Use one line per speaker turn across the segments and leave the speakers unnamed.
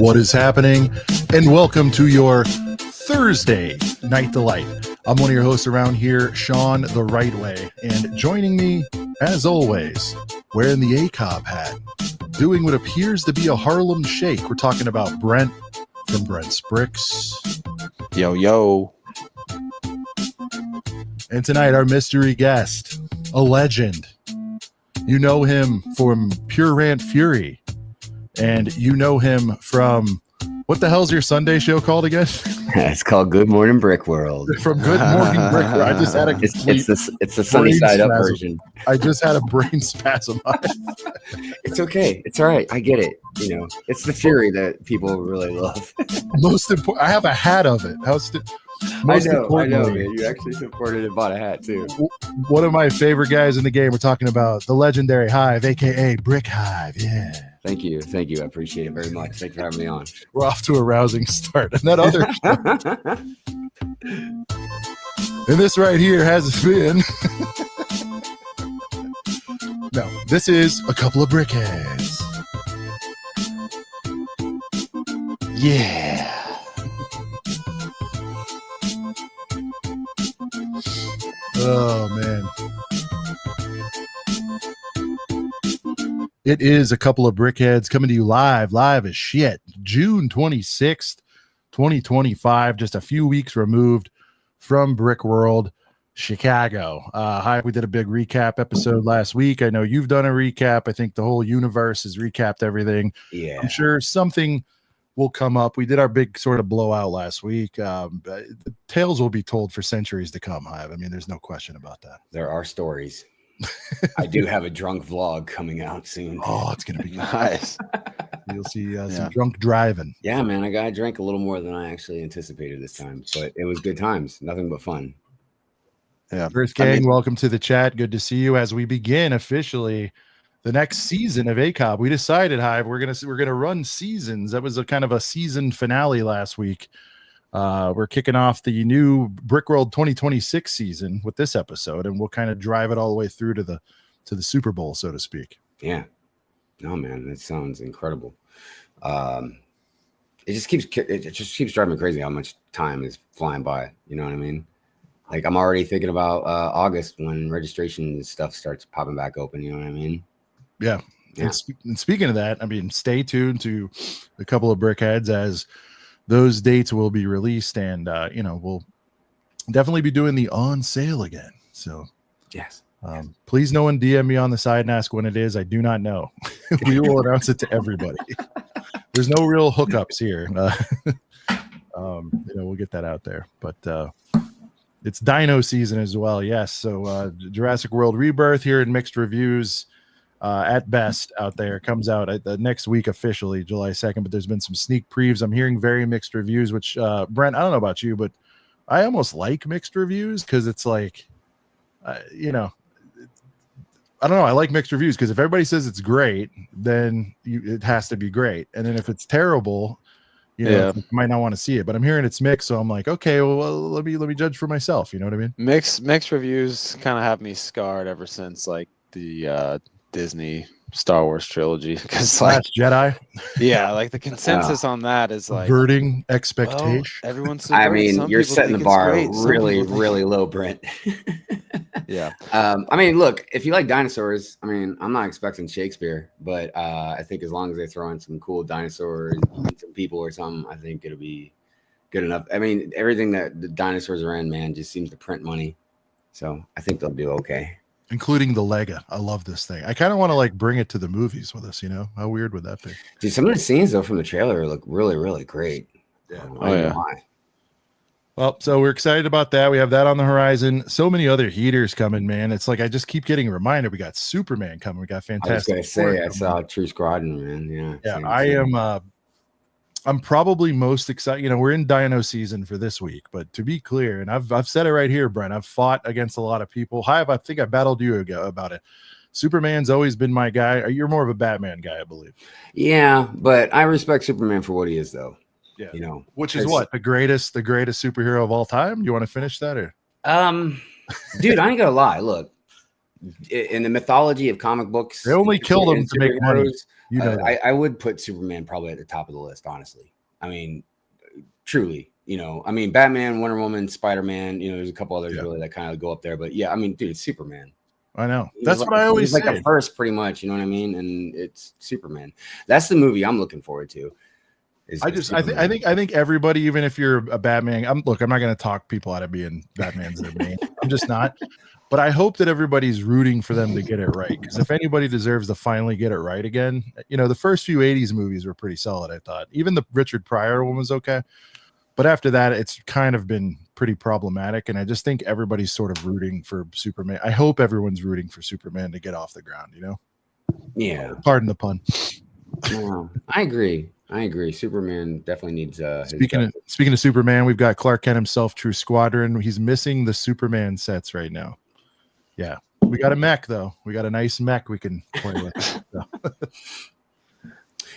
What is happening? And welcome to your Thursday Night Delight. I'm one of your hosts around here, Sean the Right Way, and joining me, as always, wearing the ACOB hat, doing what appears to be a Harlem Shake. We're talking about Brent from Brent's Bricks.
Yo, yo.
And tonight, our mystery guest, a legend. You know him from Pure Rant Fury, and you know him from, what the hell's your Sunday show called again?
It's called Good Morning Brickworld.
From Good Morning Brickworld. I just had a
it's the sunny side up version.
I just had a brain spasm.
It's okay. It's all right. I get it. You know, it's the Fury that people really love.
Most important, I have a hat of it.
I know, man. You actually supported and bought a hat too.
One of my favorite guys in the game. We're talking about the legendary Hive, aka Brick Hive. Yeah.
Thank you. I appreciate it very much. Thank you for having me on.
We're off to a rousing start. And that other and this right here has been no, this is a couple of brickheads. Yeah. Oh man. It is a couple of brickheads coming to you live as shit. June 26th, 2025, just a few weeks removed from Brickworld, Chicago. Hi, we did a big recap episode last week. I know you've done a recap. I think the whole universe has recapped everything.
Yeah.
I'm sure something will come up. We did our big sort of blowout last week. The tales will be told for centuries to come, Hive. I mean, there's no question about that.
There are stories. I do have a drunk vlog coming out soon.
Oh, it's going to be
Nice.
You'll see some drunk driving.
Yeah, man. I drank a little more than I actually anticipated this time, but it was good times. Nothing but fun.
Yeah. Girth gang, welcome to the chat. Good to see you as we begin officially the next season of ACOB. We decided, Hive, we're gonna run seasons. That was a kind of a season finale last week. We're kicking off the new Brickworld 2026 season with this episode, and we'll kind of drive it all the way through to the Super Bowl, so to speak.
Yeah. No, man, that sounds incredible. It just keeps driving me crazy how much time is flying by. You know what I mean? Like, I'm already thinking about August when registration stuff starts popping back open. You know what I mean?
Yeah. And speaking of that, I mean, stay tuned to a couple of brickheads as those dates will be released, and we'll definitely be doing the on sale again. So
yes.
Please no one DM me on the side and ask when it is. I do not know. We will announce it to everybody. There's no real hookups here. We'll get that out there, but it's dino season as well. Yes. So Jurassic World Rebirth here in mixed reviews. At best out there, comes out next week officially, July 2nd, but there's been some sneak previews. I'm hearing very mixed reviews, which Brent, I don't know about you, but I almost like mixed reviews because it's like, I don't know. I like mixed reviews because if everybody says it's great, then it has to be great. And then if it's terrible, you might not want to see it, but I'm hearing it's mixed. So I'm like, okay, well, let me judge for myself. You know what I mean?
Mixed reviews kind of have me scarred ever since like the Disney Star Wars trilogy, because
Last Jedi,
like the consensus on that is like
burning expectation.
Well, everyone's.
I mean, you're setting the bar really, really low, Brent.
Yeah.
I mean, look, if you like dinosaurs, I mean, I'm not expecting Shakespeare, but I think as long as they throw in some cool dinosaurs and some people or something, I think it'll be good enough. I mean, everything that the dinosaurs are in, man, just seems to print money, so I think they'll do okay.
Including the Lego. I love this thing. I kind of want to like bring it to the movies with us. You know, how weird would that be?
Dude, some of the scenes though from the trailer look really, really great.
Yeah.
Why?
Well, so we're excited about that. We have that on the horizon. So many other heaters coming, man. It's like I just keep getting reminded. We got Superman coming. We got Fantastic.
I was gonna say I saw True Squadron, man.
Yeah. I'm probably most excited. You know, we're in dino season for this week, but to be clear, and I've said it right here, Brent, I've fought against a lot of people. Hive, I think I battled you about it. Superman's always been my guy. You're more of a Batman guy, I believe.
Yeah, but I respect Superman for what he is, though.
Yeah,
you know,
which is what the greatest superhero of all time. You want to finish that, or
dude? I ain't gonna lie. Look, in the mythology of comic books,
they only killed him to make money. You know,
I would put Superman probably at the top of the list, honestly. I mean, truly, I mean, Batman, Wonder Woman, Spider-Man, there's a couple others really that kind of go up there. But yeah, I mean, dude, it's Superman.
I know. That's what I always
say.
Like
the first, pretty much, you know what I mean? And it's Superman. That's the movie I'm looking forward to.
I think everybody, even if you're a Batman, I'm not going to talk people out of being Batman's their main. I'm just not. But I hope that everybody's rooting for them to get it right. Because if anybody deserves to finally get it right again, the first few 80s movies were pretty solid, I thought. Even the Richard Pryor one was okay. But after that, it's kind of been pretty problematic. And I just think everybody's sort of rooting for Superman. I hope everyone's rooting for Superman to get off the ground,
Yeah.
Pardon the pun.
Yeah, I agree. Superman definitely needs
Speaking of Superman, we've got Clark Kent himself, True Squadron. He's missing the Superman sets right now. Yeah. We got a mech, though. We got a nice mech we can play with. So.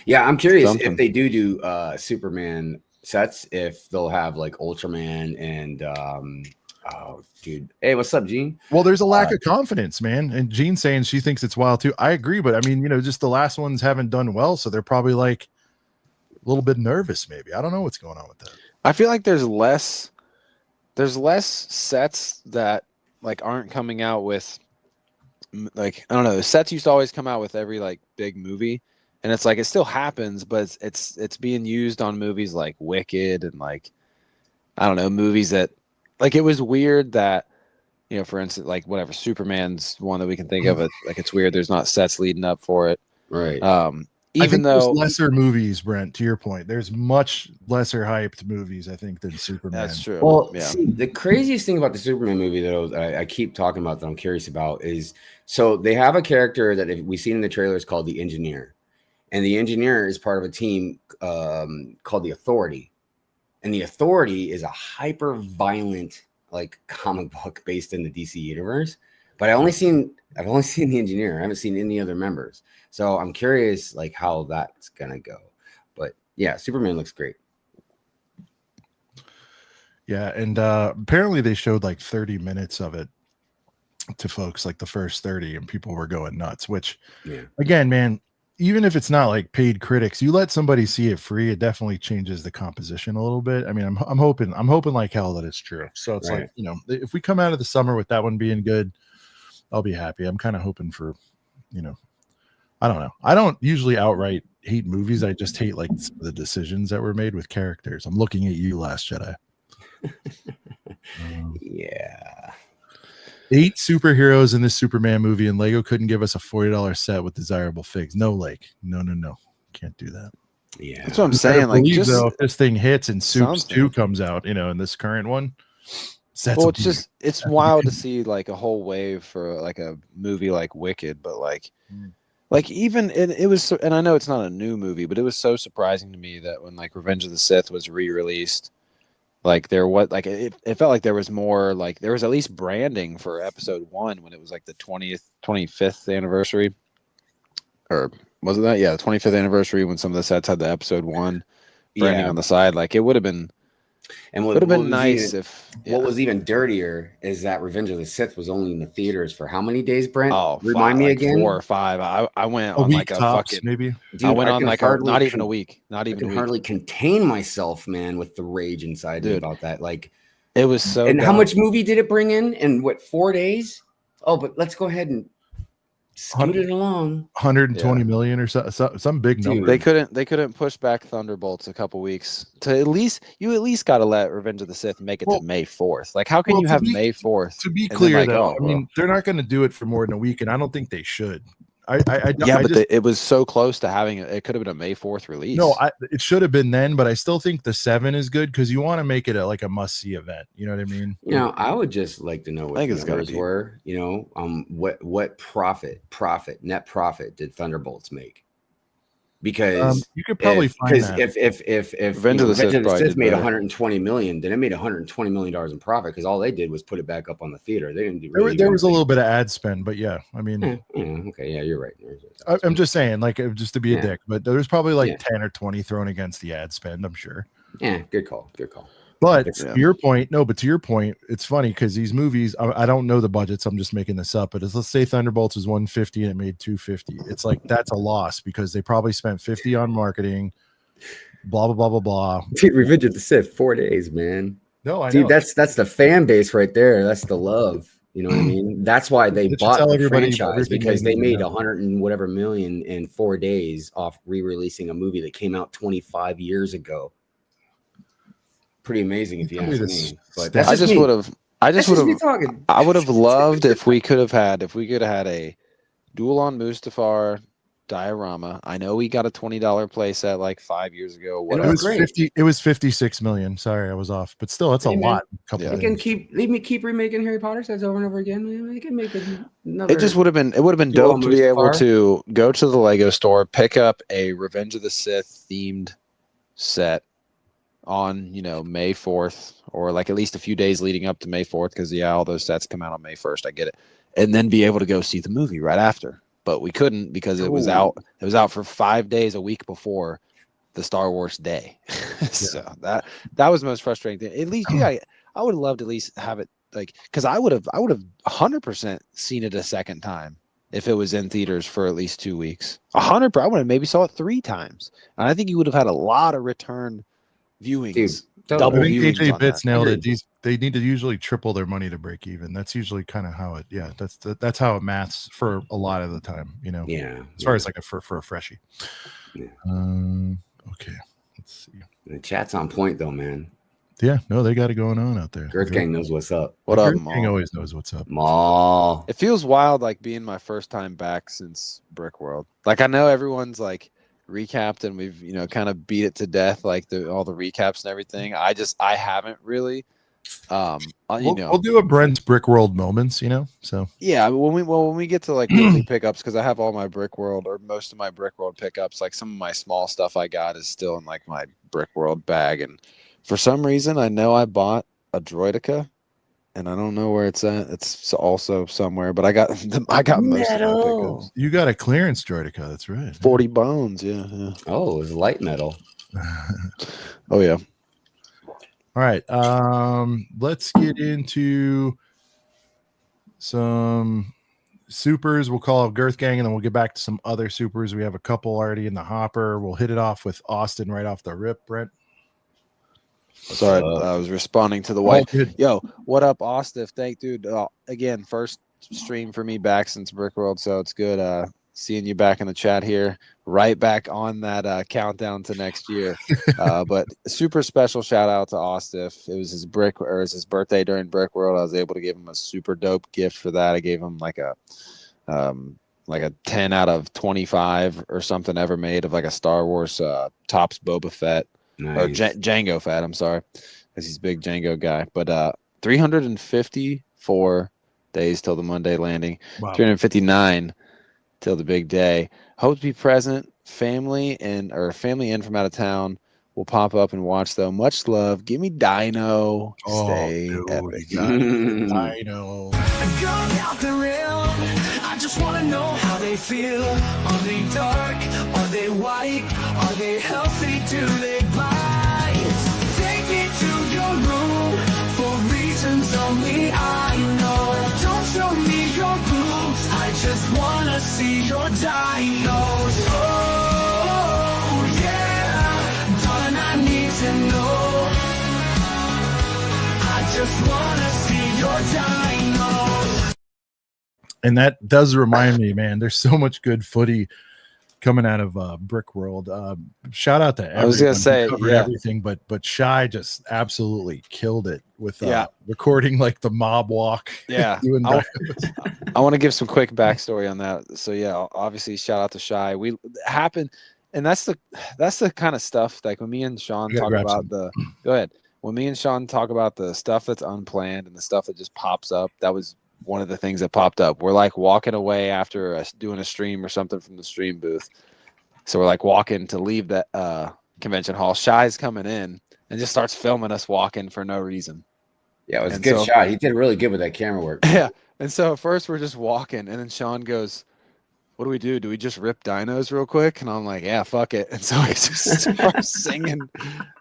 Yeah, I'm curious if they do Superman sets, if they'll have like Ultraman and oh dude, hey, what's up, Gene?
Well, there's a lack of confidence, man, and Gene's saying she thinks it's wild too. I agree, but I mean, just the last ones haven't done well, so they're probably like a little bit nervous. Maybe I don't know what's going on with that.
I feel like there's less sets that like aren't coming out with, like, I don't know, the sets used to always come out with every like big movie. And it's like it still happens, but it's being used on movies like Wicked and like, I don't know, movies that, like, it was weird that, for instance, like whatever, Superman's one that we can think of. It like it's weird there's not sets leading up for it,
right?
Even though
lesser movies, Brent, to your point, there's much lesser hyped movies, I think, than Superman.
That's true.
Well,
yeah.
See, the craziest thing about the Superman movie that I keep talking about that I'm curious about is, so they have a character that we've seen in the trailers called the Engineer. And the Engineer is part of a team called the Authority. And the Authority is a hyper violent like comic book based in the DC universe. But I've only seen the Engineer. I haven't seen any other members. So I'm curious like how that's gonna go. But yeah, Superman looks great.
Yeah, and apparently they showed like 30 minutes of it to folks, like the first 30, and people were going nuts, which again, man, even if it's not like paid critics, you let somebody see it free, it definitely changes the composition a little bit. I mean, I'm hoping like hell that it's true. So it's like, if we come out of the summer with that one being good, I'll be happy. I'm kind of hoping for, I don't know. I don't usually outright hate movies. I just hate like the decisions that were made with characters. I'm looking at you, Last Jedi.
Yeah.
8 superheroes in this Superman movie, and Lego couldn't give us a $40 set with desirable figs. No, Lake. No. Can't do that.
Yeah.
That's what I'm saying. Like, just
though, if this thing hits and Supes 2 comes out, in this current one.
Well, it's wild to see like a whole wave for like a movie like Wicked, but like even it was, and I know it's not a new movie, but it was so surprising to me that when like Revenge of the Sith was re-released, like it felt like there was more, like there was at least branding for episode 1 when it was like the 25th anniversary, or was it that? Yeah, the 25th anniversary when some of the sets had the episode 1 branding on the side. Like it would have been. And what would have been nice
what was even dirtier is that Revenge of the Sith was only in the theaters for how many days, Brent?
Oh,
remind me again.
4 or 5. I went on like a
tops,
fucking
maybe.
Dude,
I went on like not even a week. Not even a week.
Hardly contain myself, man, with the rage inside me about that. Like
it was so.
And how much movie did it bring in what, 4 days? Oh, but let's go ahead and scoot it along.
120 million or some big number.
They couldn't push back Thunderbolts a couple weeks to at least got to let Revenge of the Sith make it to May 4th. Like how can you have May 4th?
To be clear, though, I mean they're not going to do it for more than a week, and I don't think they should. It was so close to having it. It could have been a May 4th release. No, it should have been then, but I still think the 7 is good because you want to make it like a must-see event. You know what I mean?
I would just like to know what the numbers were. What net profit did Thunderbolts make? Because
you could probably find that.
If
Revenge of the Sith
made 120 million, then it made 120 million dollars in profit because all they did was put it back up on the theater. They didn't do.
There was a little bit of ad spend, but yeah, I mean,
okay, yeah, you're right.
I'm just saying, like, just to be a dick, but there's probably like 10 or 20 thrown against the ad spend. I'm sure.
Yeah, good call.
But to your point, but to your point, it's funny because these movies, I don't know the budgets. I'm just making this up. But let's say Thunderbolts was 150 and it made 250. It's like that's a loss because they probably spent 50 on marketing. Blah blah blah blah blah.
Dude, Revenge of the Sith, 4 days, man.
No, I
know.
That's
the fan base right there. That's the love. You know what I mean? That's why they bought the franchise, because they made 100 and whatever million in 4 days off re-releasing a movie that came out 25 years ago. Pretty amazing if you ask me. But
I would have loved if we could have had a Duel on Mustafar diorama. I know we got a $20 playset like 5 years ago.
It was 56 million. Sorry, I was off, but still, that's a lot.
They can keep remaking Harry Potter sets over and over again. They can make another.
It would have been dope to be able to go to the Lego store, pick up a Revenge of the Sith themed set on May 4th, or like at least a few days leading up to May 4th, because all those sets come out on May 1st. I get it, and then be able to go see the movie right after. But we couldn't because it was out. It was out for 5 days, a week before the Star Wars day. So that was the most frustrating thing. At least, I would have loved to at least have it because I would have 100% seen it a second time if it was in theaters for at least 2 weeks. 100%. I would have maybe saw it 3 times, and I think you would have had a lot of return viewings.
Dude,
double viewings. AJ Bits nailed it. They need to usually triple their money to break even. That's usually kind of how it. Yeah, that's how it maths for a lot of the time.
Yeah.
As far as like for a freshie.
Yeah.
Okay. Let's see.
The chat's on point though, man.
Yeah. No, they got it going on out there.
Girth Gang knows what's up.
What up,
Girth Gang always knows what's up.
Maul.
It feels wild, like being my first time back since Brickworld. Like I know everyone's like recapped and we've kind of beat it to death, like all the recaps and everything. I haven't really. We'll
do a Brent's Brickworld moments, so
yeah, when we get to like weekly pickups, because I have all my Brickworld or most of my Brickworld pickups, like some of my small stuff I got is still in like my Brickworld bag, and for some reason I know I bought a Droidika and I don't know where it's at. It's also somewhere, but I got most of my pickups.
You got a clearance Droidika, that's right.
40 bones, yeah.
Oh, it was light metal.
Oh yeah.
All right, let's get into some supers. We'll call it Girth Gang, and then we'll get back to some other supers. We have a couple already in the hopper. We'll hit it off with Austin right off the rip, Brent.
Sorry, I was responding to the wife. Yo, what up, Austin? Thank dude. Again, first stream for me back since Brickworld, so it's good seeing you back in the chat here. Right back on that countdown to next year. But super special shout out to Ostif. It was his birthday during Brickworld. I was able to give him a super dope gift for that. I gave him like a 10 out of 25 or something ever made of like a Star Wars Topps Boba Fett.
Nice.
Or Django Fett, I'm sorry, because he's a big Django guy. But 354 days till the Monday landing. Wow. 359 till the big day. Hope to be present. Family in from out of town will pop up and watch though. Much love. Give me Dino. Stay epic.
Dino.
I just want to know how they feel. Are they dark? Are they white? Are they healthy? Do they bite? Take me to your room for reasons only I know. Don't show me your boobs. I just want to see your dinos. Oh, yeah. Darling, I need to know. I just want to see your dinos.
And that does remind me, man, there's so much good footy coming out of Brickworld. Shout out to everyone.
I was gonna say, yeah,
everything, but Shy just absolutely killed it with recording like the mob walk.
Yeah, I want to give some quick backstory on that. So yeah, obviously shout out to Shy. And that's the kind of stuff like when me and Sean talk about when me and Sean talk about the stuff that's unplanned and the stuff that just pops up. That was one of the things that popped up. We're like walking away after doing a stream or something from the stream booth. So we're like walking to leave that convention hall. Shy's coming in and just starts filming us walking for no reason.
Yeah, it was a good shot. He did really good with that camera work.
Yeah. And so at first we're just walking and then Sean goes, what do we do? Do we just rip dinos real quick? And I'm like, yeah, fuck it. And so I just start singing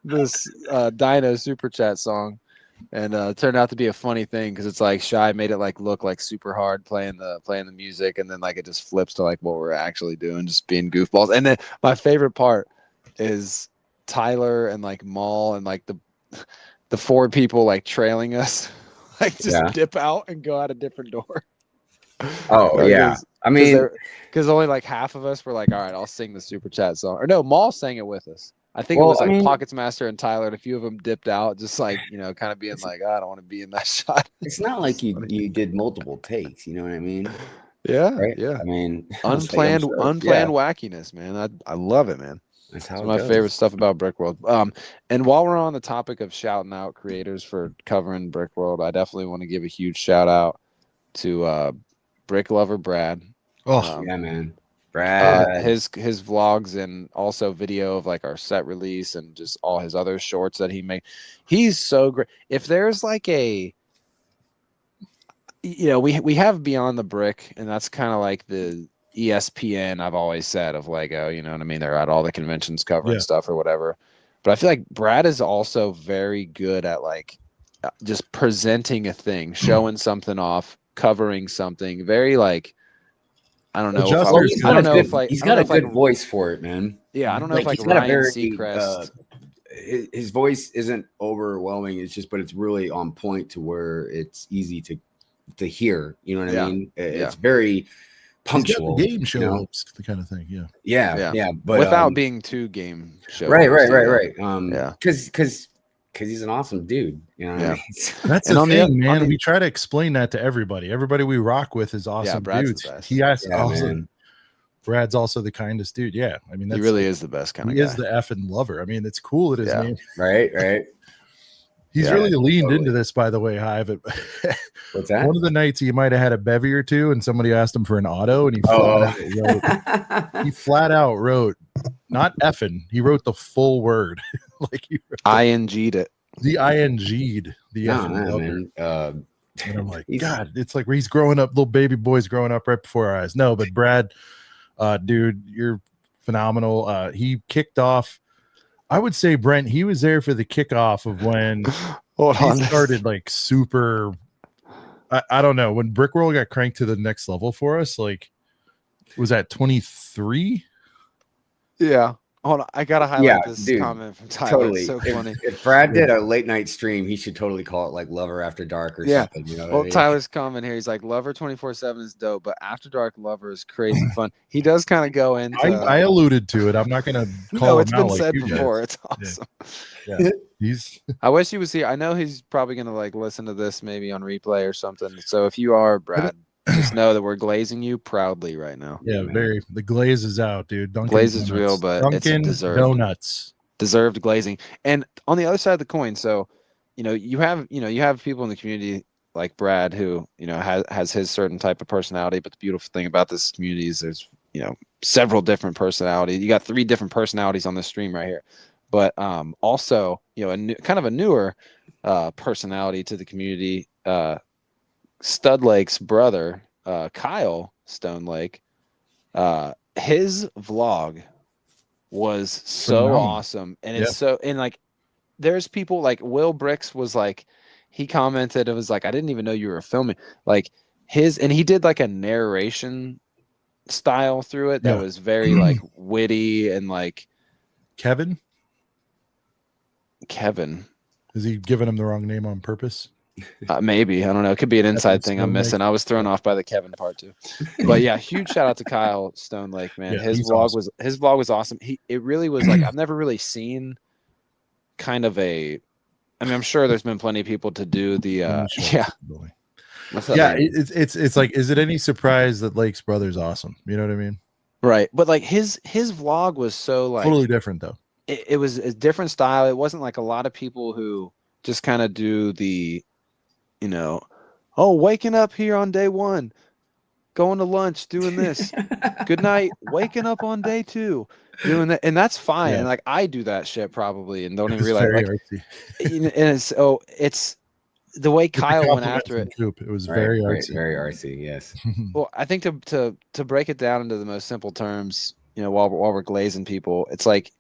this Dino super chat song. And it turned out to be a funny thing because it's like Shy made it like look like super hard playing the music, and then like it just flips to like what we're actually doing, just being goofballs. And then my favorite part is Tyler and like Maul and like the 4 people like trailing us, like just dip out and go out a different door.
Oh yeah, I mean,
because only like half of us were like, all right, I'll sing the super chat song. Or no, Maul sang it with us. I think it was like Pockets Master and Tyler, and a few of them dipped out, just like, you know, kind of being like, oh, I don't want to be in that shot.
It's not like you did multiple takes, you know what I mean?
Yeah,
right?
Yeah.
I mean,
unplanned wackiness, man. I love it, man.
That's how
it's my favorite stuff about Brickworld. And while we're on the topic of shouting out creators for covering Brickworld, I definitely want to give a huge shout out to Brick Lover Brad.
Oh
yeah, man. Brad.
His vlogs and also video of like our set release and just all his other shorts that he made. He's so great. If there's like a, you know, we have Beyond the Brick, and that's kind of like the ESPN I've always said of Lego, you know what I mean? They're at all the conventions covering stuff or whatever. But I feel like Brad is also very good at like just presenting a thing, showing something off, covering something, very like, I don't know.
He's got a good voice for it, man.
Yeah, I don't know if like Ryan Seacrest.
His voice isn't overwhelming. It's just, but it's really on point to where it's easy to hear. You know what I mean? It's very punctual.
Game show host, the kind of thing.
Yeah. But
without being too game show.
Right. Because he's an awesome dude. You know what I mean?
That's the thing, man. We try to explain that to everybody. Everybody we rock with is awesome dudes. He has awesome. Brad's also the kindest dude. Yeah. I mean,
he really is the best kind of guy.
He is the effing lover. I mean, it's cool that his name.
Right.
He's really leaned into this, by the way, Hive.
What's that?
One of the nights he might have had a bevy or two, and somebody asked him for an auto, and he flat out wrote, not effing, he wrote the full word. Like he
ING'd it.
The ING'd the effing lover. And I'm like, God, it's like he's growing up, little baby boy's growing up right before our eyes. No, but Brad, dude, you're phenomenal. He kicked off. I would say, Brent, he was there for the kickoff of when he started like super. I don't know, when Brickworld got cranked to the next level for us. Like, was that 23?
Yeah. Hold on, I gotta highlight this comment from Tyler.
Totally.
It's so funny.
If Brad did a late night stream, he should totally call it like Lover After Dark or something. You know what I mean?
Tyler's comment here, he's like, Lover 24/7 is dope, but After Dark Lover is crazy fun. He does kind of go into.
I alluded to it. I'm not gonna call
no,
him
it's been
out
said
like
before. It's awesome.
Yeah. He's.
I wish he was here. I know he's probably gonna like listen to this maybe on replay or something. So if you are, Brad, just know that we're glazing you proudly right now.
Yeah, very. The glaze is out, dude. Dunkin'
glaze
donuts.
is real, but
Dunkin'
it's deserved.
Donuts.
Deserved glazing. And on the other side of the coin, so you have people in the community like Brad who has his certain type of personality. But the beautiful thing about this community is there's several different personalities. You got 3 different personalities on this stream right here. But also kind of a newer personality to the community. Studlake's brother, Kyle Stonelake, his vlog was so awesome. And it's and like there's people like Will Bricks was like, he commented, it was like, I didn't even know you were filming. Like and he did like a narration style through it that was very like witty and like
Kevin.
Is
he giving him the wrong name on purpose?
Maybe, I don't know. It could be an inside thing I'm missing. I was thrown off by the Kevin part too. But yeah, huge shout out to Kyle Stonelake, man.
Yeah,
his vlog was awesome. It really was like, I've never really seen kind of a. I mean, I'm sure there's been plenty of people to do the
it's like, is it any surprise that Lake's brother's awesome? You know what I mean?
Right, but like his vlog was so like
totally different though.
It was a different style. It wasn't like a lot of people who just kind of do the. Waking up here on day 1, going to lunch, doing this. Good night, waking up on day 2, doing that, and that's fine.
Yeah.
And like I do that shit probably, and don't even realize. Like, and it's the way
With the
Kyle went
compliments
after
from
it.
Coop, it was
Right,
very
right,
artsy.
very artsy. Yes.
Well, I think to break it down into the most simple terms, you know, while we're glazing people, it's like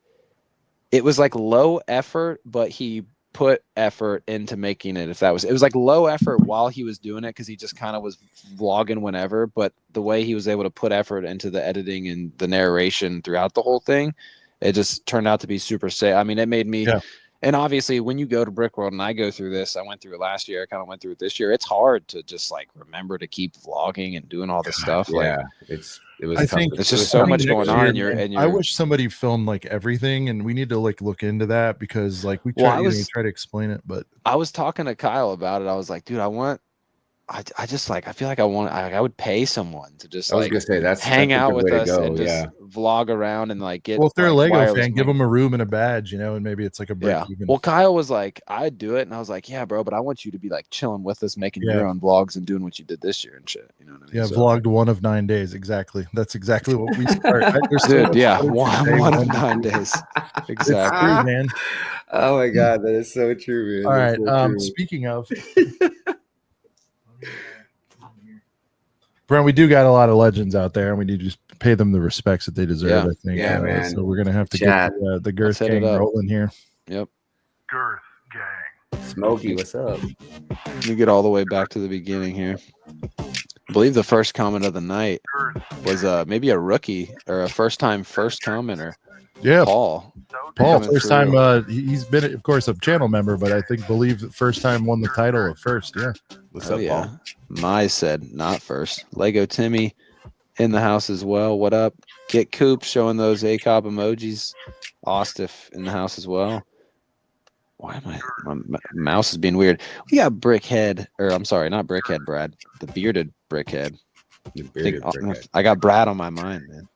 it was like low effort, but he put effort into making it. It was like low effort while he was doing it because he just kind of was vlogging whenever. But the way he was able to put effort into the editing and the narration throughout the whole thing, it just turned out to be super sick. I mean, it made me.
Yeah.
And obviously, when you go to Brickworld, and I go through this, I went through it last year. I kind of went through it this year. It's hard to just like remember to keep vlogging and doing all this stuff.
Yeah,
Like,
it was.
I
tough.
think
it's
It was
just so
tough
much
to
going
do.
on.
man,
And
I wish somebody filmed like everything, and we need to like look into that because like we
Well,
try,
I
we try to explain it, but
I was talking to Kyle about it. I was like, dude, I just like, I feel like I would pay someone to just
I was
like
gonna say that's
hang
a
out
good
with
way to
us
go,
and just
yeah.
vlog around and like get.
well, if they're a
like,
Lego
wireless
fan, give
mic-
them a room and a badge, you know, and maybe it's like a break
Yeah.
even.
Well, Kyle was like, I'd do it, and I was like, yeah, bro, but I want you to be like chilling with us, making
Yeah.
your own vlogs and doing what you did this year and shit. You know what I mean?
Yeah,
So-
vlogged 1 of 9 days. Exactly. That's exactly what we start. There's so
Dude,
much
yeah,
footage
one
today,
of
one-
9 days.
It's
Exactly.
true, man.
Oh my god, that is so true, man.
All
That's
right.
so true.
Speaking of, Brent, we do got a lot of legends out there, and we need to just pay them the respects that they deserve.
Yeah.
I think.
Yeah, man.
So we're gonna have to
Chat.
get the Girth
Let's hit it
gang
up.
rolling here.
Yep.
Girth gang.
Smokey, what's up?
Let me get all the way back to the beginning here. I believe the first comment of the night was maybe a rookie or a first commenter.
Yeah,
Paul.
Paul,
coming
first
through.
time. He's been, of course, a channel member, but I believe the first time won the title of first. Yeah.
What's
Oh
up,
yeah.
Paul?
Mize said not first. Lego Timmy in the house as well. What up? Get Coop showing those ACOB emojis. Ostif in the house as well. Why am my mouse is being weird? We got Brickhead, or I'm sorry, not Brickhead, Brad. The bearded Brickhead.
The
I,
bearded
think,
brickhead.
I got Brad on my mind, man.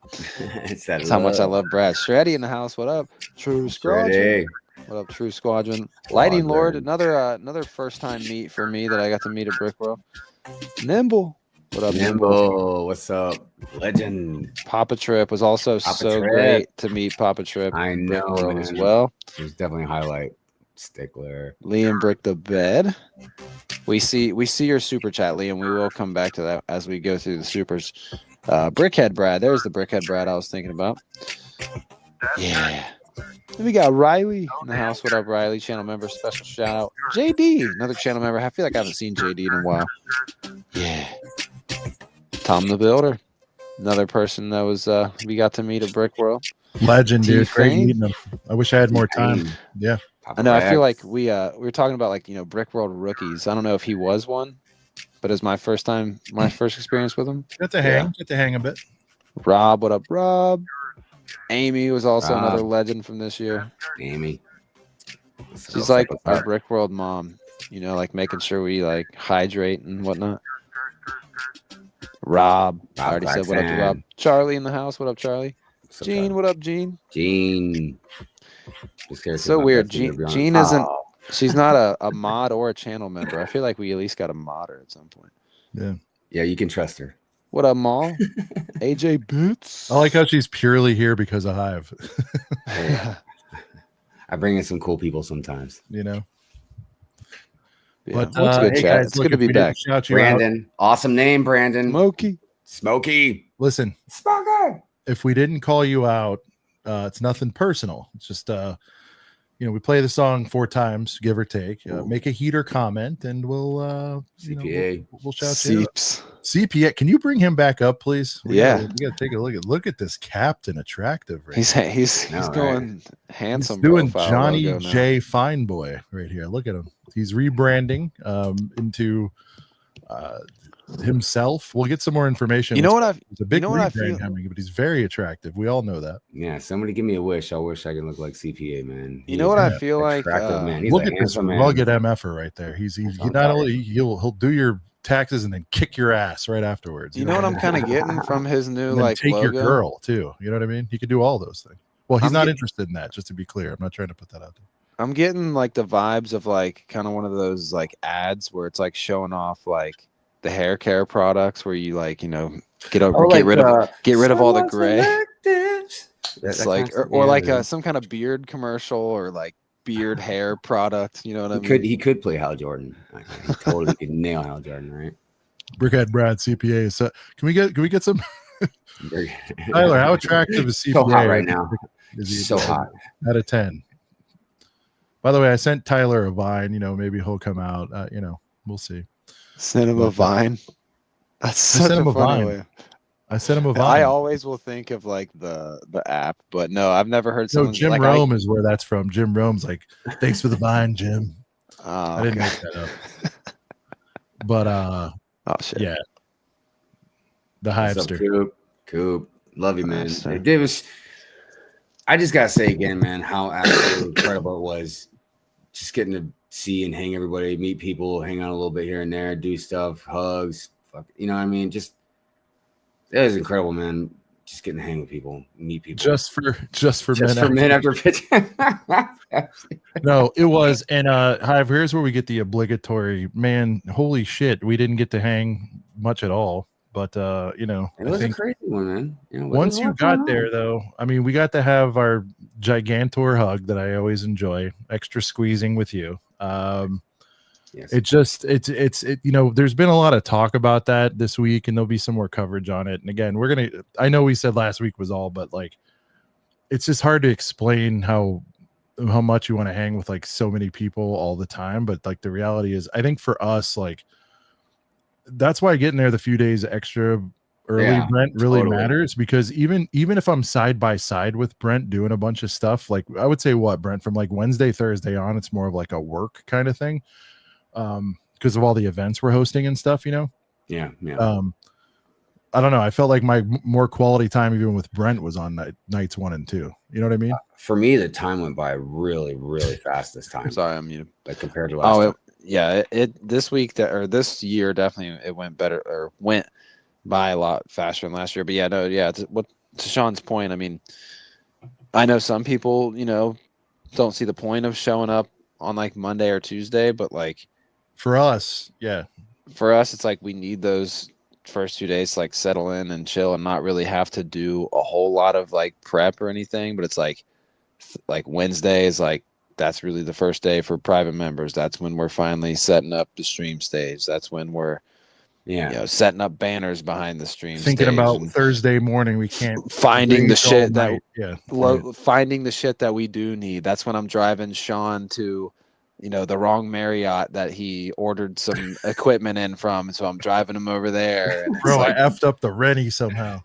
It's that
That's how much I
love.
love Brad. Shreddy in the house. What up? True Squadron.
Ready.
What up, True Squadron? Lighting Lord,
Squadron.
another first time meet for me that I got to meet at Brickworld. Nimble. What up, Nimble?
Nimble, what's up? Legend.
Papa Trip was also
Papa
so
Trip.
great to meet Papa Trip.
I
in
know,
Brickworld as
man.
well.
There's definitely a highlight. Stickler.
Liam Brick the Bed. We see your super chat, Liam. We will come back to that as we go through the supers. Brickhead Brad. There's the Brickhead Brad I was thinking about. Yeah. Then we got Riley in the house. What up, Riley? Channel member, special shout out. JD, another channel member. I feel like I haven't seen JD in a while. Yeah. Tom the Builder, another person that was we got to meet at Brickworld.
Legend, dude. Great
T-Fame.
meeting him. I wish I had more time. Yeah.
I know. I feel like we were talking about like Brickworld rookies. I don't know if he was one, but it's my first experience with him.
Get to hang a bit.
Rob, what up, Rob? Amy was also
Rob.
another legend from this year.
Amy.
She's like our Brickworld mom, like making sure we like hydrate and whatnot. Rob, I already said what up to Rob. Charlie in the house, what up, Charlie? Gene, what up, Gene?
Gene.
So weird. Gene isn't. She's not a mod or a channel member. I feel like we at least got to mod her at some point.
Yeah.
Yeah, you can trust her.
What up, Maul? AJ Boots.
I like how she's purely here because of Hive.
I bring in some cool people sometimes.
Yeah.
But
What's good,
hey
chat?
guys,
It's
look,
good to
if we
be
didn't
back.
shout you out,
Brandon. Awesome name, Brandon.
Smokey.
Smokey.
listen,
Smokey.
if we didn't call you out, it's nothing personal. It's just we play the song 4 times, give or take. Make a heater comment, and we'll
CPA.
we'll shout you out.
Seeps.
CPA, can you bring him back up, please? We
Yeah.
gotta take a look at this captain, attractive. Right
He's
No,
going handsome.
He's doing
profile
Johnny
logo now.
J. Fineboy right here. Look at him. He's rebranding into himself. We'll get some more information.
You know what
It's a big
you know what I
rebrand
feel?
coming, but he's very attractive. We all know that.
Yeah, somebody give me a wish. I wish I could look like CPA, man.
You know what I
Yeah,
feel like?
attractive man. He's
Look
a
at this
handsome man.
rugged MFer right there. He's he
on
not
fire.
only he'll do your taxes and then kick your ass right afterwards.
You know what I'm kind of getting from his new
And then
like
take
logo?
your girl too. You know what I mean? He could do all those things. Well, he's
I'm
not
getting-
interested in that. Just to be clear, I'm not trying to put that out there.
I'm getting like the vibes of like kind of one of those like ads where it's like showing off like the hair care products where you like get rid of all the gray. It's like or like some kind of beard commercial or like beard hair product. You know what I mean?
He could play Hal Jordan. He totally could nail Hal Jordan, right?
Brickhead Brad CPA. So can we get some? Tyler, how attractive is CPA?
So hot right now.
Is he
So hot.
Out of 10. By the way, I sent Tyler a Vine. Maybe he'll come out. We'll see.
Send him a Vine. That's such a funny way.
I sent him a Vine.
I always will think of like the app, but no, I've never heard.
No, Jim like Rome is where that's from. Jim Rome's like, thanks for the Vine, Jim. I didn't make that up. But
oh shit,
yeah, the hypester.
Coop, love you, man. It was. I just gotta say again, man, how absolutely incredible it was. Just getting to see and hang everybody, meet people, hang out a little bit here and there, do stuff, hugs, you know what I mean? Just it was incredible, man. Just getting to hang with people, meet people. Just for
men after pitch.
No, it was. And Hive, here's where we get the obligatory, man, holy shit, we didn't get to hang much at all. But it
was a crazy one, man.
Once you got there, though, I mean, we got to have our gigantor hug that I always enjoy, extra squeezing with you.
Yes.
There's been a lot of talk about that this week, and there'll be some more coverage on it. And again, I know we said last week was all, but like, it's just hard to explain how much you want to hang with like so many people all the time. But like, the reality is, I think for us, like, that's why getting there the few days extra early, Brent, really matters, because even if I'm side by side with Brent doing a bunch of stuff, like I would say Brent, from like Wednesday, Thursday on, it's more of like a work kind of thing. Because of all the events we're hosting and stuff,
Yeah.
I don't know. I felt like my more quality time, even with Brent, was on nights 1 and 2. You know what I mean?
For me, the time went by really, really fast this time.
Sorry, I'm muted.
Like compared to last time.
It this week this year definitely it went better, or went by a lot faster than last year. But to Sean's point, I mean, I know some people, don't see the point of showing up on like Monday or Tuesday, but like
for us,
it's like we need those first 2 days to like settle in and chill and not really have to do a whole lot of like prep or anything. But it's like Wednesday is like, that's really the first day for private members. That's when we're finally setting up the stream stage. That's when we're setting up banners behind the stream.
Thinking about Thursday morning, we can't
finding the shit finding the shit that we do need. That's when I'm driving Sean to, the wrong Marriott that he ordered some equipment in from. So I'm driving him over there. And
bro, I effed up the Rennie somehow.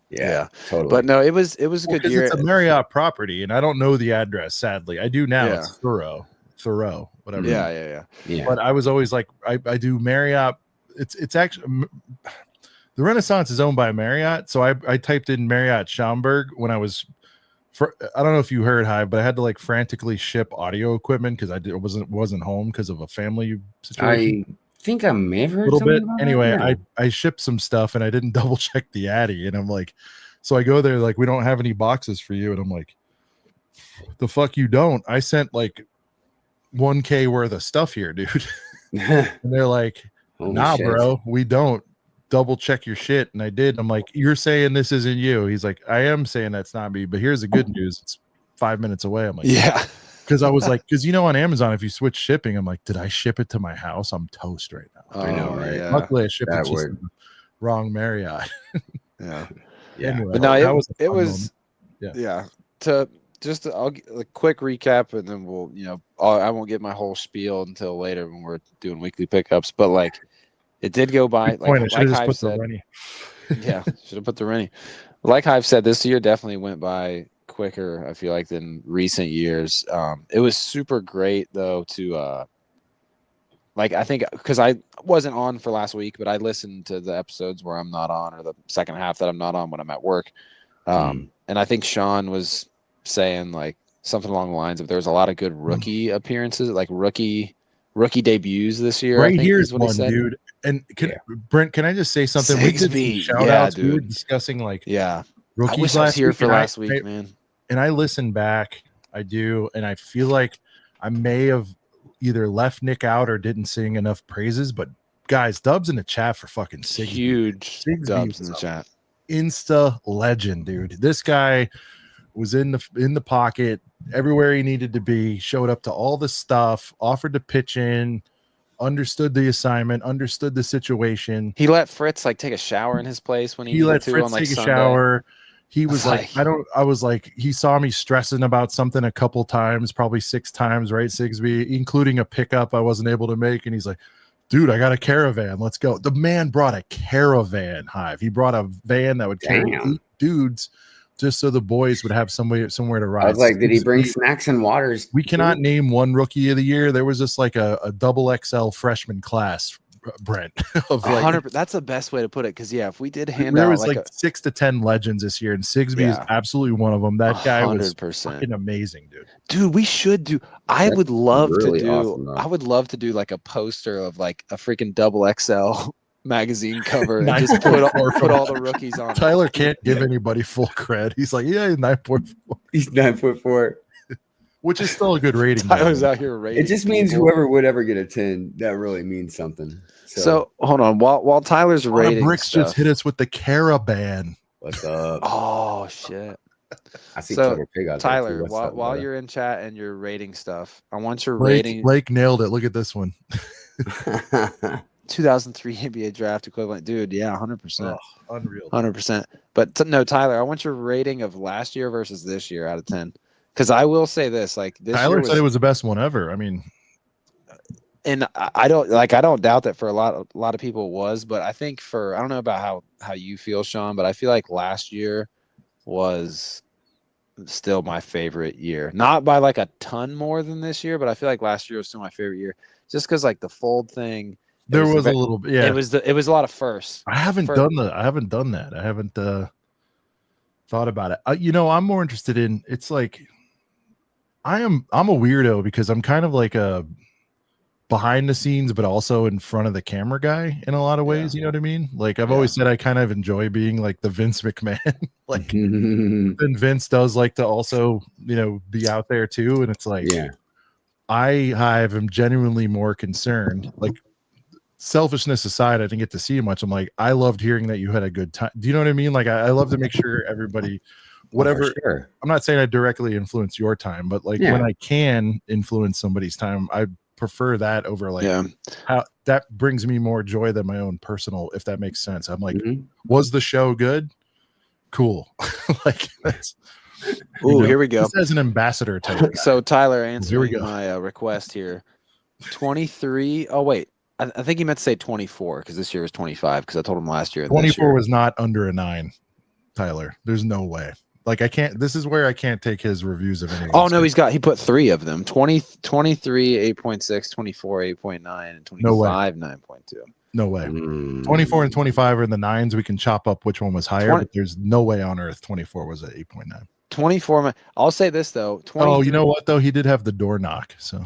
Yeah,
totally.
But no, it was a good year.
It's a Marriott property, and I don't know the address. Sadly, I do now. Yeah. It's Thoreau, whatever.
Yeah.
But I was always like, I do Marriott. It's actually the Renaissance is owned by Marriott, so I typed in Marriott Schaumburg when I was. I don't know if you heard, Hive, but I had to like frantically ship audio equipment because I wasn't home because of a family situation.
I think I may have heard
a little bit. Anyway,
that.
I shipped some stuff and I didn't double check the Addy, and I'm like, so I go there like, we don't have any boxes for you, and I'm like, the fuck you don't? I sent like 1K worth of stuff here, dude. And they're like, nah, shit, bro, we don't. Double check your shit. And I did. I'm like, you're saying this isn't you? He's like, I am saying that's not me, but here's the good news, it's 5 minutes away. I'm like,
yeah.
Because I was like, because on Amazon, if you switch shipping, I'm like, did I ship it to my house? I'm toast right now.
I know, right?
Yeah. Luckily, I shipped it to the wrong Marriott.
Yeah.
Anyway,
but no, it was I'll get a quick recap, and then we'll, I won't get my whole spiel until later when we're doing weekly pickups. But like, it did go by. Like Hive said, yeah, should have put the Rennie. Like Hive said, this year definitely went by quicker, I feel like, than recent years. It was super great though to I think because I wasn't on for last week, but I listened to the episodes where I'm not on, or the second half that I'm not on when I'm at work. And I think Sean was saying like something along the lines of there's a lot of good rookie appearances, like rookie debuts this year.
Right, here's one, dude. And Brent, can I just say something?
Sigsby.
We did shout outs. We were discussing like rookies.
I wish I was here for last week, man.
And I listen back. I do, and I feel like I may have either left Nick out or didn't sing enough praises. But guys, dubs in the chat for fucking Sigsby.
Huge dubs in the chat.
Insta legend, dude. This guy was in the pocket everywhere he needed to be, showed up to all the stuff, offered to pitch in, understood the assignment, understood the situation.
He let Fritz like take a shower in his place when he
let
to
Fritz
on like
take a
Sunday.
shower. He was
Like-
I was like, he saw me stressing about something a couple times, probably 6 times, right, Sigsby, including a pickup I wasn't able to make. And he's like, dude, I got a caravan. Let's go. The man brought a caravan, Hive. He brought a van that would carry 8 dudes just so the boys would have somewhere to ride.
I was like, did he bring snacks and waters?
We cannot name one rookie of the year. There was just like a double XL freshman class, Brent. Of like,
100%. That's the best way to put it. Because if we did hand
there
out
was like 6 to 10 legends this year, and Sigsby is absolutely one of them. That guy was
100%.
fucking amazing, dude.
Dude, we should do. I would love
really
to do.
awesome,
I would love to do like a poster of like a freaking double XL magazine cover and
Nice.
just put all the rookies on it.
Tyler can't give anybody full cred. He's like, yeah, 9.4,
He's 9'4",
which is still a good rating.
Tyler's out here rating.
It just means
people.
whoever would ever get a 10, that really means something.
So hold on, while Tyler's rating
Bricks
stuff,
just hit us with the caravan.
what's up?
oh shit.
I see
So,
Cobra Pig out there,
Tyler,
too. What's
while
up, brother?
you're in chat and you're rating stuff, I want your rating.
Blake nailed it. Look at this one.
2003 NBA draft equivalent, dude. Yeah, 100%.
Unreal.
100%. But no, Tyler, I want your rating of last year versus this year out of 10. Because I will say this, like this
Tyler
year
said it was the best one ever. I mean,
and I don't doubt that for a lot of people it was, but I think I don't know about how you feel, Sean, but I feel like last year was still my favorite year. Not by like a ton more than this year, but I feel like last year was still my favorite year. Just because like the fold thing.
there was a little bit. Yeah,
It was a lot of firsts.
I haven't done that. I haven't thought about it. I'm more interested in. It's like I'm a weirdo because I'm kind of like a behind the scenes, but also in front of the camera guy in a lot of ways. You know what I mean? Like I've always said, I kind of enjoy being like the Vince McMahon. Like, and Vince does like to also, be out there too. And it's like, I am genuinely more concerned. Like, selfishness aside, I didn't get to see much. I'm like, I loved hearing that you had a good time. Do you know what I mean? Like, I love to make sure everybody, whatever.
Sure.
I'm not saying I directly influence your time, but like when I can influence somebody's time, I prefer that over like how that brings me more joy than my own personal, if that makes sense. I'm like, was the show good? Cool. Like that's.
Here we go.
This as an ambassador type.
So Tyler answering
go.
my request here. 23. Oh wait, I think he meant to say 24 because this year was 25 because I told him last year.
24 was not under a 9, Tyler. There's no way. Like I can't. This is where I can't take his reviews of anything.
Oh no, he put 3 of them. 23 8.6, 24 8.9, and 25 9.2.
No way. 24 and 25 are in the 9s. We can chop up which one was higher, but there's no way on earth 24 was at 8.9.
24. I'll say this though.
Oh, you know what though? He did have the door knock. So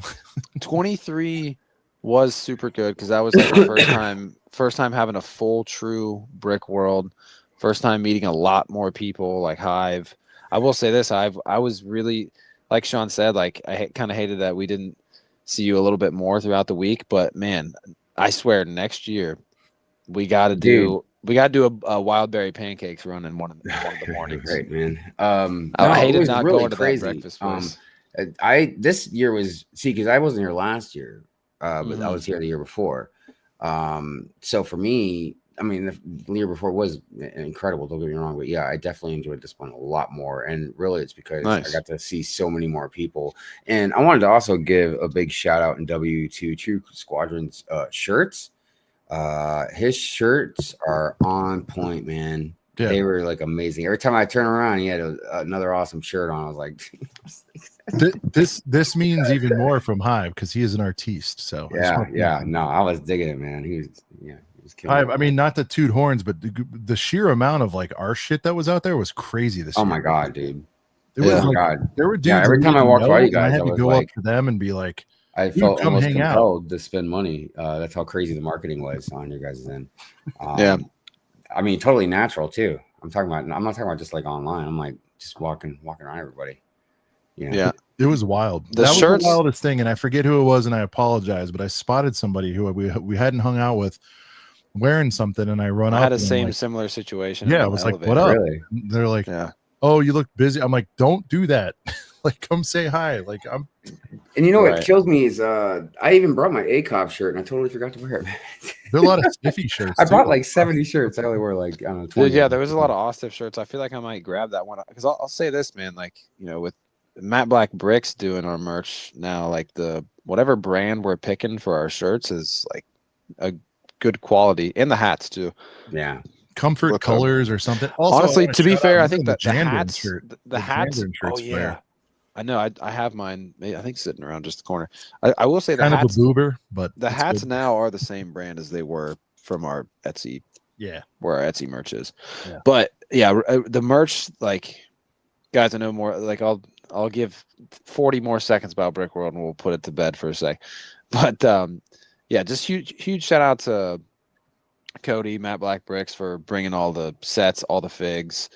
23 was super good because that was like the first time having a full true Brickworld. First time meeting a lot more people like Hive. I will say this, I was really, like Sean said, like I kind of hated that we didn't see you a little bit more throughout the week, but man, I swear next year we got to do a wild berry pancakes run in one of the mornings.
Great, man.
I hated not
really
going to
crazy.
that breakfast place.
This year was because I wasn't here last year, but I was here the year before. So for me, I mean, the year before was incredible. Don't get me wrong, but yeah, I definitely enjoyed this one a lot more. And really, it's because I got to see so many more people. And I wanted to also give a big shout out and W to True Squadron's shirts. His shirts are on point, man. Yeah. They were like amazing. Every time I turn around, he had another awesome shirt on. I was like,
this means even more from Hive because he is an artiste. So
no, I was digging it, man. He was
I mean, not to toot horns, but the sheer amount of like our shit that was out there was crazy this year.
Oh my god, dude!
It was God. There were dudes.
Every time I walked by you guys,
I had to go up to them and be like,
I felt almost compelled to spend money. That's how crazy the marketing was on your guys' end. I mean, totally natural too. I'm not talking about just like online. I'm like just walking around everybody.
Yeah. It was wild. That was the wildest thing, and I forget who it was, and I apologize, but I spotted somebody who we hadn't hung out with wearing something, and I had a
similar situation.
Yeah, I was like, "What up?"
Really?
They're like, "Oh, you look busy." I'm like, "Don't do that. Like, come say hi." Like, I'm.
And you know
Right.
what kills me is I even brought my ACOP shirt and I totally forgot to wear it.
There are a lot of stiffy shirts.
I
too.
brought like 70 shirts. I only wore like, I don't know, 20.
Dude, yeah, there was a lot of Ostif shirts. I feel like I might grab that one because I'll say this, man. Like, you know, with Matte Black Bricks doing our merch now, like the whatever brand we're picking for our shirts is like a good quality, and the hats too.
Yeah.
Comfort
Look,
colors or something. Also,
honestly,
I wanna
to be
shout
fair,
out
I think that the
Jandrin
hats,
shirt.
the hats.
Jandrin
Oh
shirt's
yeah,
fire.
I know. I have mine. I think sitting around just the corner. I will say the
Kind
hats.
of a boober, but
The
it's
hats
good.
now are the same brand as they were from our Etsy,
Yeah.
where our Etsy merch is.
Yeah.
But yeah, the merch, like, guys, I know more. Like, I'll give 40 more seconds about Brickworld, and we'll put it to bed for a sec. But yeah, just huge shout out to Cody, Matte Black Bricks for bringing all the sets, all the figs,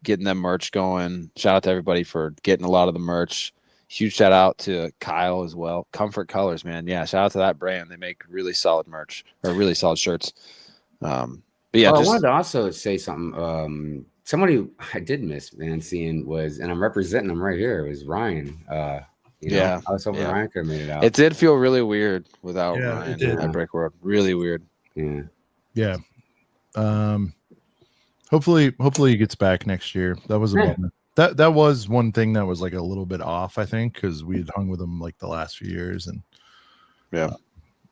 getting them merch going. Shout out to everybody for getting a lot of the merch. Huge shout out to Kyle as well. Comfort Colors, man. Yeah, shout out to that brand. They make really solid merch or really solid shirts. But yeah,
I
just
wanted to also say something. Somebody I did miss, man, seeing was, and I'm representing him right here, it was Ryan. You know,
yeah,
I was hoping
yeah.
Ryan could have made it out.
It did feel really weird without
Yeah, it
Ryan
did.
at Brickworld. Really weird.
Yeah.
Yeah. Hopefully he gets back next year. That was a
Yeah.
bummer. That was one thing that was like a little bit off, I think, because we had hung with him like the last few years, and
Yeah.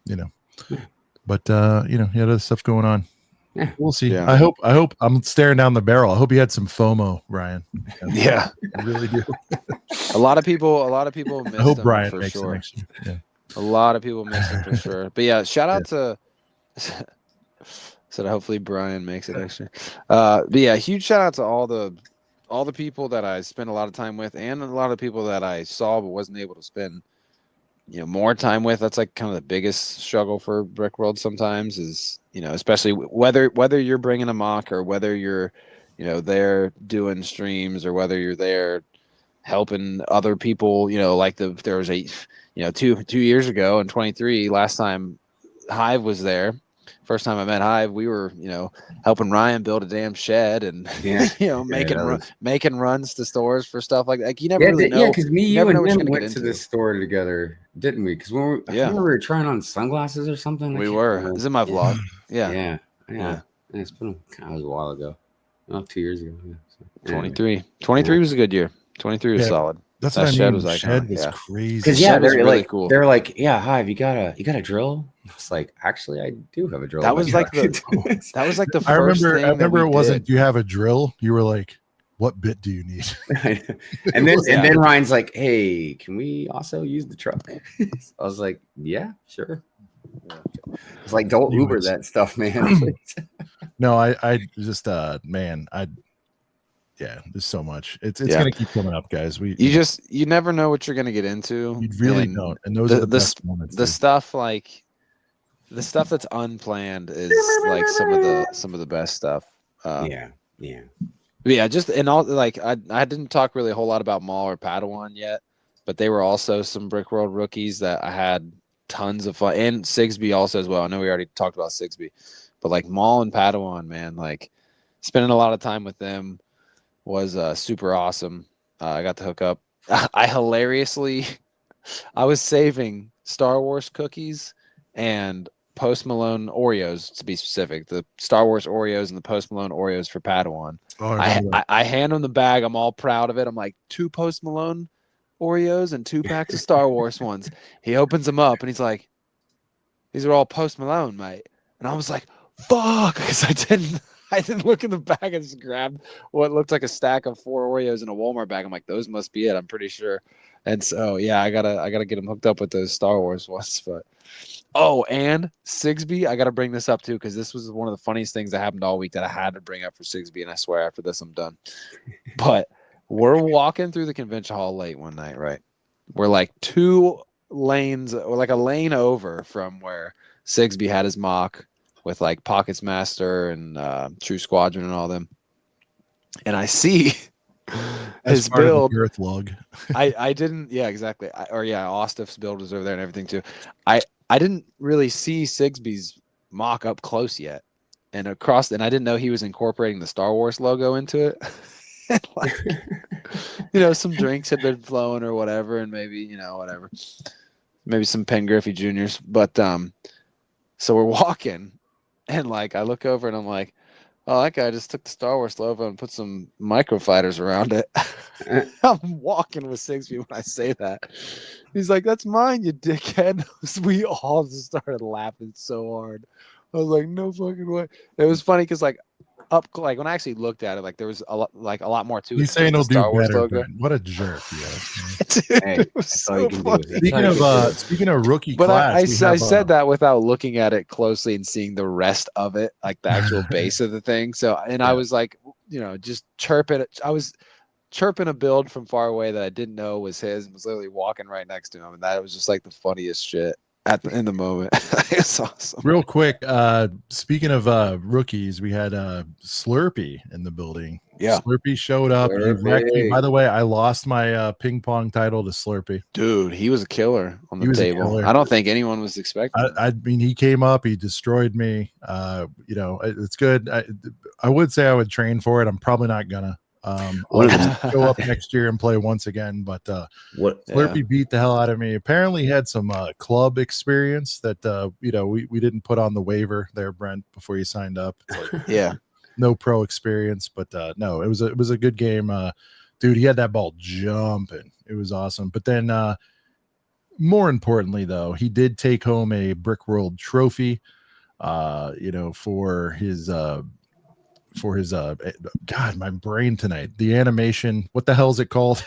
you know, but you know, he had other stuff going on.
Yeah.
We'll see.
Yeah.
I hope I'm staring down the barrel. I hope he had some FOMO, Ryan.
Yeah.
I really do.
A lot of people missed
I hope
him
Brian
for
makes it
sure.
next year. Yeah.
A lot of people missed him for sure. But yeah, shout out to so hopefully Brian makes it next year. But yeah, huge shout out to all the people that I spent a lot of time with, and a lot of people that I saw but wasn't able to spend, you know, more time with. That's like kind of the biggest struggle for Brickworld sometimes is, you know, especially whether you're bringing a mock or whether you're, you know, there doing streams or whether you're there helping other people, you know, like there was a, you know, two years ago in 23, last time Hive was there. First time I met Hive, we were, you know, helping Ryan build a damn shed and,
Yeah.
you know, making runs to stores for stuff like that. Like, you never
Yeah,
really know.
because me, you,
never know
and
what you're
him
gonna
went
get
to
into.
the store together, didn't we? Because when I remember we were trying on sunglasses or something.
We were. This is in my vlog. Yeah.
Yeah. It's been kind of a while ago. Well, 2 years ago. Yeah. So,
23. 23 was a good year. 23 was
Yeah.
solid.
That's
That
what I
shed
mean.
was
The
iconic,
shed was
yeah.
crazy.
because
shed was
they're
really
like,
cool.
They're like, yeah, Hive, you got a drill? I was like, actually, I do have a drill.
That
in my
was like
truck.
that was like the
I
first
remember.
thing
I remember
that
it
we
wasn't.
did.
Do you have a drill? You were like, "What bit do you need?"
and then
Yeah.
and then Ryan's like, hey, can we also use the truck? I was like, yeah, sure. It's like, don't Uber
Anyways.
that stuff, man.
No, I just man, yeah, there's so much. It's
Yeah.
gonna keep coming up, guys.
You never know what you're gonna get into.
You really
and
don't. And those are the best moments.
The
dude.
stuff like the stuff that's unplanned is like some of the best stuff.
yeah.
Yeah, just and all like I didn't talk really a whole lot about Maul or Padawan yet, but they were also some Brickworld rookies that I had tons of fun, and Sigsby also as well. I know we already talked about Sigsby, but like Maul and Padawan, man, like spending a lot of time with them was super awesome. I got to hook up. I was saving Star Wars cookies and Post Malone Oreos, to be specific, the Star Wars Oreos and the Post Malone Oreos for Padawan.
Oh,
I hand him the bag. I'm all proud of it. I'm like, 2 Post Malone Oreos and 2 packs of Star Wars ones. He opens them up and he's like, these are all Post Malone, mate. And I was like, fuck, because I didn't look in the bag. I just grabbed what looked like a stack of 4 Oreos in a Walmart bag. I'm like, those must be it. I'm pretty sure. And so yeah, I gotta get him hooked up with those Star Wars ones. But oh, and Sigsby, I gotta bring this up too, because this was one of the funniest things that happened all week that I had to bring up for Sigsby, and I swear after this I'm done. But we're walking through the convention hall late one night, right? We're like 2 lanes, or like a lane over from where Sigsby had his mock with like Pockets Master and True Squadron and all them. And I see his build.
Girth log.
I didn't, yeah, exactly. Ostif's build was over there and everything too. I didn't really see Sigsby's mock up close yet. And I didn't know he was incorporating the Star Wars logo into it. Like, some drinks had been flowing or whatever, and maybe whatever, maybe some Penn Griffey Juniors. But so we're walking, and like I look over and I'm like, oh, that guy just took the Star Wars logo and put some microfighters around it. I'm walking with Sigsby when I say that. He's like, that's mine, you dickhead. We all just started laughing so hard. I was like, no fucking way. It was funny because like when I actually looked at it, like there was a lot more to it.
He's saying he'll do
Star Wars
better.
logo.
What a jerk, yeah.
Dude,
Hey,
it was
that's all
so
you can do.
funny.
Speaking of rookie
But
class,
I said that without looking at it closely and seeing the rest of it, like the actual base of the thing. So, and I was like, just chirping. I was chirping a build from far away that I didn't know was his, and was literally walking right next to him, and that was just like the funniest shit in the moment. It's awesome.
Real quick, speaking of rookies, we had Slurpee in the building.
Yeah,
Slurpee showed up. By the way, I lost my ping pong title to Slurpee.
Dude, he was a killer on the table. I don't think anyone was expecting that.
I mean, he came up, he destroyed me. It's good. I would say I would train for it. I'm probably not gonna. I'll go up next year and play once again, but Slurpee beat the hell out of me. Apparently he had some club experience that we didn't put on the waiver there, Brent, before you signed up.
Yeah,
no pro experience, but no, it was a good game. Dude, he had that ball jumping. It was awesome. But then more importantly though, he did take home a Brickworld trophy for his God, my brain tonight. The animation, what the hell is it called?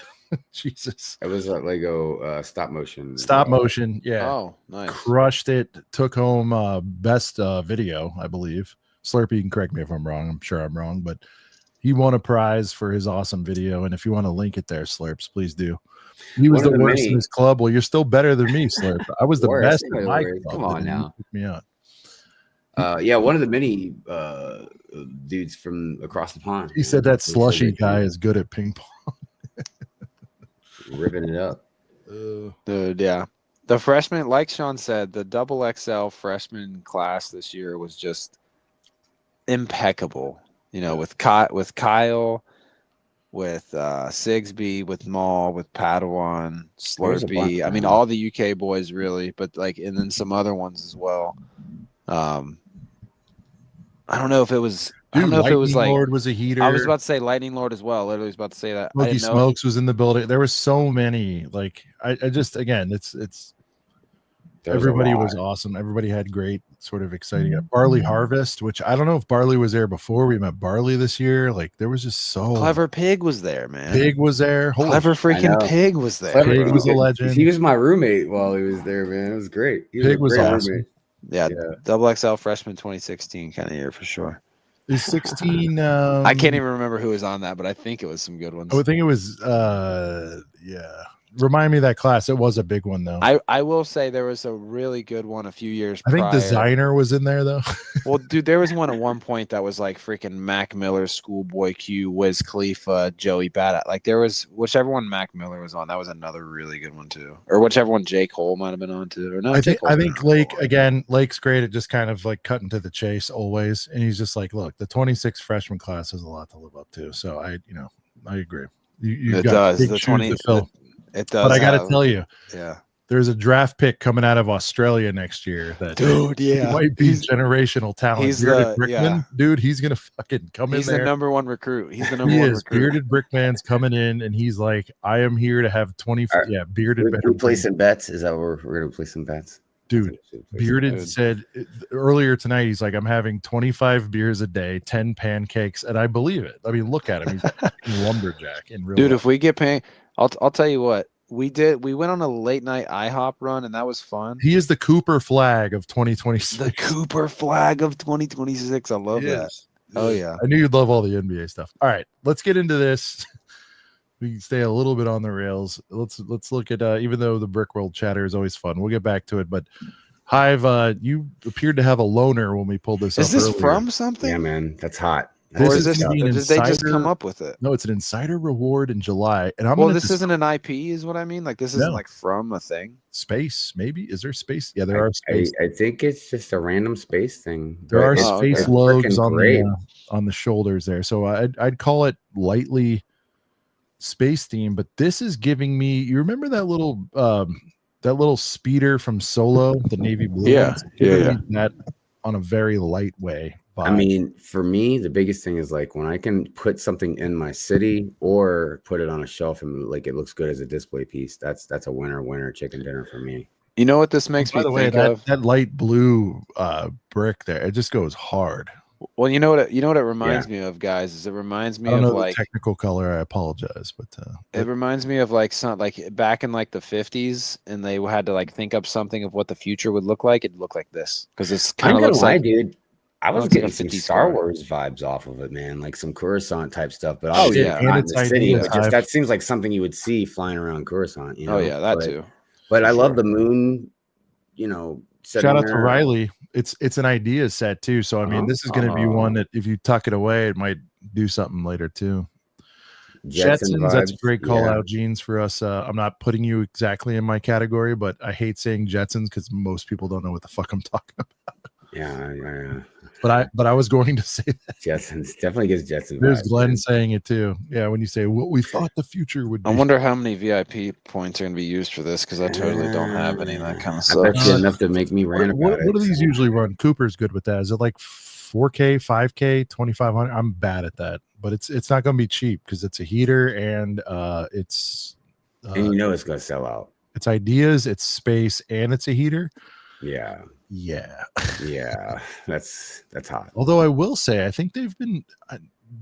Jesus.
It was like Lego stop motion.
Stop motion, yeah.
Oh, nice.
Crushed it. Took home best video, I believe. Slurpee, you can correct me if I'm wrong. I'm sure I'm wrong, but he won a prize for his awesome video. And if you want to link it there, Slurps, please do. He was the worst in his club. Well, you're still better than me, Slurp. I was the best in my club.
Come on now.
Pick me up.
One of the mini dudes from across the pond.
He said that slushy guy is good at ping pong.
Ripping it up.
Dude, yeah. The freshman, like Sean said, the double XL freshman class this year was just impeccable. With Kyle, with Sigsby, with Maul, with Padawan, Slurpee. I mean, all the UK boys really, but and then some other ones as well. I don't know if it was. I don't know if it was like
Lord was a heater.
I was about to say Lightning Lord as well. Literally was about to say that.
Smokey Smokes was in the building. There were so many. Like I just again, it's everybody was awesome. Everybody had great sort of exciting Barley Harvest, which I don't know if Barley was there before we met Barley this year. Like there was just so
Clever Pig was there, man.
Pig was there.
Clever freaking Pig was there.
Pig was a legend.
He was my roommate while he was there, man. It was great.
Pig was awesome.
Roommate.
Yeah, double XL freshman 2016 kind of year for sure.
Is 16
I can't even remember who was on that, but I think it was some good ones.
I would think it was remind me of that class. It was a big one though.
I will say there was a really good one a few years
I think
prior.
Designer was in there though.
Well, dude, there was one at one point that was like freaking Mac Miller, Schoolboy Q, Wiz Khalifa, Joey Badass. Like there was whichever one Mac Miller was on, that was another really good one too. Or whichever one J. Cole might have been on too. Or no,
I think Lake again. Lake's great at just kind of like cutting to the chase always, and he's just like, look, the 26 freshman class has a lot to live up to. So I agree.
It does. The 20. It does.
But I got to tell you,
yeah,
there's a draft pick coming out of Australia next year that might be generational talent.
He's
Bearded Brickman, dude. He's gonna fucking come in there.
He's the number one recruit. He's the number one recruit.
Bearded Brickman's coming in, and he's like, I am here to have 20. Right. Yeah, Bearded.
We're play some bets. Is that what we're gonna play some bets?
Dude, Bearded said earlier tonight, he's like, I'm having 25 beers a day, 10 pancakes, and I believe it. I mean, look at him. He's a lumberjack in real life.
If we get paid, I'll tell you what. We went on a late night IHOP run, and that was fun.
He is the Cooper flag of 2026.
The Cooper flag of 2026. I love that. Oh, yeah.
I knew you'd love all the NBA stuff. All right, let's get into this. We can stay a little bit on the rails. Let's look at, even though the Brickworld chatter is always fun, we'll get back to it. But Hive, you appeared to have a loaner when we pulled this up.
Is this
earlier.
from something?
Yeah, man. That's hot.
Or did they just come up with it?
No, it's an insider reward in July. And
this isn't an IP, is what I mean. Like this isn't like from a thing.
Space, maybe. Is there space? Yeah, there are space.
I think it's just a random space thing.
There are space logos on the shoulders there. So I'd call it lightly space theme, but this is giving me. You remember that little speeder from Solo, the navy blue?
Yeah,
one? It's giving
yeah.
me that on a very light way.
I mean, for me, the biggest thing is like when I can put something in my city or put it on a shelf and like it looks good as a display piece. That's a winner chicken dinner for me.
You know what this makes me think of?
That light blue brick there, it just goes hard.
Well, you know what it reminds me of, guys, is it reminds me
I don't
of
know
like
the technical color. I apologize, but
it reminds me of like some like back in like the 50s, and they had to like think up something of what the future would look like. It'd look like this because it's kind of looks like,
dude. I was
looks like
getting
a
some
50s
Star
car.
Wars vibes off of it, man, like some Coruscant type stuff. But
Oh,
obviously
yeah.
not in
And
the
it's
city.
ideas,
But just
I've-
that seems like something you would see flying around Coruscant. You know?
Oh yeah, that too.
But
For
I love
sure.
the moon. You know,
shout out to Riley. It's an idea set too. So I mean, this is going to be one that if you tuck it away, it might do something later too. Jetsons, that's a great call out, Jeans, for us. I'm not putting you exactly in my category, but I hate saying Jetsons because most people don't know what the fuck I'm talking about.
Yeah.
But I was going to say that.
Jetsons definitely gives Jetsons.
There's
vibes,
Glenn
man.
saying it too. Yeah, when you say what we thought the future would be.
I wonder how many VIP points are going to be used for this because I totally don't have any of that kind of
I bet
stuff.
you enough to make me rant
What
about it.
do these usually run? Cooper's good with that. Is it like 4K, 5K, 2,500? I'm bad at that, but it's not going to be cheap because it's a heater and it's
And you know it's gonna sell out.
It's ideas, it's space, and it's a heater.
Yeah, that's hot.
Although I will say, I think they've been,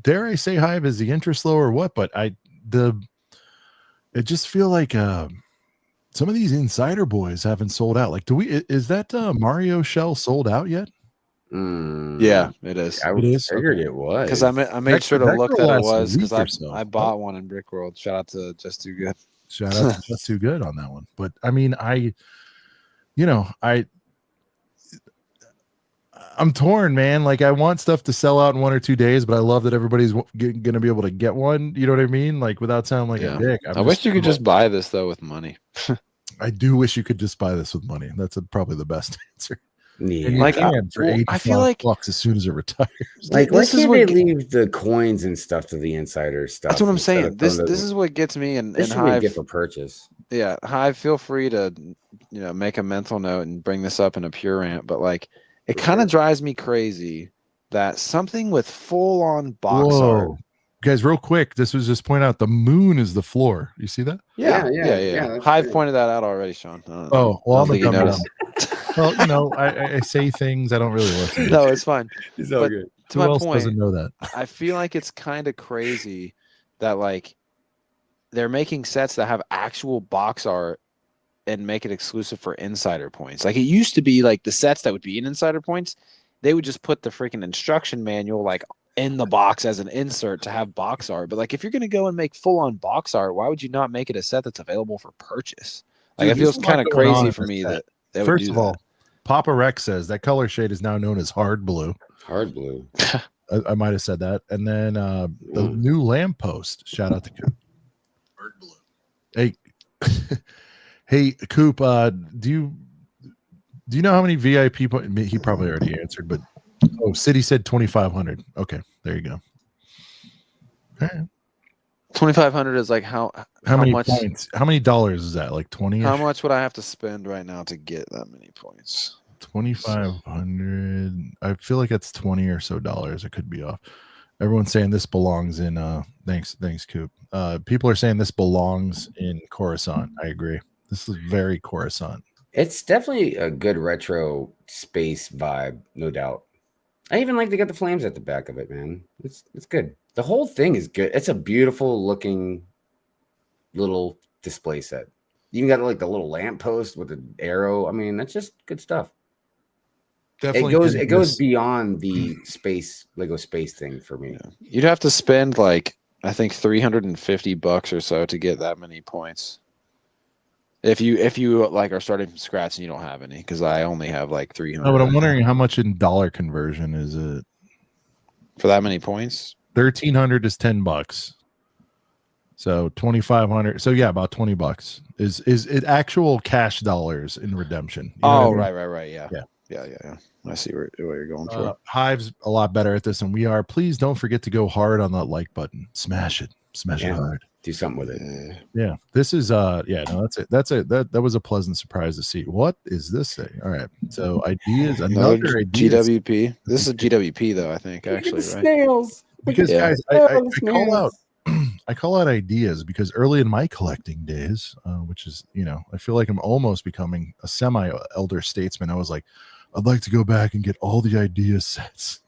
dare I say, Hive, is the interest low or what? But it just feel like some of these insider boys haven't sold out. Like, is that Mario shell sold out yet?
Yeah, it is.
I figured it was
because I made sure to look that it was because I bought one in Brickworld. Shout out to Just Too Good.
Shout out to Just Too Good on that one. But I mean, I'm torn, man. Like, I want stuff to sell out in 1 or 2 days, but I love that everybody's going to be able to get one. You know what I mean? Like, without sounding like a dick.
I wish you could just buy this though with money.
I do wish you could just buy this with money. That's probably the best answer.
Yeah.
And
like
for $85
I feel like
as soon as it retires.
Like, why can't they leave the coins and stuff to the insider stuff?
That's what I'm saying. This is what gets me. And
Hive, gift for purchase.
Yeah, Hive, feel free to make a mental note and bring this up in a pure rant. But like, it kind of drives me crazy that something with full on box art.
Guys, real quick, this was just point out the moon is the floor. You see that?
Yeah. Hive pointed that out already, Sean.
Oh, well,
I don't think you noticed.
Well, I say things I don't really listen to.
No, it's fine.
It's all good.
To my point,
doesn't know that?
I feel like it's kind of crazy that like they're making sets that have actual box art and make it exclusive for insider points. Like, it used to be like the sets that would be in insider points, they would just put the freaking instruction manual like in the box as an insert to have box art. But like, if you're going to go and make full on box art, why would you not make it a set that's available for purchase? Like, it feels kind of crazy for me that they would do that.
First of all, Papa Rex says that color shade is now known as hard blue.
Hard blue.
I might have said that. And then the new lamppost. Shout out to Coop. Hard blue. Hey, hey, Coop. Do you know how many VIP points? He probably already answered, but City said 2,500. Okay, there you go. All right.
2,500 is like how
many
much
points? How many dollars is that? Like 20?
How much would I have to spend right now to get that many points?
2,500. I feel like it's 20 or so dollars. It could be off. Everyone's saying this belongs in thanks Coop. People are saying this belongs in Coruscant. I agree. This is very Coruscant.
It's definitely a good retro space vibe, no doubt. I even like to get the flames at the back of it, man. It's good. The whole thing is good. It's a beautiful looking little display set. You even got like the little lamppost with the arrow. I mean, that's just good stuff.
Definitely
it goes beyond the Lego space thing for me.
Yeah. You'd have to spend like, I think $350 or so to get that many points. If you like are starting from scratch and you don't have any, because I only have like 300.
No, but I'm wondering how much in dollar conversion is it
for that many points?
1,300 is $10. So 2,500. So yeah, about $20 is it actual cash dollars in redemption. You know
Oh,
what I mean?
right. Yeah. Yeah. I see what you're going for.
Hive's a lot better at this than we are. Please don't forget to go hard on that like button. Smash it hard.
Do something with it.
Yeah, this is that was a pleasant surprise to see. What is this thing? All right, so ideas, another ideas.
GWP. This is GWP though, I think, actually, right?
Snails.
Because guys, I call out ideas because early in my collecting days, which is, I feel like I'm almost becoming a semi-elder statesman. I was like, I'd like to go back and get all the idea sets.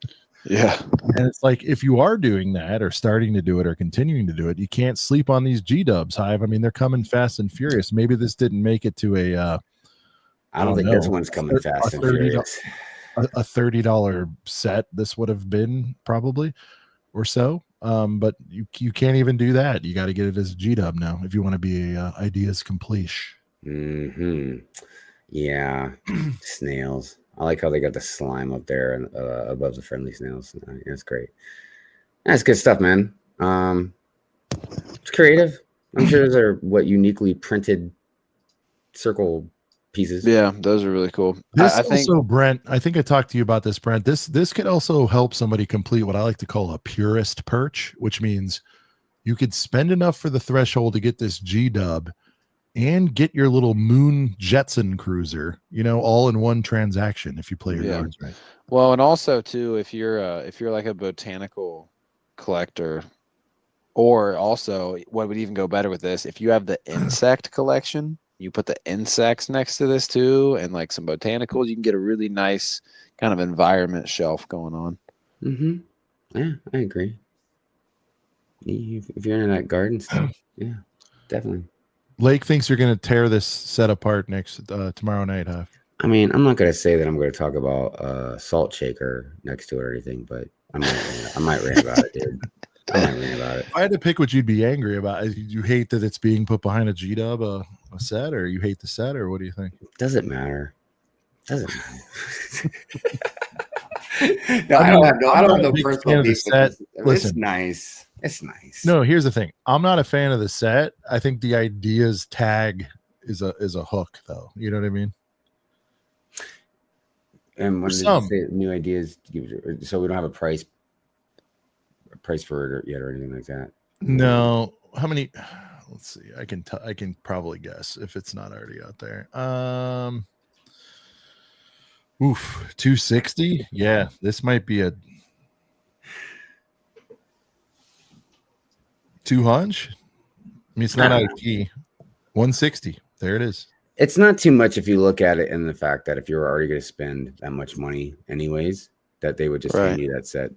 Yeah.
And it's like, if you are doing that or starting to do it or continuing to do it, you can't sleep on these G-dubs, Hive. I mean, they're coming fast and furious. Maybe this didn't make it to a
I don't think this one's coming fast and furious.
A $30 set this would have been probably or so. But you can't even do that. You got to get it as a G-dub now if you want to be a ideas completion.
Yeah. Snails. I like how they got the slime up there and above the friendly snails. That's great. That's good stuff, man. It's creative. I'm sure those are uniquely printed circle pieces.
Yeah, those are really cool.
This also, Brent, I think I talked to you about this, Brent. This could also help somebody complete what I like to call a purist perch, which means you could spend enough for the threshold to get this G-dub and get your little Moon Jetson cruiser, all in one transaction if you play your cards right.
Well, and also too, if you're like a botanical collector, or also what would even go better with this, if you have the insect collection, you put the insects next to this too, and like some botanicals, you can get a really nice kind of environment shelf going on.
Yeah, I agree. If you're into that garden stuff, yeah, definitely.
Lake thinks you're going to tear this set apart tomorrow night, huh?
I mean, I'm not going to say that I'm going to talk about salt shaker next to it or anything, but I might rant about it, dude. I might rant about it.
If I had to pick what you'd be angry about, you hate that it's being put behind a G-dub, a set, or you hate the set, or what do you think?
Doesn't matter. No, I don't have no personal beef with this. Listen, it's nice. It's nice.
No, here's the thing. I'm not a fan of the set. I think the ideas tag is a hook, though. You know what I mean?
And when they say new ideas, so we don't have a price for it yet or anything like that.
No. How many? Let's see. I can probably guess if it's not already out there. 260. Yeah, this might be a 200. I mean, it's not out of key. 160. There it is.
It's not too much if you look at it in the fact that if you're already going to spend that much money anyways, that they would just hand you that set.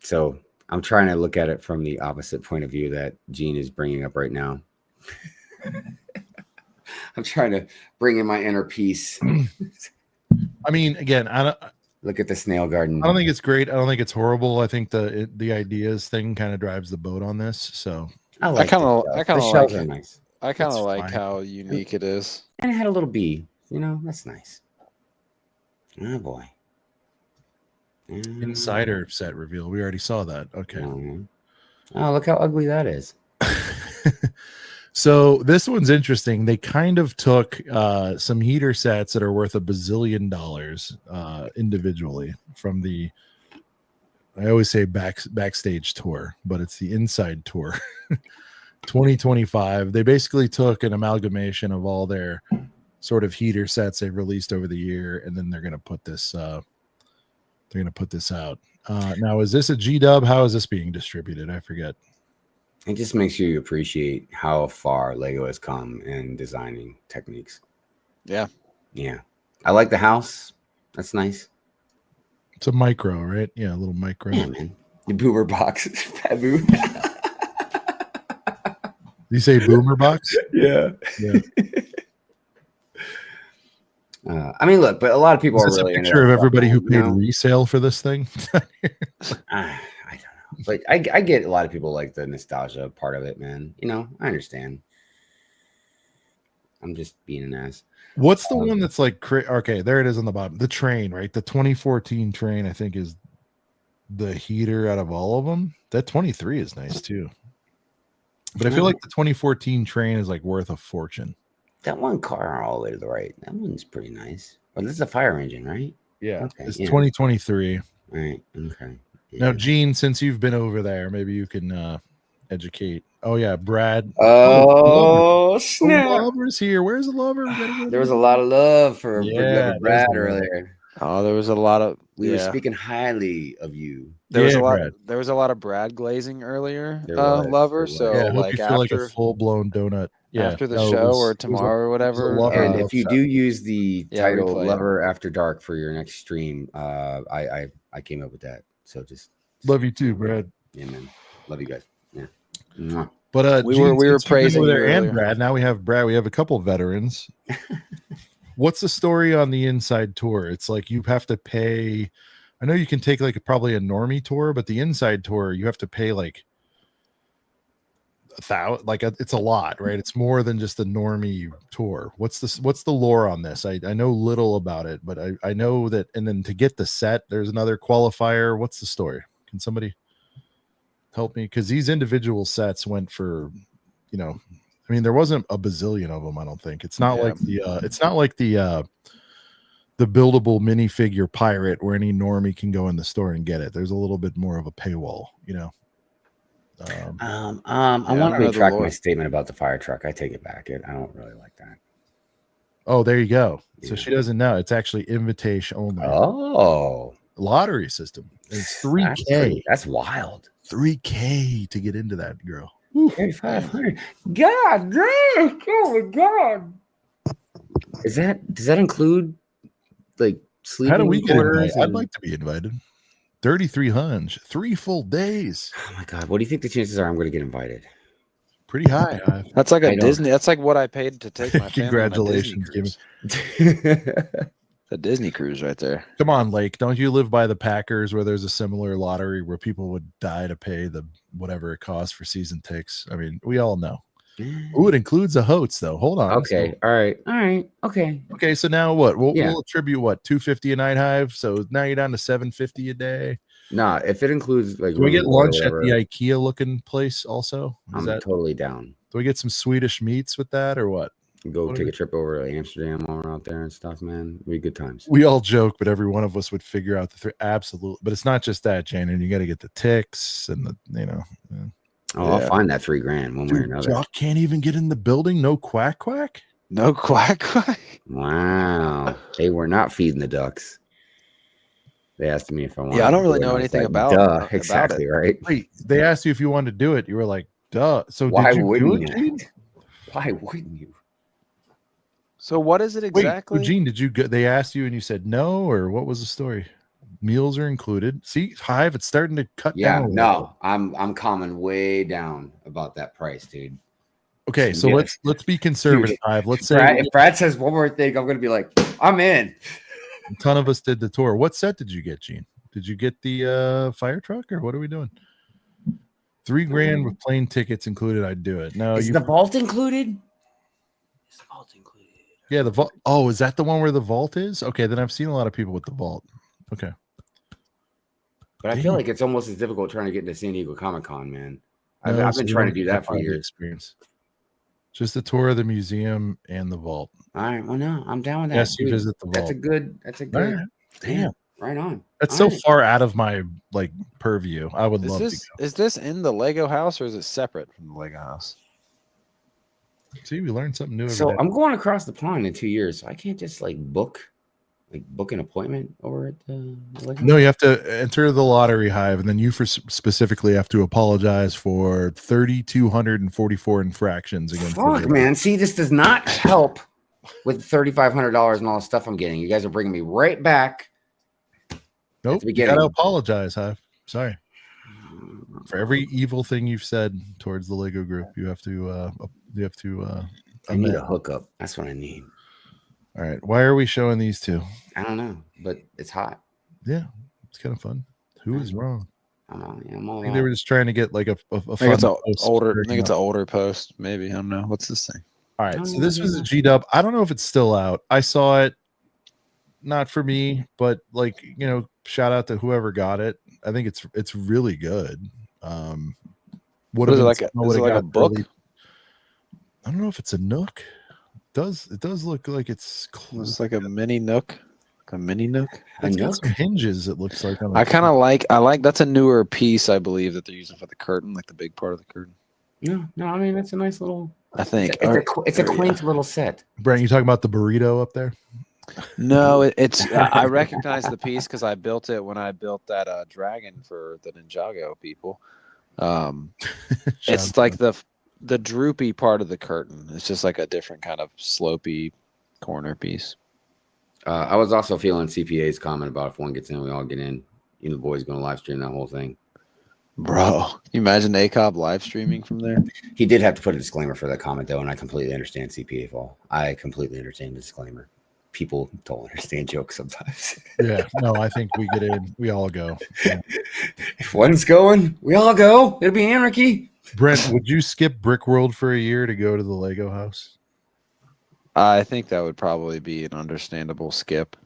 So I'm trying to look at it from the opposite point of view that Gene is bringing up right now. I'm trying to bring in my inner peace.
I mean, again,
look at the snail garden.
I don't think it's great. I don't think it's horrible. I think the ideas thing kind of drives the boat on this. So
I kind of like
nice.
I kind of like how unique it is.
And it had a little bee. That's nice. Oh boy.
Insider set reveal. We already saw that. Okay.
Oh, look how ugly that is.
So this one's interesting. They kind of took some heater sets that are worth $1 bazillion individually from the, I always say backstage tour, but it's the inside tour 2025. They basically took an amalgamation of all their sort of heater sets they've released over the year, and then they're going to put this out. Now, is this a G-dub? How is this being distributed? I forget.
It just makes you appreciate how far Lego has come in designing techniques.
Yeah.
I like the house. That's nice.
It's a micro, right? Yeah, a little micro.
Yeah, man. The boomer box. Babu.
You say boomer box?
Yeah. I mean, look, but a lot of people are really
a picture of everybody who paid resale for this thing.
I don't know, but I get a lot of people like the nostalgia part of it, man. I understand. I'm just being an ass.
What's the one that's like? Okay, there it is on the bottom. The train, right? The 2014 train, I think, is the heater out of all of them. That 23 is nice too, but I feel like the 2014 train is like worth a fortune.
That one car all the way to the right. That one's pretty nice. Oh, this is a fire engine, right?
Yeah,
Okay,
it's
yeah.
2023.
Right. Okay.
Now, Gene, since you've been over there, maybe you can educate. Oh yeah, Brad.
Oh, snap!
Lover's here. Where's the lover? We gotta go.
There was a lot of love for
Yeah,
Brad
there's the love.
earlier.
Oh, there was a lot of
We were speaking highly of you.
There was a lot.
Brad.
There was a lot of Brad glazing earlier.
There was,
lover.
there was.
So
Yeah, I hope
like
you feel like
after
a full blown donut. Yeah,
after the
no, it
show
was-
or
it was a-
tomorrow or whatever.
lover
And
love
if you
fest.
do use the title
replay it.
"Lover After Dark" for your next stream, I came up with that. So just
Love you too, Brad.
yeah, man. Love you guys. Yeah. Mwah.
But
We
Gene,
were
since you've been
praising
over
you
there and
earlier.
Brad. Now we have Brad. We have a couple of veterans. What's the story on the inside tour? It's like you have to pay. I know you can take like probably a normie tour, but the inside tour you have to pay like it's a lot, right? It's more than just a normie tour. What's the lore on this? I know little about it, but I know that. And then to get the set, there's another qualifier. What's the story? Can somebody help me? Because these individual sets went for, I mean, there wasn't a bazillion of them. I don't think it's not like the buildable minifigure pirate where any normie can go in the store and get it. There's a little bit more of a paywall,
I want to retract my statement about the fire truck. I take it back. I don't really like that.
Oh, there you go.
Yeah.
So she doesn't know. It's actually invitation only.
Oh,
Lottery system. It's $3K.
That's wild.
$3K to get into that, girl.
3,500. God damn! Oh my god! Does that include like sleeping?
How do we get
quarters?
invited? I'd like to be invited. 3,300, 3 full days.
Oh my god! What do you think the chances are I'm going to get invited?
Pretty high.
That's like a Disney. That's like what I paid to take my family.
Congratulations,
on a Disney
Jimmy.
cruise. The Disney cruise right there.
Come on, Lake. Don't you live by the Packers where there's a similar lottery where people would die to pay the whatever it costs for season tickets? I mean, we all know. Oh, it includes a host though. Hold on.
Okay.
So,
all right.
Okay. So now what? We'll attribute what $250 a night, Hive. So now you're down to $750 a day.
Nah, if it includes like,
do we get lunch at the IKEA looking place also?
I'm totally down.
Do we get some Swedish meats with that or what?
Go take a trip over to Amsterdam while we're out there and stuff, man. We good times.
We all joke, but every one of us would figure out the three. Absolutely. But it's not just that, Jane. And you got to get the ticks and the, Yeah.
I'll find that $3,000 one way or another.
Y'all can't even get in the building. No quack.
No quack.
Wow. They were not feeding the ducks. They asked me if I wanted.
Yeah, I don't really know anything about
exactly,
it.
Right?
Wait, they asked you if you wanted to do it. You were like, duh. So
why
did you
wouldn't
do it,
you? Why wouldn't you?
So what is it exactly?
Wait, Gene, did you go? They asked you and you said no, or what was the story? Meals are included. See, Hive, it's starting to cut down.
No, I'm calming way down about that price, dude.
Okay, so let's be conservative, Hive. Let's say
if Brad says one more thing, I'm gonna be like, I'm in.
A ton of us did the tour. What set did you get, Gene? Did you get the fire truck, or what are we doing? $3,000 with plane tickets included. I'd do it. No,
is the vault included? Is the vault included?
Yeah, the vault. Oh, is that the one where the vault is? Okay, then I've seen a lot of people with the vault. Okay.
But I feel like it's almost as difficult trying to get into San Diego Comic-Con, man. I've been trying to do that for years.
Experience. Just a tour of the museum and the vault.
All right. Well, no, I'm down with that.
Yes, you visit the vault.
That's a good.
Right. Damn.
Right on.
That's so far out of my purview. I would love to go.
Is this in the Lego house or is it separate from the Lego house?
See, we learned something new.
So I'm going across the pond in 2 years. So I can't just book an appointment over at the Lego.
No, you have to enter the lottery, Hive, and then you specifically have to apologize for 3,244 infractions against.
Fuck, man. See, this does not help with $3,500 and all the stuff I'm getting. You guys are bringing me right back.
Nope, you gotta apologize, Hive. Sorry for every evil thing you've said towards the Lego group. You have to.
I need a hookup. That's what I need.
All right. Why are we showing these two?
I don't know, but it's hot.
Yeah, it's kind of fun. Who is wrong?
I'm all
I think they were just trying to get like a fun
it's older. I think it's an older post. Maybe, I don't know. What's this thing?
All right. So this was a G-Dub. I don't know if it's still out. I saw it. Not for me, but shout out to whoever got it. I think it's really good.
What is it like? Is it like a book?
I don't know if it's a Nook. does look like it's
It's like a mini nook. A mini nook.
It's got some hinges. It looks like.
I kind of like. That's a newer piece, I believe, that they're using for the curtain, like the big part of the curtain.
No. I mean, that's a nice little.
I think
It's a quaint little set.
Brent, you talking about the burrito up there?
No, it's. I recognize the piece because I built it when I built that dragon for the Ninjago people. It's like the droopy part of the curtain. It's just like a different kind of slopey corner piece.
I was also feeling CPA's comment about if one gets in, we all get in. You know, the boys going to live stream that whole thing.
Bro, you imagine ACOB live streaming from there?
He did have to put a disclaimer for that comment, though, and I completely understand CPA fall. I completely understand the disclaimer. People don't understand jokes sometimes.
Yeah, no, I think we get in. We all go. Yeah.
If one's going, we all go. It'll be anarchy.
Brent, would you skip Brickworld for a year to go to the Lego house?
I think that would probably be an understandable skip.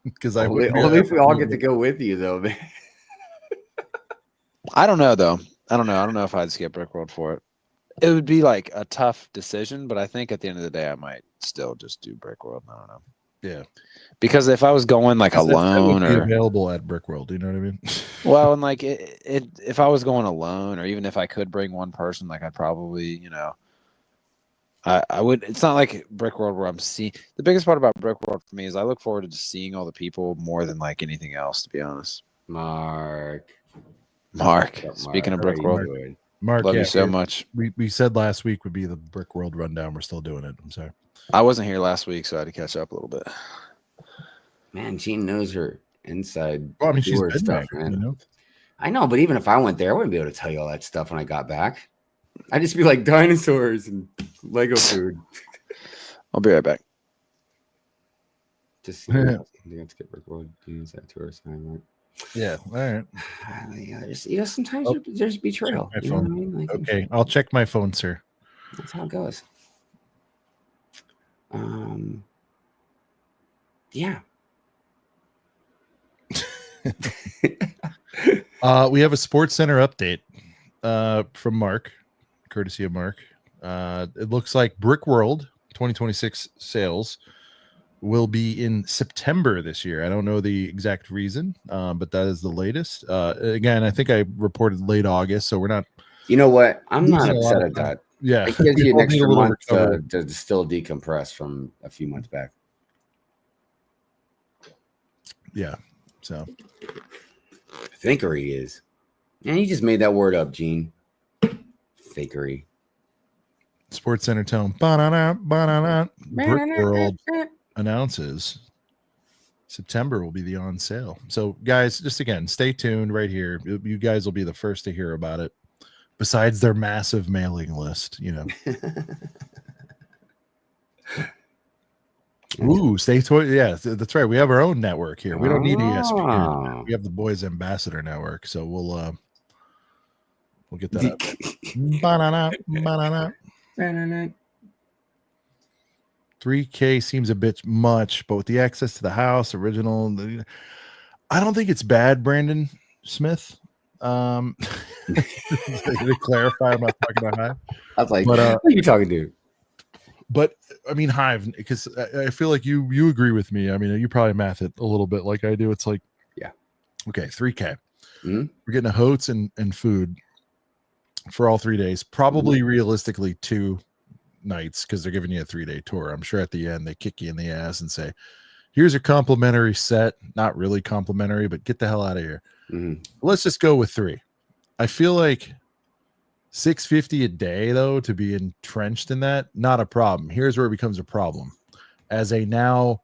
Because
only if we all get to go with you, though, man.
I don't know, though. I don't know if I'd skip Brickworld for it. It would be like a tough decision, but I think at the end of the day, I might still just do Brickworld. I don't know.
Yeah,
because if I was going like alone
that would be
or
available at Brickworld, you know what I mean?
well, and like if I was going alone, or even if I could bring one person, like I'd probably, I would. It's not like Brickworld where I'm seeing. The biggest part about Brickworld for me is I look forward to just seeing all the people more than like anything else, to be honest.
Mark.
Speaking of Brickworld,
Mark,
love you so much.
We said last week would be the Brickworld rundown. We're still doing it. I'm sorry.
I wasn't here last week, so I had to catch up a little bit.
Man, Jean knows her inside.
Well, I mean, she's
door
been
stuff,
there,
man.
you know?
I know, but even if I went there, I wouldn't be able to tell you all that stuff when I got back. I'd just be like dinosaurs and Lego food.
I'll be right back.
Just let's get Brickworld. Use that tourist time, right?
Yeah. All right.
Yeah, sometimes there's betrayal. You know what I mean? Like,
okay, I'll check my phone, sir.
That's how it goes. Yeah.
We have a Sports Center update from Mark, courtesy of Mark. It looks like Brickworld 2026 sales will be in September this year. I don't know the exact reason, but that is the latest. Again, I think I reported late August, so we're not.
You know what? I'm not upset at that.
Yeah,
it gives you an extra month to still decompress from a few months back.
Yeah, so
fakery is, and you just made that word up, Gene. Fakery.
Sports Center tone. Brickworld announces September will be the on sale. So, guys, just again, stay tuned right here. You guys will be the first to hear about it. Besides their massive mailing list, Ooh, stay tuned. Yeah, that's right. We have our own network here. We don't need ESPN. We have the Boys Ambassador Network, so we'll get that up. 3K seems a bit much, but with the access to the house, original, I don't think it's bad, Brandon Smith. To clarify, I'm not talking about Hive.
I was like, what are you talking to?
But I mean, Hive, because I feel like you agree with me. I mean, you probably math it a little bit like I do. It's like,
yeah,
okay, 3K. We're getting a Hotes and food for all 3 days. Probably realistically 2 nights because they're giving you a 3-day tour. I'm sure at the end they kick you in the ass and say, "Here's a complimentary set." Not really complimentary, but get the hell out of here. Let's just go with 3. I feel like $650 a day though to be entrenched in that, not a problem. Here's where it becomes a problem. As a now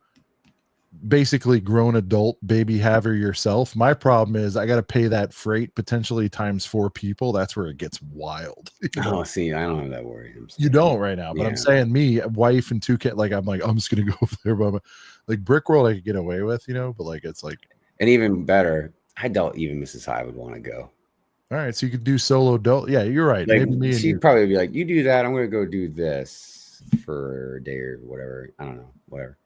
basically grown adult baby haver yourself, my problem is I got to pay that freight potentially times 4 people. That's where it gets wild.
Oh, see, I don't have that worry.
You don't right now, but I'm saying me, wife and 2 kids, like I'm just gonna go over there, but like Brickworld I could get away with, but like it's like,
and even better, I doubt even Mrs. High would want to go.
All right, so you could do solo adult. Yeah, you're right.
Like,
maybe me.
She'd probably be like, "You do that. I'm going to go do this for a day or whatever." I don't know, whatever.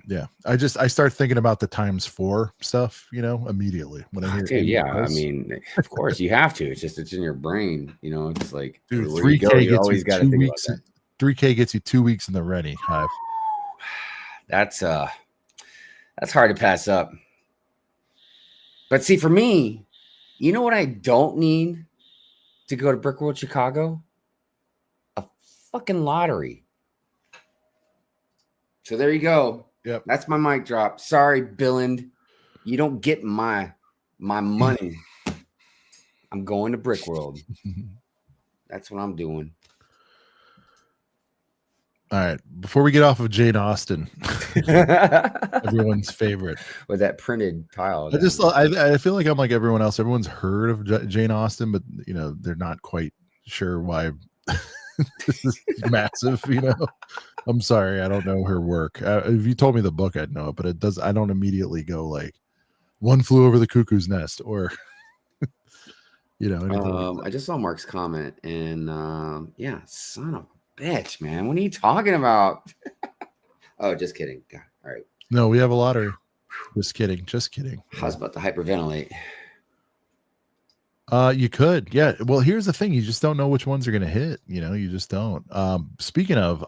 Yeah, I start thinking about the times 4 stuff, immediately when I hear.
Dude, yeah, I mean, of course you have to. It's in your brain, It's like,
dude,
where you go, you always got to think about that.
3K gets you 2 weeks in the ready, Hive.
That's hard to pass up. But see, for me, you know what I don't need to go to Brickworld Chicago? A fucking lottery. So there you go.
Yep.
That's my mic drop. Sorry, Billand. You don't get my money. I'm going to Brickworld. That's what I'm doing.
All right. Before we get off of Jane Austen, everyone's favorite.
With that printed tile.
I feel like I'm like everyone else. Everyone's heard of Jane Austen, but they're not quite sure why this is massive. I'm sorry, I don't know her work. If you told me the book, I'd know it, but it does. I don't immediately go like One Flew Over the Cuckoo's Nest or
I just saw Mark's comment, and yeah, son of a bitch, man. What are you talking about? Oh, just kidding. God, all right.
No, we have a lottery. Just kidding.
I was about to hyperventilate.
You could, yeah. Well, here's the thing: you just don't know which ones are going to hit. You just don't. Speaking of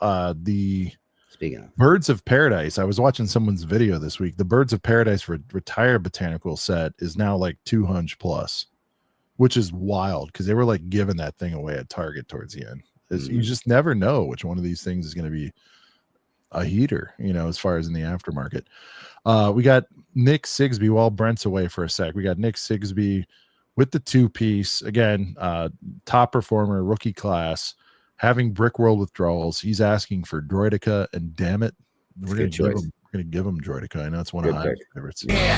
Birds of Paradise, I was watching someone's video this week. The Birds of Paradise retired botanical set is now like 200 plus, which is wild because they were like giving that thing away at Target towards the end. You just never know which one of these things is going to be a heater, as far as in the aftermarket. We got Nick Sigsby while Brent's away for a sec. We got Nick Sigsby with the 2-piece again, top performer, rookie class, having Brickworld withdrawals. He's asking for Droidika, and damn it, we're gonna give him Droidika. I know it's one of my favorites.
Yeah.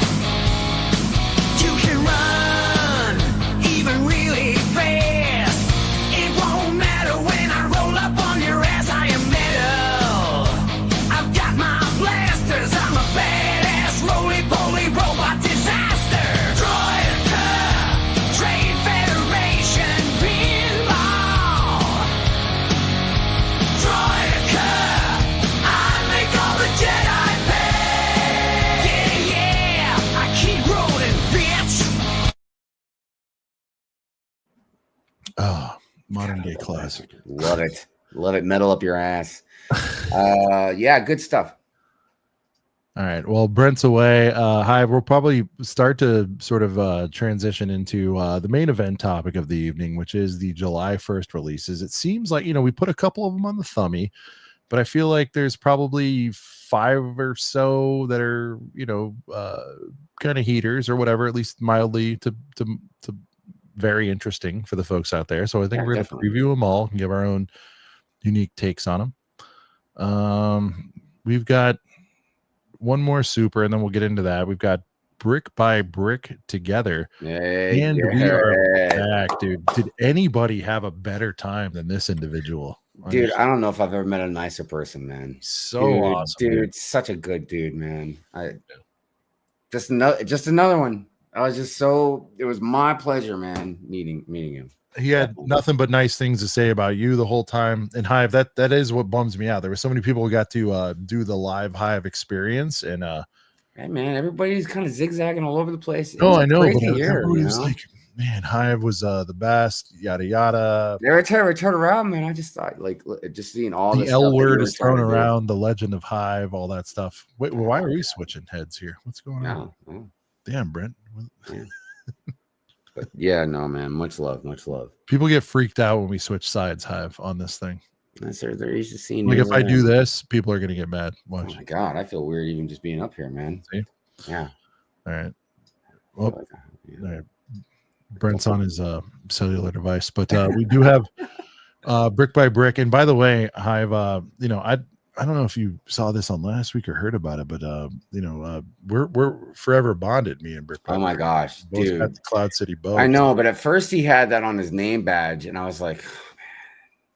You can run even really fast. It won't matter when I roll up on your ass. I am metal. I've got my blasters. I'm a badass roly-poly robot disaster. Droidika, Trade Federation pinball. Droidika, I make all the Jedi pay. Yeah, I keep rolling, bitch.
Oh, modern day classic.
Love it. Metal up your ass. Yeah, good stuff.
All right. Well, Brent's away. Hive, we'll probably start to sort of transition into the main event topic of the evening, which is the July 1st releases. It seems like, we put a couple of them on the thummy, but I feel like there's probably 5 or so that are, kind of heaters or whatever, at least mildly to very interesting for the folks out there. So I think we're going to preview them all and give our own unique takes on them. We've got one more super, and then we'll get into that. We've got Brick by Brick Together. And we are back, dude. Did anybody have a better time than this individual?
Dude, I don't know if I've ever met a nicer person, man.
So awesome.
Dude, such a good dude, man. Just another one. I was just it was my pleasure, man, meeting him.
He had nothing but nice things to say about you the whole time. And Hive, that is what bums me out. There were so many people who got to do the live Hive experience, and
hey man, everybody's kind of zigzagging all over the place.
No, I know, but everybody was like, man, Hive was the best, yada yada.
Every time I turn around, man, I just thought like just seeing all
the L word is thrown around, the legend of Hive, all that stuff. Wait, why are we switching heads here? What's going on?
No.
Damn, Brent.
Yeah. But yeah, no, man. Much love.
People get freaked out when we switch sides, Hive, on this thing.
They're used to seeing.
Like if I do this, people are gonna get mad. Watch.
Oh my god, I feel weird even just being up here, man.
See?
Yeah.
All right. Well, all right. Brent's on his cellular device, but we do have Brick by Brick. And by the way, Hive, I don't know if you saw this on last week or heard about it, but we're forever bonded, me and Brick.
Oh my gosh,
both
dude!
At the Cloud City boat.
I know, but at first he had that on his name badge, and I was like, oh, man,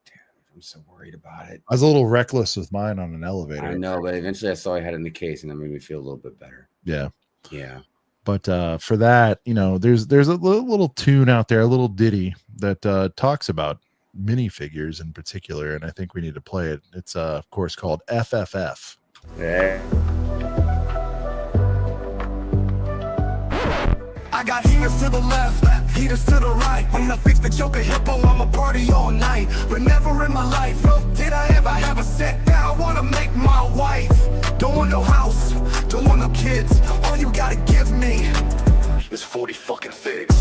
dude, I'm so worried about it.
I was a little reckless with mine on an elevator.
I know, but eventually I saw he had it in the case, and that made me feel a little bit better.
Yeah.
But for that, you know, there's a little tune out there, a little ditty that talks about minifigures in particular, and I think we need to play it. It's of course called FFF.
Yeah.
I got heaters to the left, Heaters to the right. When I fix the Joker hippo, I'ma party all night. But never in my life, no, did I ever have a set that I wanna make my wife. Don't want no house, don't want no kids. All you gotta give me is 40 fucking figs.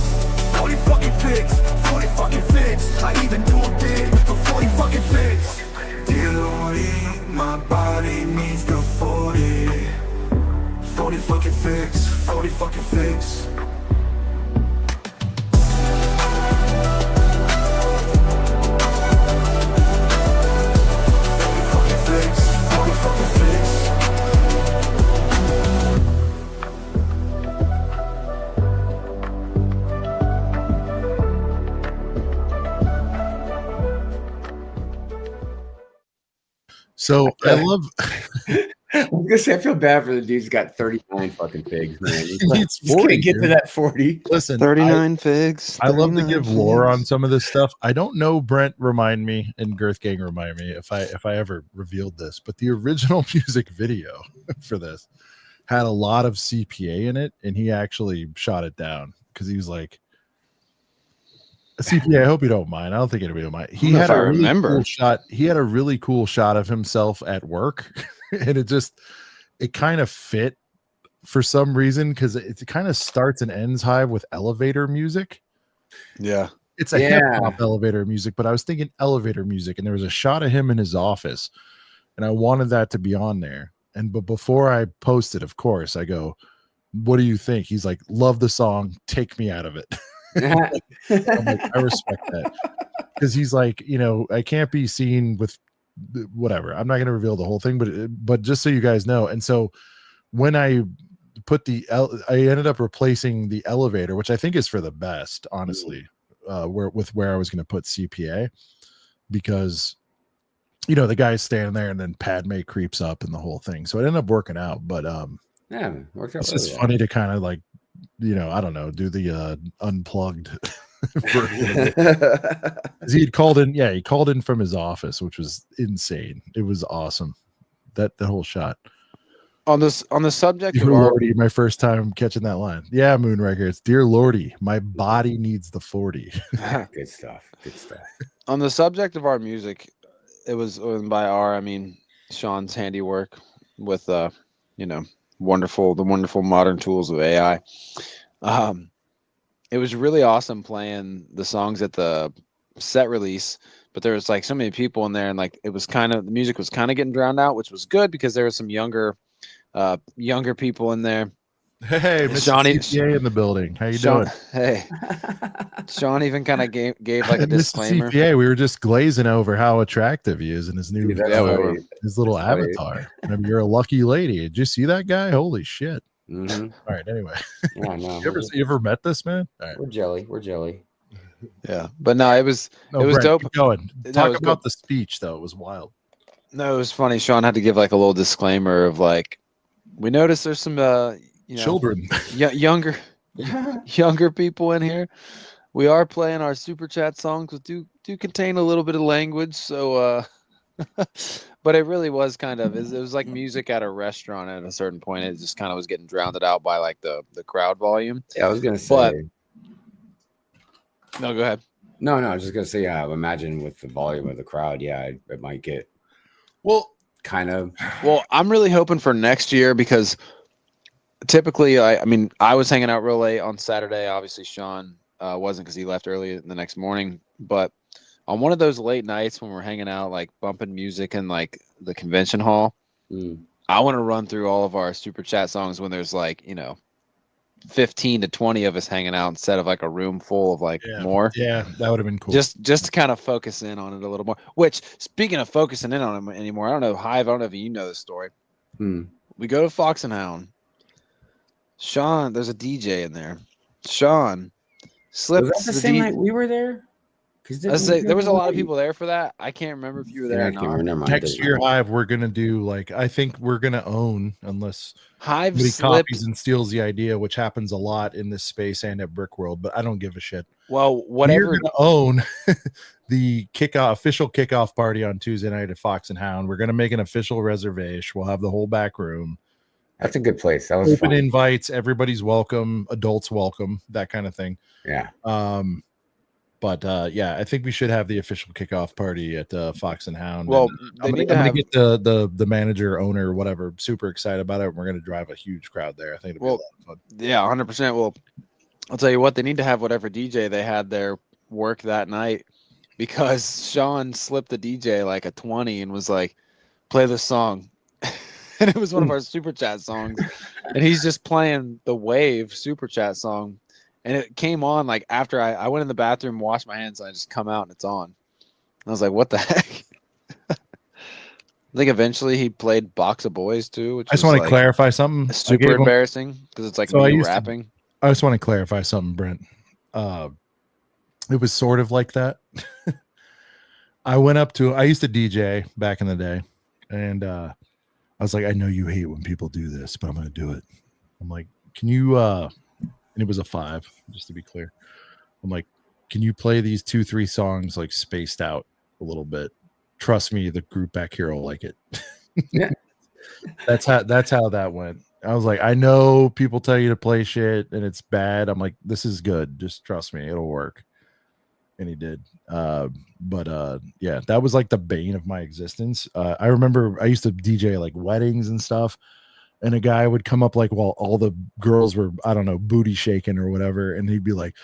40 fucking figs, 40 fucking figs. I even do a bid for 40 fucking figs. Dear Lordy, my body needs the 40. 40 fucking figs, 40 fucking figs. 40 fucking figs.
So I love.
I was gonna say I feel bad for the dude's got 39 fucking figs, man. He's
It's
gonna
40,
get to
dude.
that 40.
Listen,
39 figs.
I love to
39
give lore on
figs.
some of this stuff. I don't know. Brent, remind me, and Girth Gang, remind me if I ever revealed this. But the original music video for this had a lot of CPA in it, and he actually shot it down because he was like, "CPA, I hope you don't mind. I don't think anybody will mind." He
I don't know
had
if
a
I
really
remember.
cool shot. He had a really cool shot of himself at work, and it kind of fit for some reason because it kind of starts and ends Hive with elevator music.
Yeah.
It's a
Yeah.
hip hop elevator music, but I was thinking elevator music, and there was a shot of him in his office, and I wanted that to be on there. But before I posted, of course, I go, "What do you think?" He's like, "Love the song. Take me out of it." I'm like, I respect that because he's like, I can't be seen with whatever. I'm not going to reveal the whole thing, but just so you guys know. And so when I put I ended up replacing the elevator, which I think is for the best, honestly, where I was going to put CPA, because the guy's standing there and then Padme creeps up and the whole thing. So it ended up working out, but
Yeah, worked out
it's
really
just
well.
funny to kind of like, I don't know, do the unplugged. He called in from his office, which was insane. It was awesome. That whole shot.
On the subject
Dear
of our
Lordy, my first time catching that line. Yeah, Moonraker. It's Dear Lordy, my body needs the 40.
Good stuff. Good stuff.
on the subject of our music, it was by our, I mean, Sean's handiwork with the wonderful modern tools of AI. It was really awesome playing the songs at the set release, but there was like so many people in there, and like the music was kind of getting drowned out, which was good because there was some younger people in there.
Hey, Mr.
Johnny-
CPA in the building. How you
Sean,
doing?
hey, Sean even kind of gave like a
Mr.
disclaimer.
CPA, we were just glazing over how attractive he is in his new
Dude, that's
Yeah, we
funny.
were.
his little
that's funny.
avatar. I mean, you're a lucky lady. Did you see that guy? Holy shit.
Mhm.
All right, anyway.
Yeah, no,
You ever met this man? All right.
we're jelly. We're jelly.
Yeah, but no, it was
No,
it was
Brent,
dope.
keep going.
No, it
Talk
was
about
good.
the speech though. It was wild.
No, it was funny. Sean had to give like a little disclaimer of like, we noticed there's some
Children.
younger people in here. We are playing our super chat songs, which do contain a little bit of language. So, but it really was kind of it was like music at a restaurant at a certain point. It just kind of was getting drowned out by like the crowd volume.
Yeah, I was gonna say.
But- No, go ahead.
No, I was just gonna say. Yeah, imagine with the volume of the crowd. Yeah, it might get
Well,
kind of.
Well, I'm really hoping for next year because typically, I was hanging out real late on Saturday. Obviously, Sean wasn't because he left early the next morning. But on one of those late nights when we're hanging out, like bumping music in like the convention hall, I want to run through all of our super chat songs when there's like 15 to 20 of us hanging out instead of like a room full of like more.
Yeah, that would have been cool.
Just to kind of focus in on it a little more. Which, speaking of focusing in on it anymore, I don't know, Hive, I don't know if you know this story. We go to Fox and Hound. Sean, there's a DJ in there. Sean slipped.
Was that the same night we were there?
I say there was a lot of people there for that. I can't remember if you were there or not.
Never mind.
Next year, Hive, we're gonna do I think we're gonna own, unless
Hive
somebody
slipped.
copies and steals the idea, which happens a lot in this space and at Brickworld, but I don't give a shit.
Well, whatever.
We're gonna own the official kickoff party on Tuesday night at Fox and Hound. We're gonna make an official reservation. We'll have the whole back room.
That's a good place. That was
Open
fun.
invites. Everybody's welcome. Adults welcome. That kind of thing.
Yeah.
But yeah, I think we should have the official kickoff party at Fox and Hound.
Well,
and,
they
I'm
need
gonna
to have
get the manager, owner, whatever, super excited about it. We're gonna drive a huge crowd there. I think it'll be a lot of fun.
Yeah, 100%. Well, I'll tell you what, they need to have whatever DJ they had there work that night, because Sean slipped the DJ like a 20 and was like, play this song. And it was one of our super chat songs. And he's just playing the Wave super chat song. And it came on like after I went in the bathroom, washed my hands, and I just come out and it's on. And I was like, what the heck? I think eventually he played Box of Boys too, which
I just want to clarify something.
super embarrassing because it's like
So
me rapping.
I just want to clarify something, Brent. It was sort of like that. I used to DJ back in the day, and I was like, I know you hate when people do this, but I'm going to do it. I'm like, can you, and it was a 5, just to be clear. I'm like, can you play these 2-3 songs like spaced out a little bit? Trust me, the group back here will like it.
Yeah.
That's how that went. I was like, I know people tell you to play shit and it's bad. I'm like, this is good. Just trust me, it'll work. And he did. Yeah, that was like the bane of my existence. I remember I used to DJ like weddings and stuff, and a guy would come up like while all the girls were, I don't know, booty shaking or whatever, and he'd be like,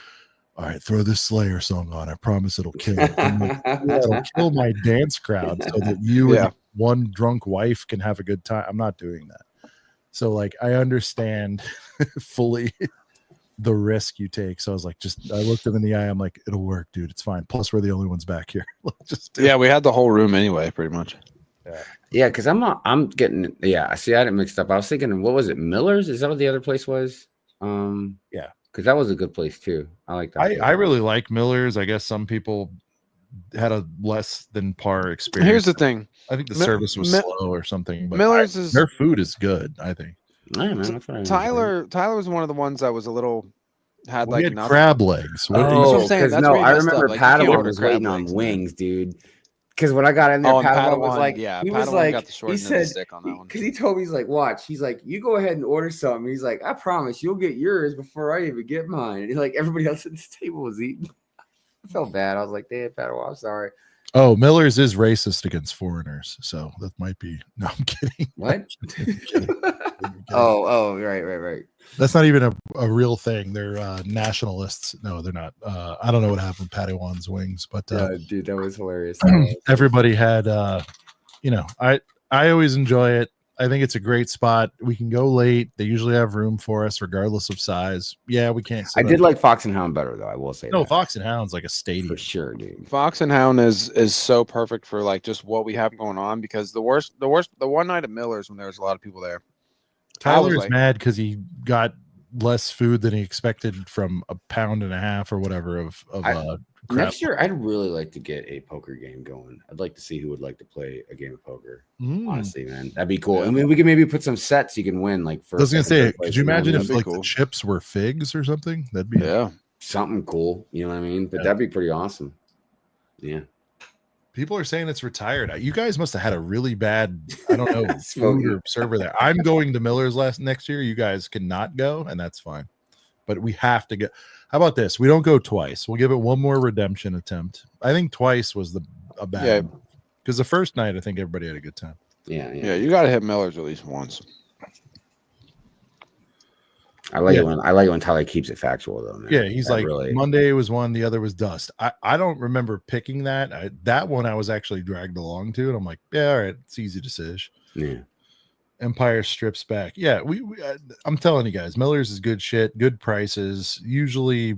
all right, throw this Slayer song on. I promise it'll kill it. Like, it'll kill my dance crowd so that you and one drunk wife can have a good time. I'm not doing that. So like, I understand fully the risk you take. So I was like, I looked him in the eye. I'm like, it'll work, dude. It's fine. Plus, we're the only ones back here.
We had the whole room anyway, pretty much.
Yeah, because I'm getting, I see, I didn't mix up. I was thinking, what was it, Miller's? Is that what the other place was?
Yeah,
because that was a good place too. I like that.
I really like Miller's. I guess some people had a less than par experience.
Here's the thing.
I think the service was slow or something. But
Miller's
their food is good, I think.
Yeah, man, that's what
Tyler was one of the ones that was a little had
we
like
had crab legs.
What I'm saying. That's
I remember
like,
Padawan was waiting on wings, dude. Because when I got in there, Padawan was like, he was like, he said, because he told me, he's like, watch, he's like, you go ahead and order something. He's like, I promise you'll get yours before I even get mine. And like everybody else at this table was eating. I felt bad. I was like, damn, Padawan, I'm sorry.
Oh, Miller's is racist against foreigners, so that might be. No, I'm kidding.
What?
I'm kidding.
Oh, right.
That's not even a real thing. They're nationalists. No, they're not. I don't know what happened with Padawan's wings, but
dude, that was hilarious.
Everybody had, I always enjoy it. I think it's a great spot. We can go late. They usually have room for us, regardless of size. Yeah, we can't.
I did like Fox and Hound better, though. I will say.
No, Fox and Hound's like a stadium
for sure, dude.
Fox and Hound is so perfect for like just what we have going on, because the one night at Miller's when there was a lot of people there.
Tyler's mad because he got less food than he expected from a pound and a half or whatever of
next year, I'd really like to get a poker game going. I'd like to see who would like to play a game of poker. Honestly, man, that'd be cool. I mean, we could maybe put some sets you can win. Like,
I was gonna say, could you imagine if like the chips were figs or something? That'd be
something cool. You know what I mean? But that'd be pretty awesome. Yeah.
People are saying it's retired. You guys must have had a really bad, I don't know, food or server there. I'm going to Miller's next year. You guys cannot go, and that's fine. But we have to go. How about this? We don't go twice. We'll give it one more redemption attempt. I think twice was a bad one. Because the first night, I think everybody had a good time.
Yeah. You got to hit Miller's at least once.
I like it when Tyler keeps it factual, though, man.
Yeah, he's like, Monday was one, the other was dust. I don't remember picking that. That one I was actually dragged along to, and I'm like, yeah, all right, it's easy to decision.
Yeah.
Empire strips back. Yeah, I'm telling you guys, Miller's is good shit, good prices. Usually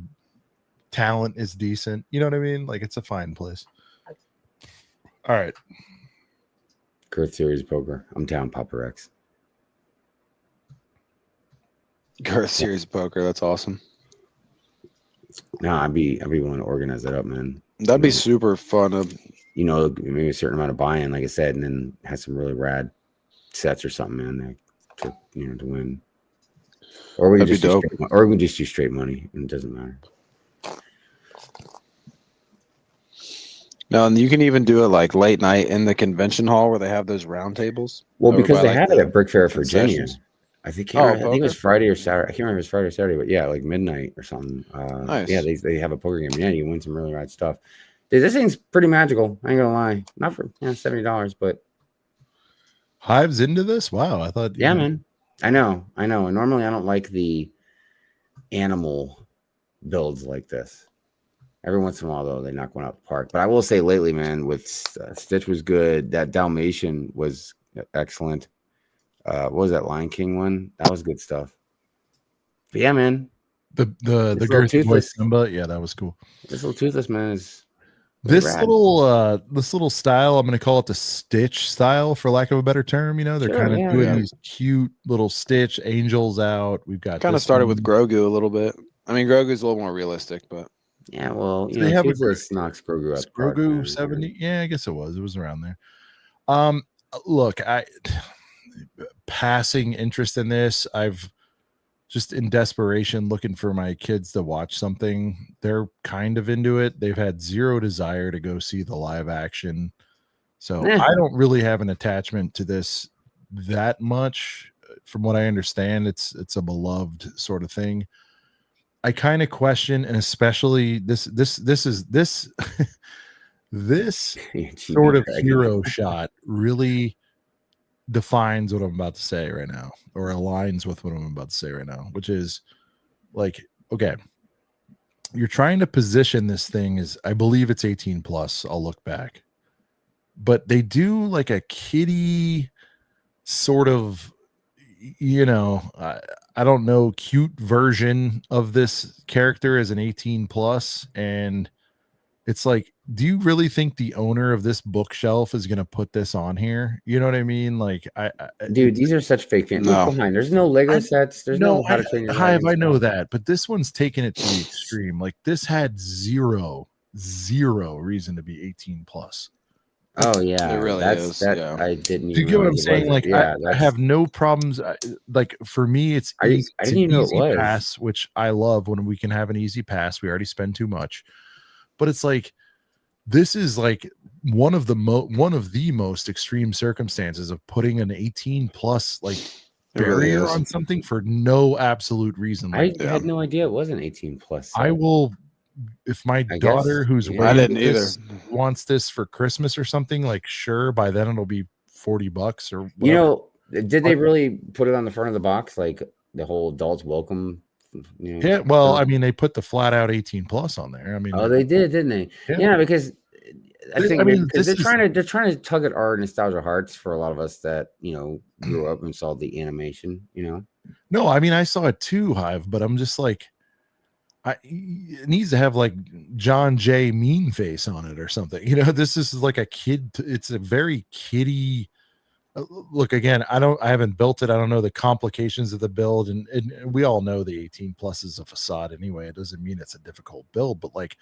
talent is decent. You know what I mean? Like, it's a fine place. All right.
Girth Series Poker. I'm down, Papa Rex.
Girth Series Poker. That's awesome.
No, I'd be willing to organize that up, man.
That'd be super fun.
Maybe a certain amount of buy-in, like I said, and then have some really rad sets or something, man, to win. Or we can just do straight money, and it doesn't matter.
No, and you can even do it like late night in the convention hall where they have those round tables.
Well, because they have it at Brick Fair, Virginia. I think
Oh,
I think it was
poker?
Friday or Saturday. I can't remember if it was Friday or Saturday, but yeah, like midnight or something.
Nice.
Yeah, they have a poker game. Yeah, you win some really rad stuff. Dude, this thing's pretty magical. I ain't gonna lie. Not for $70, but
Hive's into this. Wow, I thought.
yeah, man. I know. And normally I don't like the animal builds like this. Every once in a while, though, they knock one out the park. But I will say lately, man, with Stitch was good. That Dalmatian was excellent. What was that Lion King one? That was good stuff. But yeah, man.
The Girth boy Simba, yeah, that was cool.
This little Toothless man is
this
rad.
little style. I'm going to call it the Stitch style, for lack of a better term. You know, they're kind of doing these cute little Stitch angels out. We've got
kind of started with Grogu a little bit. I mean, Grogu's a little more realistic, but
yeah, well, you
they
know,
have
Toothless knocks Grogu out.
Grogu 70. Yeah, I guess it was around there. Look, I passing interest in this. I've just in desperation looking for my kids to watch something. They're kind of into it. They've had zero desire to go see the live action. So I don't really have an attachment to this that much. From what I understand, it's a beloved sort of thing. I kind of question, and especially this sort of hero shot really defines what I'm about to say right now, or aligns with what I'm about to say right now, which is like, okay, you're trying to position this thing as, I believe it's 18 plus. I'll look back, but they do like a kiddie sort of, you know, I don't know, cute version of this character as an 18 plus. And it's like, do you really think the owner of this bookshelf is going to put this on here? You know what I mean? Like,
dude, these are such fake fans.
No.
Look behind. There's no Lego sets. There's no How to Train Your Dragon.
I know that, but this one's taking it to the extreme. Like, this had zero reason to be 18 plus.
Oh yeah,
it really is.
That
yeah.
I didn't.
Do you get what I'm saying? Like, yeah, I have no problems. Like, for me, it's
I didn't even know it was.
pass, which I love when we can have an easy pass. We already spend too much, but it's like, this is like one of the most extreme circumstances of putting an 18 plus like barrier on something for no absolute reason. Like,
I had no idea it was an 18 plus.
I will, if my daughter who's
I didn't either
wants this for Christmas or something, like, sure, by then it'll be $40 or whatever.
You know, did they really put it on the front of the box, like the whole adults welcome? You know,
yeah, well, I mean, they put the flat out 18 plus on there. I mean,
oh, they did, didn't they? Yeah, because I think because they're trying to tug at our nostalgia hearts for a lot of us that, you know, grew up and saw the animation. You know,
no, I mean, I saw it too, Hive, but I'm just like, it needs to have like John J. Mean Face on it or something. You know, this is like a kid. It's a very kiddie. Look, again, I haven't built it. I don't know the complications of the build, and we all know the 18 plus is a facade anyway. It doesn't mean it's a difficult build, but like,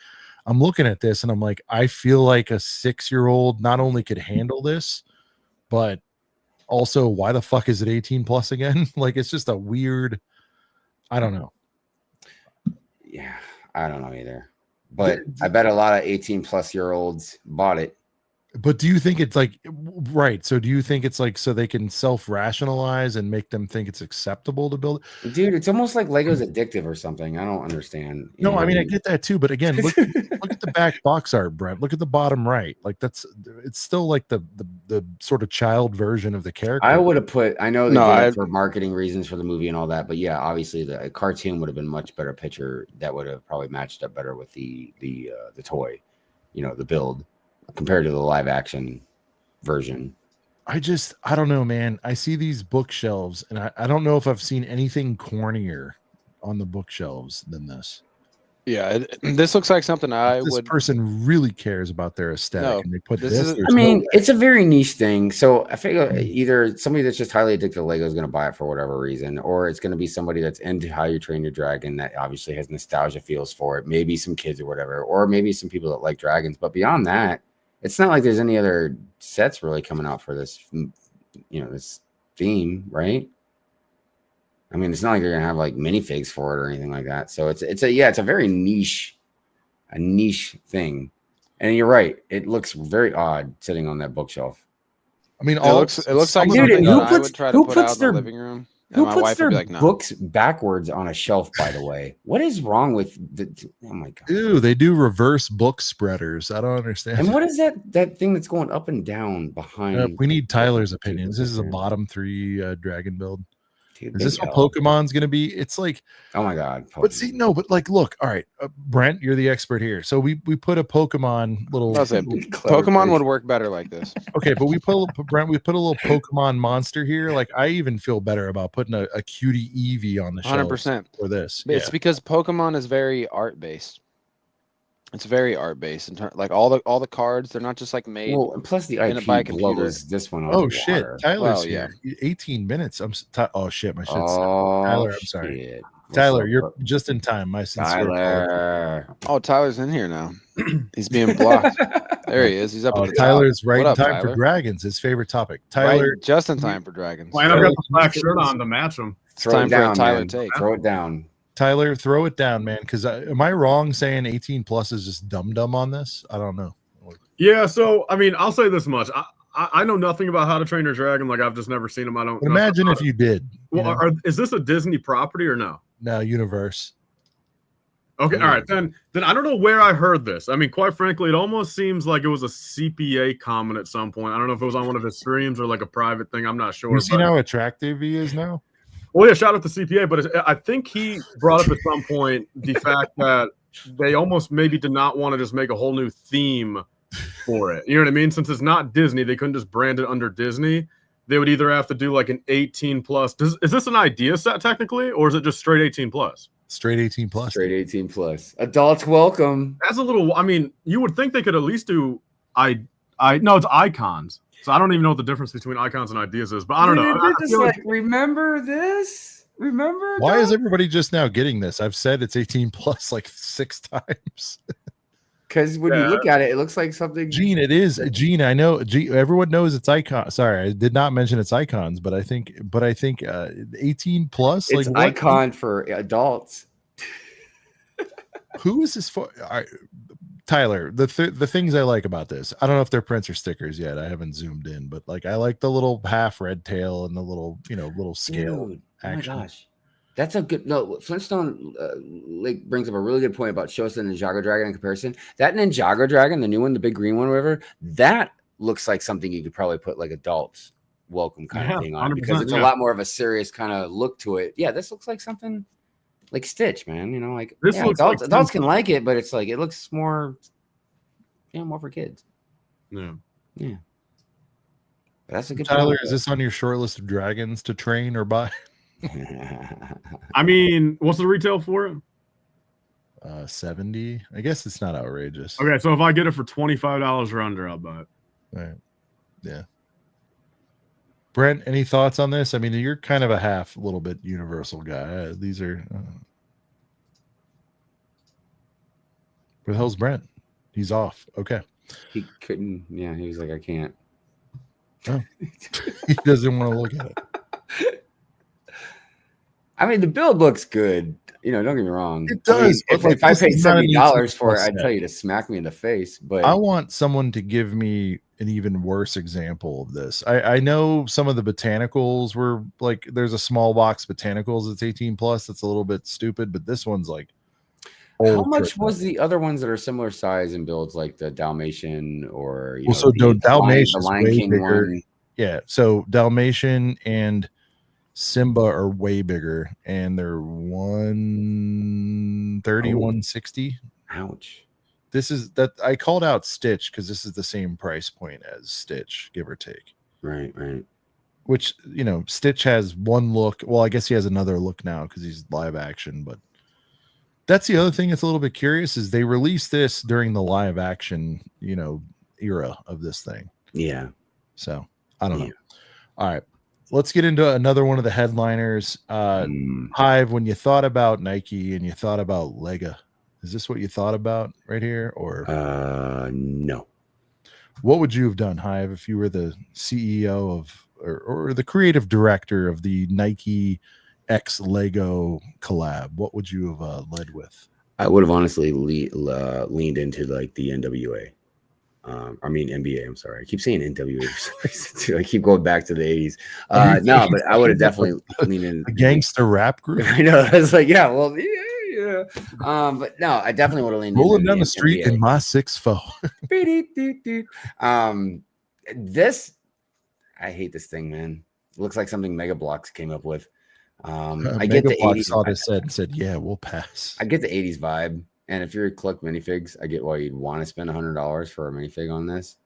I'm looking at this and I'm like, I feel like a 6-year-old not only could handle this, but also, why the fuck is it 18 plus again? Like, it's just a weird, I don't know.
Yeah, I don't know either, but I bet a lot of 18 plus year olds bought it.
But do you think it's like, right? So do you think it's like, so they can self-rationalize and make them think it's acceptable to build it?
Dude, it's almost like Lego's addictive or something. I don't understand.
No, I mean, I get that too. But again, look at the back box art, Brent. Look at the bottom right. Like, it's still like the sort of child version of the character.
I would have put, I know they did it for marketing reasons for the movie and all that, but yeah, obviously the cartoon would have been much better picture. That would have probably matched up better with the toy, you know, the build, compared to the live action version.
I don't know, man. I see these bookshelves and I don't know if I've seen anything cornier on the bookshelves than this.
Yeah, this looks like something
this person really cares about their aesthetic, and they put this.
I mean, it's a very niche thing. So I figure either somebody that's just highly addicted to Lego is going to buy it for whatever reason, or it's going to be somebody that's into How You Train Your Dragon that obviously has nostalgia feels for it. Maybe some kids or whatever, or maybe some people that like dragons. But beyond that, it's not like there's any other sets really coming out for this, you know, this theme, right? I mean, it's not like you're gonna have like minifigs for it or anything like that. So it's a very niche thing. And you're right, it looks very odd sitting on that bookshelf.
I mean, it looks like
dude,
something
who
that
puts,
I would try to put out in the living room.
Who
my
puts
wife
their
would be like, no.
books backwards on a shelf, by the way? What is wrong with the oh my god.
Ew, they do reverse book spreaders. I don't understand.
And what is that thing that's going up and down behind?
We need Tyler's opinions. This is a bottom 3 dragon build.
Dude,
Is this what
L.
Pokemon's gonna be? It's like,
Oh my god.
but see, no, but like, look, all right, Brent, you're the expert here. So we put a Pokemon little.
Pokemon would work better like this.
Okay, but we put a little Pokemon monster here. Like, I even feel better about putting a cutie Eevee on the shelf
100%
for this.
It's because Pokemon is very art based. It's very art based, like all the cards. They're not just like made.
Well, and plus the IP
by a computer.
blows this one.
Oh shit, Tyler's
yeah.
18 minutes. Oh shit, my shit's
Oh,
Tyler. I'm sorry, Tyler. You're just in time. My sincere
Tyler.
Oh, Tyler's in here now. He's being blocked. There he is. He's up.
Oh,
at the
Tyler's
top.
right in
What up,
time
Tyler?
for dragons. His favorite topic. Tyler,
Right just in time for dragons.
Well, and I've got the black shirt on to match them.
It's time for a Tyler
man.
take.
Throw it down.
Tyler, throw it down, man. Because am I wrong saying 18 plus is just dumb on this? I don't know.
Yeah, so I mean, I'll say this much: I know nothing about How to Train Your Dragon. Like I've just never seen them. I don't.
Imagine if you did.
Well, is this a Disney property or no?
No, Universe.
Okay, all right. Then I don't know where I heard this. I mean, quite frankly, it almost seems like it was a CPA comment at some point. I don't know if it was on one of his streams or like a private thing. I'm not sure.
You see how attractive he is now?
Well, yeah, shout out to CPA, but I think he brought up at some point the fact that they almost maybe did not want to just make a whole new theme for it. You know what I mean? Since it's not Disney, they couldn't just brand it under Disney. They would either have to do like an 18 plus. Is this an idea set technically, or is it just straight 18 plus?
Straight 18 plus.
Straight 18 plus. Adults welcome.
That's a little. I mean, you would think they could at least do. No, it's icons. So I don't even know what the difference between icons and ideas is, but I don't know.
They're just like, remember this? Remember?
Why is everybody just now getting this? I've said it's 18 plus like 6 times.
Because when you look at it, it looks like something.
Gene, it is. Gene, I know. Everyone knows it's icon. Sorry, I did not mention it's icons, but I think 18 plus.
It's
like
icon for adults.
Who is this for? Tyler, the things I like about this, I don't know if they're prints or stickers yet. I haven't zoomed in, but like I like the little half red tail and the little scale.
Dude,
action.
Oh my gosh. That's a good Flintstone Lake brings up a really good point about show us the Ninjago Dragon in comparison. That Ninjago Dragon, the new one, the big green one, whatever, that looks like something you could probably put like adults welcome kind of thing on it because it's a lot more of a serious kind of look to it. Yeah, this looks like something like Stitch, man. You know, like
this looks like
adults can like it, but it's like it looks more, more for kids.
Yeah.
But that's a good.
Tyler, is this on your short list of dragons to train or buy?
I mean, what's the retail for it?
70. I guess it's not outrageous.
Okay, so if I get it for $25 or under, I'll buy it.
Right. Yeah. Brent, any thoughts on this? I mean, you're kind of a little bit universal guy. These are. Where the hell's Brent? He's off. Okay.
He couldn't. Yeah, he was like, I can't.
Oh. He doesn't want to look at it.
I mean, the build looks good. Don't get me wrong.
It does.
I mean, if I paid $70 for it, I'd tell you to smack me in the face. But
I want someone to give me an even worse example of this. I know some of the botanicals were like, there's a small box botanicals that's 18 plus. That's a little bit stupid, but this one's like.
How much was the other ones that are similar size and builds, like the Dalmatian or
Dalmatian,
the Lion King
bigger.
one?
Yeah, so Dalmatian and Simba are way bigger, and they're 130, 160.
Ouch.
This is that I called out Stitch because this is the same price point as Stitch, give or take.
Right.
Which, Stitch has one look. Well, I guess he has another look now because he's live action, but that's the other thing that's a little bit curious is they released this during the live action, era of this thing.
Yeah.
So I don't know. All right. Let's get into another one of the headliners. Hive, when you thought about Nike and you thought about Lego, is this what you thought about right here? Or
no.
What would you have done, Hive, if you were the CEO of or the creative director of the Nike X Lego collab? What would you have led with?
I would have honestly leaned into like the NWA. I mean NBA. I'm sorry, I keep saying NWA for some reason too. I keep going back to the 80s. No, but I would have definitely leaned in
a gangster rap group.
I know. I was like, yeah, well, yeah. But no, I definitely would have leaned
rolling
in
down the street
NBA.
in my 6'4".
This, I hate this thing, man. It looks like something Mega Bloks came up with. I get the 80s.
Saw this set and said, "Yeah, we'll pass."
I get the 80s vibe, and if you're a collect minifigs, I get why you'd want to spend $100 for a minifig on this.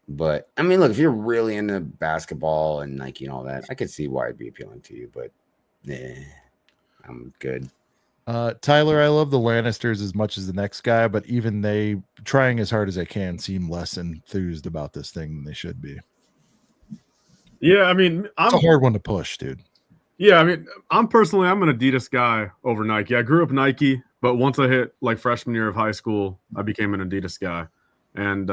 But I mean, look, if you're really into basketball and Nike and all that, I could see why it'd be appealing to you. But I'm good.
Tyler, I love the Lannisters as much as the next guy, but even they, trying as hard as they can, seem less enthused about this thing than they should be.
Yeah, I mean,
it's a hard one to push, dude.
Yeah, I mean, I'm an Adidas guy over Nike. I grew up Nike, but once I hit like freshman year of high school, I became an Adidas guy. And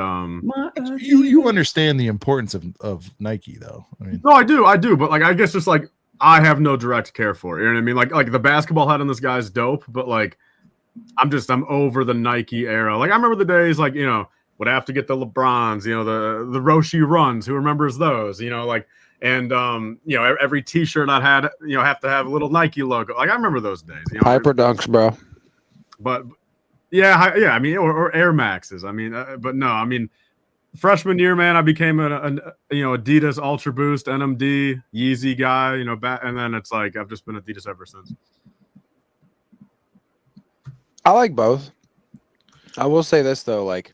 you understand the importance of Nike, though. I mean,
no, I do, but like I guess just like I have no direct care for it. You know what I mean? Like the basketball head on this guy's dope, but like I'm over the Nike era. Like I remember the days like, you know, would have to get the LeBrons, you know, the Roshi runs. Who remembers those? You know, like and you know, every T-shirt I had, you know, have to have a little Nike logo. Like I remember those days. You know,
Hyper Dunks, bro.
But yeah. I mean, or Air Maxes. I mean, but no, I mean. Freshman year, man, I became an Adidas Ultra Boost NMD Yeezy guy, you know, and then it's like I've just been Adidas ever since.
I like both. I will say this though, like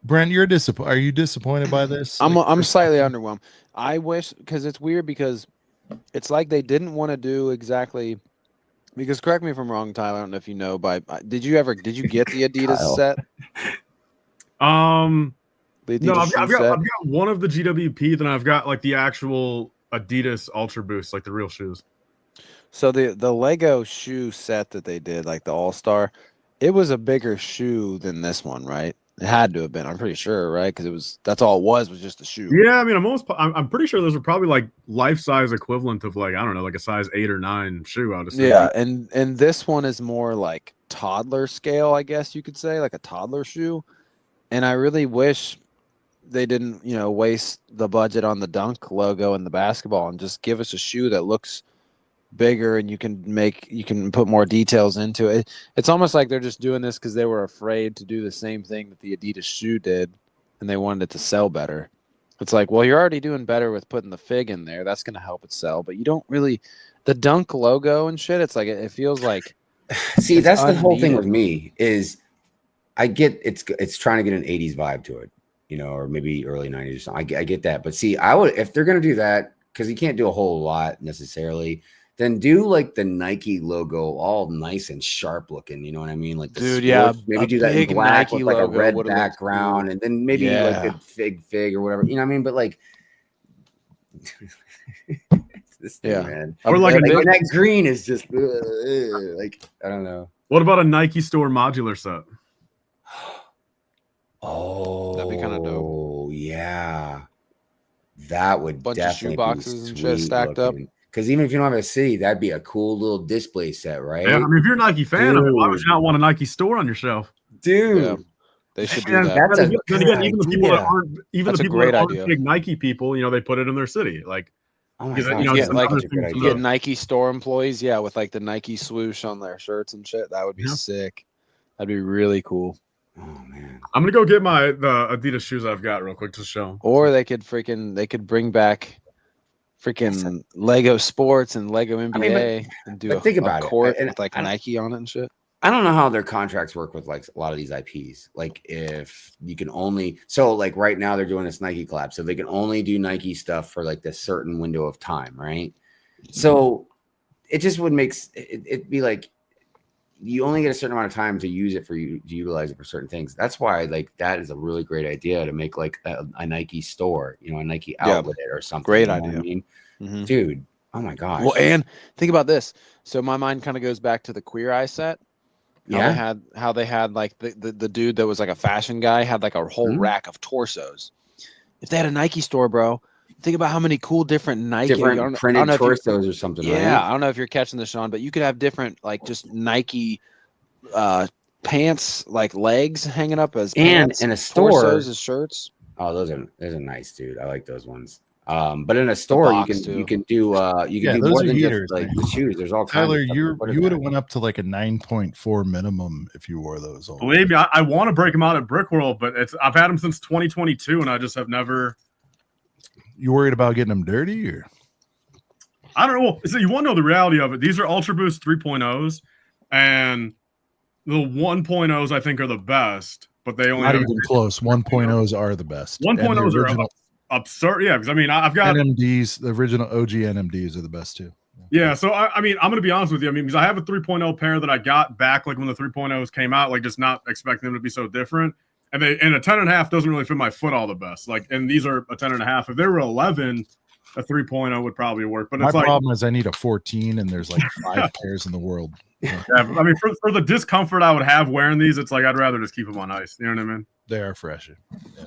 Brent, are you disappointed by this?
I'm slightly underwhelmed. I wish, because it's weird, because it's like they didn't want to do exactly. Because correct me if I'm wrong, Tyler. I don't know if you know. Did you get the Adidas set?
No, I've got one of the GWP, then I've got like the actual Adidas Ultra Boost, like the real shoes.
So the Lego shoe set that they did, like the All-Star, it was a bigger shoe than this one, right? It had to have been, I'm pretty sure, right? Because that's all it was just a shoe.
Yeah, I mean, I'm pretty sure those are probably like life-size equivalent of like, I don't know, like a size 8 or 9 shoe, I would assume.
Yeah, and this one is more like toddler scale, I guess you could say, like a toddler shoe. And I really wish they didn't, you know, waste the budget on the Dunk logo and the basketball and just give us a shoe that looks bigger and you can put more details into it. It's almost like they're just doing this because they were afraid to do the same thing that the Adidas shoe did and they wanted it to sell better. It's like, well, you're already doing better with putting the fig in there. That's going to help it sell, but you don't really the Dunk logo and shit. It's like it feels like
see, that's the whole thing with me is I get it's trying to get an 80s vibe to it. You know, or maybe early 90s or something. I get that. But see, I would, if they're going to do that, because you can't do a whole lot necessarily, then do like the Nike logo all nice and sharp looking. You know what I mean? Like, maybe do that in black Nike with like a red background and then maybe like a fig or whatever. You know what I mean? But like, this thing, man.
Or like
that green is just like, I don't know.
What about a Nike store modular set?
Oh,
that'd be kind of dope.
Oh, yeah. That would
bunch
definitely
of shoeboxes and shit stacked up.
Because even if you don't have a city, that'd be a cool little display set, right?
Yeah, I mean, if you're a Nike fan, I mean, why would you not want a Nike store on your shelf?
Dude.
Yeah, they should do that.
That's
even the people that aren't big Nike people, you know, they put it in their city. Like,
oh my God. You get Nike store employees, with like the Nike swoosh on their shirts and shit. That would be sick. That'd be really cool.
Oh man,
I'm gonna go get the Adidas shoes I've got real quick to show.
Or they could bring back freaking Lego Sports and Lego NBA and do a court with like Nike on it and shit.
I don't know how their contracts work with like a lot of these IPs. Like if you can only like right now they're doing this Nike collab, so they can only do Nike stuff for like this certain window of time, right? So it just would make it'd be like you only get a certain amount of time to use it to utilize it for certain things. That's why like that is a really great idea to make like a Nike store, you know, a Nike outlet or something.
Great idea.
I mean, dude, oh my gosh.
Well, and think about this. So my mind kind of goes back to the Queer Eye set. How they had like the dude that was like a fashion guy had like a whole rack of torsos. If they had a Nike store, bro, think about how many cool different
printed torsos or something.
Yeah, right? I don't know if you're catching this, Sean, but you could have different like just Nike pants, like legs hanging up as
And
pants,
in a store,
torsos as shirts.
oh, those are nice, dude. I like those ones. But in a store, you can do do
those
more
are
than
heaters,
just like
man.
the shoes. There's all kinds
Tyler,
of stuff
you would have went up to like a 9.4 minimum if you wore those.
Believe me, I want to break them out at Brickworld, but I've had them since 2022, and I just have never.
You worried about getting them dirty, or?
I don't know. So you want to know the reality of it? These are Ultra Boost 3.0s, and the 1.0s I think are the best, but they only
Not
have
even close. 1.0s are the best.
1.0s are absurd. Yeah, because I mean, I've got
NMDs. The original OG NMDs are the best too.
Yeah, so I mean, I'm gonna be honest with you. I mean, because I have a 3.0 pair that I got back like when the 3.0s came out, like just not expecting them to be so different. And a 10.5 doesn't really fit my foot all the best. Like, and these are a 10.5. If they were 11, a 3.0 would probably work. But
my
it's like,
problem is I need a 14, and there's like 5 pairs in the world.
yeah, I mean, for the discomfort I would have wearing these, it's like I'd rather just keep them on ice. You know what I mean?
They are fresh. Yeah.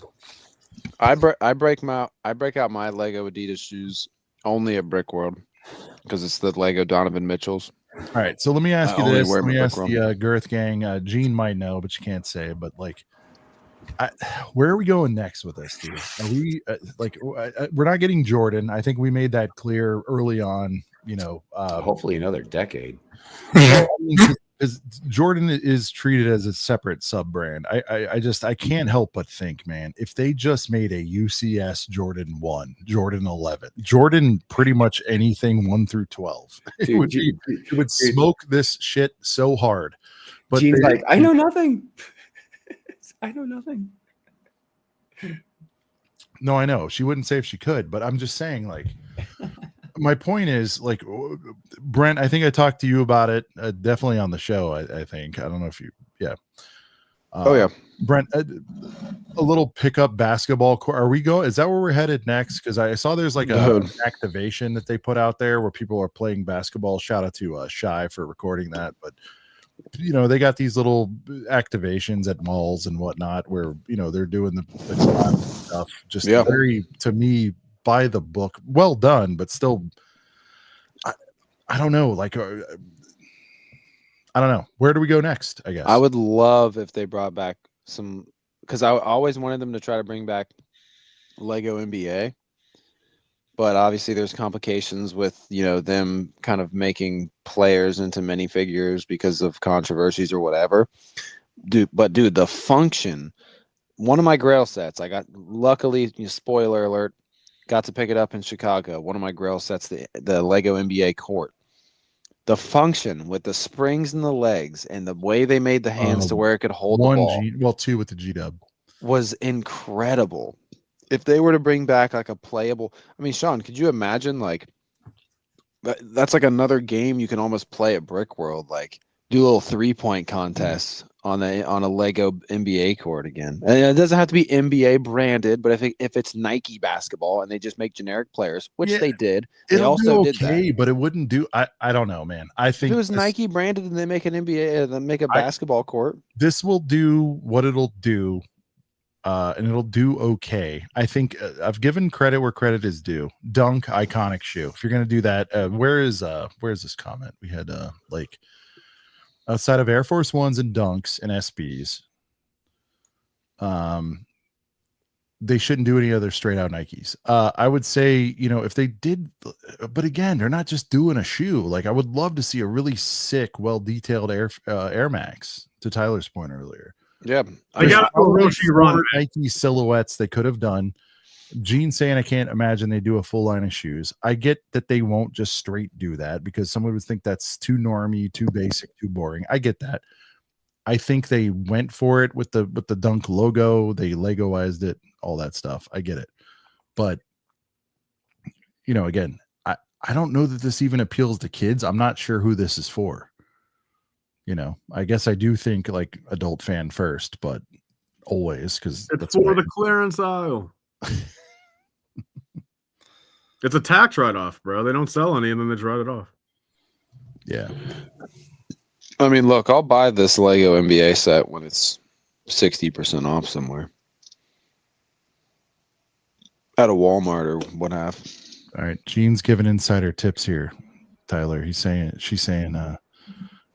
I break out my Lego Adidas shoes only at Brickworld because it's the Lego Donovan Mitchells.
All right, so let me ask you
only
this.
wear
Let me
them at
ask the Girth gang. Gene might know, but you can't say. But like, where are we going next with this, dude? Are we we're not getting Jordan? I think we made that clear early on. You know,
hopefully another decade.
Because Jordan is treated as a separate sub brand. I can't help but think, man, if they just made a UCS Jordan 1, Jordan 11, Jordan pretty much anything 1 through 12,
Dude,
it would smoke this shit so hard. But
Gene's like, I know nothing. I know nothing.
No, I know she wouldn't say if she could, but I'm just saying, like, my point is, like, Brent, I think I talked to you about it definitely on the show. I think, I don't know if you, yeah.
Oh yeah,
Brent, a little pickup basketball court. Are we going? Is that where we're headed next? Because I saw there's like an activation that they put out there where people are playing basketball. Shout out to Shy for recording that. But you know, they got these little activations at malls and whatnot where, you know, they're doing the stuff. Just very, to me, by the book. Well done, but still, I don't know. Like, I don't know. Where do we go next? I guess
I would love if they brought back some, because I always wanted them to try to bring back Lego NBA, but obviously there's complications with, you know, them kind of making players into minifigures because of controversies or whatever. Dude, the function, one of my Grail sets, I got, luckily, spoiler alert, got to pick it up in Chicago. One of my Grail sets, the Lego NBA court. The function with the springs in the legs and the way they made the hands to where it could hold the ball.
2 with the G-dub
was incredible. If they were to bring back like a playable, I mean, Sean, could you imagine like that's like another game you can almost play at Brickworld, like do a little 3-point contests on a Lego NBA court again. And it doesn't have to be NBA branded, but if it's Nike basketball and they just make generic players, which they did, they also did that.
But it wouldn't do. I don't know, man. I think
if it was Nike branded and they make an NBA, then make a basketball court. This
will do what it'll do. And it'll do okay. I think I've given credit where credit is due. Dunk, iconic shoe. If you're gonna do that, where's this comment? We had like outside of Air Force Ones and Dunks and SBs, they shouldn't do any other straight out Nikes. I would say, you know, if they did, but again, they're not just doing a shoe. Like, I would love to see a really sick, well detailed Air Max. To Tyler's point earlier.
Yeah,
I got a Roshi run.
Nike silhouettes they could have done. Gene saying I can't imagine they do a full line of shoes. I get that they won't just straight do that because someone would think that's too normie, too basic, too boring. I get that. I think they went for it with the Dunk logo. They Legoized it, all that stuff. I get it, but you know, again, I don't know that this even appeals to kids. I'm not sure who this is for. You know, I guess I do think like adult fan first, but always because
it's for the clearance aisle. It's a tax write-off, bro. They don't sell any and then they just write it off.
Yeah.
I mean, look, I'll buy this Lego NBA set when it's 60% off somewhere. At a Walmart or what have. All
right. Gene's giving insider tips here, Tyler. She's saying,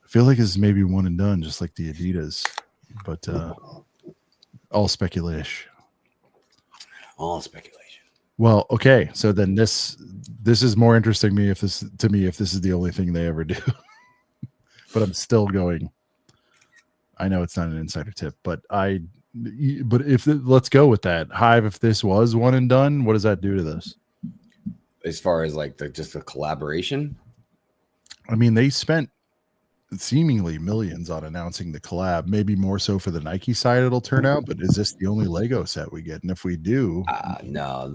if feel like it's maybe one and done, just like the Adidas, but all speculation.
All speculation.
Well, okay, so then this is more interesting if this is the only thing they ever do. But I'm still going. I know it's not an insider tip, but let's go with that. Hive, if this was one and done, what does that do to this?
As far as like just a collaboration?
I mean, they spent seemingly millions on announcing the collab, maybe more so for the Nike side it'll turn out, but is this the only Lego set we get? And if we do,
no,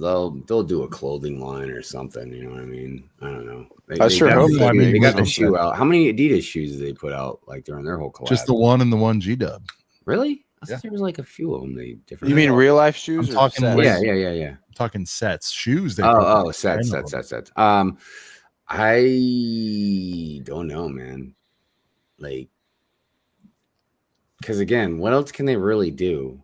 they'll do a clothing line or something, you know what I mean? I don't know.
I sure hope
they,
I mean,
they got the
something.
shoe out. How many Adidas shoes did they put out like during their whole collab?
just the one and the one G-Dub.
Really? I
Yeah.
thought there was like a few of them. They different.
You mean real life shoes?
I'm
or
talking
sets?
like-
Yeah.
I'm talking sets, shoes. They put out,
Sets.
I know.
I don't know, man. Like, because again, what else can they really do?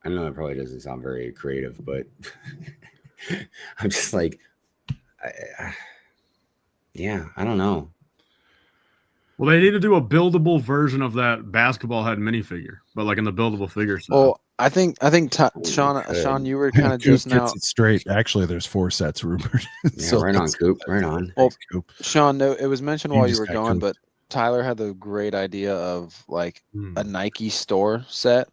I know that probably doesn't sound very creative, but I'm just like, yeah, I don't know.
Well, they need to do a buildable version of that basketball head minifigure, but like in the buildable figure set.
Well, I think Sean, you were kind of
Coop
just now.
gets it straight. Actually, there's 4 sets rumored.
Yeah, right on, Coop. Right on.
Well,
Thanks, Coop.
Sean, no, it was mentioned
You
while you
just
were
got
gone,
cooped.
but Tyler had the great idea of like a Nike store set,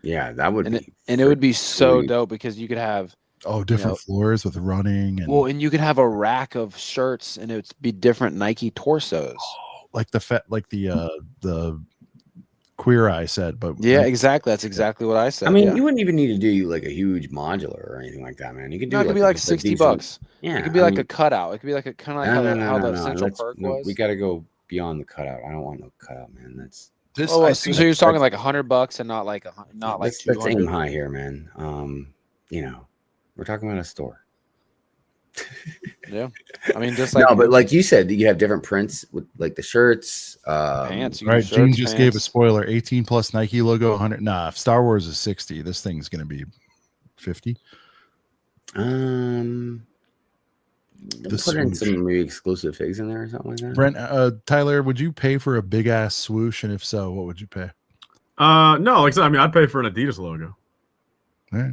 Yeah, that would
and
be.
it would be so
sweet.
dope because you could have
Different floors with running and
and you could have a rack of shirts, and it would be different Nike torsos.
like the Queer Eye set, but
Yeah, exactly. That's exactly what I said.
I mean,
yeah.
you wouldn't even need to do like a huge modular or anything like that, man. You could do
No, it could be like
just a
$60.
decent- Yeah,
It could be like a cutout. It could be like a kind of like how the Central
Let's-
Perk
no,
was.
We got to go beyond the cutout. I don't want no cutout, man. That's
this.
Oh,
I
so
think
you're talking like $100 and not like
let's
200.
aim high here, man. You know, we're talking about a store.
Yeah, I mean, just like
No, but like you said, you have different prints with like the shirts,
pants. You can
Right,
do
Gene
shirts,
just gave a
pants.
spoiler. 18 plus Nike logo, 100. Nah, if Star Wars is 60, this thing's gonna be 50.
Put in
swoosh.
some maybe exclusive figs in there or something like that.
Brent, Tyler, would you pay for a big ass swoosh? And if so, what would you pay?
No, like I said, I mean, I'd pay for an Adidas logo.
All right.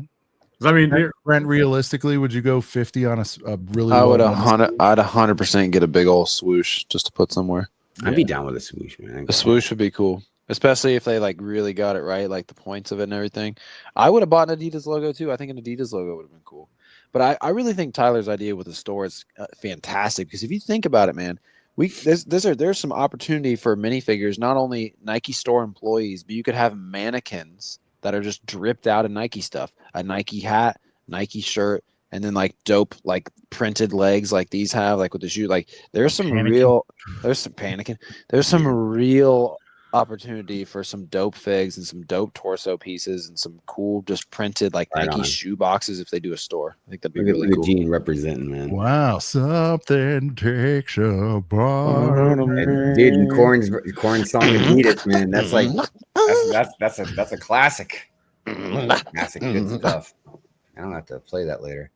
'Cause, I mean,
Brent, realistically, would you go 50 on a really?
I would
well-done
100.
swoosh?
I'd 100% get a big old swoosh just to put somewhere.
I'd be down with a swoosh, man.
A swoosh would be cool, especially if they like really got it right, like the points of it and everything. I would have bought an Adidas logo too. I think an Adidas logo would have been cool. But I really think Tyler's idea with the store is fantastic because if you think about it, man, there's some opportunity for minifigures, not only Nike store employees, but you could have mannequins that are just dripped out of Nike stuff, a Nike hat, Nike shirt, and then like dope like printed legs like these have, like with the shoe. Like there's some real opportunity for some dope figs and some dope torso pieces and some cool just printed like
Right
Nike
on.
shoe boxes if they do a store. I think that'd be
Look at
really cool.
Gene representing, man.
Wow, something takes a bar.
Dude, Corn's song Adidas, man. That's like that's a classic. Classic good stuff. I don't have to play that later.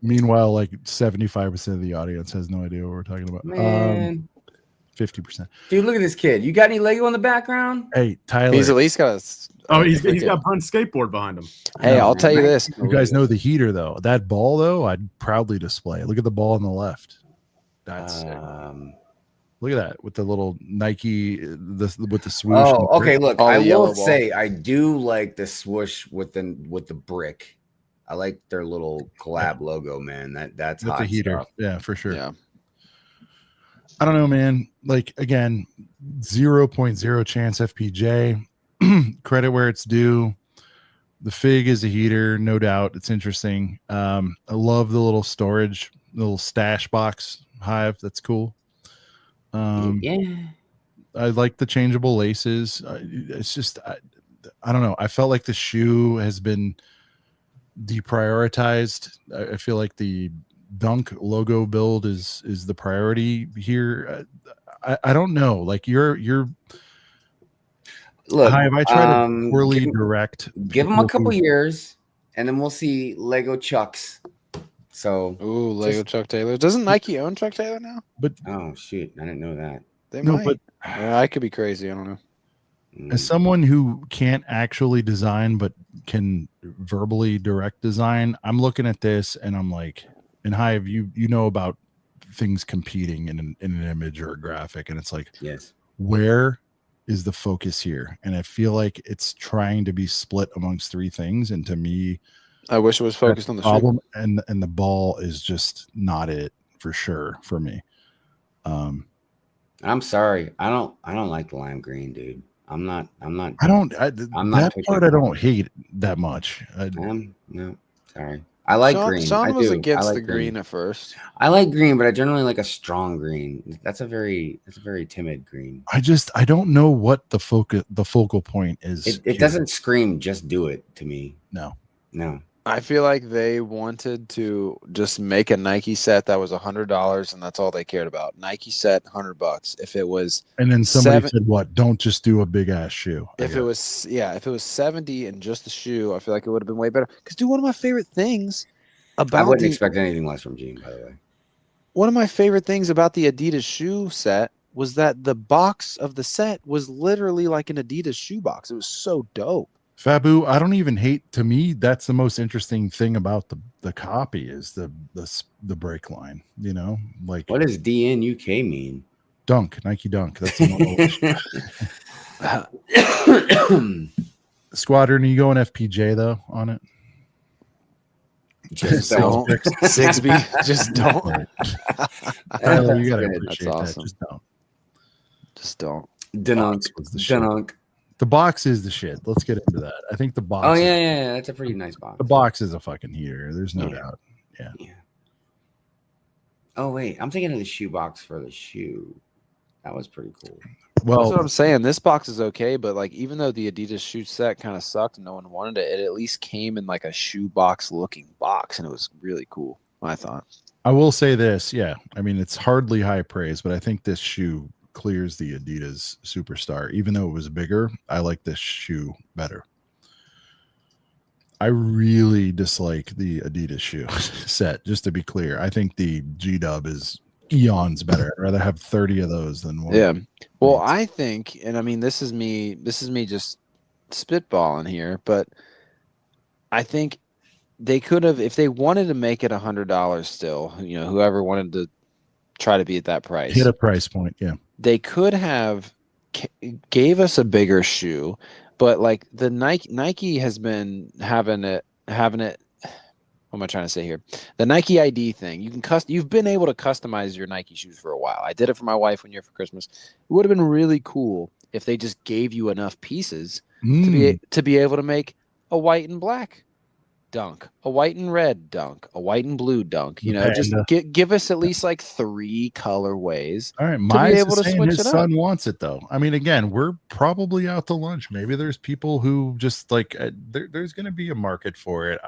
Meanwhile, like 75% of the audience has no idea what we're talking about.
Man.
50%.
Dude, look at this kid. You got any Lego in the background?
Hey, Tyler,
He's at least got a.
oh, he's got Brent's skateboard behind him.
Hey, I'll tell you this.
you guys know the heater though. That ball though, I'd proudly display. Look at the ball on the left. That's sick. Look at that with the little Nike, with the swoosh.
Oh, okay. Look,
Oh,
I
the yellow
will
ball.
say I do like the swoosh with the brick. I like their little collab logo, man. That's
with
hot
the heater.
stuff.
Yeah, for sure.
Yeah.
I don't know, man. Like again, 0.0 chance FPJ. Credit where it's due. The fig is a heater, no doubt. It's interesting. I love the little storage, little stash box hive. That's cool.
Yeah.
I like the changeable laces. It's just I don't know. I felt like the shoe has been deprioritized. I feel like the Dunk logo build is the priority here. I don't know. Like you're
Look,
Hive, I try to poorly direct.
give them a
people
couple
who-
years, and then we'll see Lego Chucks So,
Ooh, Lego Chuck Taylor. Doesn't Nike own Chuck Taylor now?
But
oh shoot, I didn't know that.
They
no,
might.
but
I could be crazy. I don't know.
as someone who can't actually design but can verbally direct design, I'm looking at this and I'm like, and Hive, you know about things competing in an image or a graphic, and it's like,
Yes.
where is the focus here? And I feel like it's trying to be split amongst three things, and to me,
I wish it was focused on the
problem, and the ball is just not it for sure for me.
I'm sorry. I don't like the lime green, dude. I'm not
I'm not
that
part I don't hate that much.
No, sorry. I like green.
Sean was
I
against
like
the green at first.
I like green, but I generally like a strong green. That's a very timid green.
I don't know what the focal point is.
It doesn't scream just do it to me.
No.
I feel like they wanted to just make a Nike set that was $100, and that's all they cared about. Nike set, $100. If it was,
and then somebody said, "What? Don't just do a big ass shoe."
If it was 70 and just the shoe, I feel like it would have been way better. Because, dude, one of my favorite things about
I wouldn't expect anything less from Gene, by the way.
One of my favorite things about the Adidas shoe set was that the box of the set was literally like an Adidas shoe box. It was so dope.
Fabu, I don't even hate. To me, that's the most interesting thing about the copy is the break line. You know, like
what does DNUK mean?
Dunk, Nike Dunk. That's Squadron. Are you going FPJ though on it?
Just don't. 6B, just don't.
Tyler, you gotta appreciate that.
Awesome.
Just don't.
Denunk.
The box is the shit. Let's get into that. I think the box.
Oh yeah, that's a pretty nice box.
The box is a fucking heater. There's no doubt. Yeah.
Oh wait, I'm thinking of the shoe box for the shoe. That was pretty cool.
Well, that's what I'm saying. This box is okay, but like even though the Adidas shoe set kind of sucked and no one wanted it, it at least came in like a shoe box looking box, and it was really cool. I thought.
I will say this. Yeah, I mean it's hardly high praise, but I think this shoe clears the Adidas Superstar. Even though it was bigger, I like this shoe better. I really dislike the Adidas shoe set, just to be clear. I think the G-Dub is eons better. I'd rather have 30 of those than one.
Yeah. Well, I think, and I mean this is me just spitballing here, but I think they could have, if they wanted to make it $100 still, you know, whoever wanted to try to be at that price.
Hit a price point, yeah.
They could have gave us a bigger shoe, but like the Nike has been having it. What am I trying to say here? The Nike ID thing. You've been able to customize your Nike shoes for a while. I did it for my wife one year for Christmas. It would have been really cool if they just gave you enough pieces to be able to make a white and black dunk, a white and red dunk, a white and blue dunk. You know, just give us at least like 3 colorways.
All right, Miles is saying his son wants it though. I mean, again, we're probably out to lunch. Maybe there's people who just like there's going to be a market for it.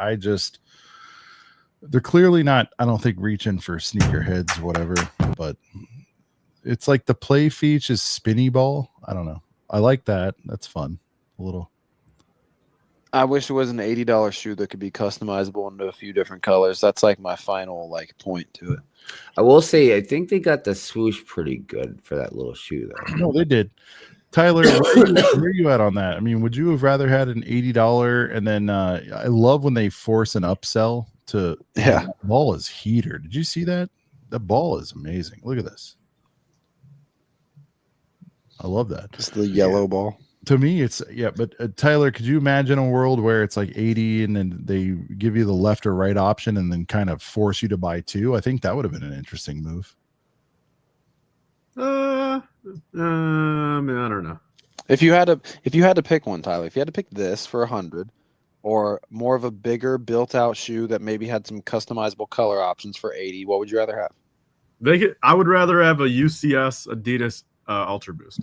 They're clearly not. I don't think reaching for sneakerheads, whatever. But it's like the play feature is spinny ball. I don't know. I like that. That's fun. A little.
I wish it was an $80 shoe that could be customizable into a few different colors. That's like my final like point to it.
I will say, I think they got the swoosh pretty good for that little shoe, though.
No, they did. Tyler, where are you at on that? I mean, would you have rather had an $80 and then I love when they force an upsell to the ball is heater. Did you see that? The ball is amazing. Look at this. I love that.
Just the yellow ball.
To me, it's but Tyler, could you imagine a world where it's like 80 and then they give you the left or right option and then kind of force you to buy 2? I think that would have been an interesting move.
I mean, I don't know.
If you had to pick one, Tyler, if you had to pick this for 100 or more of a bigger built out shoe that maybe had some customizable color options for 80, what would you rather have?
I would rather have a UCS Adidas Ultra Boost.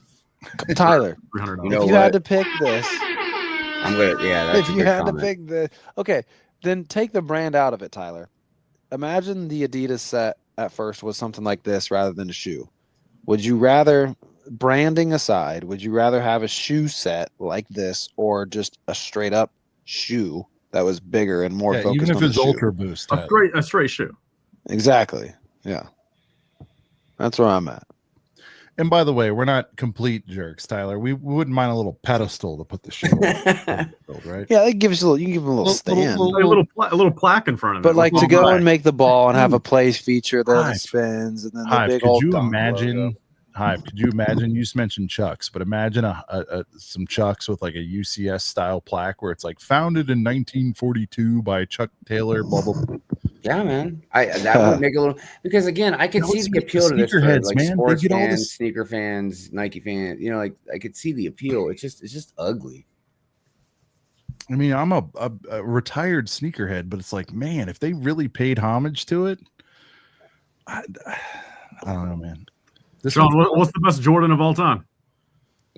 Tyler, if you had to pick this,
I'm gonna
if you had to pick the then take the brand out of it, Tyler. Imagine the Adidas set at first was something like this rather than a shoe. Would you rather, branding aside, would you rather have a shoe set like this or just a straight up shoe that was bigger and more focused
even if
on
it's
the shoe.
Ultra Boost.
A straight shoe.
Exactly. Yeah. That's where I'm at.
And by the way, we're not complete jerks, Tyler. We wouldn't mind a little pedestal to put the shoe on, right?
Yeah, it gives you a little. You can give them a little stand.
A little plaque in front of it.
But like to go and make the ball and have a place feature there that
Hive.
spins, and then the
Hive,
big
could
old
you
dunk
imagine?
logo.
Hive, could you imagine? You just mentioned Chucks, but imagine some Chucks with like a UCS style plaque where it's like founded in 1942 by Chuck Taylor. Blah blah. Blah.
Yeah, man. That would make a little, because again, I could see the appeal to this for
sneakerheads,
like
man.
sports
They get all
fans,
this-
sneaker fans, Nike fans. You know, like I could see the appeal. It's just ugly.
I mean, I'm a retired sneakerhead, but it's like, man, if they really paid homage to it, I don't know, man.
Sean, what's the best Jordan of all time?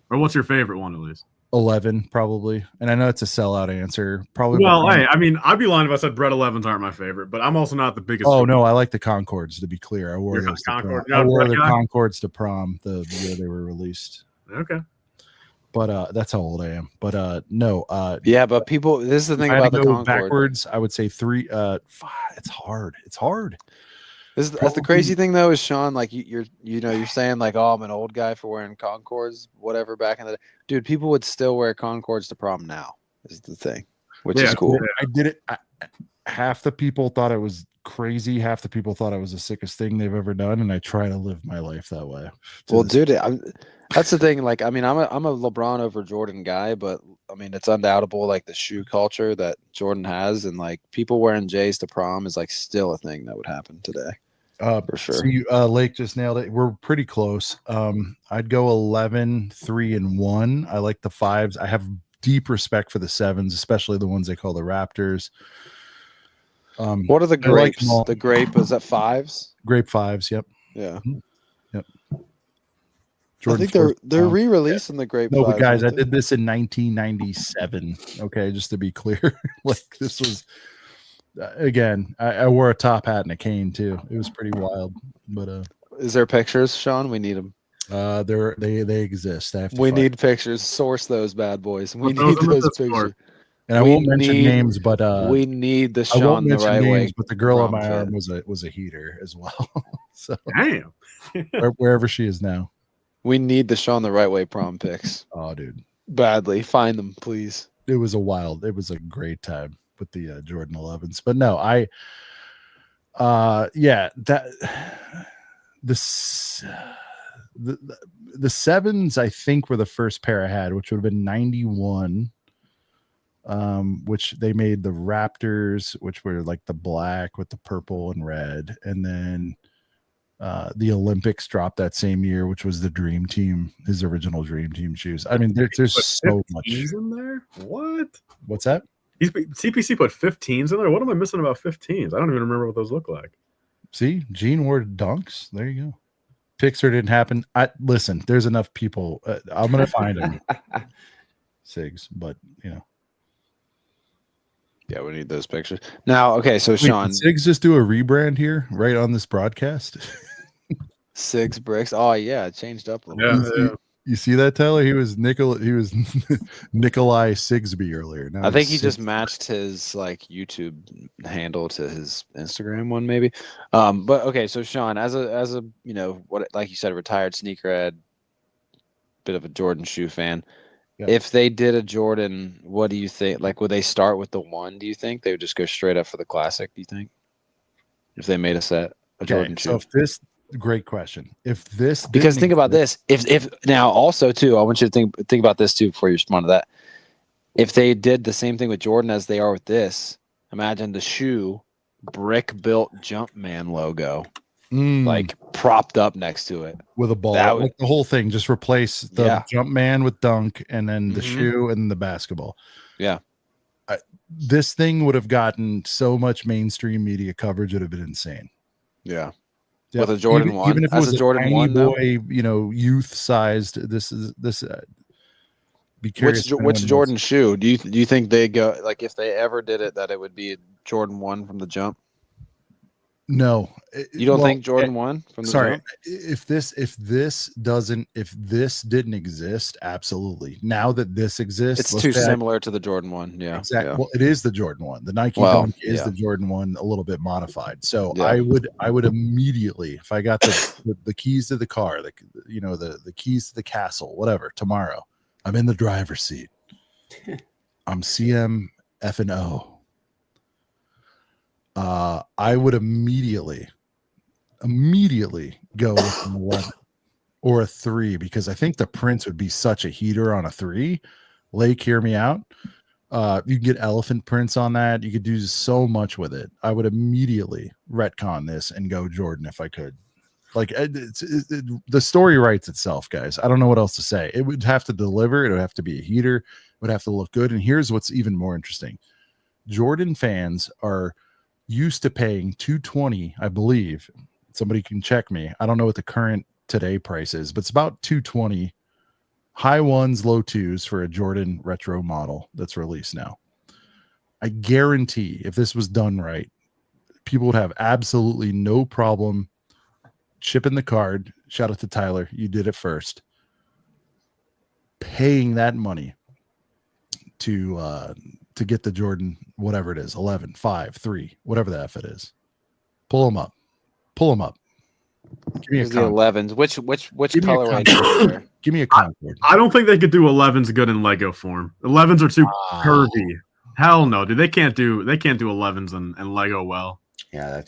Or what's your favorite one, at least?
11, probably. And I know it's a sellout answer. Probably.
Well, hey, I mean, I'd be lying if I said Brett 11s aren't my favorite, but I'm also not the biggest.
Oh, no, I like the Concords, to be clear. I wore
You're
those.
Concord.
I wore the
guy?
Concords to prom the year they were released.
Okay.
But that's how old I am. But no.
Yeah, but people. This is the thing
I had
about
to
the
go
Concord.
backwards. I would say 3. 5. It's hard. It's hard.
That's the crazy thing though, is Sean, like you're saying like, oh, I'm an old guy for wearing Concords, whatever back in the day. Dude, people would still wear Concords to prom now, is the thing, which is cool.
I did it. Half the people thought it was crazy. Half the people thought it was the sickest thing they've ever done. And I try to live my life that way.
Well, dude, that's the thing. Like, I mean, I'm a LeBron over Jordan guy, but I mean, it's undoubtable like the shoe culture that Jordan has, and like people wearing J's to prom is like still a thing that would happen today. For sure.
So you, Lake just nailed it. We're pretty close. I'd go 11, 3, and 1. I like the 5s. I have deep respect for the 7s, especially the ones they call the Raptors.
What are the grapes? The grape, is that 5s?
Grape 5s. Yep.
Yeah.
Yep.
I think they're re-releasing the grape.
No, but
5s,
guys, I
aren't they?
did this in 1997. Okay, just to be clear, like this was. Again, I wore a top hat and a cane too. It was pretty wild. But
is there pictures, Sean? We need them.
They exist.
We need pictures. Source those bad boys. We need those pictures.
And I won't mention names, but
we need the
I won't
Sean the
mention
right
names,
way.
but the girl on my
fit.
arm was a heater as well. So
Damn.
wherever she is now.
We need the Sean the right way prom pics.
Oh, dude,
badly. Find them, please.
It was a great time with the Jordan 11s. But no, the 7s I think were the first pair I had, which would have been 91, which they made the Raptors, which were like the black with the purple and red, and then the Olympics dropped that same year, which was the Dream Team, his original Dream Team shoes. I mean, there's so much
in there.
What's that?
CPC put 15s in there. What am I missing about 15s? I don't even remember what those look like.
See, Gene wore dunks. There you go. Pixar didn't happen. Listen, there's enough people. I'm gonna find them. Sigs, but you know.
Yeah, we need those pictures. Now, okay, so Sean.
Did Sigs just do a rebrand here right on this broadcast?
Sigs Bricks. Oh yeah, it changed up a little bit.
You see that, Tyler? He was Nikolai Sigsby earlier. Now
I think he just matched his like YouTube handle to his Instagram one, maybe. But okay, so Sean, as a you know, what, like you said, retired sneakerhead, bit of a Jordan shoe fan.
Yeah.
If they did a Jordan, what do you think? Like, would they start with the 1? Do you think they would just go straight up for the classic? Do you think if they made a Jordan shoe?
So if this. Great question. If this,
because think about this, if now also too, I want you to think about this too before you respond to that. If they did the same thing with Jordan as they are with this, imagine the shoe brick built Jumpman logo, like propped up next to it
with a ball. Like the whole thing, just replace the Jumpman with dunk, and then the shoe and the basketball.
Yeah,
this thing would have gotten so much mainstream media coverage; it'd have been insane.
Yeah. With a Jordan 1,
even if it was
a Jordan 1,
boy, you know, youth sized. This. Be curious.
Which Jordan shoe do you think they go like if they ever did it that it would be a Jordan 1 from the jump?
No,
You don't think Jordan won from the
sorry,
jump?
if this didn't exist, absolutely. Now that this exists,
It's too similar to the Jordan one. Yeah,
exactly.
yeah.
Well, it is the Jordan one. The Nike
Well,
Dunk is
yeah.
the Jordan one, a little bit modified. So
Yeah.
I would immediately, if I got the keys to the car, the keys to the castle, whatever, tomorrow, I'm in the driver's seat. I'm CM F and O. I would immediately go with an 11 or a 3 because I think the Prince would be such a heater on a 3. Lake, hear me out. You can get elephant prints on that. You could do so much with it. I would immediately retcon this and go Jordan if I could. Like the story writes itself, guys. I don't know what else to say. It would have to deliver. It would have to be a heater. It would have to look good. And here's what's even more interesting. Jordan fans are used to paying $220, I believe. Somebody can check me. I don't know what the current today price is, but it's about $220, high 1s, low 2s for a Jordan retro model that's released now. I guarantee if this was done right, people would have absolutely no problem shipping the card. Shout out to Tyler. You did it first. Paying that money to get the Jordan, whatever it is, 11, 5, 3, whatever the F it is. Pull them up. Give me a
the 11s. Which
Give me a
colorway?
Give me a Concord.
I don't think they could do 11s good in Lego form. 11s are too curvy. Hell no, dude. They can't do 11s and Lego well.
Yeah,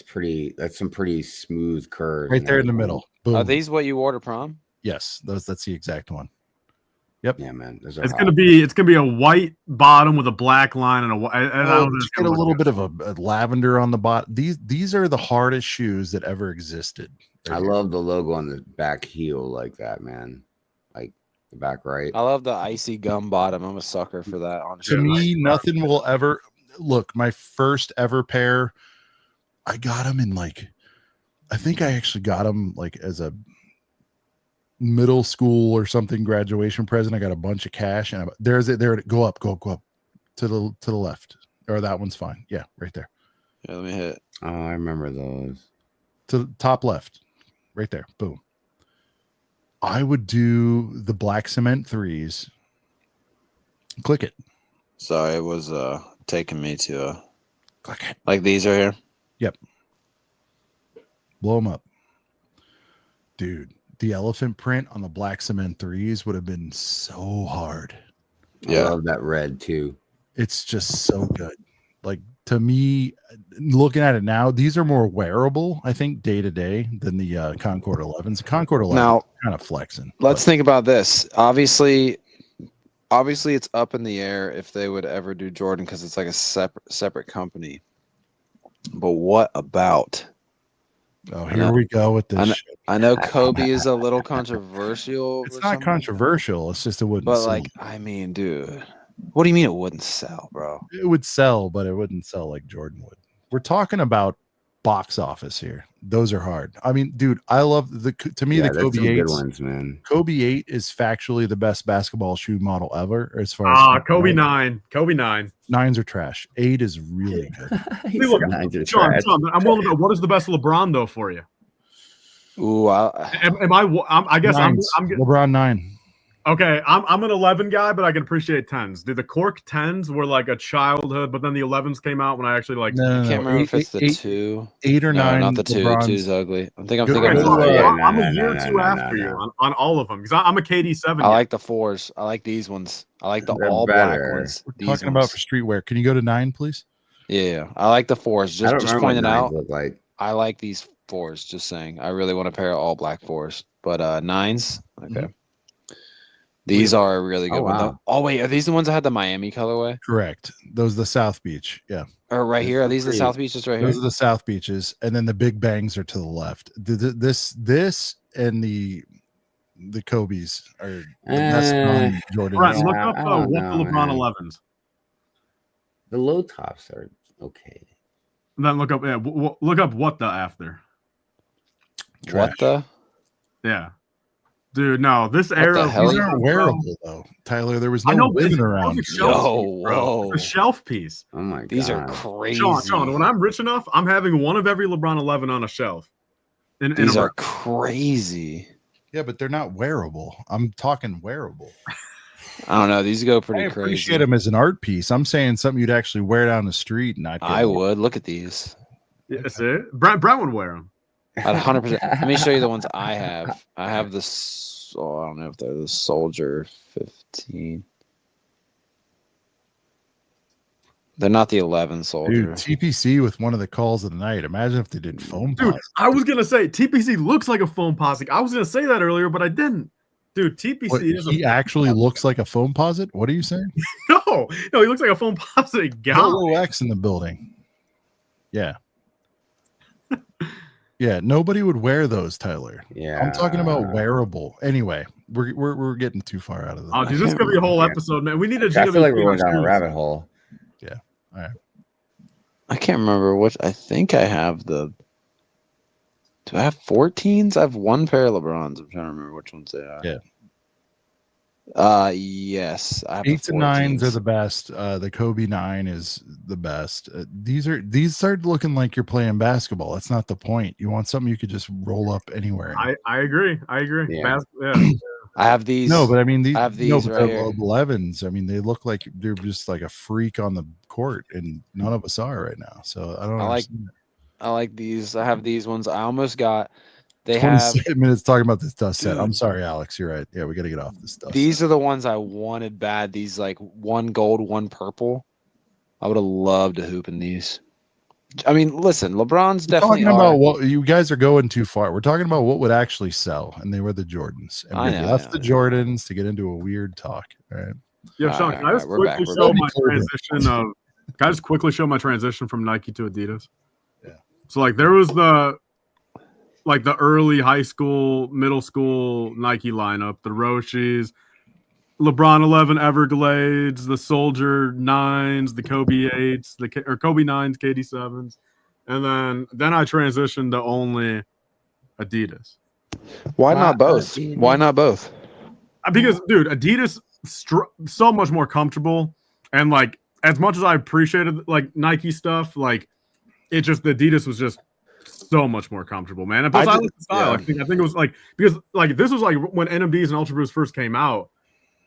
that's some pretty smooth curves.
Right there in the middle. Boom.
Are these what you order, Prom?
Yes, that's the exact one. Yep.
Yeah, man.
It's gonna be a white bottom with a black line and a white.
Get a little bit of a lavender on the bottom. These are the hardest shoes that ever existed.
I love the logo on the back heel like that, man. Like the back right.
I love the icy gum bottom. I'm a sucker for that. Honestly,
To me, nothing will ever look. My first ever pair, I got them in I think I actually got them as a middle school or something graduation present. I got a bunch of cash and there's it there. Go up to the left, or that one's fine. Yeah, right there.
Yeah, let me hit.
Oh, I remember those.
To the top left, right there. Boom. I would do the black cement 3s. Click it.
Sorry, it was taking me to
Click it.
like these are here.
Yep. Blow them up, dude. The elephant print on the black cement 3s would have been so hard.
I love that red too.
It's just so good. To me, looking at it now, these are more wearable, I think, day to day than the Concord 11s. The Concord 11
Now,
kind of flexing.
Let's think about this. Obviously, it's up in the air if they would ever do Jordan because it's like a separate company. But what about?
Oh, here we go with this.
I know Kobe is a little controversial.
It's not controversial. It's just it wouldn't.
But
sell.
I mean, dude, what do you mean it wouldn't sell, bro?
It would sell, but it wouldn't sell like Jordan would. We're talking about box office here. Those are hard. I mean, dude, I love the Kobe 8.
Good ones, man.
Kobe 8 is factually the best basketball shoe model ever. As far as
Kobe 9. Kobe 9.
9s are trash. 8 is really good.
Hey, look, Sean, I'm willing to bet. What is the best LeBron though for you?
Ooh,
I guess I'm
LeBron 9.
Okay, I'm an 11 guy, but I can appreciate 10s. Dude, the Cork 10s were like a childhood, but then the 11s came out when I actually like.
I can't remember if it's the 2,
8 or 9.
Not the 2. 2's ugly. I'm thinking.
I'm a year or two after you on all of them because I'm a KD 7.
I like the 4s. I like these ones. I like the all black ones.
We're talking about for streetwear. Can you go to 9, please?
Yeah, I like the 4s. Just pointing out.
Like.
I like these 4s. Just saying. I really want a pair of all black 4s, but 9s. Okay. Mm-hmm. These are a really good one.
Wow.
Oh wait, are these the ones that had the Miami colorway?
Correct. Those are the South Beach. Yeah.
Or right here. Are these the South Beaches right here?
Those are the South Beaches, and then the Big Bangs are to the left. This and the Kobe's are the best non-Jordan.
Right, look up what the LeBron 11s.
The low tops are okay.
And then look up what the after.
Trash. What the?
Yeah. Dude, no, this
the
era
hell?
These aren't wearable though, Tyler. There was
I
no
know, but
women
it's a
around.
perfect
you.
shelf
Yo,
piece, bro.
whoa.
It's a shelf piece.
Oh my god.
These are crazy.
Sean, when I'm rich enough, I'm having one of every LeBron 11 on a shelf.
These are crazy.
Yeah, but they're not wearable. I'm talking wearable.
I don't know. These go
I
pretty
appreciate
crazy.
them as an art piece. I'm saying something you'd actually wear down the street and not. Get
I would look at these.
Yeah, see? Brent would wear them.
I'd 100%. Let me show you the ones I have. I have this. Oh, I don't know if they're the Soldier 15. They're not the 11 Soldier.
Dude, TPC with one of the calls of the night. Imagine if they did foam.
Dude,
pots.
I was gonna say TPC looks like a foam posse. I was gonna say that earlier, but I didn't. Dude, TPC
What,
is
he actually looks like a foam posit. What are you saying?
no, he looks like a foam posse guy.
Polo X in the building. Yeah. Yeah, nobody would wear those, Tyler.
Yeah.
I'm talking about wearable. Anyway, we're getting too far out of this.
Oh, dude, this is gonna be a whole episode, man. We need a
I feel like we're going
GWP
down a
shoes.
rabbit hole.
I can't remember which. I think I have the. Do I have 14s? I have one pair of LeBrons. I'm trying to remember which ones they are.
Yeah.
Yes. I have the
8s and 9s
14s.
are the best. The Kobe 9 is the best. These start looking like you're playing basketball. That's not the point. You want something you could just roll up anywhere.
I agree.
Yeah.
I have these.
No, but I mean
I have
no,
these
but
right
the
here.
11s. I mean, they look like they're just like a freak on the court, and none of us are right now. So I don't know.
I like these. I have these ones. I almost got. They have
27 minutes talking about this dust set. I'm sorry, Alex. You're right. Yeah, we got to get off this dust.
these are the ones I wanted bad. These like one gold, one purple. I would have loved to hoop in these. I mean, listen, LeBron's definitely
talking about what you guys are going too far. We're talking about what would actually sell, and they were the Jordans. And
I
we
know,
left
I
the
know.
Jordans to get into a weird talk. All right.
Yo, Sean, can I just
We're back,
quickly
we're
show
back.
my transition of? Can I just quickly show my transition from Nike to Adidas?
Yeah.
So like there was the early high school, middle school Nike lineup, the Roshis, LeBron 11 Everglades, the Soldier 9s, the Kobe 8s, or Kobe 9s, KD 7s. And then I transitioned to only Adidas.
Why not both? Why not both?
Because dude, Adidas so much more comfortable, and like as much as I appreciated like Nike stuff, like it just the Adidas was just so much more comfortable, man. And plus, I like the style.
yeah.
I think it was like because like this was like when NMDs and Ultra Boosts first came out,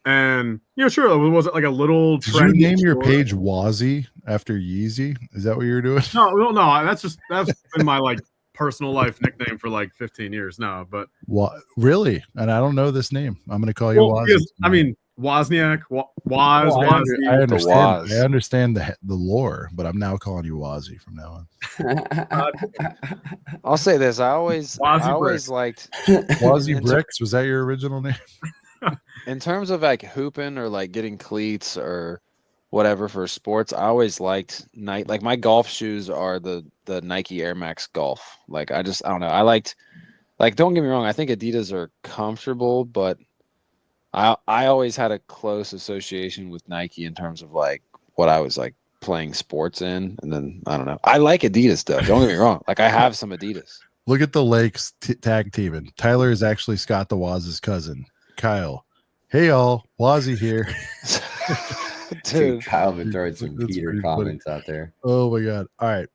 and sure, it was like a little.
Did you name your page Wazzy after Yeezy? Is that what you were doing?
No. That's been my like personal life nickname for like 15 years now. But
What really? And I don't know this name. I'm going to call you Wazzy.
because, I mean, Wozniak, Wazzy.
I understand.
Waz.
I understand the lore, but I'm now calling you Wazzy from now on.
I'll say this. I always
Bricks.
liked
Wazzy Bricks, was that your original name?
in terms of like hooping or like getting cleats or whatever for sports. I always liked Nike. Like my golf shoes are the Nike Air Max Golf. Like I don't know. I liked like don't get me wrong. I think Adidas are comfortable, but I always had a close association with Nike in terms of like what I was like playing sports in, and then I don't know. I like Adidas though. Don't get me wrong. Like I have some Adidas.
Look at the Lakes tag teaming. Tyler is actually Scott the Waz's cousin, Kyle. Hey y'all, Wazzy here.
Dude, Kyle been throwing some
That's
Peter
pretty
comments out there.
Oh my god! All right,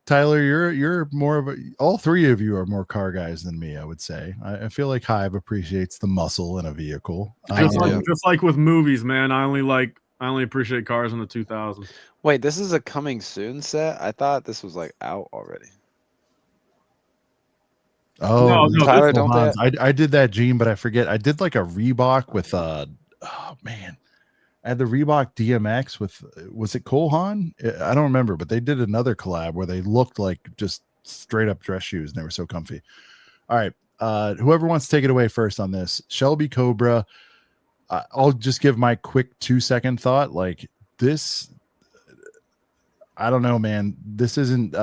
Tyler, you're more of a. All three of you are more car guys than me. I would say. I feel like Hive appreciates the muscle in a vehicle.
Just like with movies, man. I only appreciate cars in the 2000s.
Wait, this is a coming soon set? I thought this was like out already.
Oh,
No,
Tyler,
Hold
don't
on. I did that, Gene, but I forget. I did like a Reebok with oh man, I had the Reebok DMX with, was it Kohan? I don't remember, but they did another collab where they looked like just straight up dress shoes and they were so comfy. All right, whoever wants to take it away first on this, Shelby, Cobra. I'll just give my quick 2-second thought. Like this, I don't know, man. This isn't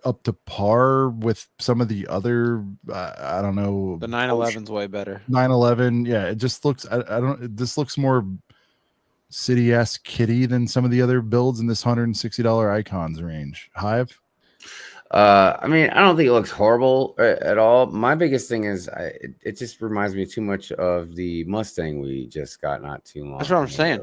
up to par with some of the other I don't know,
The 911's way better.
911. Yeah, it just looks I don't, this looks more city-esque kitty than some of the other builds in this $160 icons range. Hive.
I mean, I don't think it looks horrible at all. My biggest thing is it just reminds me too much of the Mustang we just got not too long.
That's what I'm saying.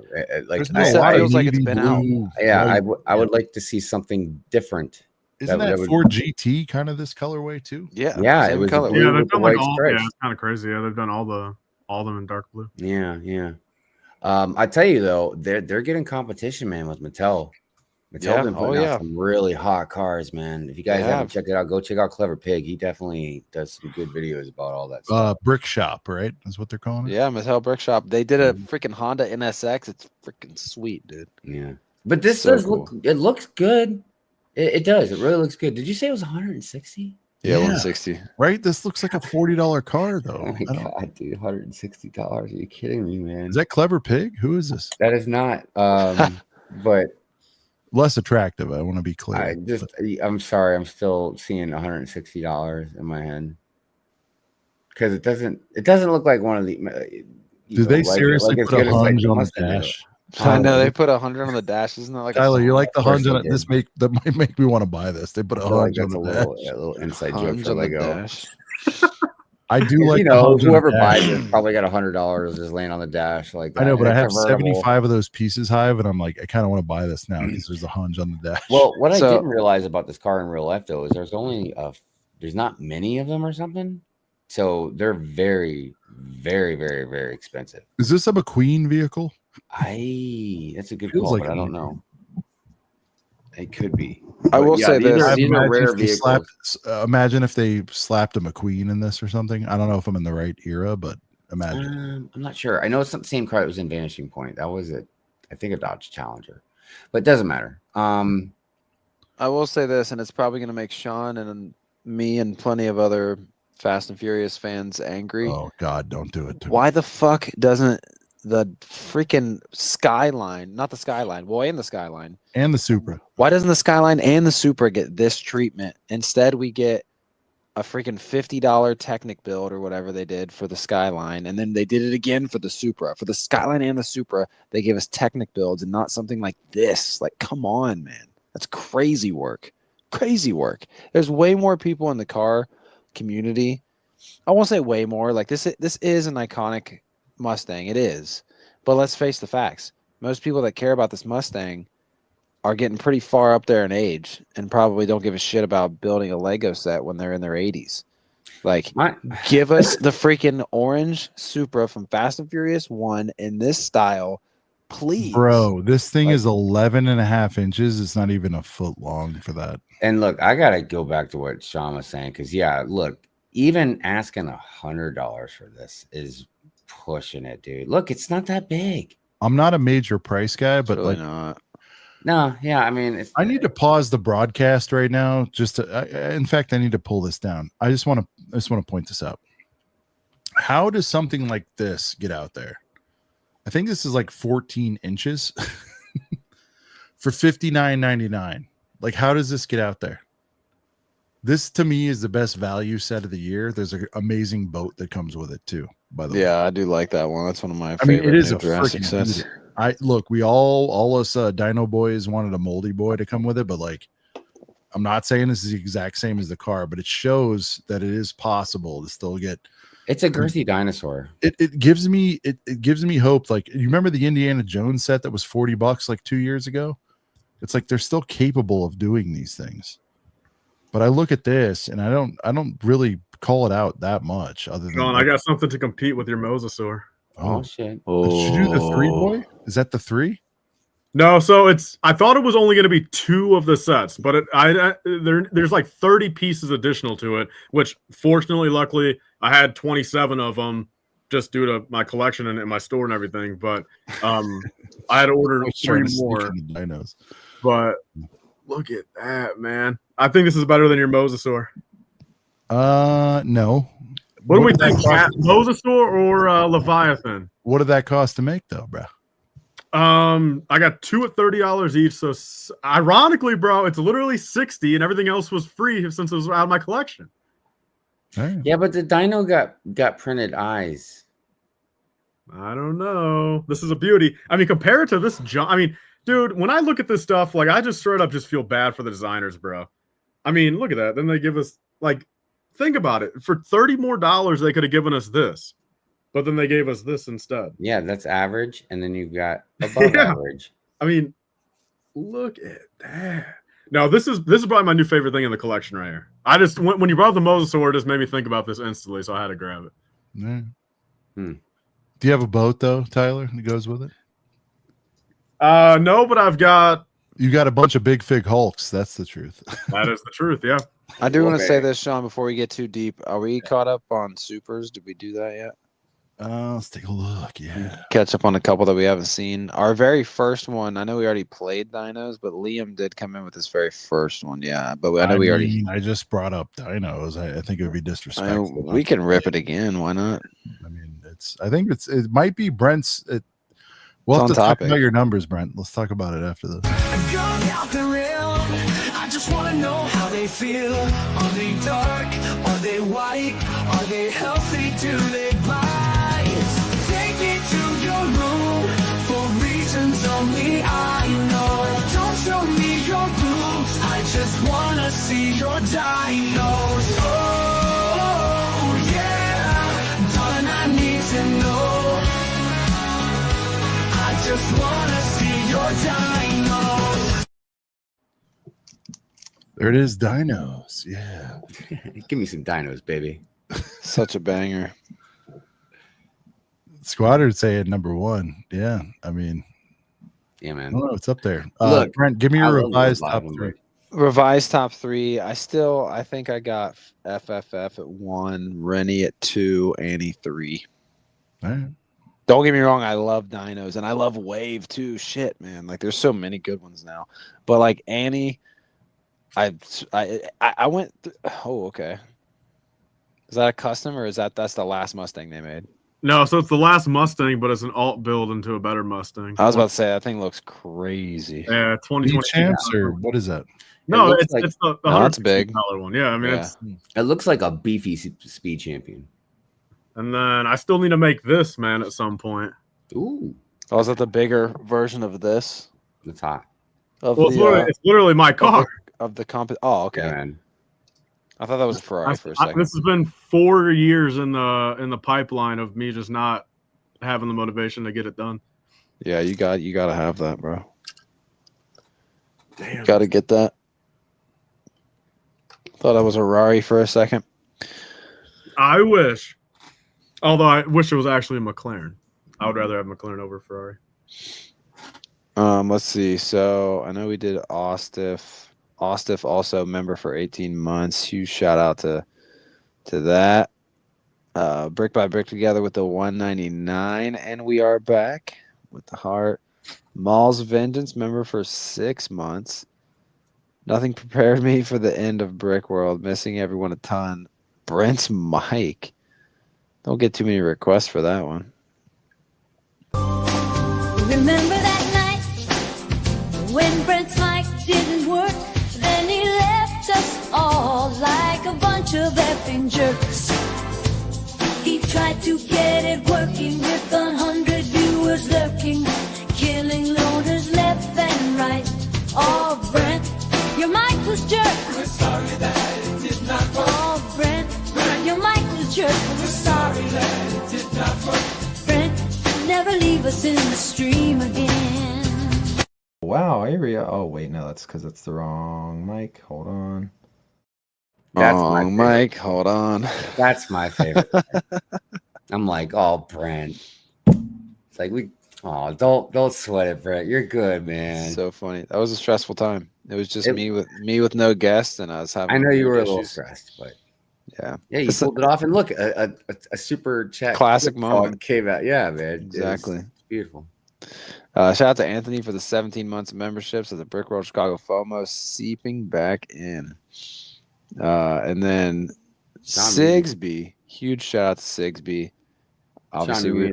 Like,
It feels like it's been out.
Yeah, I would like to see something different.
Isn't that Ford GT kind of this colorway too?
Yeah,
yeah, it was
color.
Yeah, they've
with the
done
white
like all.
stripes.
Yeah, it's kind of crazy. Yeah, they've done all of them in dark blue.
Yeah, yeah. I tell you though, they're getting competition, man, with Mattel. Mattel been putting out some really hot cars, man. If you guys haven't checked it out, go check out Clever Pig. He definitely does some good videos about all that stuff.
Brick Shop, right? That's what they're calling it.
Yeah, Mattel Brick Shop. They did a freaking Honda NSX. It's freaking sweet, dude.
Yeah, but this does look. It looks good. It does. It really looks good. Did you say it was 160?
Yeah, 160.
Right. This looks like a $40 car, though.
Oh my god, dude! $160. Are you kidding me, man?
Is that Clever Pig? Who is this?
That is not. But
less attractive. I want to be clear.
I'm sorry. I'm still seeing $160 in my head because it doesn't look like one of the.
Do they seriously put a hunch on the dash?
I know they put 100 on the dash. Isn't that like
Tyler? You like the hunch on it? That might make me want to buy this. They put a hunch on the dash.
A little inside joke for Lego.
I do like,
whoever buys it probably got $100 just laying on the dash like that.
I know, but I have 75 of those pieces, Hive, and I'm like, I kind of want to buy this now because there's a hunch on the dash.
Well, what I didn't realize about this car in real life though is there's not many of them or something, so they're very, very, very, very expensive.
Is this a McQueen vehicle?
That's a good call, but I don't know. It could be.
I will say this:
these are rare vehicles.
Imagine if they slapped a McQueen in this or something. I don't know if I'm in the right era, but imagine.
I'm not sure. I know it's not the same car that was in Vanishing Point. That was I think a Dodge Challenger, but it doesn't matter.
I will say this, and it's probably going to make Sean and me and plenty of other Fast and Furious fans angry.
Oh God, don't do it.
Why the fuck doesn't the freaking Skyline, not the Skyline, and the Skyline
and the Supra?
Why doesn't the Skyline and the Supra get this treatment? Instead, we get a freaking $50 Technic build or whatever they did for the Skyline, and then they did it again for the Supra. For the Skyline and the Supra, they gave us Technic builds and not something like this. Like, come on, man. That's crazy work. Crazy work. There's way more people in the car community. I won't say way more. Like, this is an iconic Mustang. It is. But let's face the facts. Most people that care about this Mustang are getting pretty far up there in age and probably don't give a shit about building a Lego set when they're in their 80s. Like, give us the freaking orange Supra from Fast and Furious 1 in this style, please.
Bro, this thing is 11.5 inches. It's not even a foot long for that.
And look, I got to go back to what Sean was saying because, yeah, look, even asking $100 for this is pushing it, dude. Look, it's not that big.
I'm not a major price guy, but
really
like,
not.
No, yeah, I mean,
I need to pause the broadcast right now. Just to, in fact, I need to pull this down. I just want to point this out. How does something like this get out there? I think this is like 14 inches for $59.99. Like, how does this get out there? This to me is the best value set of the year. There's an amazing boat that comes with it too. By the way,
yeah, I do like that one. That's one of my favorite.
I mean, it is a
Jurassic
freaking
sets.
We all us Dino boys wanted a moldy boy to come with it, but like, I'm not saying this is the exact same as the car, but it shows that it is possible to still get.
It's a girthy dinosaur.
It gives me hope. Like, you remember the Indiana Jones set that was $40 like 2 years ago? It's like they're still capable of doing these things. But I look at this and I don't really call it out that much. Other than
Sean, I got something to compete with your Mosasaur.
Oh shit!
Did you do the 3 boy? Is that the 3?
No, so I thought it was only going to be 2 of the sets, but there's like 30 pieces additional to it. Which fortunately, luckily, I had 27 of them just due to my collection and my store and everything. But I had to order 3 more.
Dinos.
But look at that, man! I think this is better than your Mosasaur.
No.
What do we think? Mosasaur or Leviathan?
What did that cost to make, though, bro?
I got 2 at $30 each. So ironically, bro, it's literally 60, and everything else was free since it was out of my collection.
Right.
Yeah, but the dino got printed eyes.
I don't know. This is a beauty. I mean, compared to this, I mean, dude, when I look at this stuff, like, I just straight up just feel bad for the designers, bro. I mean, look at that. Then they give us like, think about it. For $30 more, they could have given us this, but then they gave us this instead.
Yeah, that's average, and then you've got above average.
I mean, look at that. Now this is probably my new favorite thing in the collection right here. I just when you brought up the Mosasaur, it just made me think about this instantly, so I had to grab it.
Yeah.
Hmm.
Do you have a boat though, Tyler, that goes with it?
No, but I've got.
You got a bunch of big fig Hulks. That's the truth.
That is the truth. Yeah.
I do want to say this, Sean, before we get too deep. Are we caught up on supers? Did we do that yet?
Let's take a look. Yeah.
Catch up on a couple that we haven't seen. Our very first one, I know we already played dinos, but Liam did come in with his very first one. Yeah, but I know we already.
I just brought up dinos. I think it would be disrespectful.
We can rip it again. Why not?
I mean, I think it might be Brent's. We'll have to talk about your numbers, Brent. Let's talk about it after this.
I just want to know how they feel. Are they dark? Are they white? Are they healthy? Do they bite? Take me to your room for reasons only I know. Don't show me your boobs. I just want to see your dinos. Oh, yeah. Darling, I need to know. I just want to see your dinos.
There it is, dinos. Yeah.
Give me some dinos, baby.
Such a banger.
Squadron's saying number one. Yeah. I mean,
yeah, man.
I don't know, it's up there.
Look,
Brent, give me your revised top three.
Revised top three. I think I got FFF at 1, Rennie at 2, Annie 3.
All right.
Don't get me wrong, I love dinos and I love Wave too. Shit, man. Like there's so many good ones now. But like Annie, I went oh, okay. Is that a custom or that's the last Mustang they made?
No, so it's the last Mustang, but it's an alt build into a better Mustang.
I was about to say that thing looks crazy.
Yeah, 2020
champs or what is that?
No,
it's
the
that's big
one. Yeah, I mean
it looks like a beefy speed champion.
And then I still need to make this, man, at some point.
Ooh.
Oh, is that the bigger version of this?
It's hot.
It's literally my car.
Of the comp. Oh, okay.
Yeah, man.
I thought that was a Ferrari for a second.
This has been 4 years in the pipeline of me just not having the motivation to get it done.
Yeah, you got to have that, bro.
Damn.
Got to get that. Thought I was a Rari for a second.
I wish. Although I wish it was actually a McLaren. I would rather have McLaren over Ferrari.
Let's see. So I know we did Ostiff. Ostiff also member for 18 months. Huge shout out to that. Brick by Brick together with the 199, and we are back with the heart. Mall's Vengeance member for 6 months. Nothing prepared me for the end of Brickworld. Missing everyone a ton. Brent's mic. Don't get too many requests for that one.
Remember that night when Brent's mic didn't work? Then he left us all like a bunch of effing jerks. He tried to get it working with 100 viewers lurking, killing loaders left and right. Oh, Brent, your mic was jerked. We're sorry that it did not work. Oh, Brent, your mic was jerked. We're sorry that it did not work. Brent, never leave us in the stream again.
Wow, Area. Oh, wait, no, that's because it's the wrong mic. Hold on.
That's
wrong mic. Hold on.
That's my favorite. I'm like, oh, Brent. It's like don't sweat it, Brent. You're good, man.
So funny. That was a stressful time. It was just me with no guests, and I was having.
I know you were a little stressed, but
yeah,
you pulled it off, and look, a super chat
classic moment
came out. Yeah, man,
exactly.
It's beautiful.
Shout out to Anthony for the 17 months of memberships of the Brickworld Chicago FOMO seeping back in. And then Sigsby, huge shout out to Sigsby. Obviously,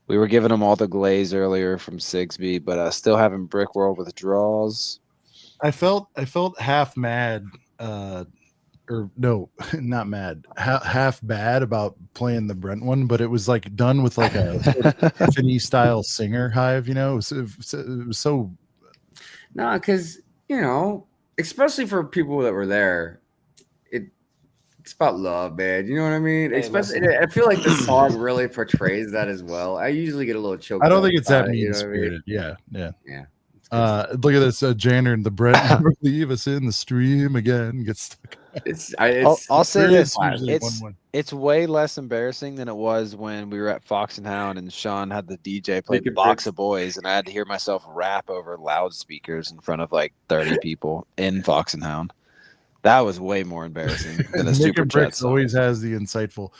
we were giving him all the glaze earlier from Sigsby, but still having Brickworld withdrawals.
I felt half mad, or no, not mad, half bad about playing the Brent one, but it was like done with like a Tiffany style singer hive, you know. It was so.
No, because especially for people that were there, it's about love, man. You know what I mean?
Hey,
Especially, I feel like the song really portrays that as well. I usually get a little choked.
I don't
up
think it's
about
that
it,
mean
you know what I mean?
spirited. Yeah.
Yeah.
Look at this, Janner and the Brent never leave us in the stream again. Gets stuck.
I'll say this:
usually
it's
1-1.
it's way less embarrassing than it was when we were at Fox and Hound and Sean had the DJ play
Make it
Box
fix.
of Boys, and I had to hear myself rap over loudspeakers in front of like 30 people in Fox and Hound. That was way more embarrassing than a
Nick
super
and
chat
Bricks
song.
always has the insightful.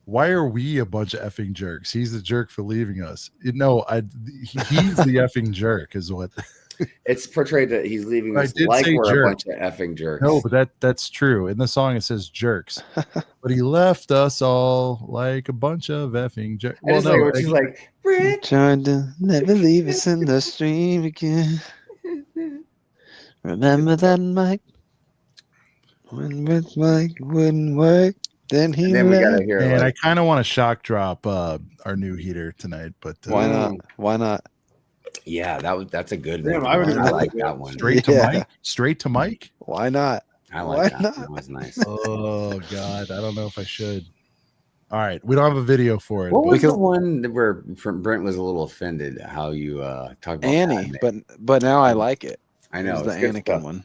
Why are we a bunch of effing jerks? He's the jerk for leaving us. He's the effing jerk, is what.
It's portrayed that he's leaving
I
us
did
like
say
we're
jerk.
a bunch of effing jerks.
No, but that's true. In the song, it says jerks, but he left us all like a bunch of effing jerks.
I just like, she's like, Brick.
Trying to never leave us in the stream again. Remember that, Mike? When with Mike wouldn't work, then he
Then we
left.
gotta hear
And
like,
I kind of want to shock drop our new heater tonight, but
Why not? Why not?
yeah, that's a good
Damn,
one.
I would
I
have
like that one.
straight to Mike. Straight to Mike.
Why not?
I
Why
like that.
not?
That was nice.
Oh God, I don't know if I should. All right, we don't have a video for it.
What
but-
was the one where Brent was a little offended how you talked about
Annie,
Padme?
but now I like it.
I know
it was
it's
the
good
Anakin
stuff.
one.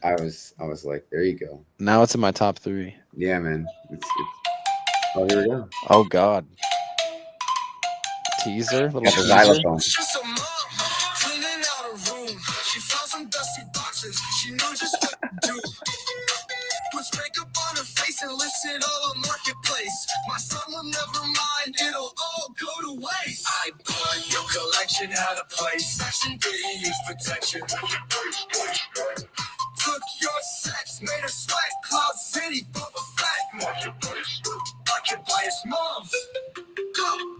I was like, there you go.
Now it's in my top 3.
Yeah, man. It's oh, here we go.
Oh God. Teaser, little
Got the
teaser.
xylophone.
Just a mom cleaning out a room. She found some dusty boxes. She knew just what to do. Puts makeup on her face and lists it all on Marketplace. My son will never mind. It'll all go to waste. I bought your collection at a place. Section 3 use protection. Took your sex, made her sweat. Cloud City, Boba Fett. Marketplace. Marketplace, moms. Go.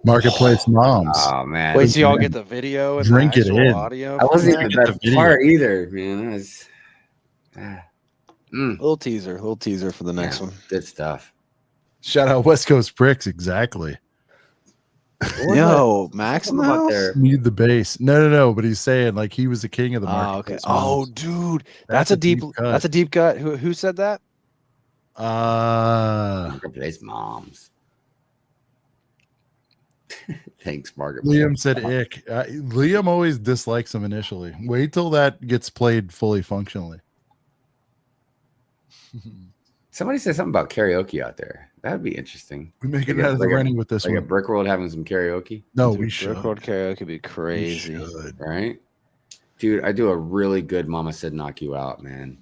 Marketplace moms.
Oh man.
Wait, so y'all get the video and
Drink
the
it
actual
in.
audio?
I wasn't
Yeah,
even
get the
that
video.
part either, man. That was,
Little teaser for the next
yeah,
one.
good stuff.
Shout out West Coast Bricks. Exactly.
Yo, Max in the
About
house?
their-
Need the bass. No. But he's saying like he was the king of the
Oh, okay.
marketplace.
Oh,
moms.
dude, that's a deep
cut.
that's a deep cut. Who said that?
Marketplace moms. Thanks, Marketplace.
Liam said ick. Liam always dislikes him initially. Wait till that gets played fully functionally.
Somebody said something about karaoke out there. That'd be interesting.
We make it
Like a-
out of the
like a-
running with this
Like a
one.
Brickworld having some karaoke,
No, we should.
Brickworld karaoke would be
We
crazy.
should.
right? Dude, I do a really good Mama Said Knock You Out, man.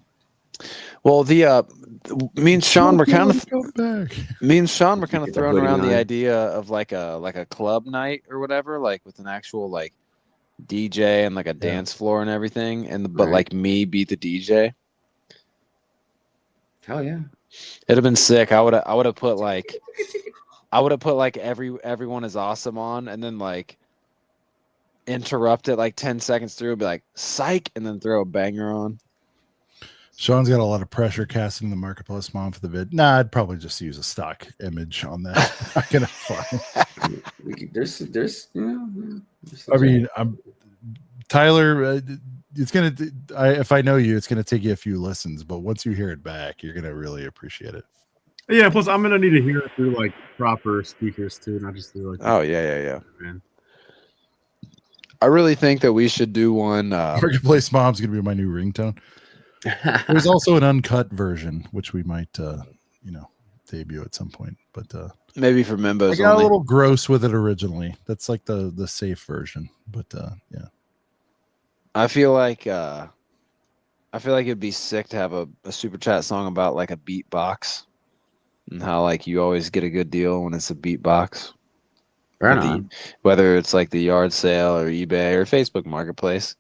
Well, me and Sean were kind of
Go back.
Get the
throwing
hoodie
around the
on.
idea of like a club night or whatever, like with an actual like DJ and like a dance floor and everything, but
Right.
like me be the DJ.
Hell yeah.
It'd have been sick. I would have put like everyone is awesome on, and then like interrupt it like 10 seconds through, and be like psych, and then throw a banger on.
Sean's got a lot of pressure casting the marketplace mom for the vid. Nah, I'd probably just use a stock image on that. Not gonna fly.
There's there's
I mean, Tyler. It's gonna. If I know you, it's gonna take you a few listens, but once you hear it back, you're gonna really appreciate it.
Yeah, plus I'm gonna need to hear it through like proper speakers too, not just through like.
Oh yeah.
Man.
I really think that we should do one.
Marketplace mom's gonna be my new ringtone. There's also an uncut version, which we might, debut at some point. But
Maybe for
I
members
got
only.
a little gross with it originally. That's like the safe version. But yeah,
I feel like it'd be sick to have a super chat song about like a beatbox and how like you always get a good deal when it's a beatbox.
Right
At the-
on.
whether it's like the yard sale or eBay or Facebook Marketplace.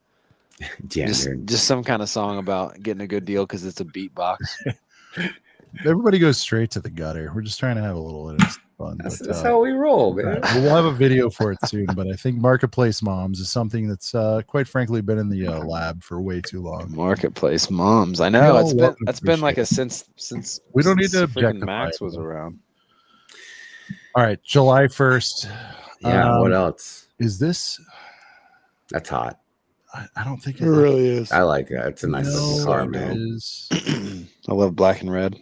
Janitor.
Just some kind of song about getting a good deal because it's a beatbox.
everybody goes straight to the gutter. We're just trying to have a little fun.
That's how we roll, man.
We'll have a video for it soon, but I think Marketplace Moms is something that's quite frankly been in the lab for way too long.
Marketplace Moms. I know it's been like since
we don't need to
freaking Max was around.
All right, July 1st.
Yeah. What else?
Is this?
That's hot.
I don't think
It really is.
I like that. It's a nice looking car, man.
I love black and red.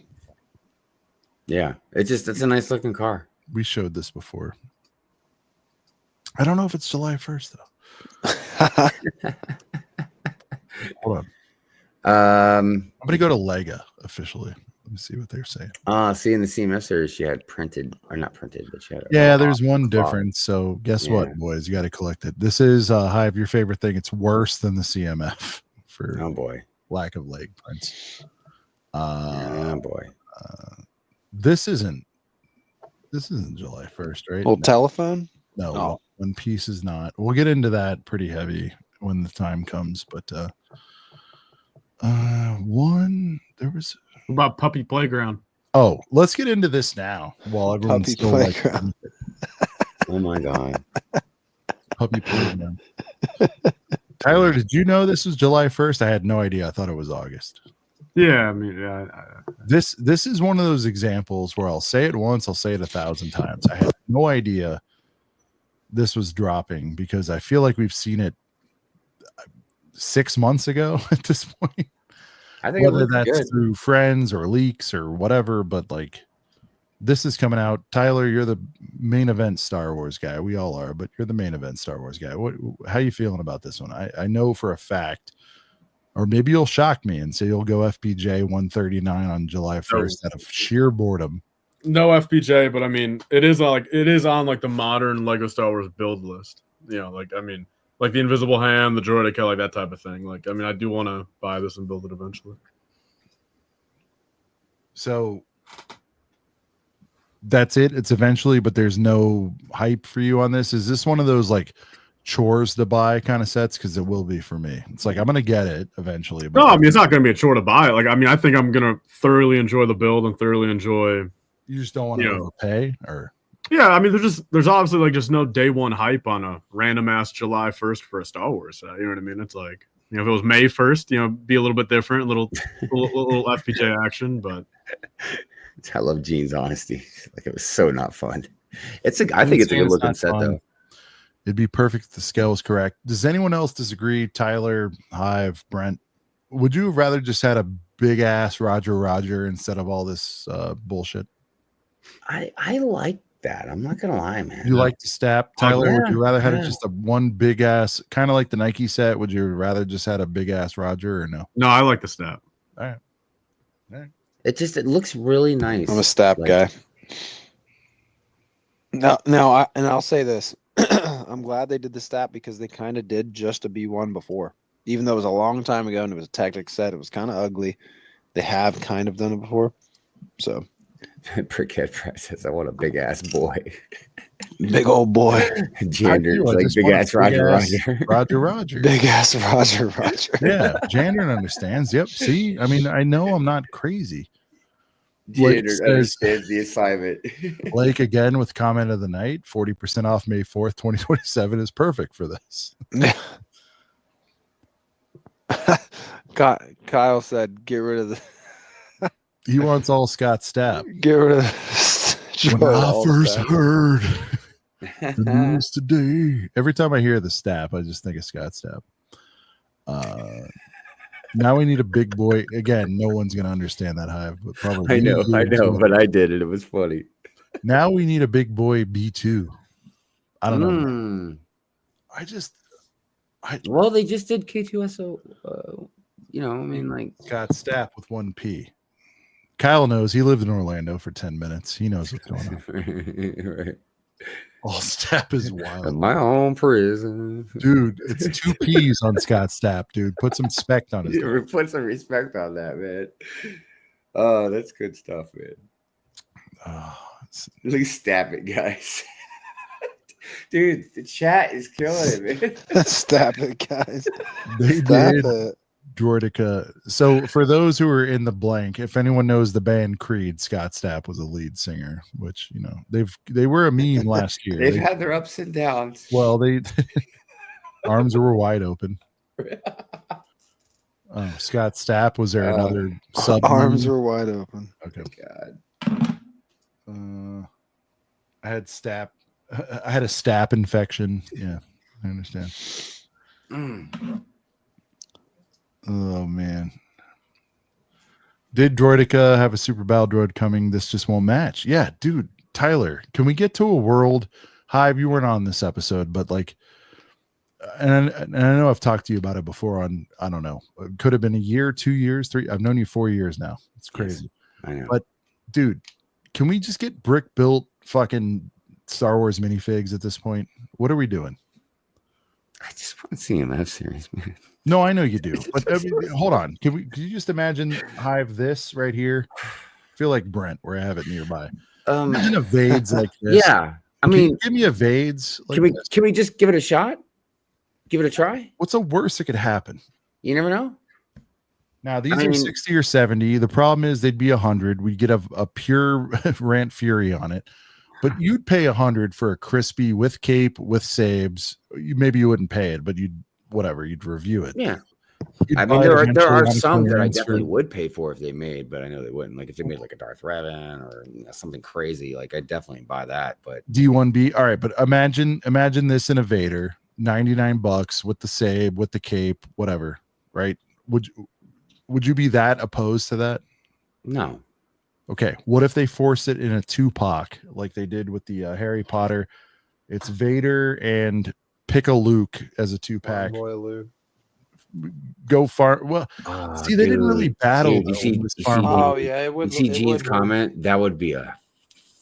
Yeah, it's a nice looking car.
We showed this before. I don't know if it's July 1st though. Hold on. I'm gonna go to Lego officially. Let me see what they're saying.
See, in the CMF series, she had printed, or not printed, but she had.
There's one difference. So guess what, boys? You got to collect it. This is Hive, your favorite thing. It's worse than the CMF for lack of leg prints. This isn't July 1st, right?
Old telephone?
No, One Piece is not. We'll get into that pretty heavy when the time comes. But there was.
What about Puppy Playground?
Oh, let's get into this now while everyone's still like.
Oh my god,
Puppy Playground. Tyler, did you know this was July 1st? I had no idea. I thought it was August.
Yeah, I mean,
This is one of those examples where I'll say it once, I'll say it 1,000 times. I had no idea this was dropping because I feel like we've seen it 6 months ago at this point.
I think
whether that's through friends or leaks or whatever, but like this is coming out. Tyler, you're the main event Star Wars guy. We all are, but you're the main event Star Wars guy. How you feeling about this one? I know for a fact, or maybe you'll shock me and say you'll go FPJ 139 on July 1st out of sheer boredom.
No FPJ, but I mean, it is on like the modern Lego Star Wars build list. You know, like I mean, like the Invisible Hand, the Droidika, like that type of thing. Like, I mean, I do want to buy this and build it eventually.
So that's it. It's eventually, but there's no hype for you on this. Is this one of those like chores to buy kind of sets? Because it will be for me. It's like I'm gonna get it eventually. But
no, I mean it's not gonna be a chore to buy. Like, I mean, I think I'm gonna thoroughly enjoy the build and thoroughly enjoy.
You just don't want to overpay, or
yeah, I mean, there's obviously like just no day one hype on a random ass July 1st for a Star Wars set. You know what I mean? It's like, you know, if it was May 1st, you know, be a little bit different, little FPJ action. But
I love Gene's honesty. Like it was so not fun. I think it's a good looking set though.
It'd be perfect if the scale was correct. Does anyone else disagree? Tyler, Hive, Brent, would you have rather just had a big ass Roger instead of all this bullshit?
I like that. I'm not gonna lie, man.
You like the stab, Tyler? Would you rather had it just a one big ass, kind of like the Nike set? Would you rather just had a big ass Roger or no?
No, I like the stab.
All right.
It looks really nice.
I'm a stab guy. No, I'll say this. I'm glad they did the stab because they kind of did just a B1 before. Even though it was a long time ago and it was a tactic set, it was kind of ugly. They have kind of done it before. So
Brickhead Press says, I want a big ass boy.
Big old boy.
Jander's like big ass Roger.
Big ass Roger.
Yeah, Jander understands. Yep. See, I mean, I know I'm not crazy.
Jander understands the assignment.
Blake again with comment of the night, 40% off May 4th, 2027 is perfect for this.
Kyle said, get rid of the.
He wants all Scott Stapp.
Get rid of
when I first heard the news today. Every time I hear the Stapp, I just think of Scott Stapp. Now we need a big boy. Again, no one's going to understand that, Hive. But probably
I know, but I did it. It was funny.
Now we need a big boy B2. I don't know.
Well, they just did K2SO. You know, I mean, like
Scott Stapp with 1P. Kyle knows. He lived in Orlando for 10 minutes. He knows what's going on.
Right.
All Stapp is wild.
My own prison.
Dude, it's 2 P's on Scott Stapp, dude. Put some respect on his name.
Put some respect on that, man. Oh, that's good stuff, man. At least stab it, guys. Dude, the chat is killing it, man.
Stab it, guys.
They did. Droidika. So for those who are in the blank, if anyone knows the band Creed, Scott Stapp was a lead singer, which they were a meme last year.
They've had their ups and downs.
Well, they arms were wide open. Oh, Scott Stapp, was there another sub?
Arms were wide open.
Okay.
God.
I had Stapp. I had a Stapp infection. Yeah, I understand. Oh man. Did Droidika have a Super Battle Droid coming? This just won't match. Yeah, dude. Tyler, can we get to a world? Hive, you weren't on this episode, but like, and I know I've talked to you about it before on, I don't know, it could have been a year, 2 years, 3. I've known you 4 years now. It's crazy.
Yes, I know.
But dude, can we just get brick built fucking Star Wars minifigs at this point? What are we doing?
I just want to see an F series, man.
No, I know you do, but I mean, hold on. Can you just imagine Hive this right here? I feel like Brent, where I have it nearby. Imagine a Vades like this.
Yeah, I mean,
give me a Vades. Like
can we just give it a shot? Give it a try.
What's the worst that could happen?
You never know.
Now these are 60 or 70. The problem is they'd be 100. We'd get a pure Rant Fury on it, but you'd pay 100 for a crispy with cape with sabes. Maybe you wouldn't pay it, but you'd review it.
Yeah.
You'd
I mean,
buy it
there are
eventually on
some that I
clearance
definitely would pay for if they made, but I know they wouldn't. Like if they made like a Darth Revan or something crazy, like I'd definitely buy that. But
D1B, all right, but imagine this in a Vader, $99 with the sabe, with the cape, whatever, right? Would you be that opposed to that?
No.
Okay, what if they force it in a Tupac like they did with the Harry Potter? It's Vader and pick a Luke as a 2-pack. Go far. Well, see, they didn't really battle.
You see Gene's comment? That would be a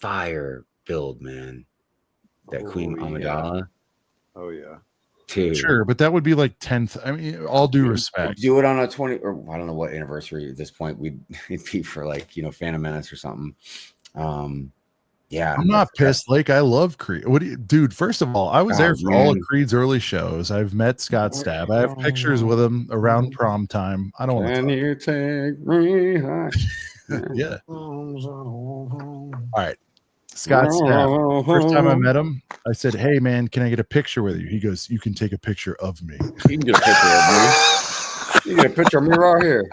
fire build, man. That Queen Amidala.
Oh yeah.
Dude.
Sure, but that would be like 10th. I mean, all due respect.
Do it on a 20 or I don't know what anniversary at this point it'd be for, like, Phantom Menace or something. Yeah,
I'm not pissed. Like, I love Creed. Dude? First of all, I was there for all of Creed's early shows. I've met Scott Stapp. I have pictures with him around prom time. I don't want to.
Can you take me high?
Yeah. All right. Scott Stapp. First time I met him, I said, "Hey man, can I get a picture with you?" He goes, "You can take a picture of me."
You can get a picture of me. You can get a picture of me right here.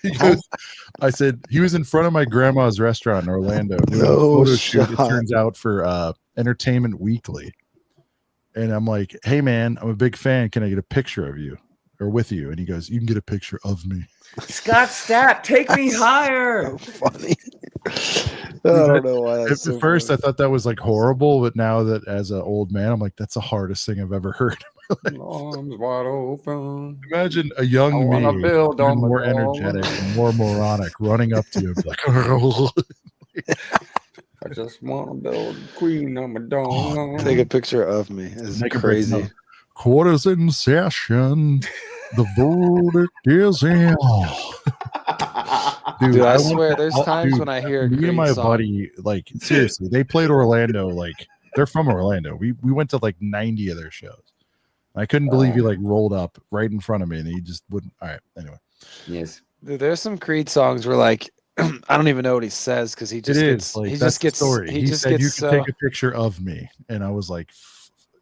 He goes, I said, he was in front of my grandma's restaurant in Orlando doing a photo shoot, it turns out, for Entertainment Weekly. And I'm like, "Hey man, I'm a big fan. Can I get a picture of you or with you?" And he goes, "You can get a picture of me."
Scott Stapp, take me higher.
So funny. I don't know why.
At first, I thought that was like horrible, but now that as an old man, I'm like, that's the hardest thing I've ever heard.
Arms wide open.
Imagine a young me, more energetic and more moronic, running up to you and be like,
I just want to build a queen on my dome.
Take a picture of me. It's crazy.
Quarters in session. The verdict is in.
Dude, I swear, there's times when I hear
me and my buddy, like, seriously, they played Orlando. Like, they're from Orlando. We went to like 90 of their shows. I couldn't believe he like rolled up right in front of me and he just wouldn't. All right. Anyway.
Yes.
Dude, there's some Creed songs where, like, I don't even know what he says because he just gets.
Like,
he just gets.
Story. He said, "You can take a picture of me," and I was like,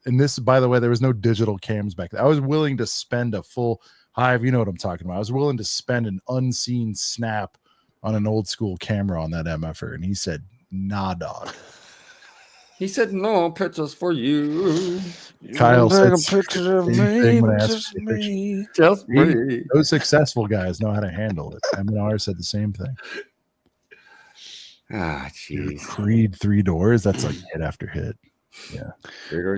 and this, by the way, there was no digital cams back then. I was willing to spend a full Hive. You know what I'm talking about. I was willing to spend an unseen snap on an old school camera on that MFR, and he said, "Nah, dog."
He said, "No pictures for you."
Kyle said,
"A picture of me, just me,
just me."
Those successful guys know how to handle it. I mean, ours said the same thing.
Ah, jeez.
Creed 3 doors. That's like hit after hit. Yeah.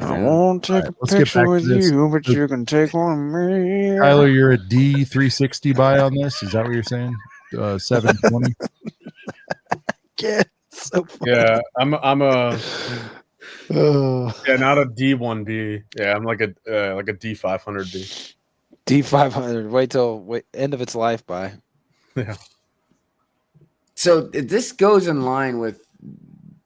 I won't take a picture with you, but you can take one of me.
Tyler, you're a D360 buy on this. Is that what you're saying? 720.
So
yeah, I'm a yeah, not a D1B. Yeah, I'm like a D500B.
D500. Wait till end of its life by.
Yeah.
So this goes in line with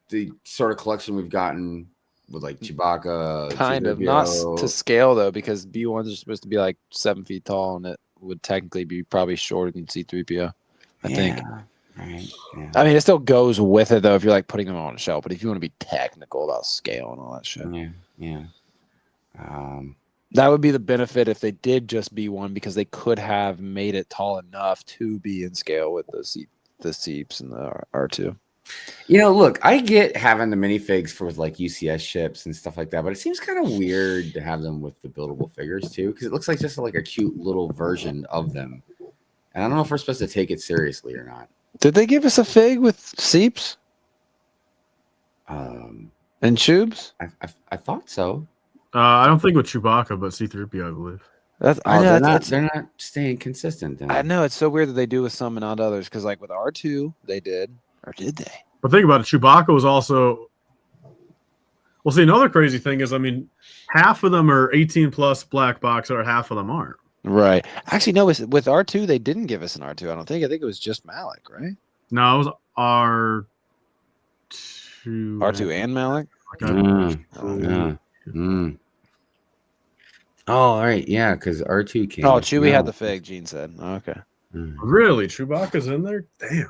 the sort of collection we've gotten with like Chewbacca.
Kind of, not to scale though, because B1s are supposed to be like 7 feet tall, and would technically be probably shorter than C-3PO. I think.
Right. Yeah.
I mean, it still goes with it though if you're like putting them on a shelf. But if you want to be technical about scale and all that shit,
Yeah.
that would be the benefit if they did just be one, because they could have made it tall enough to be in scale with the Seeps and the R2.
You know, look, I get having the minifigs for like UCS ships and stuff like that, but it seems kind of weird to have them with the buildable figures too, because it looks like just like a cute little version of them. And I don't know if we're supposed to take it seriously or not.
Did they give us a fig with Seeps
Um,
and Tubes?
I thought so.
I don't think with Chewbacca, but C-3PO, I believe.
They're not staying consistent. Then.
I know it's so weird that they do with some and not others. Because like with R2, they did, or did they?
But think about it. Chewbacca was also. Well, see, another crazy thing is, I mean, half of them are 18 plus black box, or half of them aren't.
Right. Actually, no. With R2, they didn't give us an R2. I don't think. I think it was just Malik, right?
No, it was R2.
R2 and Malik.
Oh, all right, yeah, because R2 came.
Oh, Chewie had the fig. Gene said. Oh, okay.
Really, Chewbacca's in there? Damn.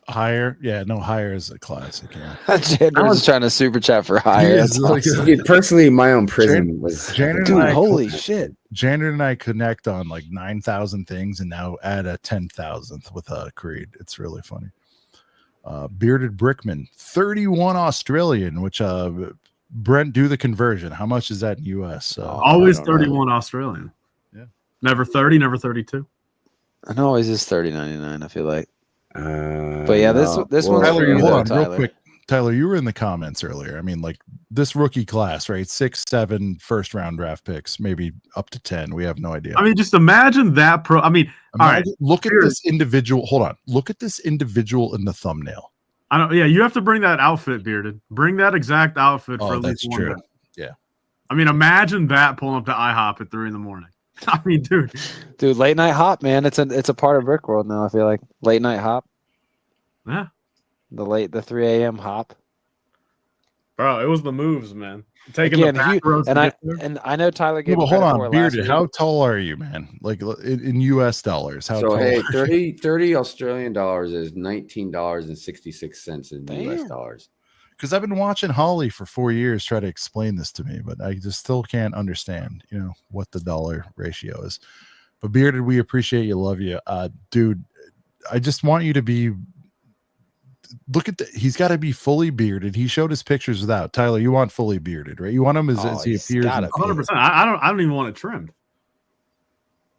Higher, yeah, no, higher is a classic. Yeah.
Jander was trying to super chat for higher. That's awesome.
Dude, personally, my own prison was.
Janet
Dude,
and I,
holy shit!
Janet and I connect on like 9,000 things, and now add a 10,000th with Creed. It's really funny. Bearded Brickman, 31 Australian, which Brent, do the conversion. How much is that in US?
Always 31 Australian.
Yeah.
Never 30, never 32.
And always is 30.99. I feel like. But yeah, this one's
Tyler,
for you,
hold
though,
on,
Tyler.
real quick. Tyler, you were in the comments earlier. I mean, like this rookie class, right? 6, 7 first round draft picks, maybe up to 10. We have no idea.
I mean, just imagine that pro. I mean, all right.
Look at this individual. Hold on. Look at this individual in the thumbnail.
I don't. Yeah, you have to bring that outfit, Bearded. Bring that exact outfit for at
that's
least
true.
one day.
Yeah.
I mean, imagine that pulling up to IHOP at 3 a.m. I mean, dude,
late night hop, man. It's a part of Brickworld now. I feel like late night hop.
Yeah.
The 3 a.m. hop.
Bro, it was the moves, man. Taking
Again,
the back roads to get there.
and I know Tyler gave.
But hold on, Bearded.
Week.
How tall are you, man? Like in US dollars? How tall?
Hey, 30 Australian dollars is $19.66 in US dollars.
Because I've been watching Holly for 4 years try to explain this to me, but I just still can't understand, what the dollar ratio is. But Bearded, we appreciate you, love you, dude. I just want you to be. Look at he's got to be fully bearded. He showed his pictures without. Tyler, you want fully bearded, right? You want him as he appears.
100%. I don't even want it trimmed.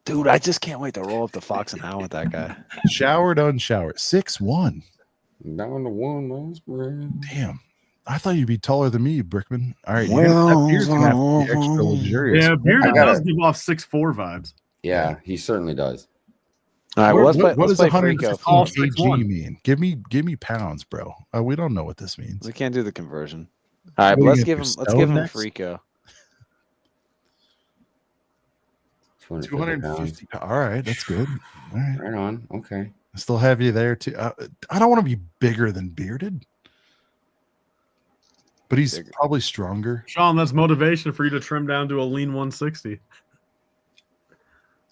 Dude, I just can't wait to roll up the Fox and Hound with that guy.
Showered, unshowered. 6'1".
Down to 1 last brand.
Damn. I thought you'd be taller than me, Brickman. All right.
Well,
that beard's gonna have to be extra luxurious.
Yeah, Bearded does give off 6'4" vibes.
Yeah, he certainly does.
All right,
what
let's
does
play
115
All
kg mean? Give me pounds, bro. We don't know what this means.
We can't do the conversion. All right, but let's give him Freako.
250. All right, that's good. All right.
Right on. Okay.
I still have you there too. I don't want to be bigger than Bearded, but he's probably stronger.
Sean, that's motivation for you to trim down to a lean 160.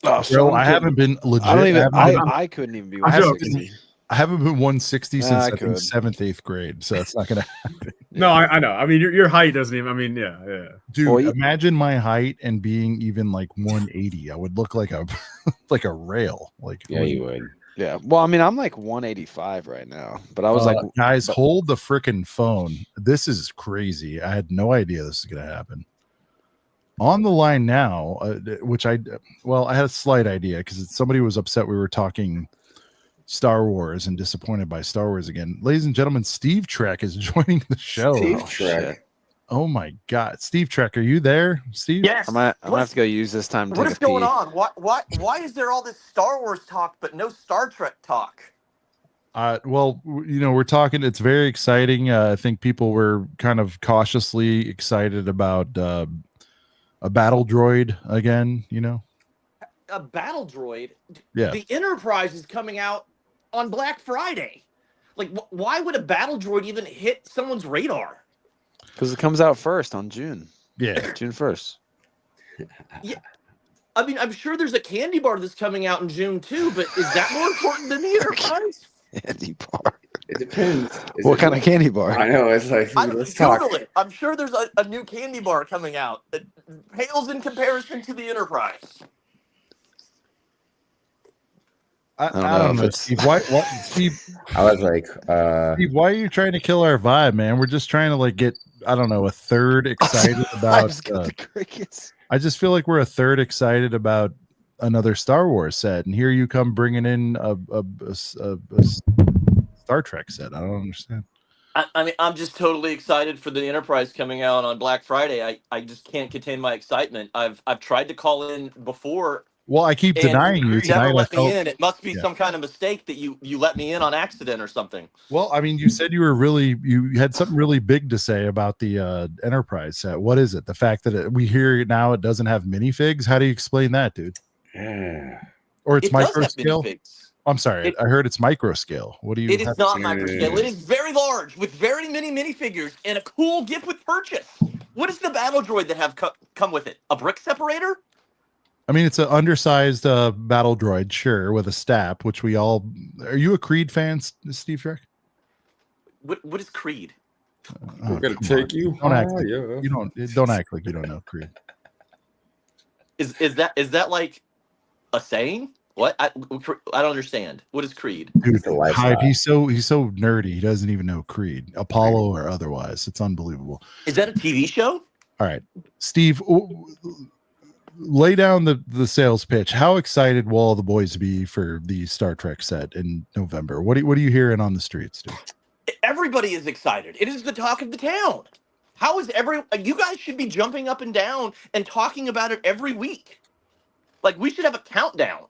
Oh, so I haven't been legit.
I couldn't even be 160.
I haven't been 160 since I think 7th, 8th grade, so that's not gonna happen.
No, I know. I mean, your height doesn't even. I mean, yeah.
Dude, imagine my height and being even like 180. I would look like a like a rail. Like
you would.
Yeah. Well, I mean, I'm like 185 right now, but I was like,
guys, hold the freaking phone. This is crazy. I had no idea this is gonna happen. On the line now, which I had a slight idea because somebody was upset we were talking Star Wars and disappointed by Star Wars again. Ladies and gentlemen, Steve Trek is joining the show.
Steve Trek.
Oh my God, Steve Trek, are you there, Steve?
Yes.
I'm gonna have to go use this time.
What is going on? Why is there all this Star Wars talk but no Star Trek talk?
Well, we're talking. It's very exciting. I think people were kind of cautiously excited about a battle droid again.
A battle droid?
Yeah.
The Enterprise is coming out on Black Friday. Like, why would a battle droid even hit someone's radar?
Because it comes out first on June.
Yeah,
June 1st.
Yeah. I mean, I'm sure there's a candy bar that's coming out in June too, but is that more important than the Enterprise?
Candy bar.
It depends.
What kind of candy bar?
I know. It's like, let's talk.
Google it. I'm sure there's a new candy bar coming out that pales in comparison to the Enterprise.
I don't know, Steve. Steve?
I was like,
Steve, why are you trying to kill our vibe, man? We're just trying to like get, I don't know, a third excited about.
The crickets.
I just feel like we're a third excited about another Star Wars set, and here you come bringing in a Star Trek set. I don't understand.
I mean, I'm just totally excited for the Enterprise coming out on Black Friday. I just can't contain my excitement. I've tried to call in before.
Well, I keep denying you.
Never let me in. It must be some kind of mistake that you let me in on accident or something.
Well, I mean, you said you had something really big to say about the Enterprise set. What is it? The fact that we hear now it doesn't have minifigs? How do you explain that, dude?
yeah.
Or it's
It does
micro
have
scale?
minifigs.
I'm sorry, I heard it's micro scale. What do you?
It is not micro scale. It is very large with very many minifigures and a cool gift with purchase. What does the battle droid that have come with it? A brick separator?
I mean, it's an undersized battle droid, sure, with a stap, which we all. Are you a Creed fan, Steve Trek?
What is Creed?
We're gonna take you.
Don't act like, don't act like you don't know Creed.
Is that like a saying? What? I don't understand. What is Creed?
Dude, Hyde, he's so nerdy. He doesn't even know Creed, Apollo or otherwise. It's unbelievable.
Is that a TV show?
All right, Steve, lay down the sales pitch. How excited will all the boys be for the Star Trek set in November? What are you hearing on the streets, dude?
Everybody is excited. It is the talk of the town. How is you guys should be jumping up and down and talking about it every week. Like we should have a countdown.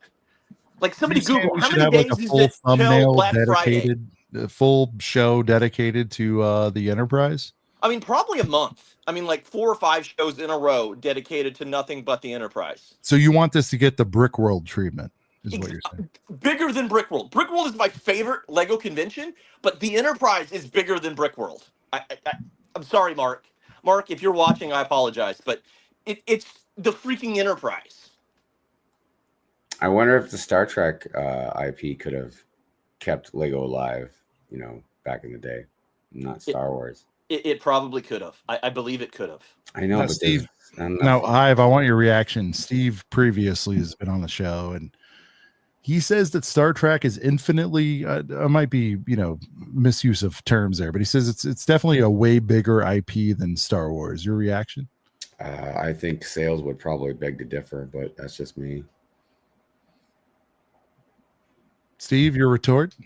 Like somebody Google how many days is it till Black Friday?
A full show dedicated to the Enterprise?
I mean, probably a month. I mean, like 4 or 5 shows in a row dedicated to nothing but the Enterprise.
So you want this to get the Brickworld treatment, is what you're saying?
Bigger than Brickworld. Brickworld is my favorite Lego convention, but the Enterprise is bigger than Brickworld. I'm sorry, Mark. Mark, if you're watching, I apologize, but it's the freaking Enterprise.
I wonder if the Star Trek IP could have kept Lego alive, back in the day. Not Star Wars.
It probably could have. I believe it could have.
I know, but
Steve. Now, Ive, I want your reaction. Steve previously has been on the show, and he says that Star Trek is infinitely. I might be, misuse of terms there, but he says it's definitely a way bigger IP than Star Wars. Your reaction?
I think sales would probably beg to differ, but that's just me.
Steve, your retort?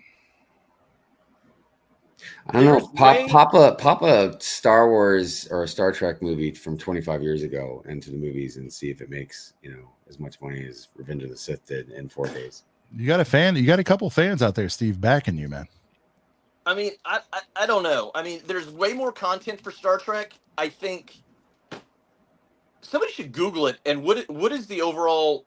I don't know. Pop a Star Wars or a Star Trek movie from 25 years ago into the movies and see if it makes as much money as Revenge of the Sith did in 4 days.
You got a fan. You got a couple fans out there, Steve, backing you, man.
I mean, I don't know. I mean, there's way more content for Star Trek. I think somebody should Google it. And what is the overall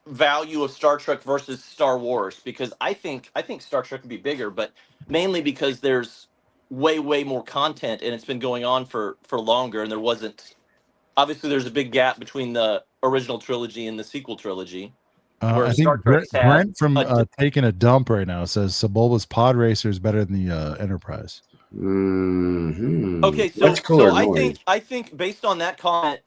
value of Star Trek versus Star Wars? Because I think Star Trek would be bigger, but mainly because there's way more content and it's been going on for longer, and there's a big gap between the original trilogy and the sequel trilogy.
I think Brent from taking a dump right now says Sebulba's Pod Racer is better than the Enterprise.
Mm-hmm.
Okay, so I think based on that comment,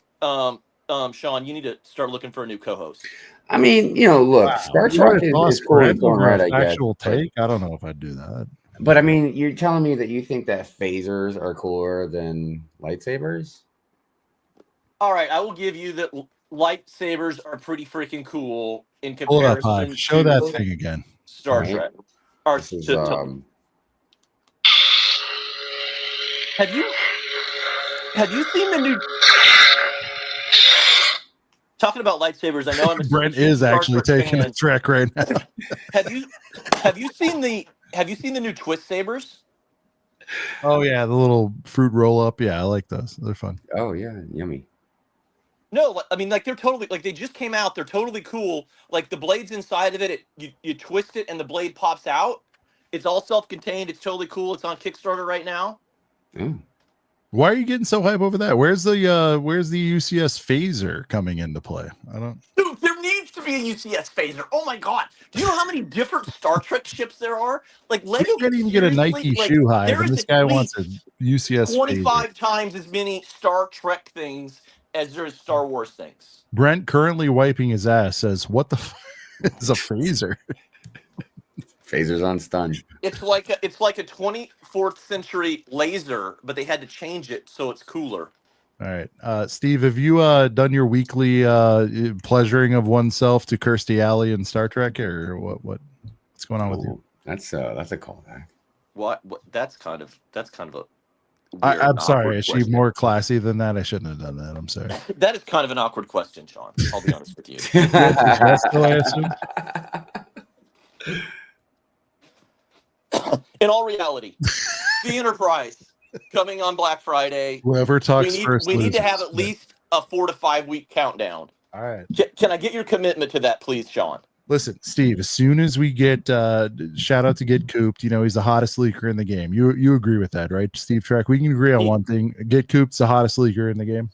Sean, you need to start looking for a new co-host.
I mean, look, wow. Star Trek is cool and going right, I guess.
Actual take? I don't know if I'd do that.
But I mean, you're telling me that you think that phasers are cooler than lightsabers?
All right, I will give you that lightsabers are pretty freaking cool in comparison.
Show that thing again.
Star Trek. Have you seen the new? Talking about lightsabers, I know
Brent is actually taking a trek right now.
Have you seen the new twist sabers?
Oh yeah, the little fruit roll up. Yeah, I like those. They're fun.
Oh yeah, yummy.
No, I mean, like they're totally like they just came out. They're totally cool. Like the blade's inside of it. You twist it and the blade pops out. It's all self-contained. It's totally cool. It's on Kickstarter right now.
Mm.
Why are you getting so hype over that? Where's the UCS phaser coming into play? I don't.
Dude, they're to be a UCS phaser. Oh my god! Do you know how many different Star Trek ships there are? Like Lego
You can't even get a Nike shoe hive,
there
and
is
this
at
guy wants
least
a UCS
25
phaser.
times as many Star Trek things as there is Star Wars things.
Brent, currently wiping his ass, says, "What the f is a phaser?"
Phasers on stun.
It's like a 24th century laser, but they had to change it so it's cooler.
All right, Steve, have you done your weekly pleasuring of oneself to Kirstie Alley and Star Trek, or what's going on with you?
That's a callback.
What? That's kind of a.
I'm sorry. Is she
question.
more classy than that? I shouldn't have done that. I'm sorry.
That is kind of an awkward question, Sean. I'll be honest with you.
That's the way I assume.
In all reality, the Enterprise coming on Black Friday.
Whoever talks first.
We need to
loses.
have at least a 4 to 5 week countdown.
All right.
Can I get your commitment to that, please, Sean?
Listen, Steve, as soon as we get shout out to Get Cooped, he's the hottest leaker in the game. You agree with that, right, Steve Trek? We can agree on one thing. Get Cooked's the hottest leaker in the game.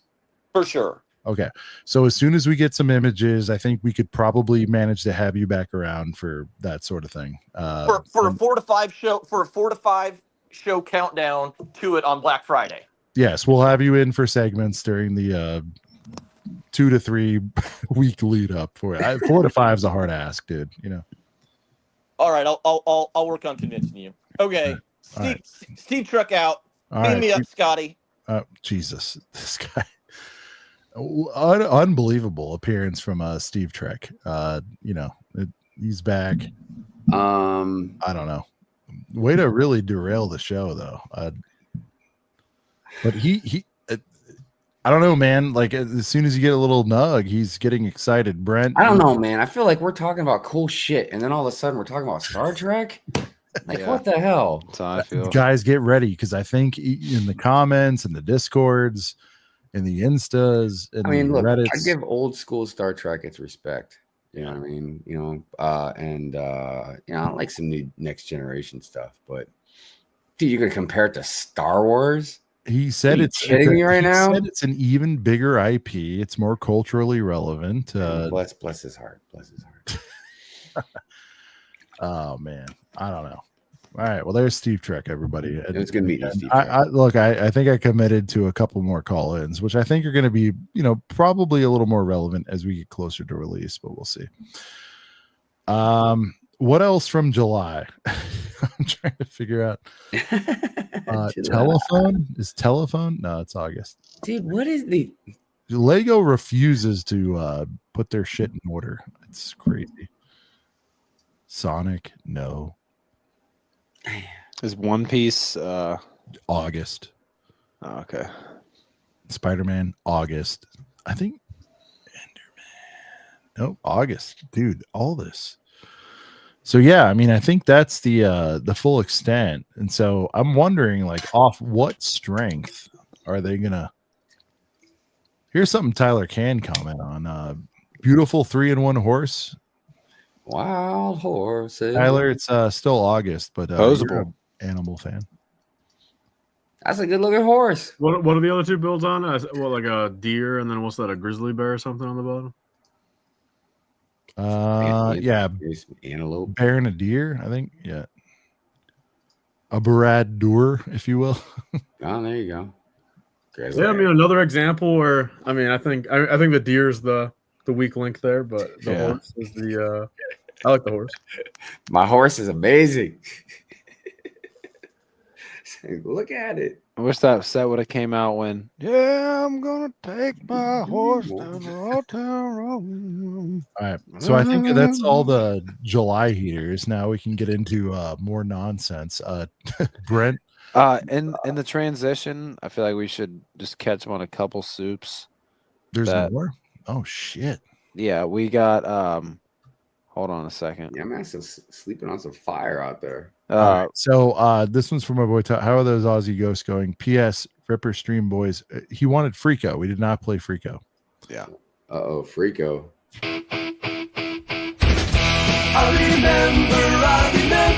For sure.
Okay. So as soon as we get some images, I think we could probably manage to have you back around for that sort of thing.
For a 4 to 5 show countdown to it on Black Friday.
Yes, we'll have you in for segments during the 2 to 3 week lead up for it. 4 to 5 is a hard ask, dude.
All right, I'll work on convincing you. Okay,
right.
Steve Truck out. Beam me up, Scotty.
Jesus, this guy. Unbelievable appearance from Steve Trek. He's back. I don't know. Way to really derail the show, though. But he I don't know, man. Like, as soon as you get a little nug, he's getting excited. Brent,
I don't know, man. I feel like we're talking about cool shit, and then all of a sudden we're talking about Star Trek. Like, what the hell?
That's how I feel.
Guys, get ready, because I think in the comments and the Discords and the Instas and
look,
Reddits,
I give old school Star Trek its respect. You know what I mean? I like some new next generation stuff, but dude, you're gonna compare it to Star Wars?
he said
Are you kidding me right now?
Said it's an even bigger IP. It's more culturally relevant.
Bless his heart. Bless his heart.
Oh man, I don't know. All right, well, there's Steve Trek, everybody.
It was good meeting you, Steve.
I think I committed to a couple more call-ins, which I think are going to be, probably a little more relevant as we get closer to release, but we'll see. What else from July? I'm trying to figure out. Telephone? Is telephone? No, it's August.
Dude, what is the
Lego refuses to put their shit in order. It's crazy. Sonic, no.
Is One Piece
August.
Oh, okay.
Spider-Man, August. I think Enderman. No, August. Dude, all this. So yeah, I think that's the full extent. And so I'm wondering, like, off what strength are they gonna? Here's something Tyler can comment on. Beautiful 3-in-1 horse.
Wild horses?
Tyler, it's still August, but you're an animal fan.
That's a good looking horse.
What are the other two builds on? Like a deer, and then what's that? A grizzly bear or something on the bottom?
Yeah,
antelope,
bear and a deer. I think, yeah, a Barad-dur, if you will.
Oh, there you go. Grizzly.
Yeah, another example where I think the deer's the weak link there, but the horse is the. I like the horse.
My horse is amazing. Look at it.
I wish that set would have came out when. Yeah, I'm gonna take my horse down the old town road.
All right, so I think that's all the July heaters. Now we can get into more nonsense. Brent,
in the transition, I feel like we should just catch them on a couple soups.
There's more. Oh shit.
Yeah, we got. Hold on a second.
Yeah, man, still sleeping on some fire out there.
So this one's from my boy. How are those Aussie ghosts going? P.S. Ripper Stream Boys. He wanted Freako. We did not play Freako.
Yeah.
Freako.
I remember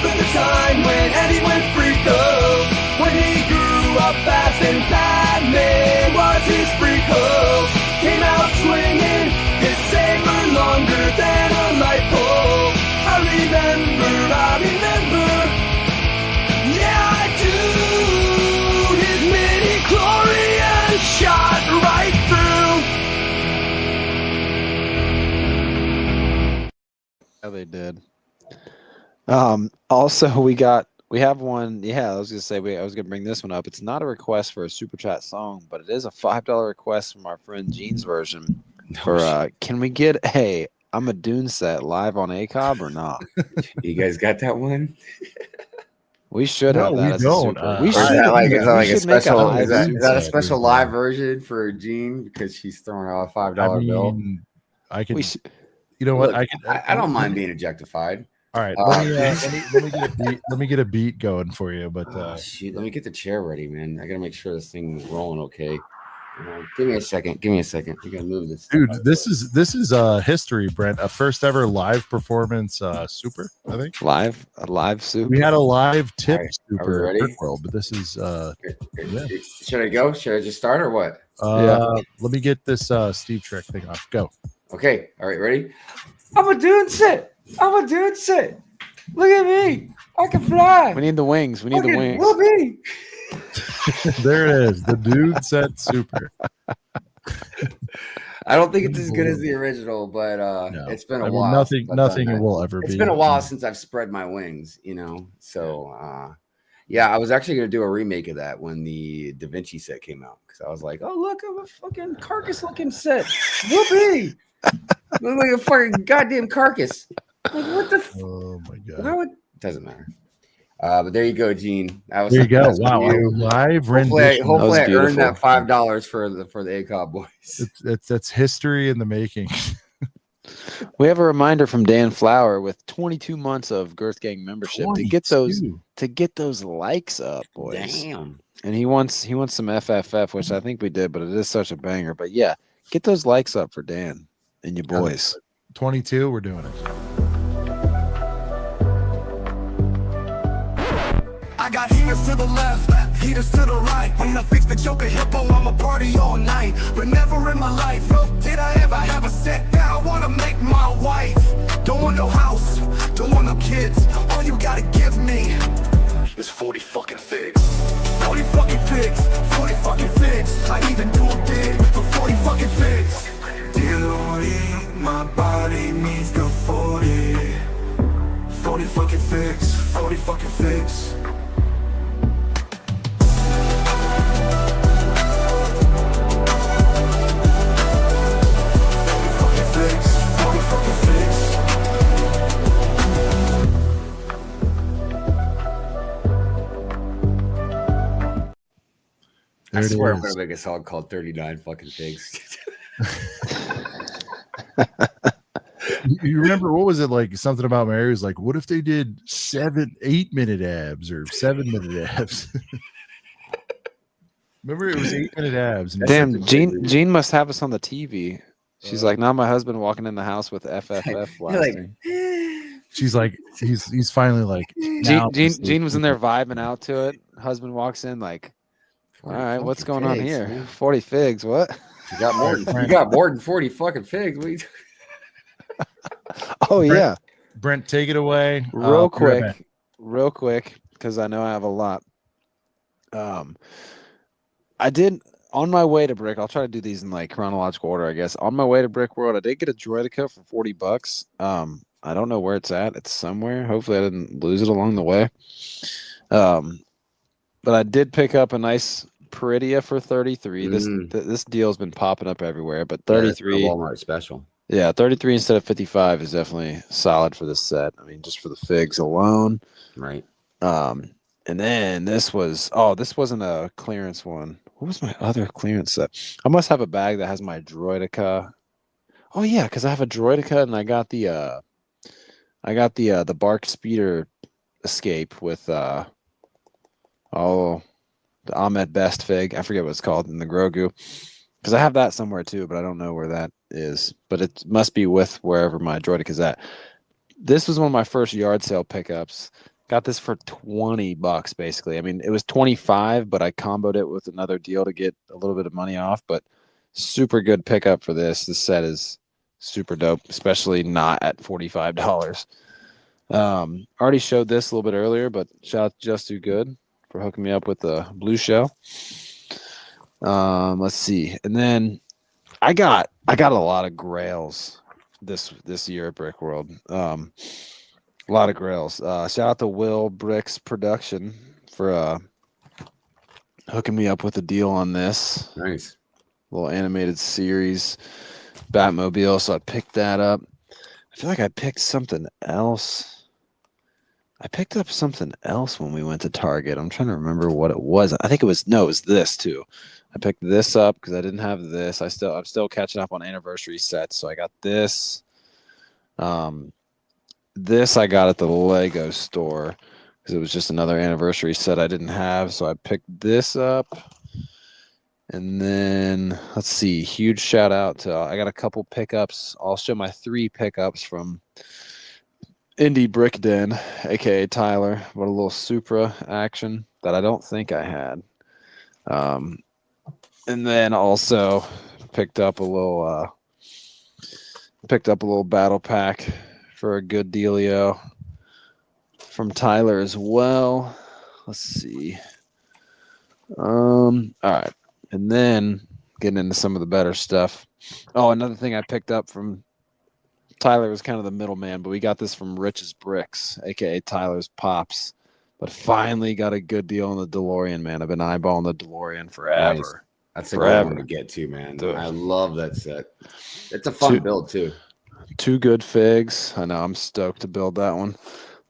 the time when Eddie went Freako. When he grew up fast and Batman was his Freako. Came out swinging his saber longer than
Yeah, they did. Also, we have one. Yeah, I was gonna say I was gonna bring this one up. It's not a request for a super chat song, but it is a $5 request from our friend Gene's version. Can we get a I'm a Dune set live on ACOB or not?
You guys got that one?
We should have that
we
as
don't.
a super.
Or is that like, is that like a special? Is that a
set,
special live version for Jean because she's throwing out a $5 bill?
I can. You know
Look,
what?
I don't mind being objectified.
All right, let me get a beat. Let me get a beat going for you. But
shoot, let me get the chair ready, man. I gotta make sure this thing is rolling okay. Give me a second. We gotta move this.
Dude, this is history, Brent. A first ever live performance, super. I think
a live super.
We had a live tip
super at
Brickworld, but this is yeah.
Should I go? Should I just start or what?
Let me get this Steve Trick thing off. Go.
Okay. All right. Ready? I'm a Dune set. Look at me. I can fly.
We need the wings. We need the wings.
Whoopee.
There it is. The Dude Set Super.
I don't think it's as good as the original, but no. It's been a while.
Nothing it will ever be.
It's been a while since I've spread my wings, So yeah, I was actually gonna do a remake of that when the Da Vinci set came out because I was like, oh look, I'm a fucking carcass looking set. Whoopee! Look like a fucking goddamn carcass. Like what the?
Oh my god!
Doesn't matter. But there you go, Gene.
There you go. Wow, live rendition.
Hopefully I earned that $5 for the ACOB boys.
That's history in the making.
We have a reminder from Dan Flower with 22 months of Girth Gang membership to get those likes up, boys.
Damn.
And he wants some FFF, which I think we did, but it is such a banger. But yeah, get those likes up for Dan and your boys.
22, we're doing it.
I got heaters to the left, heaters to the right. When I fix the Joker hippo, I'ma party all night. But never in my life, did I ever have a set that I wanna make my wife. Don't want no house, don't want no kids. All you gotta give me is 40 fucking figs. 40 fucking figs, 40 fucking figs. I even do a bid for 40 fucking figs. Dear Lordy, my body needs the 40. 40 fucking figs, 40 fucking figs.
I swear I'm gonna make a song called 39 fucking figs.
You remember what was it like? Something about Mary was like, what if they did 8 minute abs or 7 minute abs? Remember it was 8 minute abs.
Damn, Jean must have us on the TV. She's like, now my husband walking in the house with FFF blasting.
She's like, he's finally like.
Jean was in there vibing out to it. Husband walks in like, all right, what's going on here? Man. 40 figs, what?
You got more than 40 fucking figs.
Oh yeah,
Brent, take it away.
Real quick, because I know I have a lot. I did on my way to Brick. I'll try to do these in like chronological order, I guess. On my way to Brickworld, I did get a Droidika for $40. I don't know where it's at. It's somewhere. Hopefully, I didn't lose it along the way. But I did pick up a nice Peridia for 33. This deal's been popping up everywhere, but 33
Walmart special.
Yeah, 33 instead of 55 is definitely solid for this set. I mean, just for the figs alone.
Right.
And then this wasn't a clearance one. What was my other clearance set? I must have a bag that has my Droidika. Oh yeah, because I have a Droidika and I got the Bark Speeder Escape with the Ahmed Best fig. I forget what it's called in the Grogu. Because I have that somewhere too, but I don't know where that is. But it must be with wherever my Droidika is at. This was one of my first yard sale pickups. Got this for $20 basically. I mean, it was 25, but I comboed it with another deal to get a little bit of money off. But super good pickup for this. This set is super dope, especially not at $45. Already showed this a little bit earlier, but shout out to Just Do Good for hooking me up with the blue shell. Let's see. And then I got a lot of grails this year at Brickworld. A lot of grails. Shout out to Will Bricks Production for hooking me up with a deal on this.
Nice.
Little animated series Batmobile. So I picked that up. I feel like I picked something else. I picked up something else when we went to Target. I'm trying to remember what it was. I think it was this too. I picked this up because I didn't have this. I'm still catching up on anniversary sets. So I got this. This I got at the Lego store because it was just another anniversary set I didn't have. So I picked this up. And then let's see, huge shout out to I got a couple pickups. I'll show my 3 pickups from Indie Brick Den, aka Tyler. What a little Supra action that I don't think I had. And then also picked up a little battle pack for a good dealio from Tyler as well. Let's see. All right. And then getting into some of the better stuff. Oh, another thing I picked up from Tyler was kind of the middleman, but we got this from Rich's Bricks, aka Tyler's Pops. But finally got a good deal on the DeLorean, man. I've been eyeballing the DeLorean forever.
Nice. That's a good one to get to, man.
Dude.
I love that set. It's a fun build too.
2 good figs. I know I'm stoked to build that one.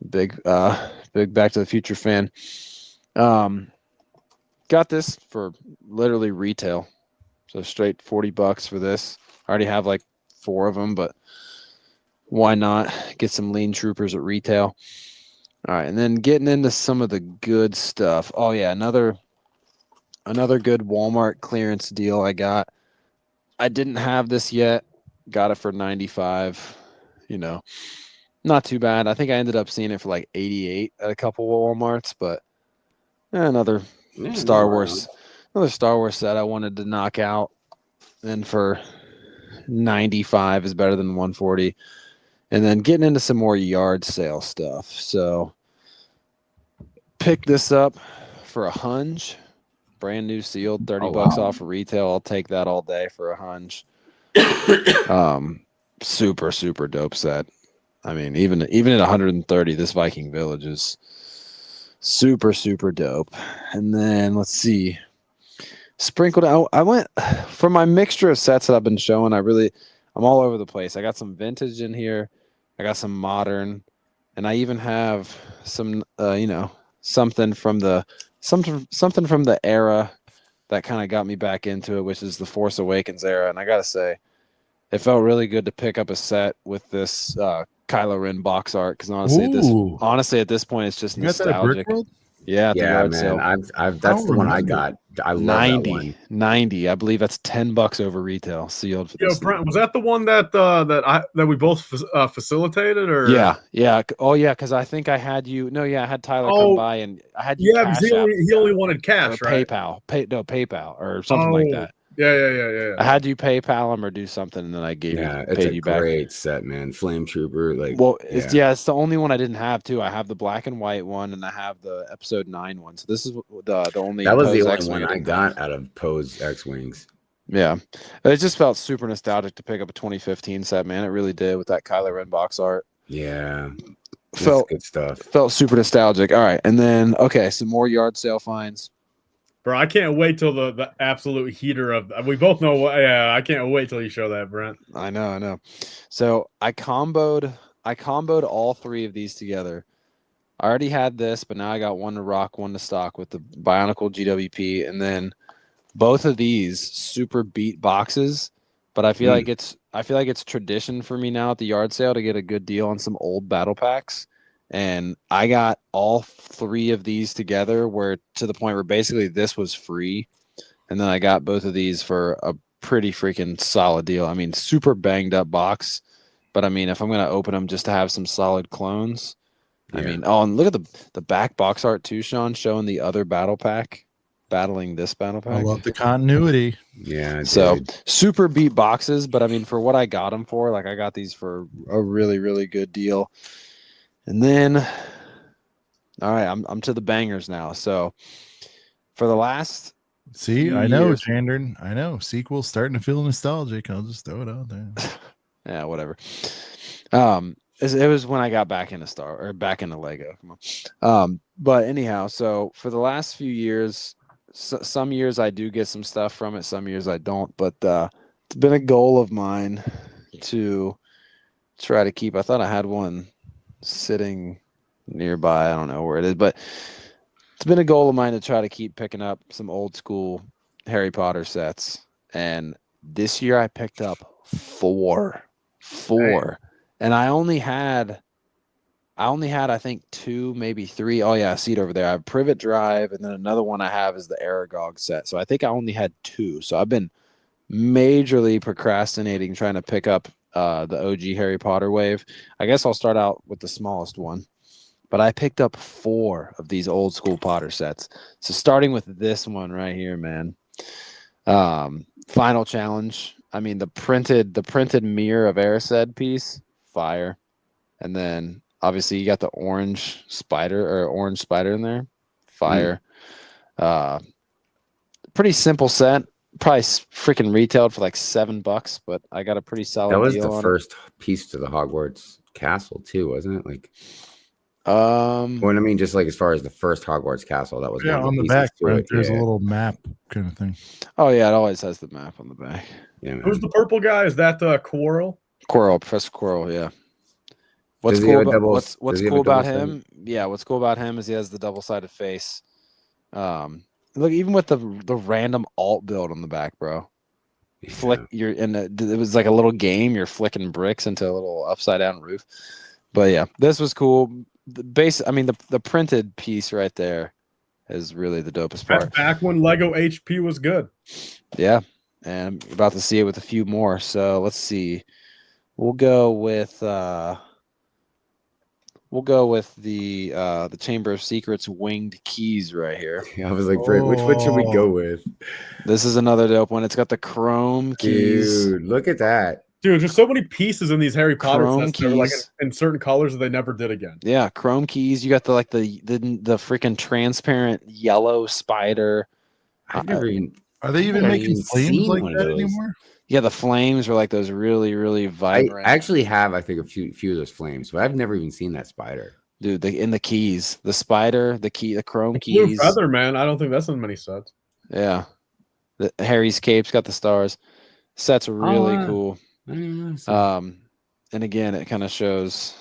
Big Back to the Future fan. Got this for literally retail. So straight $40 for this. I already have like 4 of them, but why not get some lean troopers at retail? All right, and then getting into some of the good stuff. Oh yeah, another good Walmart clearance deal I got. I didn't have this yet. Got it for $95. You know, not too bad. I think I ended up seeing it for like $88 at a couple of Walmarts, but another Star Wars set I wanted to knock out, and for $95 is better than $140. And then getting into some more yard sale stuff. So pick this up for a hunch, brand new sealed, $30 off of retail. I'll take that all day for a hunch. Super, super dope set. I mean, even at 130, this Viking Village is super, super dope. And then let's see, sprinkled out. I went for my mixture of sets that I've been showing. I'm all over the place. I got some vintage in here. I got some modern, and I even have some, something from the era that kind of got me back into it, which is the Force Awakens era. And I gotta say, it felt really good to pick up a set with this Kylo Ren box art, because honestly, at this point, it's just nostalgic. Yeah, the yard sale.
That's the one I got. I love
90,
that one.
90. I believe that's $10 over retail, sealed. For this
Brent, was that the one that we both facilitated, or?
Yeah. Oh yeah, because I think I had you. No, yeah, I had Tyler come by, and I had you.
Yeah, he only wanted cash, right?
PayPal or something like that.
Yeah.
I had you PayPal him or do something, and then I paid you back.
It's a great set, man. Flame Trooper,
it's the only one I didn't have too. I have the black and white one, and I have the Episode 9 one. So this is the only.
That was the only one I got out of Poe's X-Wings.
Yeah, it just felt super nostalgic to pick up a 2015 set, man. It really did with that Kylo Ren box art.
Yeah,
felt
good stuff.
Felt super nostalgic. All right, and then some more yard sale finds.
Bro, I can't wait till the absolute heater of. We both know what. Yeah, I can't wait till you show that, Brent.
I know. So I comboed all 3 of these together. I already had this, but now I got one to rock, one to stock with the Bionicle GWP, and then both of these super beat boxes. But I feel like it's tradition for me now at the yard sale to get a good deal on some old battle packs. And I got all 3 of these together, to the point where basically this was free. And then I got both of these for a pretty freaking solid deal. I mean, super banged up box. But I mean, if I'm going to open them just to have some solid clones. Yeah. I mean, and look at the back box art too, Sean, showing the other battle pack battling this battle pack.
I love the continuity.
Yeah.
So super beat boxes. But I mean, for what I got them for, I got these for a really, really good deal. And then, all right, I'm to the bangers now. So for the last
I know, Chandern. I know. Sequel's starting to feel nostalgic. I'll just throw it out there.
Yeah, whatever. It was when I got back into back into Lego. Come on. But anyhow, so for the last few years, some years I do get some stuff from it, some years I don't. But it's been a goal of mine to try to keep. I thought I had one sitting nearby. I don't know where it is, but it's been a goal of mine to try to keep picking up some old school Harry Potter sets. And this year I picked up four. And I only had I think 2, maybe 3. Oh yeah, I see it over there. I have Privet Drive, and then another one I have is the Aragog set. So I think I only had 2. So I've been majorly procrastinating trying to pick up the OG Harry Potter wave. I guess I'll start out with the smallest one. But I picked up 4 of these old school Potter sets. So starting with this one right here, man. Final challenge. I mean, the printed Mirror of Erised piece, fire. And then obviously you got the orange spider in there, fire. Pretty simple set. Probably freaking retailed for like $7, but I got a pretty solid deal.
That was the first piece to the Hogwarts castle too, wasn't it? Like, well, I mean, just like as far as the first Hogwarts castle, that was one of
on the back. Right? There's a little map kind of thing.
Oh yeah, it always has the map on the back.
Yeah, man. Who's the purple guy? Is that Quirrell?
Quirrell, Professor Quirrell. Yeah. What's cool about him? Yeah, what's cool about him is he has the double-sided face. Look, even with the random alt build on the back, bro. Yeah. Flick, it was like a little game. You're flicking bricks into a little upside down roof. But yeah, this was cool. The printed piece right there is really the dopest part.
Back when Lego HP was good.
Yeah, and I'm about to see it with a few more. So let's see. We'll go with the Chamber of Secrets winged keys right here.
Yeah, I was like, which one should we go with?
This is another dope one. It's got the chrome keys.
Dude, look at that.
Dude, there's so many pieces in these Harry Potter sets that are like in certain colors that they never did again.
Yeah, chrome keys. You got the freaking transparent yellow spider.
Are they even making flames like that anymore?
Yeah, the flames are like those really, really vibrant.
I actually have, I think, a few of those flames, but I've never even seen that spider.
Dude, in the keys, the spider, the chrome keys.
Blue feather, man. I don't think that's in many sets.
Yeah, Harry's cape's got the stars. Set's really cool. And again, it kind of shows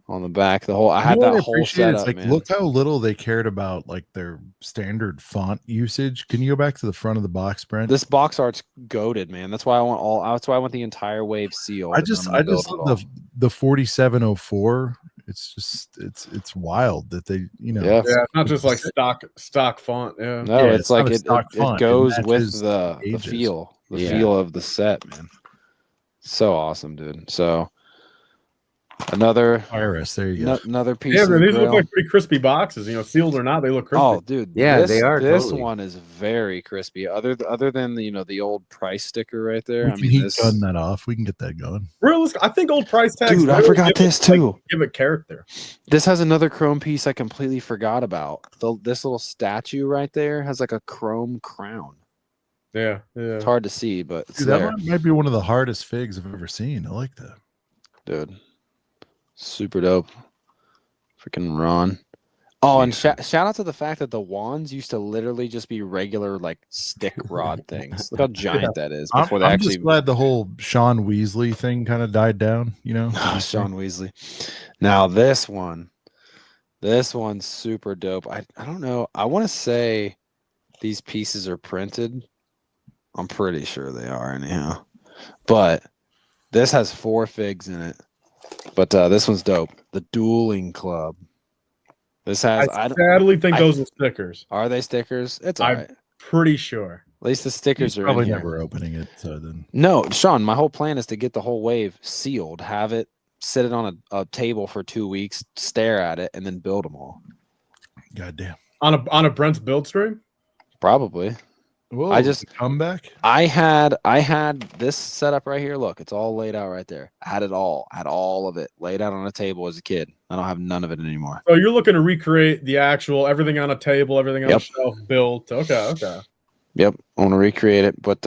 on the back I had that whole setup.
Like,
man.
Look how little they cared about like their standard font usage. Can you go back to the front of the box, Brent?
This box art's goated, man. That's why I want the entire wave sealed.
I just love the 4704. It's wild that they,
yeah,
it's not just like stock font. Yeah,
no, it's like it goes with the feel of the set, man. So awesome, dude. So another
Iris, there you go.
Another piece.
Yeah,
of
these look like pretty crispy boxes. Sealed or not, they look crispy.
Oh, dude,
yeah, they are.
This one is very crispy. Other than the old price sticker right there.
We can gun that off. We can get that going.
Realistic. I think old price tags.
Dude, I forgot this too.
Give it character.
This has another chrome piece I completely forgot about. This little statue right there has like a chrome crown.
Yeah.
It's hard to see, but it's
dude, that might be one of the hardest figs I've ever seen. I like that,
dude. Super dope. Freaking Ron. Oh, and shout out to the fact that the wands used to literally just be regular like stick rod things. Look how giant that is. Before
I'm just glad the whole Sean Weasley thing kind of died down.
Sean Weasley. Now this one's super dope. I don't know. I want to say these pieces are printed. I'm pretty sure they are anyhow. But this has 4 figs in it. But this one's dope. The Dueling Club. This has.
I sadly think those are stickers.
Are they stickers? It's all right.
Pretty sure.
At least the stickers are
probably
in here.
Never opening it. So then.
No, Sean. My whole plan is to get the whole wave sealed, have it, sit it on a table for 2 weeks, stare at it, and then build them all.
Goddamn.
On a Brent's build stream.
Probably.
Whoa,
I just
come back.
I had this setup right here. Look, it's all laid out right there. I had it all. I had all of it laid out on a table as a kid. I don't have none of it anymore.
So you're looking to recreate the actual everything on a table, everything on a shelf built. Okay.
Yep, I want to recreate it. But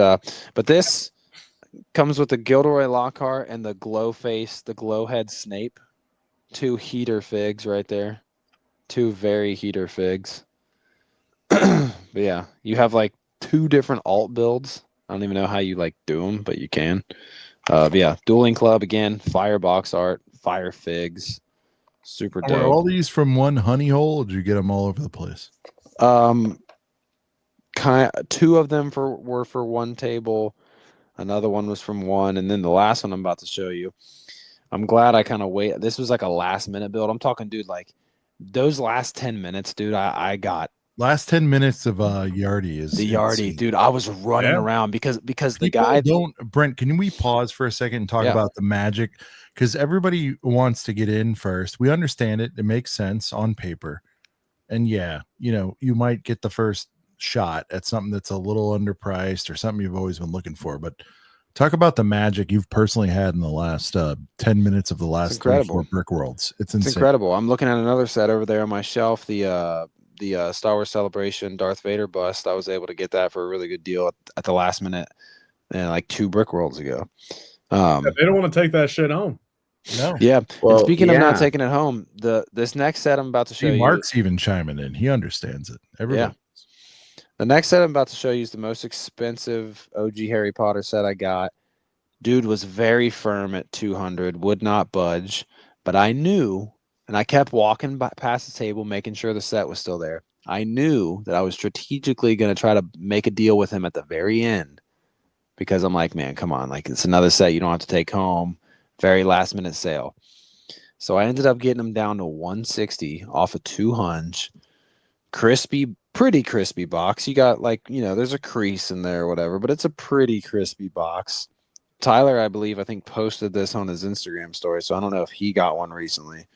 this Comes with the Gilderoy Lockhart and the glow face, the glow head Snape. 2 heater figs right there. 2 very heater figs. But yeah, you have like 2 different alt builds. I don't even know how you like do them, but you can. But yeah, Dueling Club again, fire box art, fire figs, super
Are
dope.
all these from one honey hole, or did you get them all over the place?
2 of them were for one table. Another one was from one, and then the last one I'm about to show you. I'm glad I kind of wait. This was like a last minute build. I'm talking, dude, like those last 10 minutes, dude. I got
last 10 minutes of Yardy is
the Yardy,
insane.
dude. I was running around because the guy
don't. Brent, can we pause for a second and talk about the magic? Because everybody wants to get in first. We understand it. It makes sense on paper. And yeah, you know, you might get the first shot at something that's a little underpriced or something you've always been looking for. But talk about the magic you've personally had in the last 10 minutes of the last 3 or 4 Brickworlds. It's insane.
It's incredible. I'm looking at another set over there on my shelf. The Star Wars Celebration Darth Vader bust. I was able to get that for a really good deal at the last minute, like 2 Brickworlds ago.
They don't want to take that shit home.
No.
Yeah. Well, and speaking of not taking it home, this next set I'm about to show you.
Mark's even chiming in. He understands it. Everybody.
Yeah. The next set I'm about to show you is the most expensive OG Harry Potter set I got. Dude was very firm at 200, would not budge, but I knew, and I kept walking past the table, making sure the set was still there. I knew that I was strategically going to try to make a deal with him at the very end, because I'm like, man, come on, like it's another set you don't have to take home. Very last minute sale. So I ended up getting him down to 160 off of 200. Crispy, pretty crispy box. You got like, you know, there's a crease in there or whatever, but it's a pretty crispy box. Tyler, I think posted this on his Instagram story, so I don't know if he got one recently.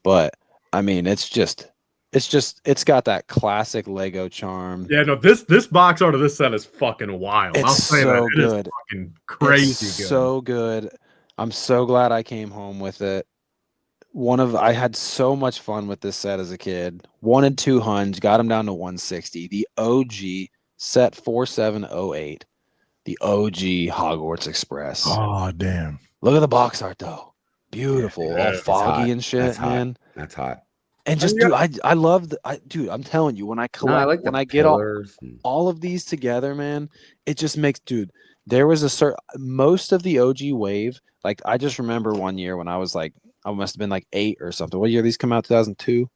But I mean, it's got that classic Lego charm.
Yeah, no, this box art of this set is fucking wild.
It's
I'll say
so
that. It
good.
is fucking crazy
It's
good.
so good. I'm so glad I came home with it. I had so much fun with this set as a kid. Wanted 200, got him down to 160. The OG set 4708. The OG Hogwarts Express.
Oh, damn.
Look at the box art though. Beautiful.
Yeah,
all foggy and shit,
That's
man.
That's hot.
And just dude, I love dude, I'm telling you, when I collect when I get all of these together, man, it just makes there was most of the OG wave. Like I just remember one year when I was like, I must have been like 8 or something. What year did these come out? 2002?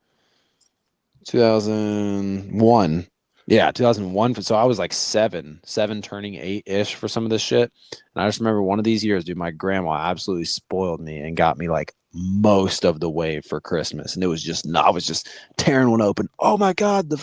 2001. Yeah, 2001. So I was like 7 turning 8-ish for some of this shit. And I just remember one of these years, dude, my grandma absolutely spoiled me and got me like most of the wave for Christmas. And it was just, I was just tearing one open. Oh my God, the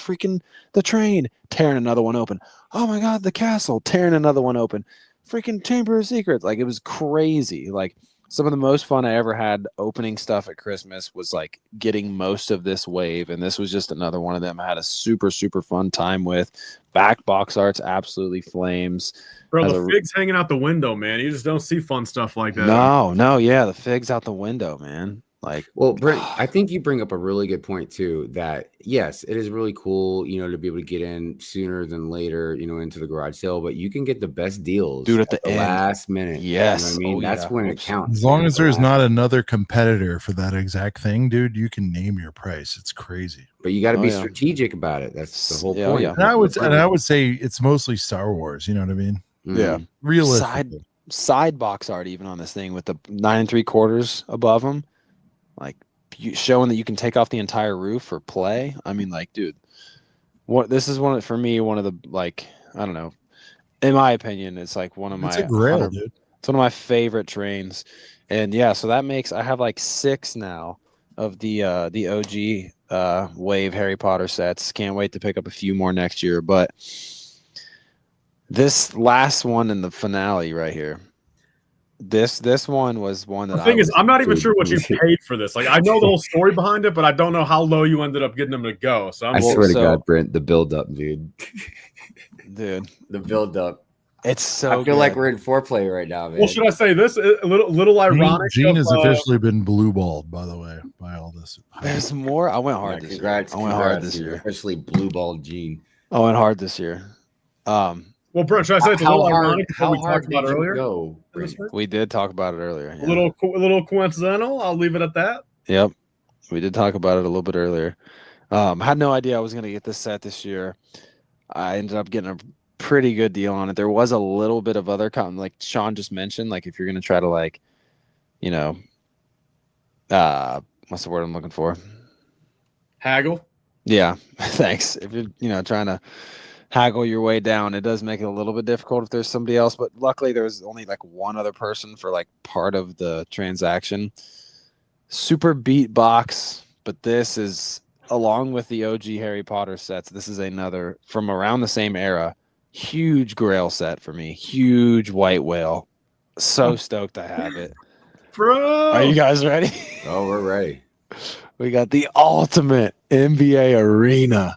train. Tearing another one open. Oh my God, the castle. Tearing another one open. Freaking Chamber of Secrets. Like it was crazy. Like some of the most fun I ever had opening stuff at Christmas was like getting most of this wave. And this was just another one of them I had a super, super fun time with. Back box arts, absolutely flames.
Bro, the figs hanging out the window, man. You just don't see fun stuff like that.
No, yeah, the figs out the window, man. Like,
well, Brent, I think you bring up a really good point too, that yes, it is really cool, you know, to be able to get in sooner than later, you know, into the garage sale, but you can get the best deals,
dude, at the
last minute.
Yes.
You know what I mean? That's when it counts.
As long as there's not another competitor for that exact thing, dude, you can name your price. It's crazy.
But you got to be strategic about it. That's the whole point.
And I would say it's mostly Star Wars, you know what I mean?
Yeah.
Realistically.
Side box art even on this thing with the 9 3/4 above them. Like showing that you can take off the entire roof for play. I mean, like, dude, this is one of the, like, I don't know. In my opinion, it's like one of my
It's one
of my favorite trains. And yeah, so that makes I have like 6 now of the OG wave Harry Potter sets. Can't wait to pick up a few more next year. But this last one in the finale right here. This one was one that
the thing is, I'm not even sure what you paid for this. Like, I know the whole story behind it, but I don't know how low you ended up getting them to go. So
I swear to God, Brent, the build up, dude.
Dude,
the build up.
It's so.
I feel like we're in foreplay right now, man.
Well, should I say this? A little ironic.
Gene has officially been blue balled, by the way, by all this.
There's more. I went hard this year. I went hard this year.
Especially blue balled Gene.
I went hard this year.
Well, Brent, should I say it's a little ironic what
How
we talked
hard
about
did you
earlier?
go?
We did talk about it earlier.
A little coincidental. I'll leave it at that.
Yep. We did talk about it a little bit earlier. I had no idea I was going to get this set this year. I ended up getting a pretty good deal on it. There was a little bit of other like Sean just mentioned, like if you're going to try to like, you know, what's the word I'm looking for?
Haggle.
Yeah. Thanks. If you're, trying to haggle your way down, it does make it a little bit difficult if there's somebody else, but luckily there was only like one other person for like part of the transaction. Super beat box, but this is, along with the OG Harry Potter sets, this is another from around the same era. Huge Grail set for me. Huge white whale. So stoked to have it.
Bro!
Are you guys ready?
Oh, we're ready.
We got the ultimate NBA arena.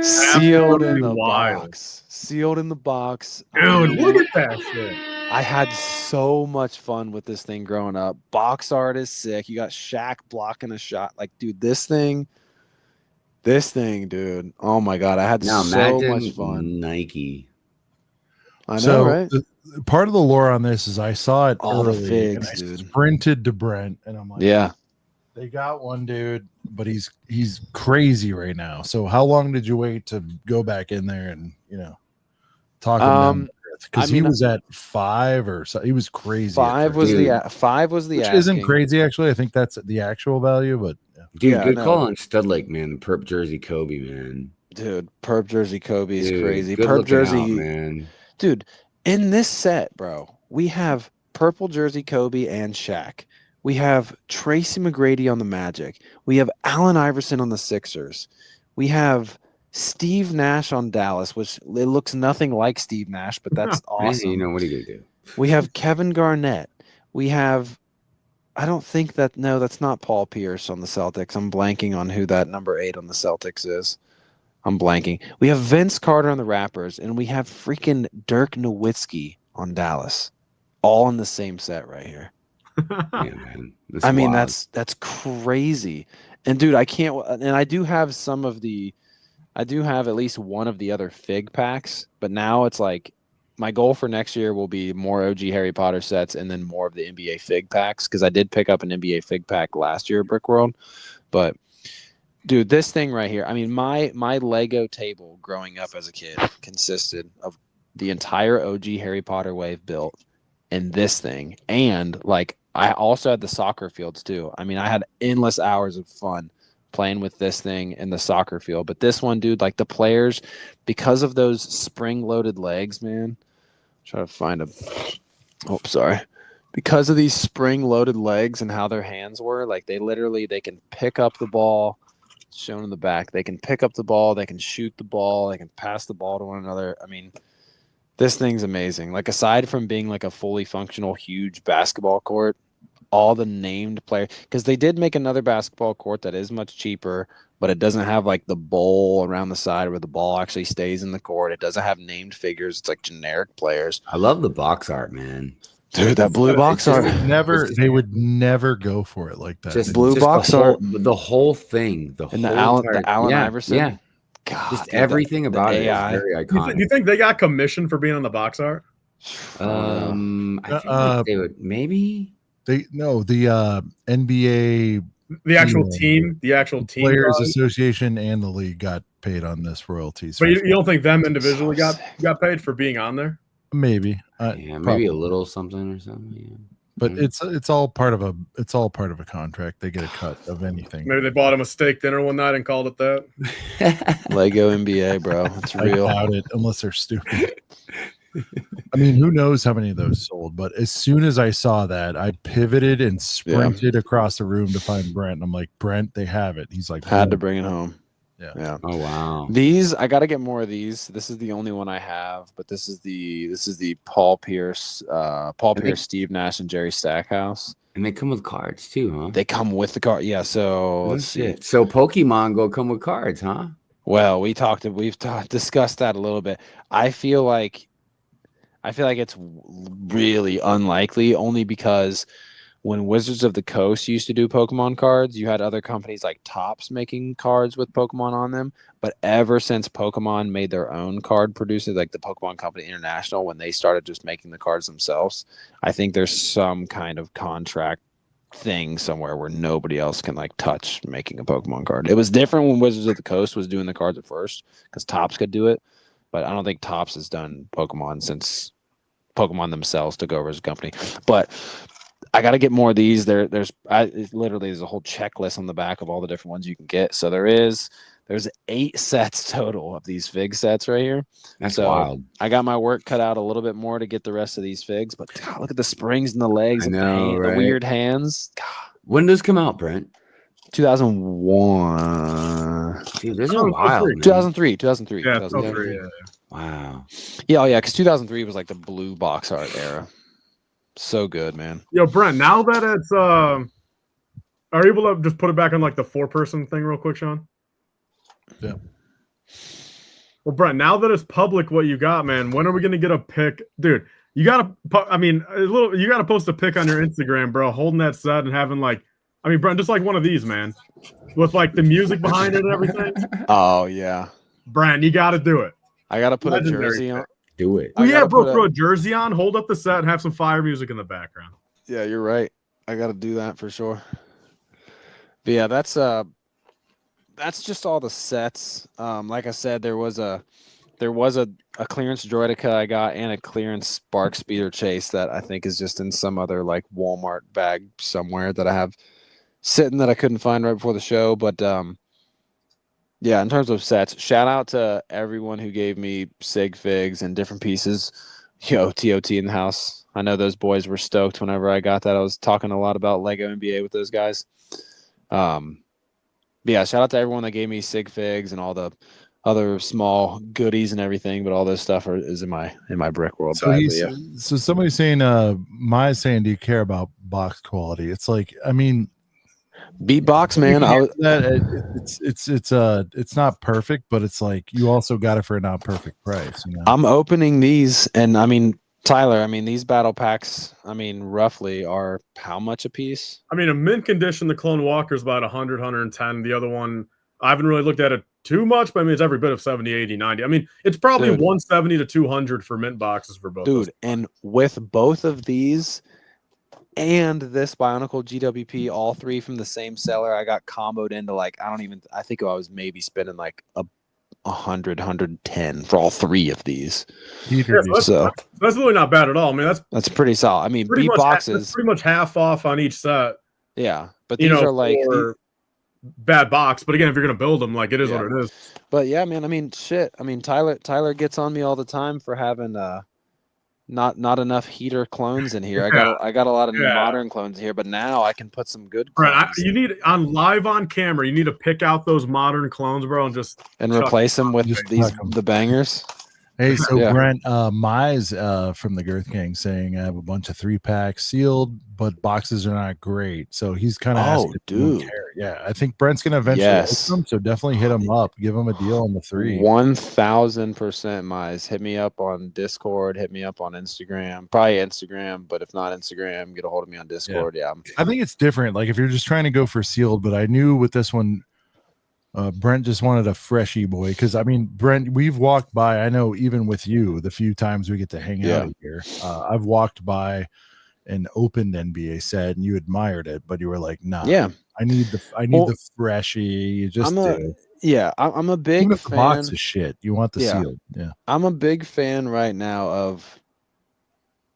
Sealed in the box. Sealed in the box.
Dude, look at that shit.
I had so much fun with this thing growing up. Box art is sick. You got Shaq blocking a shot. Like, dude, this thing, dude. Oh my God. I had so much fun.
Nike.
I know, right?
Part of the lore on this is I saw it
All the
early,
figs,
and I
dude.
sprinted to Brent, and I'm like,
Yeah.
They got one dude, but he's crazy right now. So how long did you wait to go back in there and talk him down? Because he was at 5 or so. He was crazy.
5 was the
which isn't crazy actually. I think that's the actual value, but
dude, good call on Stonelake, man. The perp jersey Kobe, man.
Dude, perp jersey Kobe is crazy.
Good
Perp jersey,
out, man.
Dude. In this set, bro, we have purple jersey Kobe and Shaq. We have Tracy McGrady on the Magic. We have Allen Iverson on the Sixers. We have Steve Nash on Dallas, which it looks nothing like Steve Nash, but that's awesome.
What are you gonna do?
We have Kevin Garnett. We have, that's not Paul Pierce on the Celtics. I'm blanking on who that number 8 on the Celtics is. I'm blanking. We have Vince Carter on the Raptors, and we have freaking Dirk Nowitzki on Dallas, all in the same set right here.
Yeah, man.
I mean, that's crazy. And dude, I do have at least one of the other fig packs, but now it's like my goal for next year will be more OG Harry Potter sets and then more of the NBA fig packs, because I did pick up an NBA fig pack last year at Brickworld. But dude, this thing right here, I mean, my Lego table growing up as a kid consisted of the entire OG Harry Potter wave built and this thing, and like I also had the soccer fields too. I mean, I had endless hours of fun playing with this thing in the soccer field. But this one, dude, like the players, because of those spring-loaded legs, man. Try to find them. Oh, sorry. Because of these spring-loaded legs and how their hands were, like they can pick up the ball. Shown in the back, they can pick up the ball, they can shoot the ball, they can pass the ball to one another. I mean, this thing's amazing. Like, aside from being like a fully functional, huge basketball court, all the named players, because they did make another basketball court that is much cheaper, but it doesn't have like the bowl around the side where the ball actually stays in the court. It doesn't have named figures. It's like generic players.
I love the box art, man.
Dude, that blue box art.
They would never go for it like that.
Just
blue box art.
The whole thing.
The Allen Iverson.
Yeah.
God,
just
dude,
everything about it is
AI.
very iconic.
Do you think they got commission for being on the box art?
I think they would maybe.
The NBA,
the actual team
Players Association and the league got paid on this royalties.
But you don't think them individually got paid for being on there?
Maybe,
maybe a little something or something. Yeah.
But it's all part of a contract. They get a cut of anything.
Maybe they bought him a steak dinner one night and called it that.
Lego NBA, bro, it's real.
I doubt it, unless they're stupid. I mean, who knows how many of those sold? But as soon as I saw that, I pivoted and sprinted across the room to find Brent. And I'm like, Brent, they have it. He's like,
had to bring it home.
Yeah.
Oh wow.
These, I got to get more of these. This is the only one I have, but this is the Paul Pierce, Steve Nash, and Jerry Stackhouse.
And they come with cards too, huh?
They come with the card. Yeah. So let's see.
So Pokemon go come with cards, huh?
Well, we've discussed that a little bit. I feel like it's really unlikely, only because when Wizards of the Coast used to do Pokemon cards, you had other companies like Topps making cards with Pokemon on them. But ever since Pokemon made their own card producer, like the Pokemon Company International, when they started just making the cards themselves, I think there's some kind of contract thing somewhere where nobody else can like touch making a Pokemon card. It was different when Wizards of the Coast was doing the cards at first because Topps could do it. But I don't think Topps has done Pokemon since Pokemon themselves took over as a company. But I got to get more of these. There's a whole checklist on the back of all the different ones you can get. So there's 8 sets total of these fig sets right here.
That's
so
wild.
I got my work cut out a little bit more to get the rest of these figs. But God, look at the springs and the legs, and the weird hands. God.
When does come out, Brent?
2001.
Dude, those are wild.
2003.
Yeah, 2003. Yeah.
Wow.
Yeah, because 2003 was like the blue box art era. So good, man.
Yo, Brent, now that it's are you able to just put it back on like the 4-person thing real quick, Sean?
Yeah.
Well, Brent, now that it's public what you got, man, when are we gonna get a pic? Dude, you gotta post a pic on your Instagram, bro, holding that set and having like, I mean, Brent, just like one of these, man. With like the music behind it and everything.
Oh yeah.
Brent, you gotta do it.
I gotta put
Legendary
a jersey on.
Do it.
Well, yeah, bro, throw a jersey on, hold up the set, and have some fire music in the background.
Yeah, you're right. I got to do that for sure. But yeah, that's just all the sets. Like I said, there was a clearance Droidika I got and a clearance Spark Speeder Chase that I think is just in some other like Walmart bag somewhere that I have sitting that I couldn't find right before the show. But yeah, in terms of sets, shout out to everyone who gave me sig figs and different pieces. Yo, TOT in the house. I know those boys were stoked whenever I got that. I was talking a lot about Lego NBA with those guys. Yeah, shout out to everyone that gave me sig figs and all the other small goodies and everything. But all this stuff is in my Brickworld.
So so somebody's saying, Maya's saying, do you care about box quality? It's like, I mean,
beatbox, man.
It's not perfect, but it's like you also got it for a not perfect price. You know?
I'm opening these, and I mean, Tyler, I mean, these battle packs, I mean, roughly are how much a piece?
I mean, a mint condition, the Clone Walker is about 100, 110. The other one, I haven't really looked at it too much, but I mean, it's every bit of 70, 80, 90. I mean, it's probably 170 to 200 for mint boxes for both.
Dude, and with both of these and this Bionicle GWP, all 3 from the same seller, I got comboed into like, I think I was maybe spending like 100, 110 for all 3 of these.
Yeah, so that's really not bad at all. I mean, that's
pretty solid. I mean, beat boxes
pretty much half off on each set.
Yeah, but these are like
bad box. But again, if you're gonna build them, like it is what it is.
But yeah, man. I mean, shit. I mean, Tyler gets on me all the time for having not enough heater clones in here. I got a lot of modern clones here, but now I can put some good clones.
Right, you need on camera. You need to pick out those modern clones, bro, and
replace them with the bangers.
Hey, so Brent, Mize from the Girth Gang saying I have a bunch of 3-packs sealed, but boxes are not great. So he's kind of asking,
dude.
Yeah, I think Brent's gonna eventually hit them, so definitely hit him up, give him a deal on the 3.
1000% Mize. Hit me up on Discord, hit me up on Instagram, probably Instagram, but if not Instagram, get a hold of me on Discord. Yeah.
I think it's different. Like if you're just trying to go for sealed, but I knew with this one. Brent just wanted a freshie boy because I mean, Brent, we've walked by. I know even with you, the few times we get to hang out here, I've walked by an opened NBA set and you admired it, but you were like, "Nah, I need the freshie." You just
I'm a big fan.
Box of shit. You want the sealed? Yeah,
I'm a big fan right now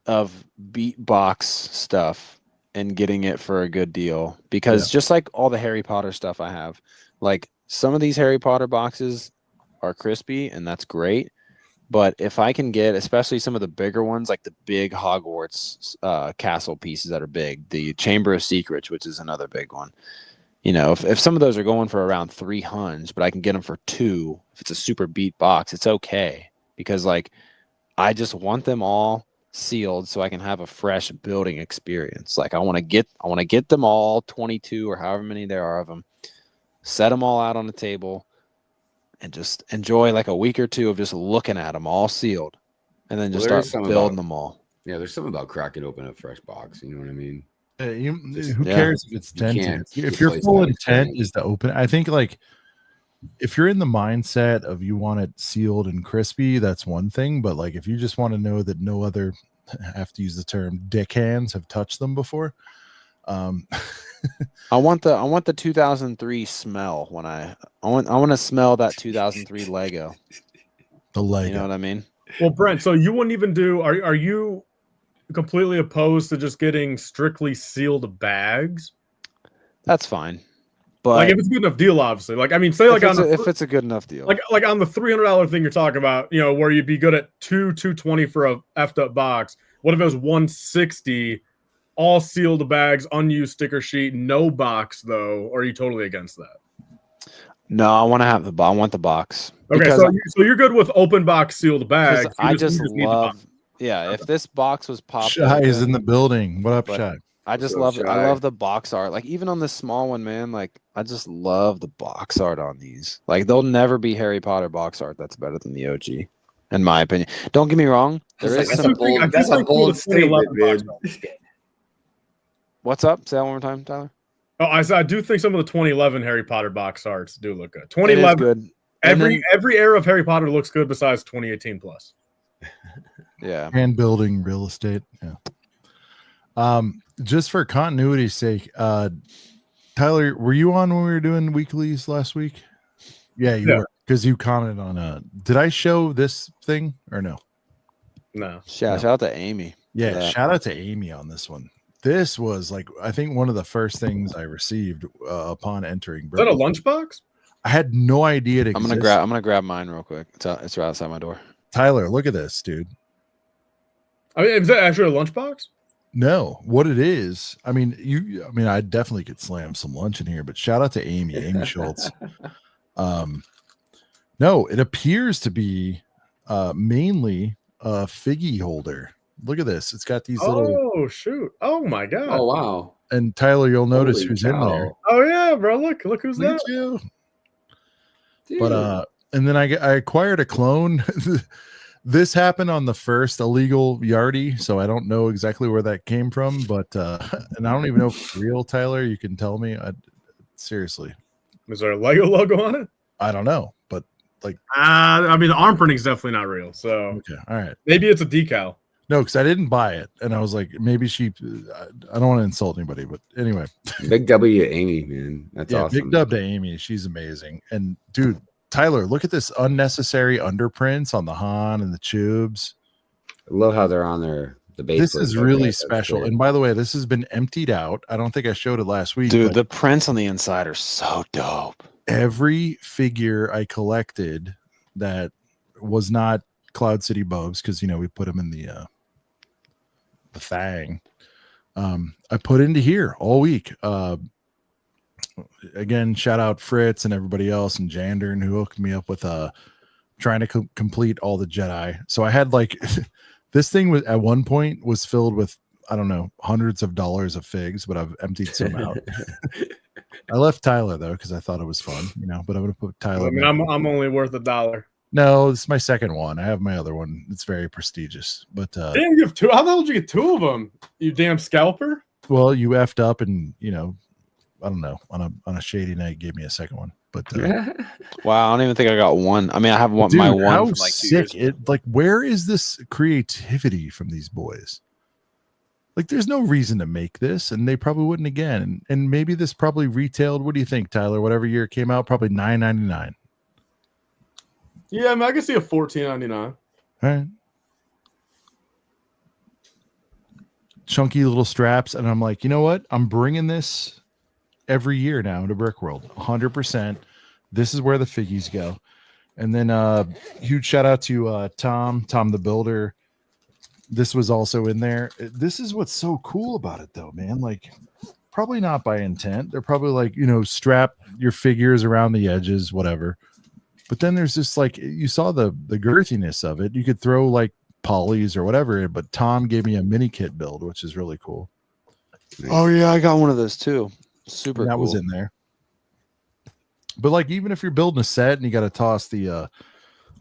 of beat box stuff and getting it for a good deal because just like all the Harry Potter stuff I have, like. Some of these Harry Potter boxes are crispy, and that's great. But if I can get, especially some of the bigger ones, like the big Hogwarts castle pieces that are big, the Chamber of Secrets, which is another big one. You know, if some of those are going for around 300, but I can get them for 2, if it's a super beat box, it's okay. Because, like, I just want them all sealed so I can have a fresh building experience. Like, I want to get them all, 22 or however many there are of them. Set them all out on the table and just enjoy like a week or 2 of just looking at them all sealed and then just start building them all.
Yeah, there's something about cracking open a fresh box. You know what I mean?
Who cares if it's tented? If your
replace
full
that
intent
experience.
is to open, I think like if you're in the mindset of you want it sealed and crispy, that's one thing. But like if you just want to know that no other, I have to use the term, dick hands have touched them before.
I want the 2003 smell when I want to smell that 2003 Lego.
The Lego.
You know what I mean?
Well, Brent, so you wouldn't even do? Are you completely opposed to just getting strictly sealed bags?
That's fine. But
like if it's a good enough deal, obviously. Like I mean, say like
if it's a good enough deal,
like on the $300 thing you're talking about, you know, where you'd be good at $220 for a effed up box. What if it was $160, all sealed bags, unused sticker sheet, no box though? Or are you totally against that?
No, I want to have I want the box.
Okay, so you're good with open box sealed bags.
I just love. Yeah, if this box was popped,
Shy is in the building. What up,
but
Shy?
I just love I love the box art. Like even on this small one, man. Like I just love the box art on these. Like there'll never be Harry Potter box art that's better than the OG, in my opinion. Don't get me wrong.
That's a bold statement, man.
What's up? Say that one more time, Tyler.
Oh, I do think some of the 2011 Harry Potter box arts do look good. 2011,
good.
Every era of Harry Potter looks good besides 2018 plus.
Yeah,
and building real estate. Yeah. Just for continuity's sake, Tyler, were you on when we were doing weeklies last week? Yeah, you were, because you commented on did I show this thing or no?
No.
Shout out to Amy.
Yeah, shout out to Amy on this one. This was like I think one of the first things I received upon entering.
Is that a lunchbox?
I had no idea it
I'm gonna grab mine real quick. It's right outside my door.
Tyler, look at this, dude.
I mean, is that actually a lunchbox?
No, what it is, I mean, I definitely could slam some lunch in here, but shout out to Amy Schultz. No, it appears to be mainly a figgy holder. Look at this. It's got these little.
Oh shoot! Oh my god!
Oh wow!
And Tyler, you'll notice
Holy
who's
cow.
in there.
Oh yeah, bro! Look who's
Look
that?
at you.
Dude.
But and then I acquired a clone. This happened on the first illegal Yardie, so I don't know exactly where that came from, but and I don't even know if it's real, Tyler. You can tell me. Seriously.
Is there a Lego logo on it?
I don't know, but like
I mean the arm printing's definitely not real. So
okay, all right.
Maybe it's a decal.
No, because I didn't buy it, and I was like, maybe she. I don't want to insult anybody, but anyway.
Big W to Amy, man. That's awesome.
Big dub to Amy. She's amazing. And dude, Tyler, look at this unnecessary underprints on the Han and the tubes.
I love how they're on there. The base.
This is really special. And by the way, this has been emptied out. I don't think I showed it last week.
Dude, the prints on the inside are so dope.
Every figure I collected that was not Cloud City Bubs, because we put them in the thing. I put into here all week. Again, shout out Fritz and everybody else and Jandern who hooked me up with trying to complete all the Jedi. So I had like this thing was at one point was filled with I don't know hundreds of dollars of figs, but I've emptied some out. I left Tyler though because I thought it was fun, but I'm gonna put Tyler.
I mean, I'm only worth $1.
No, this is my second one. I have my other one. It's very prestigious, but
damn, you have two. How the hell did you get two of them? You damn scalper.
Well, you effed up and I don't know, on a shady night gave me a second one, but
wow, I don't even think I got one. I mean, I have one.
Dude,
my one
how
from like 2
sick
years ago.
like where is this creativity from these boys? Like there's no reason to make this, and they probably wouldn't again. And maybe this probably retailed, what do you think, Tyler? Whatever year it came out, probably $9.99.
Yeah, I mean, I can see a $14.99.
All right. Chunky little straps, and I'm like, you know what? I'm bringing this every year now to Brickworld. 100%. This is where the figgies go. And then huge shout out to Tom the Builder. This was also in there. This is what's so cool about it though, man. Like probably not by intent. They're probably like, strap your figures around the edges, whatever. But then there's just like, you saw the girthiness of it. You could throw like polys or whatever, but Tom gave me a mini kit build, which is really cool.
Oh yeah, I got one of those too. Super
and that
cool.
was in there. But like, even if you're building a set and you got to toss the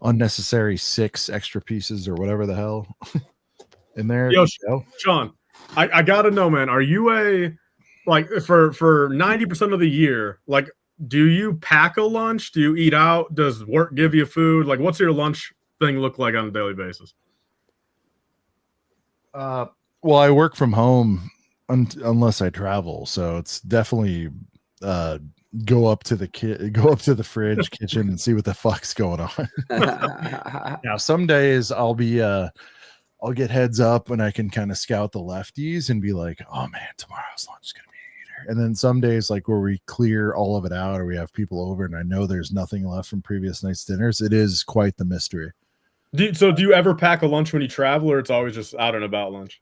unnecessary 6 extra pieces or whatever the hell in there.
Yo, Sean, I gotta know, man. Are you for 90% of the year? Like, do you pack a lunch? Do you eat out? Does work give you food? Like, what's your lunch thing look like on a daily basis?
Well, I work from home unless I travel, so it's definitely go up to the fridge kitchen and see what the fuck's going on. Now, some days I'll get heads up and I can kind of scout the lefties and be like, oh man, tomorrow's lunch is gonna be a eater. And then some days, like where we clear all of it out or we have people over and I know there's nothing left from previous night's dinners, it is quite the mystery.
Do you ever pack a lunch when you travel, or it's always just out and about lunch?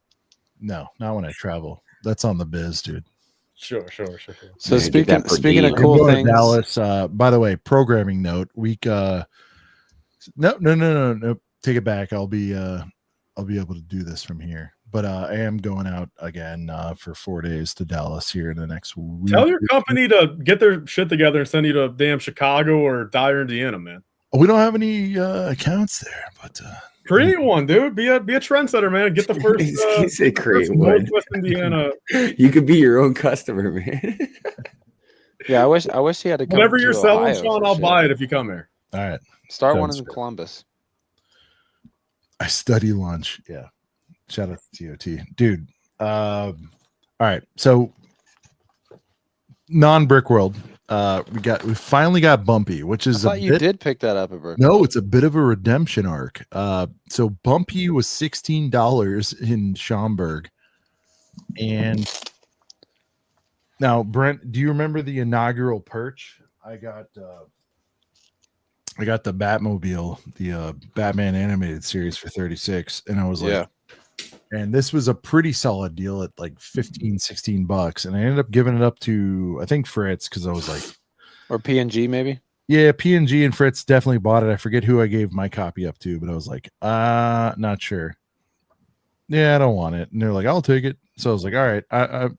No, not when I travel. That's on the biz, dude.
Sure.
So speaking of cool things,
Dallas. By the way, programming note: week. No. Take it back. I'll be able to do this from here. But I am going out again for 4 days to Dallas here in the next week.
Tell your company to get their shit together and send you to damn Chicago or Dyer, Indiana, man.
We don't have any accounts there, but
create one, dude. Be a trendsetter, man. Get the first.
You say create one.
West Indiana.
You could be your own customer, man.
Yeah, I wish he had to come.
Whatever
to
you're selling,
Ohio
Sean,
for
I'll
shit.
buy it if you come here.
all right.
Start one
Sounds
in
good.
Columbus.
I study lunch. Yeah. Shout out to TOT, dude. All right. So non-Brickworld. We finally got Bumpy, which is
I thought you did pick that up at Brickworld.
No, it's a bit of a redemption arc. So Bumpy was $16 in Schaumburg. And now, Brent, do you remember the inaugural perch? I got the Batmobile, the Batman animated series for 36, and I was like,
Yeah.
and this was a pretty solid deal at like $15-16, and I ended up giving it up to, I think, Fritz, because I was like,
Or PNG maybe.
yeah, PNG and Fritz definitely bought it. I forget who I gave my copy up to, but I was like, not sure. Yeah, I don't want it. And they're like, I'll take it. So I was like, all right. I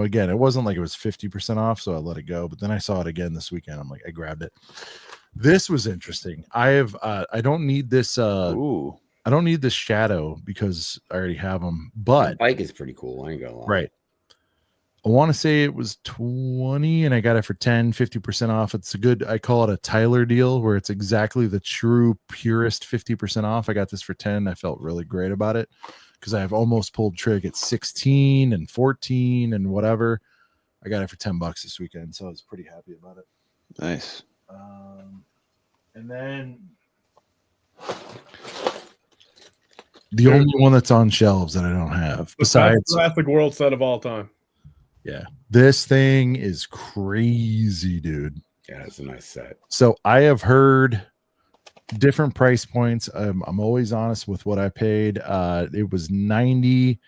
again, it wasn't like it was 50% off, so I let it go. But then I saw it again this weekend. I'm like, I grabbed it. This was interesting. I don't need this.
Ooh.
I don't need this shadow because I already have them. But
The bike is pretty cool. I ain't gonna lie.
right. I want to say it was 20 and I got it for 50% off. It's a good, I call it a Tyler deal where it's exactly the true purest 50% off. I got this for 10. I felt really great about it because I have almost pulled trig at 16 and 14 and whatever. I got it for $10 this weekend. So I was pretty happy about it.
Nice.
And then the only one that's on shelves that I don't have besides
the best Jurassic World set of all time.
Yeah, this thing is crazy, dude.
Yeah, it's a nice set.
So I have heard different price points. I'm always honest with what I paid. It was 90.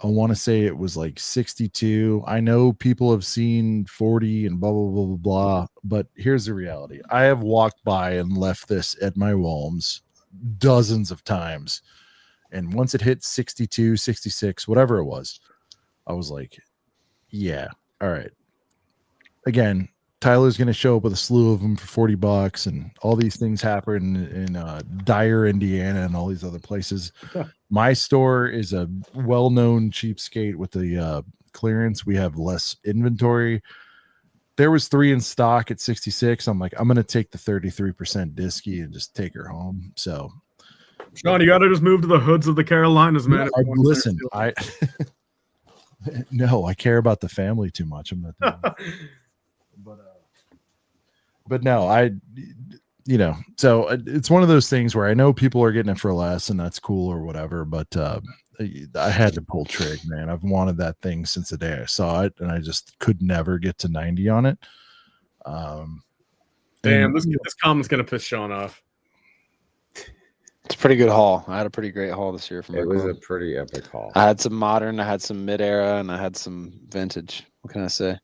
I want to say it was like 62. I know people have seen 40 and blah, blah, blah, blah, blah. But here's the reality. I have walked by and left this at my Walms dozens of times. And once it hit 62, 66, whatever it was, I was like, yeah, all right. Again, Tyler's going to show up with a slew of them for $40, and all these things happen in Dyer, Indiana, and all these other places. My store is a well-known cheapskate with the clearance. We have less inventory. There was 3 in stock at 66. I'm like, I'm going to take the 33% disky and just take her home. So,
Sean, you got to just move to the hoods of the Carolinas, man.
Listen, no, I care about the family too much. I'm not doing but no, so it's one of those things where I know people are getting it for less and that's cool or whatever, but I had to pull trig, man. I've wanted that thing since the day I saw it, and I just could never get to 90 on it.
Damn, this comment's gonna piss Sean off.
It's a pretty good haul. I had a pretty great haul this year from
It was
Brickworld.
a pretty epic haul.
I had some modern, I had some mid-era, and I had some vintage. What can I say?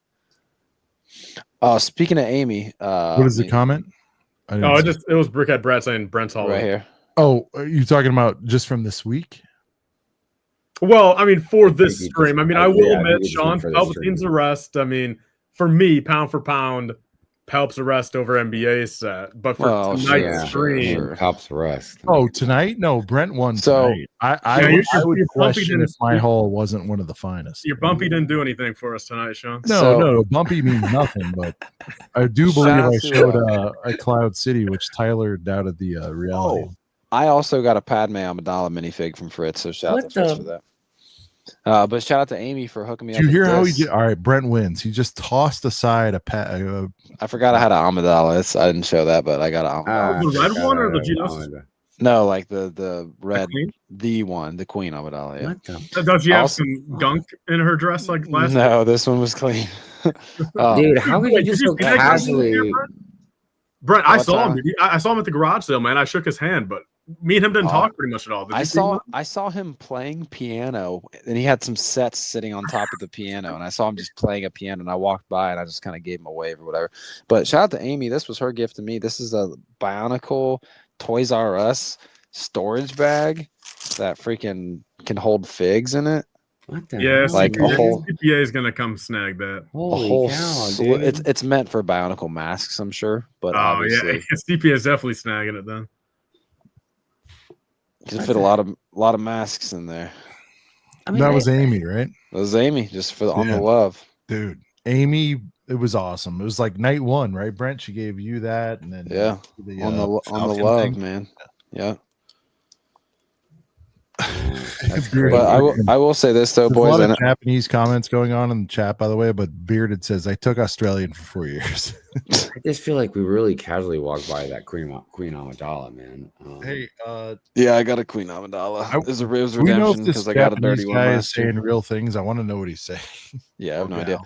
Speaking of Amy,
what is the comment?
It was Brickhead Brett saying Brent's haul
right here.
Oh, are you talking about just from this week?
Well, I mean, for this
he
stream,
just-
I mean, I will
yeah,
admit,
he just
Sean,
went for the
Palpatine's
stream.
arrest. I mean, for me, pound for pound, Palps Arrest over NBA set, but for
Well,
tonight's
sure,
stream,
sure.
Helps rest.
Oh, tonight? No, Brent won
So-
tonight. I
Yeah,
would,
you're
I would
bumpy
question if
didn't-
my haul wasn't one of the finest.
your Bumpy didn't do anything for us tonight, Sean.
No, Bumpy means nothing, but I do
Shout
believe
out
I
to,
showed a Cloud City, which Tyler doubted the reality.
I also got a Padme Amidala minifig from Fritz, so shout out to Fritz for that. But shout out to Amy for hooking me up.
Did you hear
with
how he
this.
did? All right, Brent wins. He just tossed aside
I forgot I had an Amidala. I didn't show that, but I got an Amidala.
The red one or the Geonosis?
No, like the red,
queen?
the one, the Queen Amidala. Yeah.
What the?
Does she have
Also-
some gunk in her dress like last?
No, this one was clean.
Dude, how could you
Wait,
just
did
so
you see that guy
casually?
here, Brent, I
What's
saw him.
that?
I saw him at the garage sale, man. I shook his hand, but me and him didn't
Oh.
talk pretty much at all. Did you see him?
I saw him playing piano, and he had some sets sitting on top of the piano, and I saw him just playing a piano, and I walked by and I just kind of gave him a wave or whatever. But shout out to Amy. This was her gift to me. This is a Bionicle Toys R Us storage bag that freaking can hold figs in it.
What the?
Yeah,
hell?
Like a whole-
CPA is gonna come snag that.
Holy
a whole
cow,
sl-
dude.
it's meant for Bionicle masks, I'm sure, but
Oh
obviously
yeah, CPA is definitely snagging it then.
you can fit a lot of masks in there.
I mean,
that was Amy, right?
That was Amy, just for on
Yeah.
the love.
Dude, Amy, it was awesome. It was like night one, right, Brent? She gave you that, and then
Yeah,
the,
on the
Falcon
love,
thing.
man. Yeah.
That's
Bearded-
crazy.
But I will say this though,
There's a
boys.
lot
And
of Japanese comments going on in the chat, by the way. But Bearded says I took Australian for 4 years.
I just feel like we really casually walked by that Queen Amidala, man.
Hey,
yeah, I got a Queen Amidala.
I-
It was
we know
redemption
if this
because I got a
Japanese
dirty one
guy is
last year.
saying real things. I want to know what he's saying.
Yeah, I have no
Okay.
idea.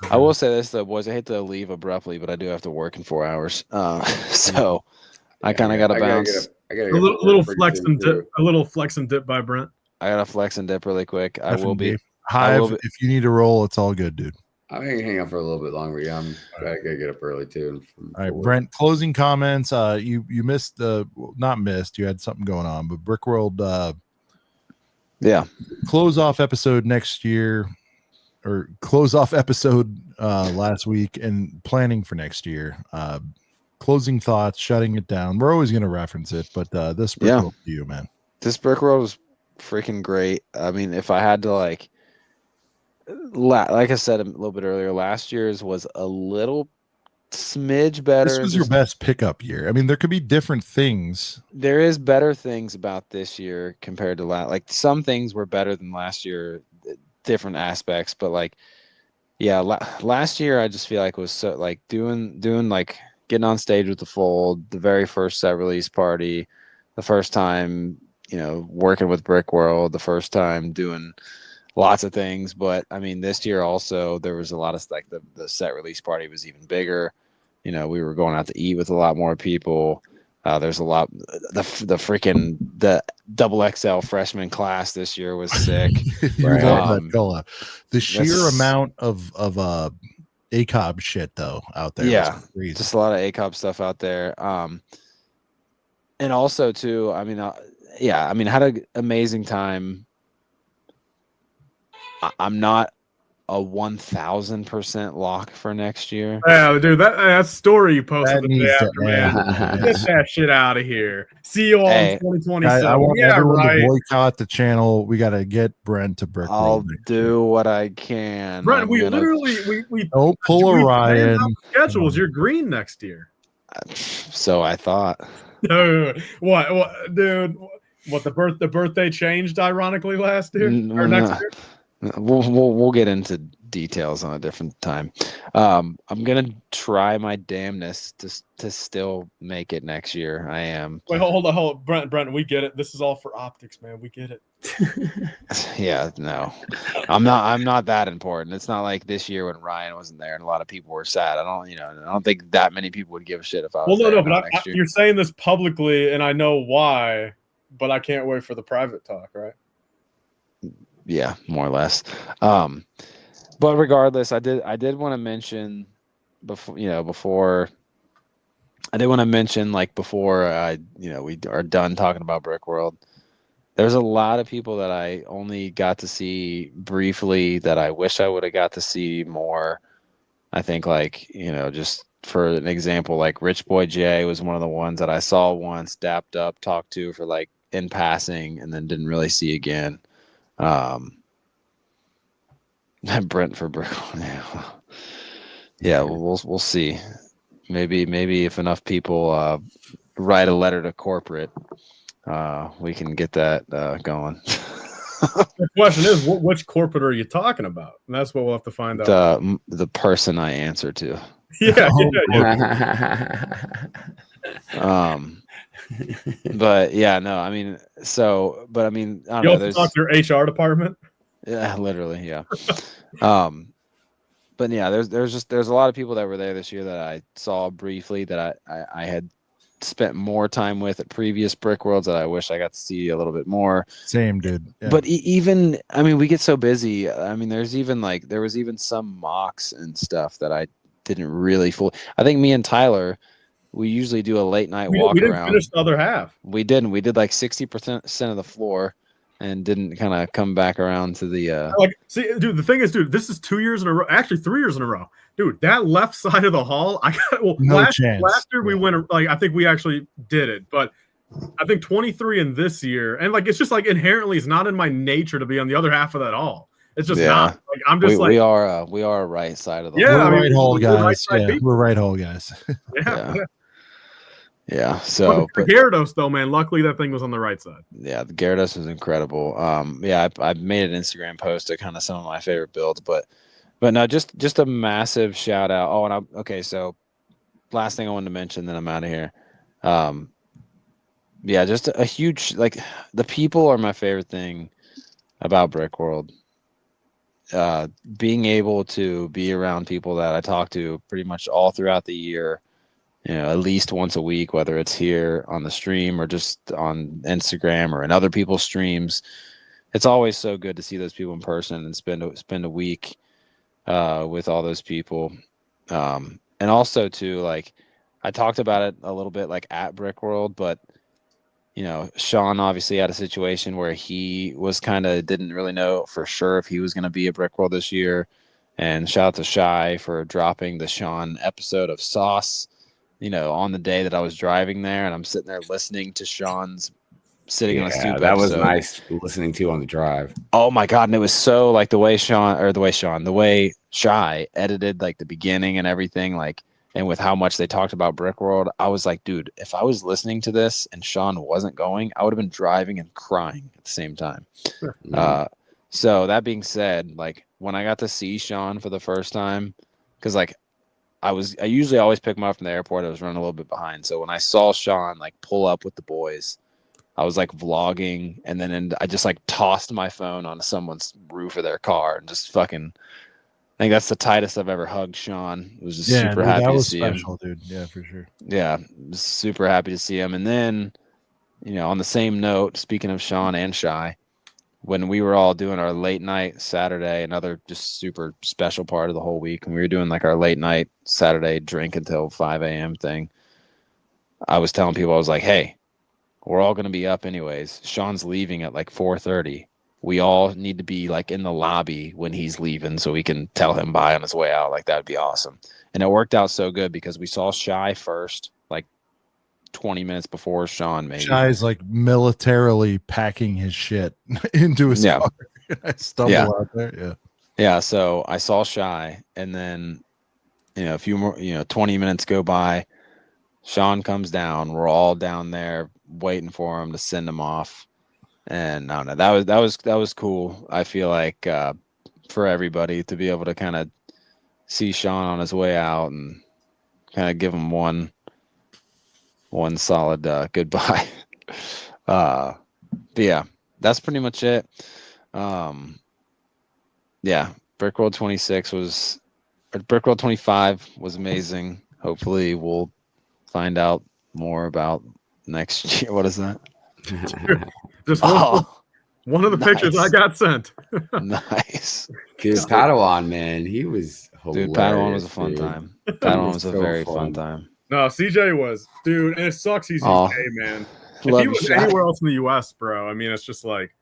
I will say this though, boys. I hate to leave abruptly, but I do have to work in 4 hours. So I kind of got to bounce.
I gotta
A
get
little
pretty
flex
soon,
and
too.
dip, a little flex and dip by Brent.
I got to flex and dip really quick. I will be.
Hive.
will be-
If you need to roll, it's all good, dude.
I'm gonna hang out for a little bit longer. Yeah, I gotta get up early too.
All right, Brent. Closing comments. You missed not missed. You had something going on, but Brickworld.
Yeah.
Close off episode next year, or close off episode last week, and planning for next year. Closing thoughts, shutting it down. We're always going to reference it, but this Brickworld to you, man.
This Brickworld was freaking great. I mean, if I had to like I said a little bit earlier, last year's was a little smidge better.
This was your best pickup year. I mean, there could be different things.
There is better things about this year compared to last. Like some things were better than last year, different aspects. But like, yeah, last year I just feel like was so like doing like getting on stage with the Fold, the very first set release party, the first time working with Brickworld, the first time doing lots of things. But I mean, this year also there was a lot of like the set release party was even bigger. We were going out to eat with a lot more people. There's a lot. The double XL freshman class this year was sick.
You love that fella. The sheer
that's-
amount of ACOB shit though out there.
Yeah,
was crazy.
just a lot of ACOB stuff out there. And also too, I mean, had an amazing time. I'm not a 1,000% lock for next year.
Yeah, dude, that story you posted
That
the day
needs to
after, man.
end.
Get that shit out of here. See you all
Hey,
in 2027.
I want
yeah,
everyone
right.
to boycott the channel. We got to get Brent to Brickworld.
I'll
next year.
do what I can.
Brent,
I'm
we
gonna-
literally we
Don't pull a
we
Ryan.
planned out the schedules. You're green next year.
So I thought.
No, what, dude? What the birthday changed ironically last year or next year?
We'll get into details on a different time. I'm gonna try my damnness to still make it next year. I am.
Wait, hold on, Brent. We get it. This is all for optics, man. We get it.
Yeah, no, I'm not that important. It's not like this year when Ryan wasn't there and a lot of people were sad. I don't think that many people would give a shit if I was
Well,
there.
no, but
next year.
you're saying this publicly, and I know why, but I can't wait for the private talk, right?
Yeah, more or less. But regardless, I did want to mention before I did want to mention before we are done talking about Brickworld. There's a lot of people that I only got to see briefly that I wish I would have got to see more. I think just for an example, like Rich Boy J was one of the ones that I saw once, dapped up, talked to for like in passing, and then didn't really see again. Brent for Brickworld. Yeah, we'll see. Maybe if enough people write a letter to corporate, we can get that going.
The question is, which corporate are you talking about? And that's what we'll have to find out.
The person I answer to.
Yeah.
But yeah, no, I mean, but I mean, I don't
You
know.
also talk to your HR department.
Yeah, literally, yeah. But yeah, there's a lot of people that were there this year that I saw briefly that I had spent more time with at previous Brickworlds that I wish I got to see a little bit more.
Same, dude. Yeah.
But even, I mean, we get so busy. I mean, there was even some mocks and stuff that I didn't really I think me and Tyler, we usually do a late night walk
we didn't
around.
finish the other half.
We didn't. We did like 60% of the floor and didn't kind of come back around to the
see, dude, the thing is, dude, this is 2 years in a row, actually 3 years in a row. Dude, that left side of the hall, last year we went, like, I think we actually did it, but I think 23 in this year, and like it's just like inherently it's not in my nature to be on the other half of that hall. It's just not. Like I'm just
we are a right side of the
hall.
We're
right hole guys. We're right hole guys.
Yeah. So,
but Gyarados though, man, luckily that thing was on the right side.
Yeah, the Gyarados was incredible. I made an Instagram post to kind of some of my favorite builds, but no, just a massive shout out. Oh, and okay, so last thing I wanted to mention, then I'm out of here. Yeah, just a huge, like, the people are my favorite thing about Brickworld. Being able to be around people that I talk to pretty much all throughout the year, you know, at least once a week, whether it's here on the stream or just on Instagram or in other people's streams. It's always so good to see those people in person and spend a week with all those people. And also too, like, I talked about it a little bit like at Brickworld, but you know, Sean obviously had a situation where he was didn't really know for sure if he was going to be at Brickworld this year. And shout out to Shy for dropping the Sean episode of Sauce, you know, on the day that I was driving there, and I'm sitting there listening to Sean's sitting on a stoop.
That was nice listening to on the drive.
Oh my God. And it was so like the way Shy edited like the beginning and everything, like, and with how much they talked about Brickworld, I was like, dude, if I was listening to this and Sean wasn't going, I would have been driving and crying at the same time. So that being said, like, when I got to see Sean for the first time, because like I usually always pick him up from the airport. I was running a little bit behind. So when I saw Sean like pull up with the boys, I was like vlogging, and then I just like tossed my phone onto someone's roof of their car and just fucking. I think that's the tightest I've ever hugged Sean. It was just super happy to see him.
Dude. Yeah, for sure.
Yeah, super happy to see him. And then, you know, on the same note, speaking of Sean and Shy, when we were all doing our late night Saturday, another just super special part of the whole week, when we were doing like our late night Saturday drink until 5 a.m. thing, I was telling people, I was like, hey, we're all going to be up anyways. Sean's leaving at like 4:30. We all need to be like in the lobby when he's leaving so we can tell him bye on his way out. Like, that'd be awesome. And it worked out so good because we saw Shy first, like 20 minutes before Sean, maybe.
Shy's like militarily packing his shit into his car. I stumble out there. Yeah.
Yeah. So I saw Shy, and then, you know, a few more, 20 minutes go by. Sean comes down. We're all down there waiting for him to send him off. And I don't know, that was cool. I feel like for everybody to be able to kind of see Sean on his way out and kind of give him one solid goodbye. But yeah, that's pretty much it. Yeah, Brickworld 25 was amazing. Hopefully we'll find out more about next year. What is that?
Just one of the pictures I got sent.
Nice.
Because Padawan, man, he was hilarious.
Dude, Padawan was a fun time. Padawan was a very fun time.
No, CJ was, dude, and it sucks he's UK, man. If he was anywhere else in the US, bro, I mean, it's just like,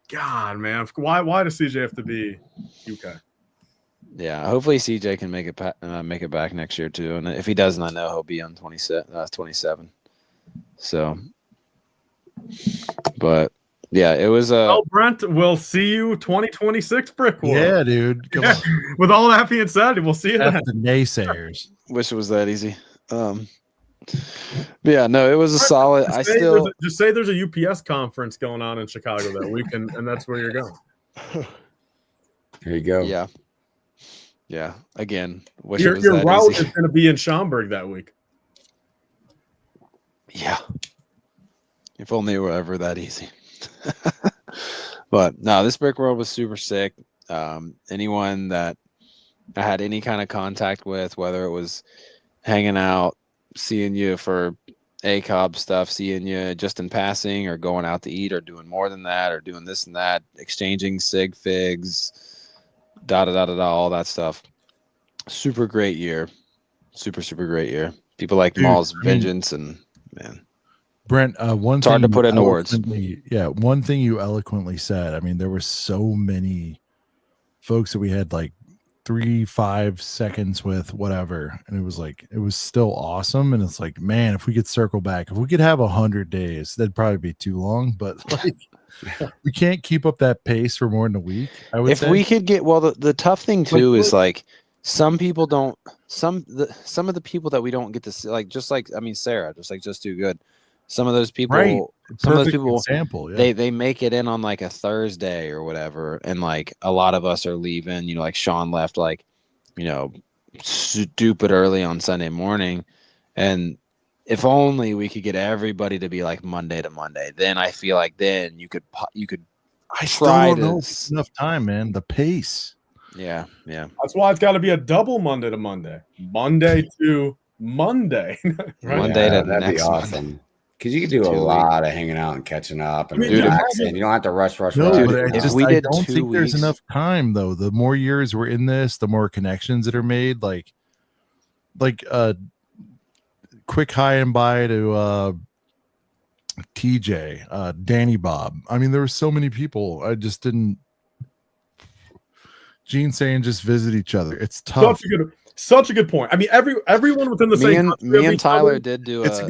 God, man, why does CJ have to be UK?
Yeah, hopefully CJ can make it back next year too. And if he doesn't, I know he'll be on 27. So, but yeah, it was
Well, Brent, we'll see you 2026 Brickworld.
Yeah, dude. Come on.
With all that being said, we'll see you then.
That's the naysayers.
Wish it was that easy. But yeah, no, it was a solid.
Just say there's a UPS conference going on in Chicago that week, and that's where you're going.
There you go.
Yeah. Yeah. Again, wish
Your
it was that
route
easy.
is going to be in Schaumburg that week.
Yeah. If only it were ever that easy. But no, this Brickworld was super sick. Anyone that I had any kind of contact with, whether it was hanging out, seeing you for ACOB stuff, seeing you just in passing, or going out to eat, or doing more than that, or doing this and that, exchanging sig figs, all that stuff. Super great year. Super great year. People like Maul's Vengeance, and man,
Brent,
it's hard to put into words.
Yeah, one thing you eloquently said. I mean, there were so many folks that we had like 3-5 seconds with, whatever, and it was still awesome. And it's like, man, if we could circle back, if we could have 100 days, that'd probably be too long. But like, we can't keep up that pace for more than a week.
If we could get, well, the tough thing too is like some people don't. Some of the people that we don't get to see, like Sarah, just too good. Some of those people,
right.
Some of those people,
example, yeah.
they make it in on like a Thursday or whatever, and like a lot of us are leaving. Like Sean left like, stupid early on Sunday morning, and if only we could get everybody to be like Monday to Monday, then I feel like then you could.
I still don't know if it's enough time, man. The pace.
Yeah.
That's why it's got to be a double Monday to Monday. Monday to Monday.
Right? Monday to
that'd
next
be awesome.
Monday.
Because you could do a lot of hanging out and catching up and relaxing. You don't have to rush.
No,
rush.
but
if we did
I don't
2
think there's
weeks,
enough time though. The more years we're in this, the more connections that are made. Like quick hi and bye to TJ, Danny Bob. I mean, there were so many people. I just didn't. Gene saying just visit each other. It's tough.
Such a good point. I mean, everyone within the same country.
Me and Tyler did do
it's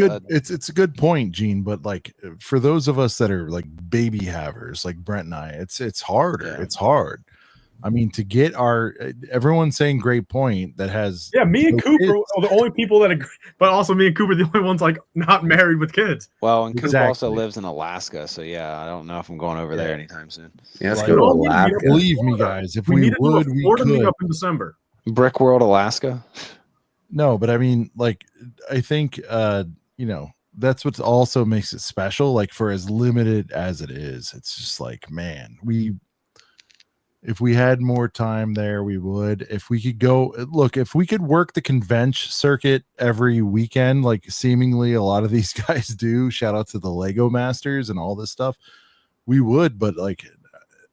a good point, Gene. But like for those of us that are like baby havers, like Brent and I, it's harder.
Yeah.
It's hard. I mean, to get everyone's saying great point that has
me and Cooper are the only people that agree, but also me and Cooper are the only ones like not married with kids.
Well, and Cooper also lives in Alaska, so yeah, I don't know if I'm going over there anytime soon.
Yeah, let's go to Alaska.
Believe me, guys, if we would, we could.
Up in December.
Brickworld, Alaska.
No, but I mean, like, I think that's what also makes it special. Like, for as limited as it is, it's just like, man, if we had more time there, we would. If we could go, look, if we could work the convention circuit every weekend, like seemingly a lot of these guys do, shout out to the Lego Masters and all this stuff, we would. But like,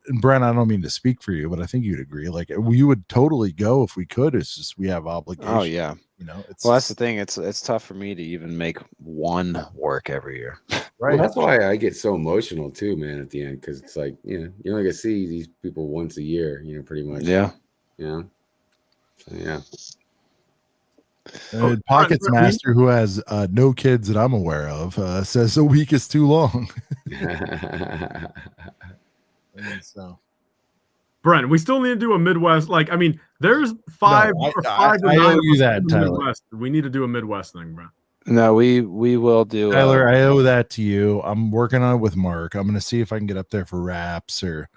and Brent, I don't mean to speak for you, but I think you'd agree. Like, we would totally go if we could. It's just we have obligations.
Oh yeah, well, that's the thing. It's tough for me to even make one work every year.
Right. Well, that's why I get so emotional too, man. At the end, because it's like you only get to see these people once a year. Pretty much.
Yeah.
So yeah.
Pockets Master, who has no kids that I'm aware of, says a week is too long. So,
Brent, we still need to do a Midwest. Like, I mean, there's five.
I
owe
you that, Tyler.
Midwest. We need to do a Midwest thing, Brent.
No, we will do.
Tyler, I owe that to you. I'm working on it with Mark. I'm going to see if I can get up there for raps or,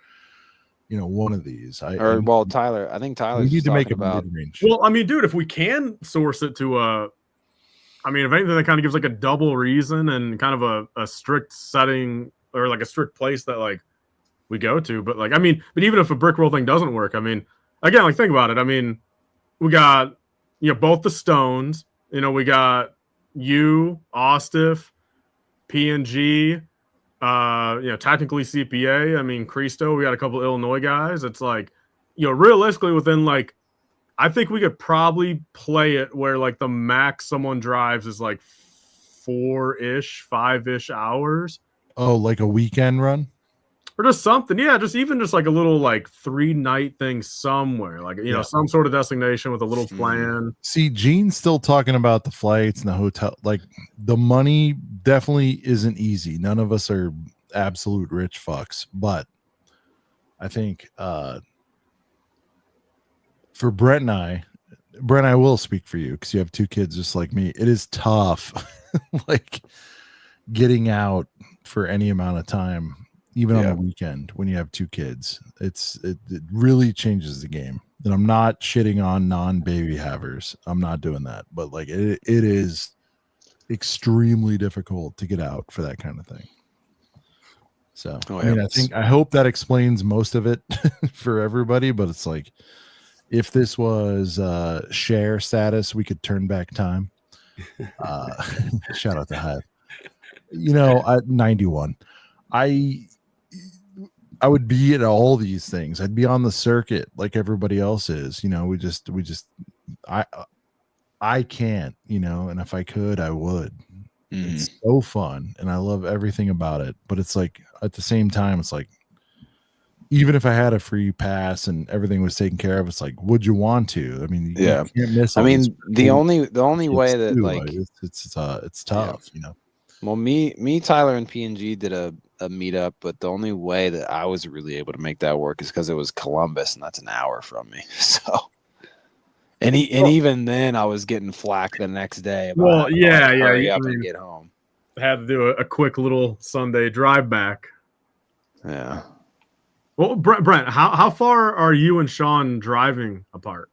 one of these.
Tyler. I think Tyler.
We need to make it
about.
mid-range.
Well, I mean, dude, if we can source it to if anything, that kind of gives like a double reason and kind of a strict setting or like a strict place that like we go to. But like, I mean, but even if a Brickworld thing doesn't work, I mean, again, like think about it. I mean, we got both the Stones. We got you, Ostiff, PNG, technically CPA. I mean, Cristo. We got a couple of Illinois guys. It's like, realistically within like, I think we could probably play it where like the max someone drives is like 5-ish hours.
Oh, like a weekend run?
or just something. Yeah, just like a little like 3-night thing somewhere, like you know, some sort of destination with a little plan.
See, Gene's still talking about the flights and the hotel. Like the money definitely isn't easy. None of us are absolute rich fucks, but I think for Brent, I will speak for you because you have 2 kids just like me. It is tough, like getting out for any amount of time, even on the weekend when you have 2 kids. It really changes the game. And I'm not shitting on non-baby havers. I'm not doing that, but like it is extremely difficult to get out for that kind of thing. So I hope that explains most of it for everybody, but it's like if this was share status, we could turn back time. Shout out to Hive. You know, at 91, I would be at all these things. I'd be on the circuit like everybody else is. You know, I can't, you know, and if I could, I would. It's so fun and I love everything about it. But it's like at the same time, it's like even if I had a free pass and everything was taken care of, it's like, would you want to? I mean, you can't miss.
I mean, the only way that like
it's tough, you know.
Well, me, Tyler, and PNG did a meetup, but the only way that I was really able to make that work is because it was Columbus, and that's an hour from me. So, and even then, I was getting flack the next day. About hurry up and get home.
Had to do a quick little Sunday drive back.
Yeah.
Well, Brent, how far are you and Sean driving apart?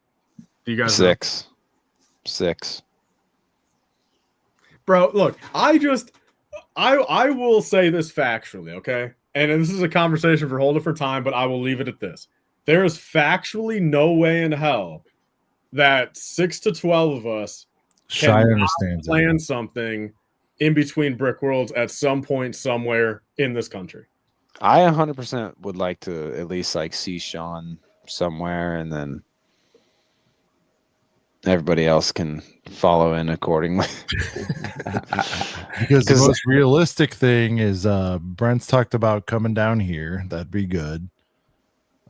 Do you guys
6?
Bro, look, I will say this factually, okay? And this is a conversation for a whole different time, but I will leave it at this. There is factually no way in hell that 6 to 12 of us can plan something in between Brickworlds at some point somewhere in this country.
I 100% would like to at least like see Sean somewhere, and then everybody else can follow in accordingly.
Because the most realistic thing is Brent's talked about coming down here. That'd be good.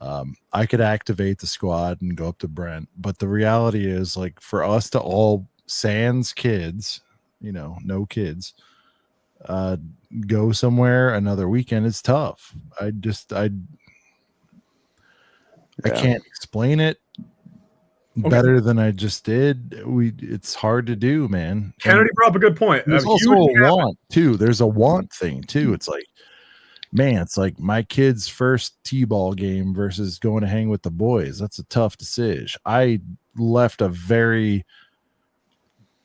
I could activate the squad and go up to Brent, but the reality is like for us to all sans kids, you know, no kids, go somewhere another weekend is tough. I can't explain it better than I just did. It's hard to do, man.
Kennedy brought up a good point.
There's also a want too. There's a want thing too. It's like, man, it's like my kid's first t-ball game versus going to hang with the boys. That's a tough decision. I left a very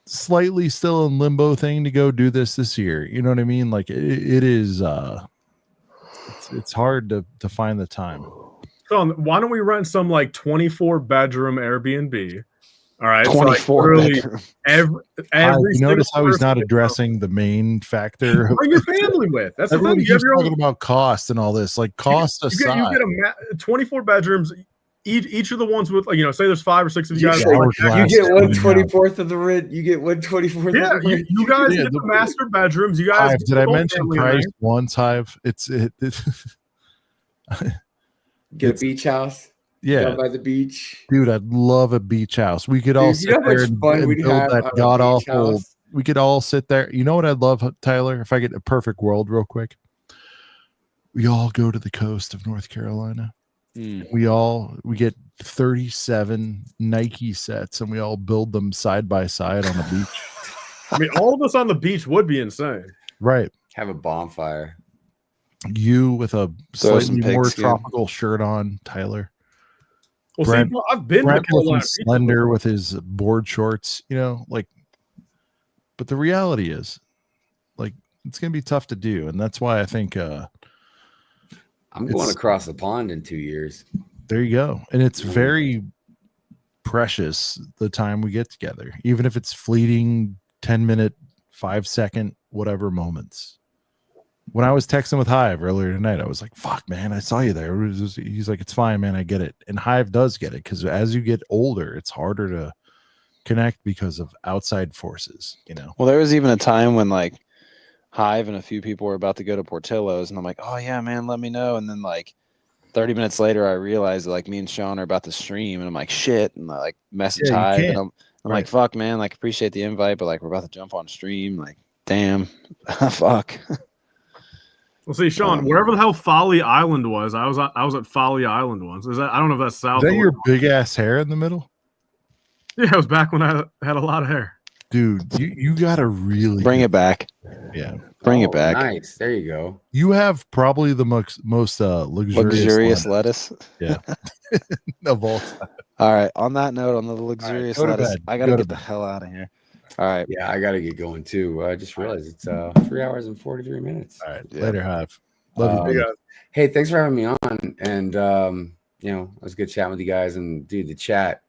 slightly still in limbo thing to go do this year. You know what I mean? Like it is it's hard to find the time.
So why don't we rent some like 24 bedroom Airbnb? All right,
24
so like every
you notice how he's not addressing the main factor.
Bring your family with. That's
everybody keeps talking about cost and all this. Like cost aside,
you get 24 bedrooms. Each of the ones with, like, you know, say there's 5 or 6 of you guys.
You get 1/24 of the rent. You get 1/24.
Yeah, you guys get the master bedrooms. You guys.
Did I mention price once? Hive. It's
get a beach house.
Yeah,
down by the beach,
dude. I'd love a beach house. We could all sit there and build that god awful. We could all sit there. You know what I'd love, Tyler? If I get a perfect world, real quick, we all go to the coast of North Carolina. We get 37 Nike sets and we all build them side by side on the beach.
I mean, all of us on the beach would be insane.
Right.
Have a bonfire.
You with a slightly more tropical shirt on, Tyler.
Well,
Brent,
see, I've been
Brent
to Carolina.
Slender with his board shorts, you know, like, but the reality is, like, it's going to be tough to do. And that's why I think,
I'm going across the pond in 2 years.
There you go. And it's very precious the time we get together, even if it's fleeting 10-minute, 5-second, whatever moments. When I was texting with Hive earlier tonight, I was like, fuck, man, I saw you there. He's like, it's fine, man. I get it. And Hive does get it because as you get older, it's harder to connect because of outside forces, you know?
Well, there was even a time when, like, Hive and a few people were about to go to Portillo's, and I'm like, oh yeah, man, let me know. And then like 30 minutes later, I realized that like me and Sean are about to stream, and I'm like, shit, and I like message
Yeah, you
Hive, and
can't.
I'm like, fuck, man, like appreciate the invite, but like we're about to jump on stream, like, damn, fuck.
Well, see, Sean, wherever the hell Folly Island was, I was at Folly Island once. Is that I don't know if that's south.
Is that your big ass hair in the middle?
Yeah, it was back when I had a lot of hair.
Dude, you gotta really
bring it back.
Yeah,
bring it back.
Nice, there you go.
You have probably the most luxurious
lettuce.
Yeah, of all time.
All right. On that note, on the luxurious
go to
lettuce,
bed.
I gotta
Go to
get the
bed.
hell out of here. All right.
Yeah, I gotta get going too. I just realized it's 3 hours and 43 minutes.
All right, later, Hive. Love you.
Hey, thanks for having me on. And you know, it was good chatting with you guys. And dude, the chat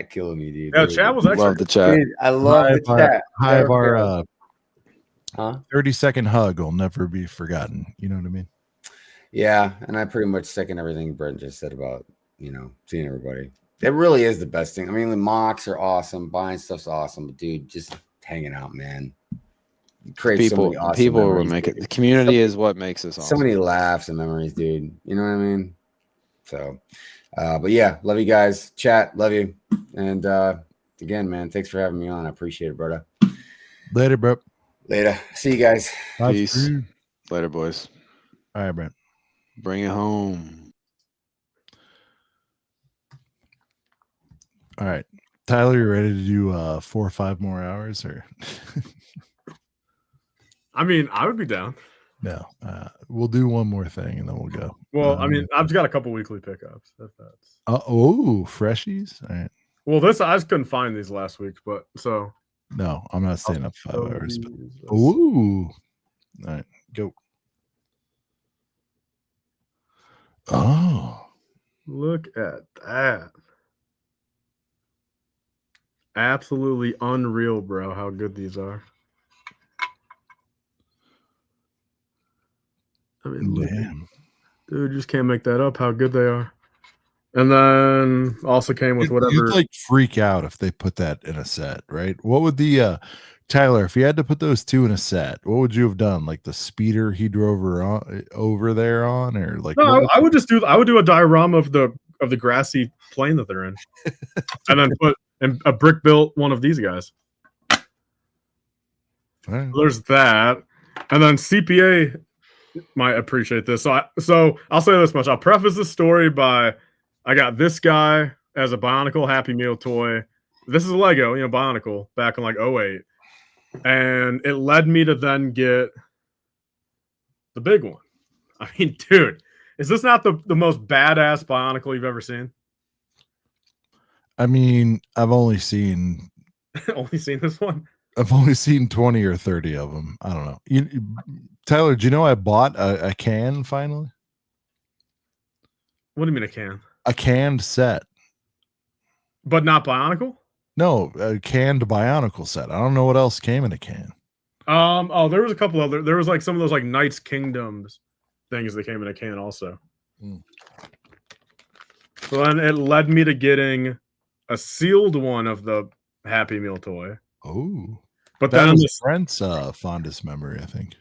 killing me, dude.
Yeah, chat was excellent.
Love the chat.
Dude, I love the chat.
Hive, our
huh?
30-second hug will never be forgotten. You know what I mean?
Yeah, and I pretty much second everything Brent just said about, you know, seeing everybody. It really is the best thing. I mean, the mocks are awesome, buying stuff's awesome, but dude, just hanging out, man. Create so many awesome
people will
memories,
make it.
dude.
The community is what makes us awesome.
So many laughs and memories, dude. You know what I mean? So, but yeah, love you guys. Chat, love you. And again, man, thanks for having me on. I appreciate it, brother.
Later, bro.
Later. See you guys.
Peace. Later, boys.
All right, Brent.
Bring it home.
All right, Tyler, you ready to do 4 or 5 more hours, or?
I mean, I would be down.
No, we'll do one more thing and then we'll go.
Well, I mean, I've got a couple weekly pickups. If that's
freshies. All right.
Well, this I just couldn't find these last week, but so
No, I'm not staying up 5 hours. But, all right, go. Oh,
look at that. Absolutely unreal, bro, how good these are. I mean, dude, you just can't make that up how good they are. And then also came with whatever.
You'd like freak out if they put that in a set, right? What would the Tyler, if you had to put those two in a set, what would you have done? Like the speeder he drove over there on, or like?
No, I would do a diorama of the grassy plain that they're in, and then put a brick built one of these guys.
Right.
There's that, and then CPA might appreciate this. So I'll say this much. I'll preface the story by I got this guy as a Bionicle Happy Meal toy. This is a Lego, Bionicle back in like 08. And it led me to then get the big one. I mean, dude, is this not the most badass Bionicle you've ever seen?
I mean, I've only seen
this one.
I've only seen 20 or 30 of them. I don't know. Tyler, do you know I bought a can finally?
What do you mean a can?
A canned set.
But not Bionicle?
No, a canned Bionicle set. I don't know what else came in a can.
There was a couple other. There was like some of those like Knights Kingdoms things that came in a can also. So then it led me to getting a sealed one of the Happy Meal toy.
Oh,
but
that
then
was Brent's fondest memory, I think.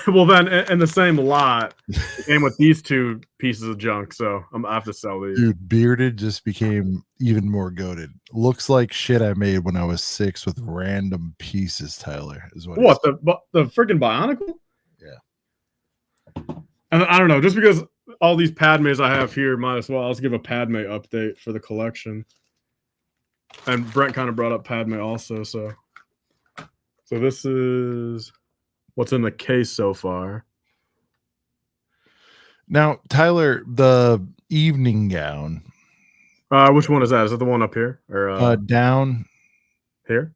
Well, then in the same lot, it came with these two pieces of junk, so I have to sell these.
Dude, Bearded just became even more goated. Looks like shit I made when I was 6 with random pieces. Tyler is what
the freaking Bionicle?
Yeah.
And I don't know, just because all these Padmes I have here, might as well. Let's give a Padme update for the collection. And Brent kind of brought up Padme also, so this is what's in the case so far.
Now, Tyler, the evening gown.
Which one is that? Is it the one up here or
down?
Here?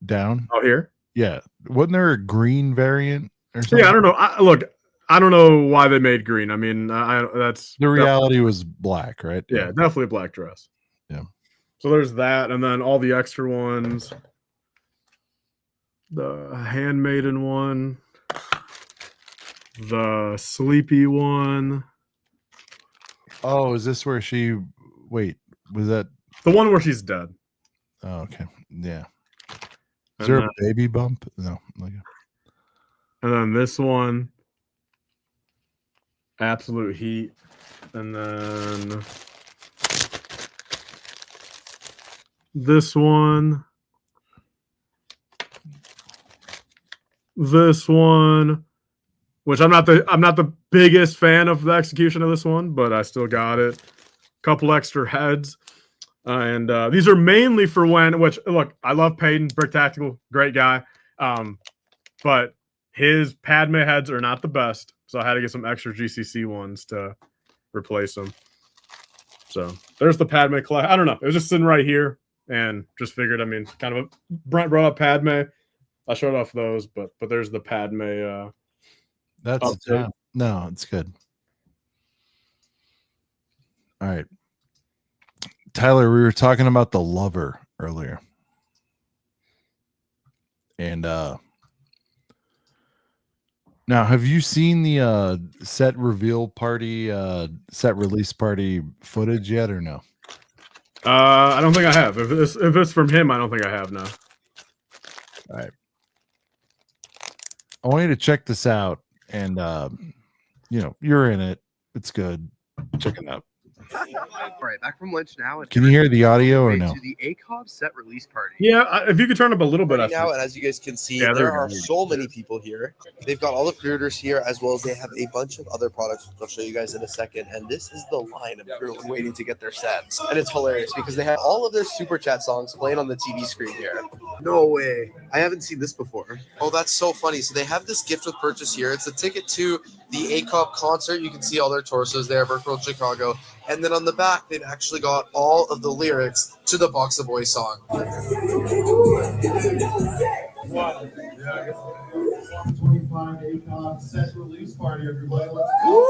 Down?
Oh, here?
Yeah. Wasn't there a green variant or something?
Yeah, I don't know. I don't know why they made green. I mean, that's
the reality was black, right?
Yeah, definitely a black dress.
Yeah.
So there's that, and then all the extra ones. The handmaiden one. The sleepy one.
Oh, is this where she... Wait, was that...
The one where she's dead.
Oh, okay. Yeah. Is there a baby bump? No.
And then this one, absolute heat. And then this one. This one, which I'm not the biggest fan of the execution of this one, but I still got it. Couple extra heads. And these are mainly for which look, I love Peyton, Brick Tactical, great guy. But his Padme heads are not the best. So I had to get some extra GCC ones to replace them. So there's the Padme collect. I don't know. It was just sitting right here and just figured, I mean, kind of Brent brought up Padme. I showed off those, but there's the Padme.
That's no, it's good. All right. Tyler, we were talking about the Lover earlier. And now have you seen the set reveal party, set release party footage yet or no?
I don't think I have. If it's from him, I don't think I have, no.
All right. I want you to check this out, and you know, you're in it. It's good. Check it out.
All right, back from lunch now.
Can you hear the audio or no?
To the ACOB set release party.
Yeah, if you could turn up a little bit.
Right now, and as you guys can see, there are so many people here. They've got all the pre-orders here, as well as they have a bunch of other products, which I'll show you guys in a second. And this is the line of everyone waiting to get their sets. And it's hilarious because they have all of their Super Chat songs playing on the TV screen here. No way. I haven't seen this before. Oh, that's so funny. So they have this gift with purchase here. It's a ticket to the ACOB concert. You can see all their torsos there, Brickworld Chicago. And then on the back, they've actually got all of the lyrics to the Box of Boys song.
25 ACOB set release party, everybody. Let's go.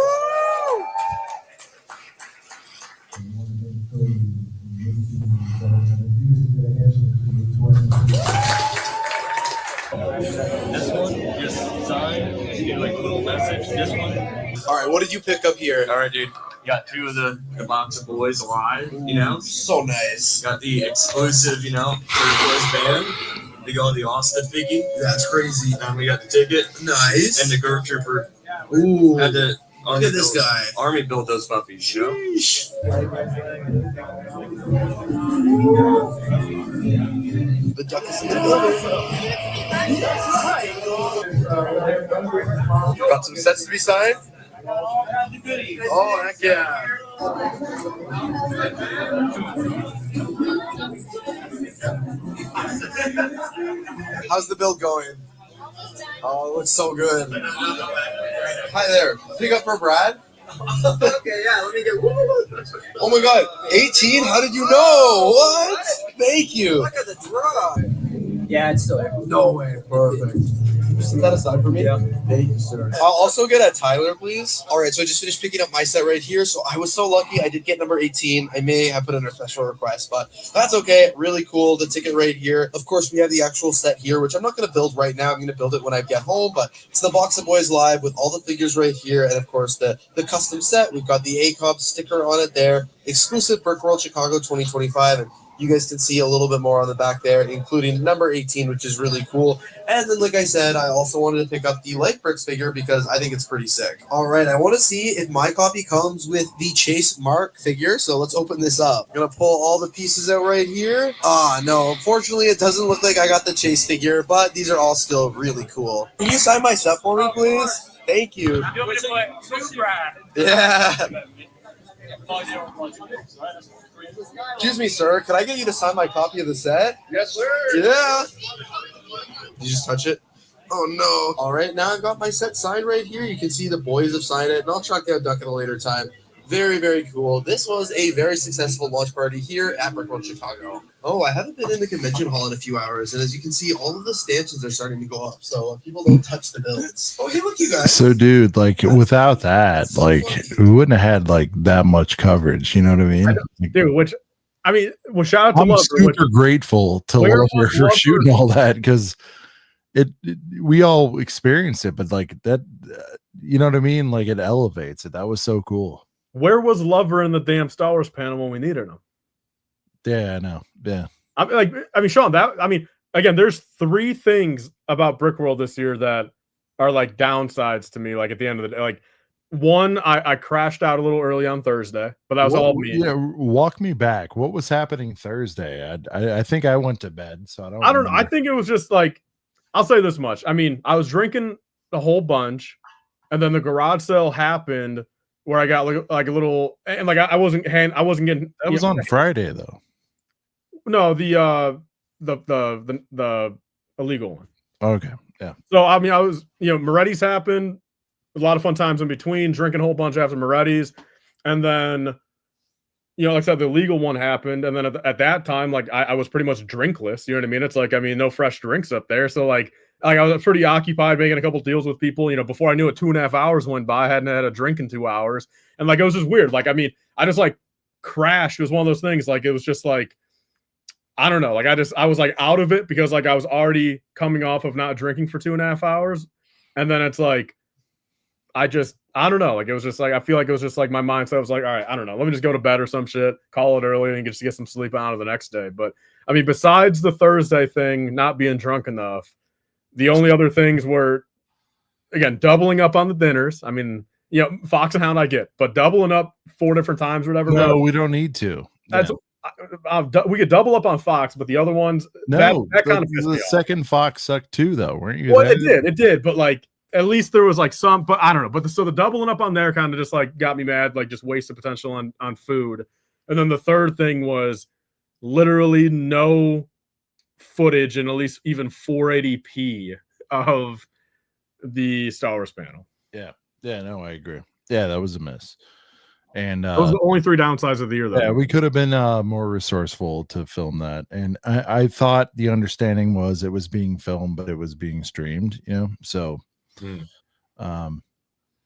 This one, just sign, and do like a little message. This one.
All right, what did you pick up here?
All right, dude. Got two of the Box of Boys live, you know?
So nice.
Got the exclusive, you know, Boys band. They got the Austin figure.
That's crazy.
And we got the ticket.
Nice.
And the Girth Trooper.
Ooh.
Had the
Look at this guy.
Army built those puppies, you know?
The duck is in the building. Got some sets to be signed. Oh, heck yeah. How's the build going? Oh, it looks so good. Hi there. Pick up for Brad. Okay, yeah, let me get. Oh my god, 18? How did you know? What? Thank you. Look at the draw.
Yeah, it's still there.
No way. Perfect. Set that aside for me. Yeah. Thank you, sir. I'll also get a Tyler, please. All right, so I just finished picking up my set right here. So I was so lucky. I did get number 18. I may have put in a special request, but that's okay. Really cool. The ticket right here. Of course, we have the actual set here, which I'm not going to build right now. I'm going to build it when I get home, but it's the Box of Boys Live with all the figures right here. And of course, the custom set. We've got the ACOB sticker on it there. Exclusive Brickworld Chicago 2025. And you guys can see a little bit more on the back there, including number 18, which is really cool. And then, like I said, I also wanted to pick up the Light Bricks figure because I think it's pretty sick. All right, I want to see if my copy comes with the Chase Mark figure. So let's open this up. I'm going to pull all the pieces out right here. No, unfortunately, it doesn't look like I got the Chase figure, but these are all still really cool. Can you sign my set for me, please? Thank you. Yeah. Excuse me, sir. Could I get you to sign my copy of the set?
Yes, sir.
Yeah. Did you just touch it? Oh, no. All right, now I've got my set signed right here. You can see the boys have signed it, and I'll track down Duck at a later time. Very, very cool. This was a very successful launch party here at Brickworld Chicago. Oh, I haven't been in the convention hall in a few hours, and as you can see, all of the stanchions are starting to go up, so people don't touch the builds. Oh, hey, look, you guys.
So, dude, like, without that, like, we wouldn't have had, like, that much coverage, you know what I mean?
Dude, which, I mean, well, shout out to
I'm
Lover,
super grateful to Lover for shooting all that, because we all experienced it, but, like, that, you know what I mean? Like, it elevates it. That was so cool.
Where was Lover in the damn Star Wars panel when we needed him?
Yeah, I know. Yeah.
I mean, Sean, again, there's three things about Brickworld this year that are like downsides to me. Like at the end of the day, like one, I crashed out a little early on Thursday, but that was all me.
Yeah, walk me back. What was happening Thursday? I think I went to bed, so
I don't know. I think it was just like, I'll say this much. I mean, I was drinking a whole bunch, and then the garage sale happened where I got like a little, and like I wasn't getting.
That was on Friday though.
No, the illegal one.
Okay, yeah.
So I mean, I was, Moretti's happened. A lot of fun times in between, drinking a whole bunch after Moretti's, and then, like I said, the legal one happened, and then at that time, like I was pretty much drinkless. You know what I mean? It's like, I mean, no fresh drinks up there, so like I was pretty occupied making a couple deals with people. Before I knew it, 2.5 hours went by. I hadn't had a drink in 2 hours, and like it was just weird. Like I mean, I just like crashed. It was one of those things. Like it was just like, I don't know. Like I was like out of it because like I was already coming off of not drinking for 2.5 hours, and then it's like. I don't know. Like, it was just like, I feel like it was just like my mindset was like, all right, I don't know. Let me just go to bed or some shit, call it early and just get some sleep out of the next day. But I mean, besides the Thursday thing, not being drunk enough, the only other things were, again, doubling up on the dinners. I mean, Fox and Hound I get, but doubling up 4 different times or whatever.
No, we don't need to.
That's, we could double up on Fox, but the other ones,
no,
that kind of pissed me
the
off.
second Fox sucked too, though, weren't you?
Well, it did, but like, at least there was like some, but I don't know. But so the doubling up on there kind of just like got me mad, like just wasted potential on food. And then the third thing was literally no footage in at least even 480p of the Star Wars panel.
Yeah. Yeah, no, I agree. Yeah, that was a miss. And
those are the only 3 downsides of the year, though.
Yeah, we could have been more resourceful to film that. And I thought the understanding was it was being filmed, but it was being streamed, so at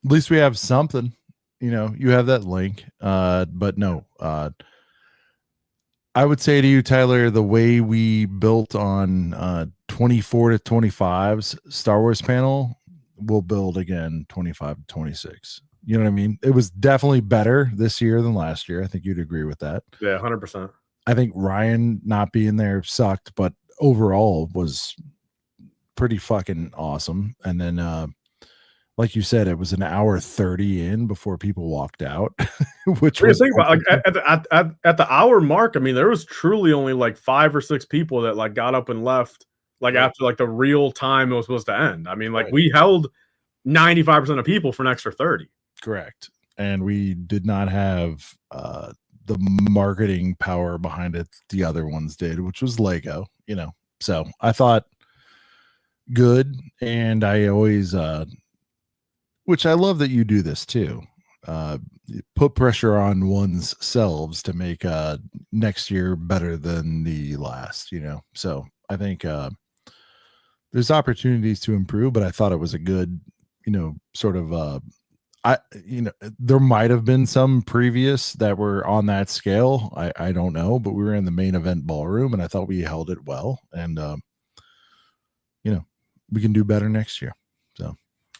least we have something, you have that link, but no, I would say to you, Tyler, the way we built on 24 to 25's Star Wars panel, we'll build again 25 to 26. You know what I mean? It was definitely better this year than last year. I think you'd agree with that.
Yeah, 100%.
I think Ryan not being there sucked, but overall was pretty fucking awesome. And then like you said, it was an hour 30 in before people walked out. Which was
think about, like at the hour mark, I mean, there was truly only like 5 or 6 people that like got up and left like after like the real time it was supposed to end. I mean, like we held 95% of people for an extra 30.
Correct. And we did not have the marketing power behind it the other ones did, which was Lego, so I thought good. And I always which I love that you do this too, put pressure on one's selves to make next year better than the last, so I think there's opportunities to improve, but I thought it was a good, sort of there might have been some previous that were on that scale. I don't know, but we were in the main event ballroom and I thought we held it well, and we can do better next year. So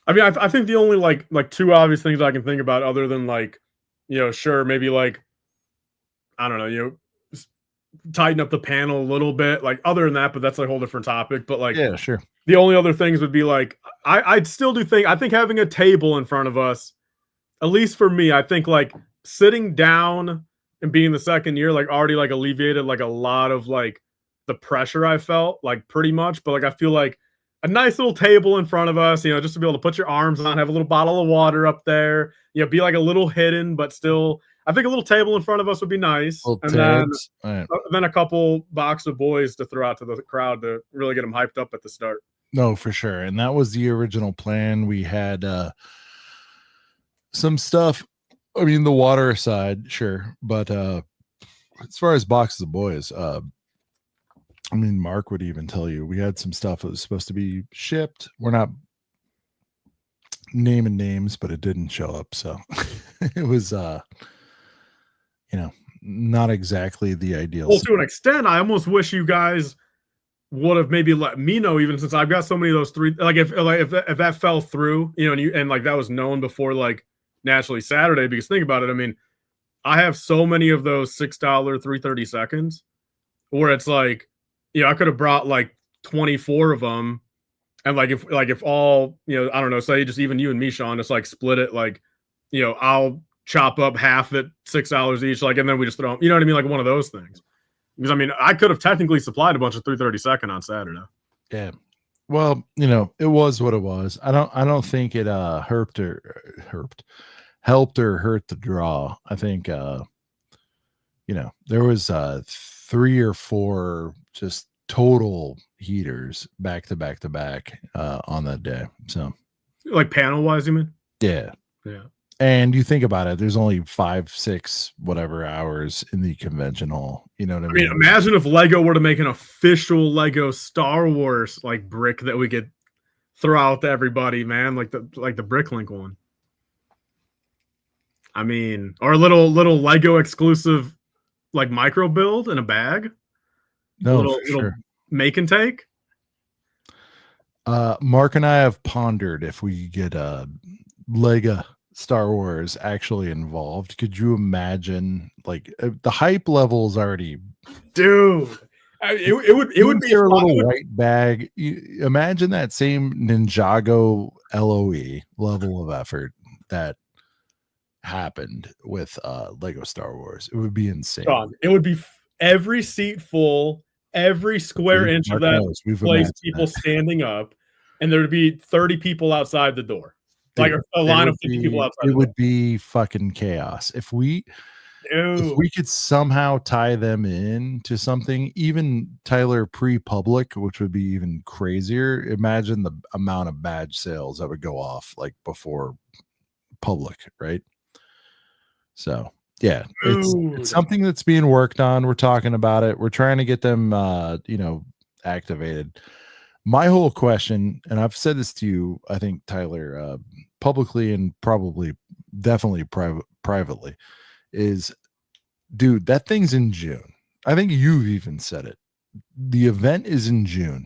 I mean, I think the only like 2 obvious things I can think about other than like, sure, maybe like, I don't know, tighten up the panel a little bit, like other than that, but that's like a whole different topic. But like,
yeah, sure.
The only other things would be like, I still do think, I think having a table in front of us, at least for me, I think like sitting down and being the second year, like already like alleviated like a lot of like the pressure I felt, like pretty much. But like, I feel like a nice little table in front of us, just to be able to put your arms on, have a little bottle of water up there, be like a little hidden, but still, I think a little table in front of us would be nice. And then a couple box of boys to throw out to the crowd to really get them hyped up at the start.
No, for sure. And that was the original plan. We had some stuff. I mean, the water aside, sure. But as far as boxes of boys, I mean, Mark would even tell you we had some stuff that was supposed to be shipped. We're not naming names, but it didn't show up. So it was, not exactly the ideal.
Well, to an extent, I almost wish you guys would have maybe let me know, even since I've got so many of those 3. Like if that fell through, and like that was known before, like naturally Saturday. Because think about it, I mean, I have so many of those $6 330 seconds where it's like, I could have brought like 24 of them And like if all, I don't know, say just even you and me, Sean, just like split it, like, I'll chop up half at $6 each, like, and then we just throw them, you know what I mean? Like one of those things. Because I mean, I could have technically supplied a bunch of 332nd on Saturday.
Yeah. Well, it was what it was. I don't think it helped or hurt the draw. I think there was 3 or 4 just total heaters back to back to back on that day. So
like panel wise, you mean?
Yeah. And you think about it, there's only 5-6 whatever hours in the convention hall. You know what I mean?
Imagine if Lego were to make an official Lego Star Wars like brick that we could throw out to everybody, man, like the Bricklink one. I mean, or a little Lego exclusive like micro build in a bag.
No,
little make and take.
Mark and I have pondered if we get Lego Star Wars actually involved. Could you imagine, like, the hype level is already,
dude? It would be
a little white bag. Imagine that same Ninjago LOE level of effort that happened with Lego Star Wars. It would be insane.
It would be every seat full, every square inch of that place, people standing up, and there would be 30 people outside the door. Dude, like a line of 50 people outside.
It would be fucking chaos. If we could somehow tie them in to something, even Tyler pre-public, which would be even crazier. Imagine the amount of badge sales that would go off like before public, right? So yeah, it's something that's being worked on. We're talking about it. We're trying to get them activated. My whole question, and I've said this to you, I think, Tyler, publicly and definitely privately, is, dude, that thing's in June. I think you've even said it. The event is in June.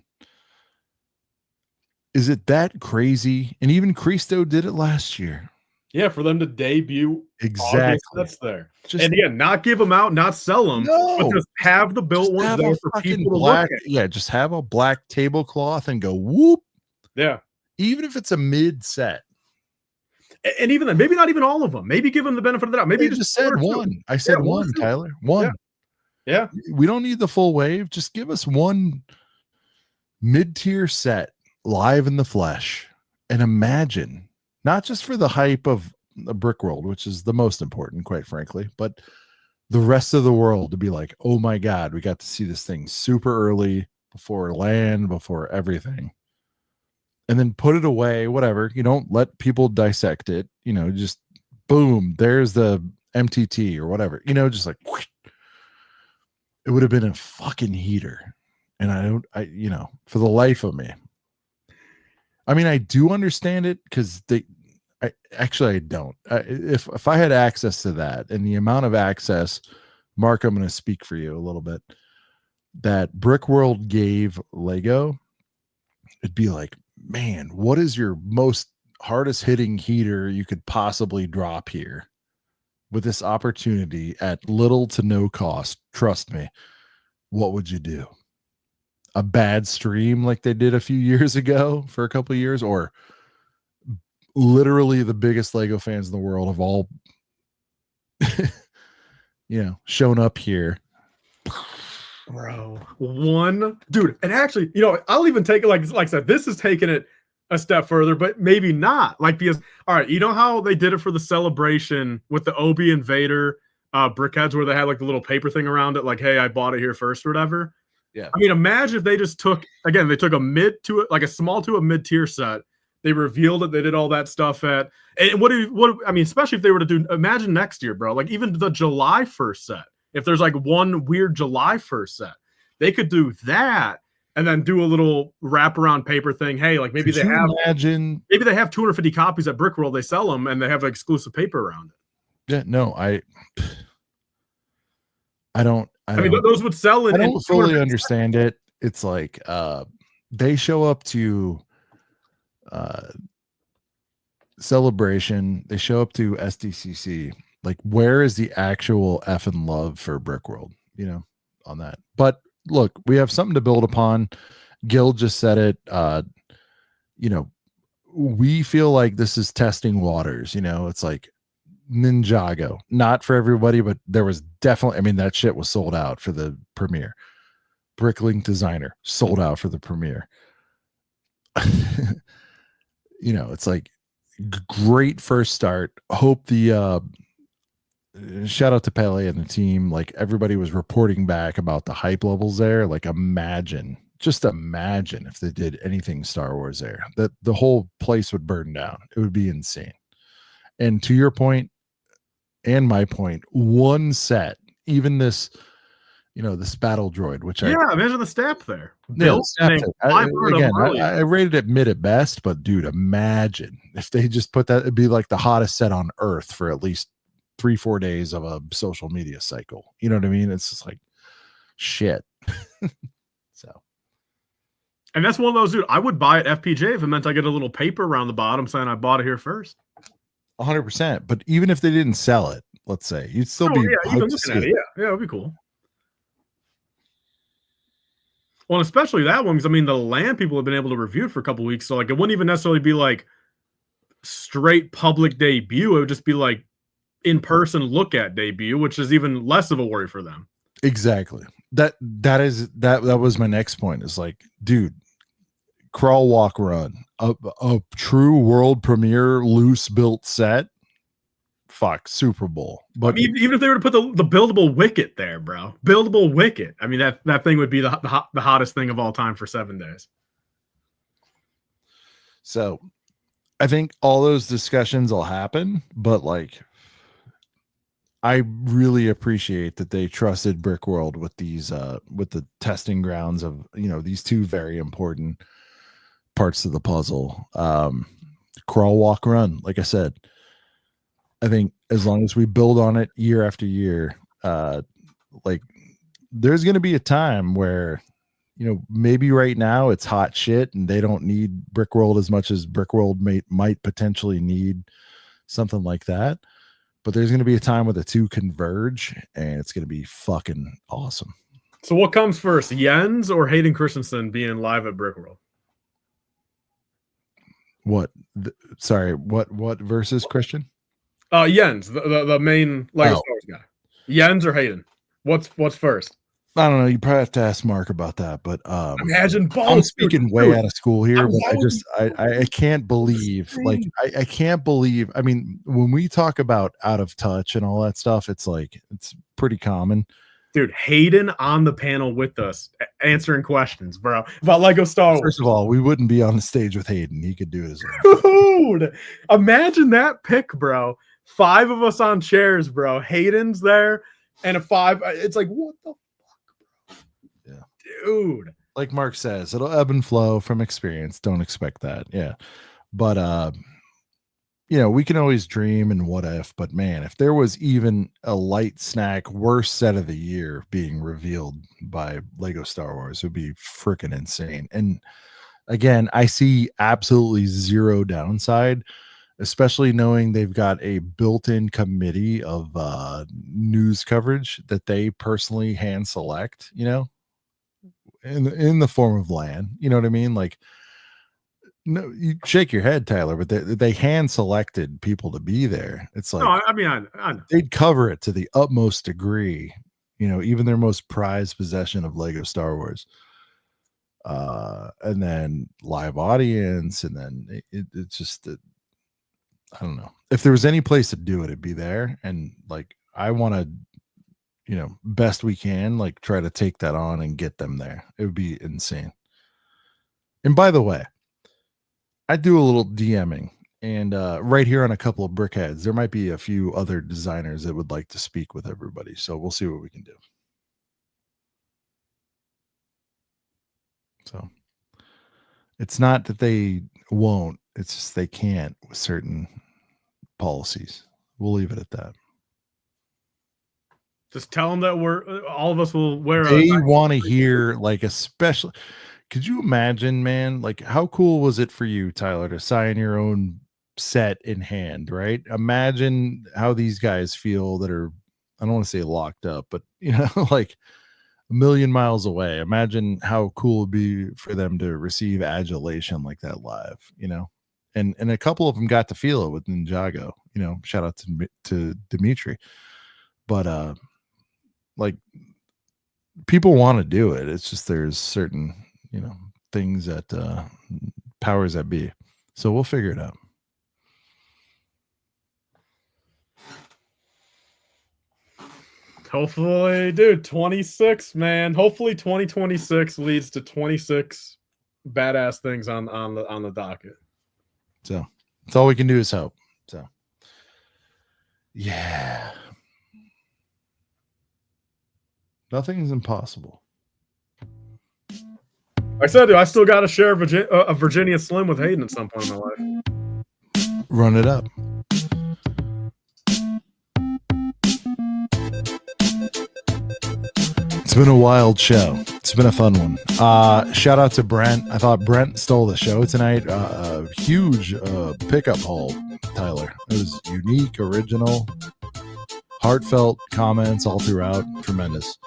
Is it that crazy? And even Cristo did it last year.
Yeah, for them to debut
exactly.
That's there. And again, not give them out, not sell them, but just have the built ones there for people to look at.
Yeah, just have a black tablecloth and go whoop.
Yeah.
Even if it's a mid set.
And even then, maybe not even all of them. Maybe give them the benefit of the doubt. Maybe
just said one. I said one, Tyler. One.
Yeah.
We don't need the full wave. Just give us one mid-tier set live in the flesh. And imagine, not just for the hype of the Brickworld, which is the most important, quite frankly, but the rest of the world to be like, oh my God, we got to see this thing super early, before land, before everything. And then put it away, whatever. You don't let people dissect it, just boom, there's the MTT or whatever, just like whoosh. It would have been a fucking heater. And for the life of me, I mean, I do understand it because I don't. If I had access to that and the amount of access, Mark, I'm going to speak for you a little bit, that Brickworld gave Lego, it'd be like, man, what is your most hardest hitting heater you could possibly drop here with this opportunity at little to no cost? Trust me. What would you do? A bad stream like they did a few years ago for a couple of years, or literally the biggest Lego fans in the world have all shown up here,
bro? One dude, and actually, I'll even take it like I said, this is taking it a step further, but maybe not, like, because all right, how they did it for the celebration with the Obi and Vader brickheads, where they had like the little paper thing around it, like, hey, I bought it here first or whatever.
Yeah.
I mean, imagine if they just took a small to a mid-tier set. They revealed it. They did all that stuff at, and especially if they were to do, imagine next year, bro, like even the July 1st set, if there's like one weird July 1st set, they could do that and then do a little wraparound paper thing. Hey, like maybe they have 250 copies at Brickworld. They sell them and they have exclusive paper around it.
Yeah, no, I mean,
those would sell.
I don't fully understand it. It's like they show up to Celebration, they show up to SDCC. Like, where is the actual effing love for Brickworld? On that. But look, we have something to build upon. Gil just said it. you know, we feel like this is testing waters. You know, it's like Ninjago, not for everybody, but there was definitely, I mean, that shit was sold out for the premiere. Bricklink Designer sold out for the premiere. You know, it's like great first start. Hope the shout out to Pele and the team. Like everybody was reporting back about the hype levels there. Like just imagine if they did anything Star Wars there, that the whole place would burn down. It would be insane. And to your point and my point, one set, even this, you know, this battle droid, which
imagine the step there.
I rated it mid at best, but dude, imagine if they just put that, it'd be like the hottest set on Earth for at least 3-4 days of a social media cycle. You know what I mean? It's just like shit. So,
and that's one of those, dude, I would buy it FPJ if it meant I get a little paper around the bottom saying I bought it here first.
100%. But even if they didn't sell it, let's say, you'd still be
even looking at it. Yeah, it'd be cool. Well, especially that one, because I mean, the land people have been able to review it for a couple of weeks, so like it wouldn't even necessarily be like straight public debut. It would just be like in-person look at debut, which is even less of a worry for them.
Exactly. That was my next point. Is like, dude, crawl, walk, run. A true world premiere loose built set. Fuck, Super Bowl. But
I mean, even if they were to put the buildable wicket there, bro, buildable wicket. I mean, that thing would be the hottest thing of all time for 7 days.
So I think all those discussions will happen, but like, I really appreciate that they trusted Brickworld with these, with the testing grounds of, you know, these two very important parts of the puzzle. Crawl, walk, run. Like I said, I think as long as we build on it year after year, like there's going to be a time where, you know, maybe right now it's hot shit and they don't need Brickworld as much as Brickworld might potentially need something like that. But there's going to be a time where the two converge and it's going to be fucking awesome.
So what comes first, Jens or Hayden Christensen being live at Brickworld?
What? What versus Christian?
Jens, the main Lego Star Wars guy. Jens or Hayden? What's first?
I don't know. You probably have to ask Mark about that. But
imagine both.
I'm speaking way out of school here, but I can't believe, like, I can't believe. I mean, when we talk about out of touch and all that stuff, it's like it's pretty common.
Dude, Hayden on the panel with us, answering questions, bro, about Lego Star Wars.
First of all, we wouldn't be on the stage with Hayden. He could do it his
own. Dude, imagine that pick, bro. 5 of us on chairs, bro. Hayden's there, and a 5. It's like, what the fuck, bro? Yeah. Dude.
Like Mark says, it'll ebb and flow from experience. Don't expect that. Yeah. But, you know, we can always dream and what if, but man, if there was even a light snack worst set of the year being revealed by Lego Star Wars, it would be freaking insane. And again, I see absolutely zero downside, especially knowing they've got a built-in committee of news coverage that they personally hand select, you know, in the form of land. You know what I mean? Like, no, you shake your head, Tyler, but they hand selected people to be there. It's like,
no, I mean, I know.
They'd cover it to the utmost degree, you know, even their most prized possession of Lego Star Wars. And then live audience, and then it's just I don't know. If there was any place to do it, it'd be there. And like, I want to, you know, best we can, like, try to take that on and get them there. It would be insane. And by the way, I do a little DMing, and right here on a couple of Brickheads, there might be a few other designers that would like to speak with everybody. So we'll see what we can do. So it's not that they won't, it's just they can't with certain policies. We'll leave it at that.
Just tell them that all of us will wear.
They want to hear, like, a special. Could you imagine, man? Like, how cool was it for you, Tyler, to sign your own set in hand, right? Imagine how these guys feel that are, I don't want to say locked up, but, you know, like, a million miles away. Imagine how cool it'd be for them to receive adulation like that live, you know. And a couple of them got to feel it with Ninjago, you know. Shout out to Dimitri, but like people want to do it. It's just there's certain, you know, things that powers that be. So we'll figure it out.
Hopefully, dude, 26, man. Hopefully 2026 leads to 26 badass things on the docket.
So that's all we can do is hope. So yeah. Nothing's impossible.
Like I said, dude, I still got to share a Virginia Slim with Hayden at some point in my life.
Run it up. It's been a wild show. It's been a fun one. Shout out to Brent. I thought Brent stole the show tonight. A huge pickup haul, Tyler. It was unique, original, heartfelt comments all throughout. Tremendous.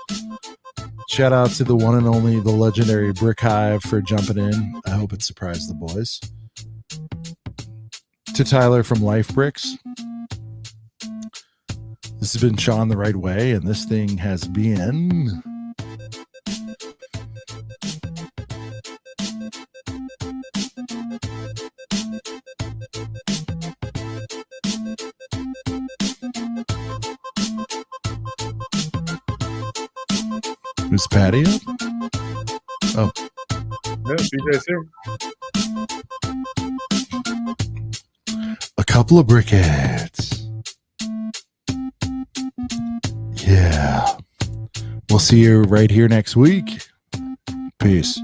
Shout out to the one and only, the legendary Brick Hive for jumping in. I hope it surprised the boys. To Tyler from Life Bricks. This has been Sean the Right Way, and this thing has been... Who's Patty up? Oh.
Yeah, CJ's here.
A couple of brickheads. Yeah. We'll see you right here next week. Peace.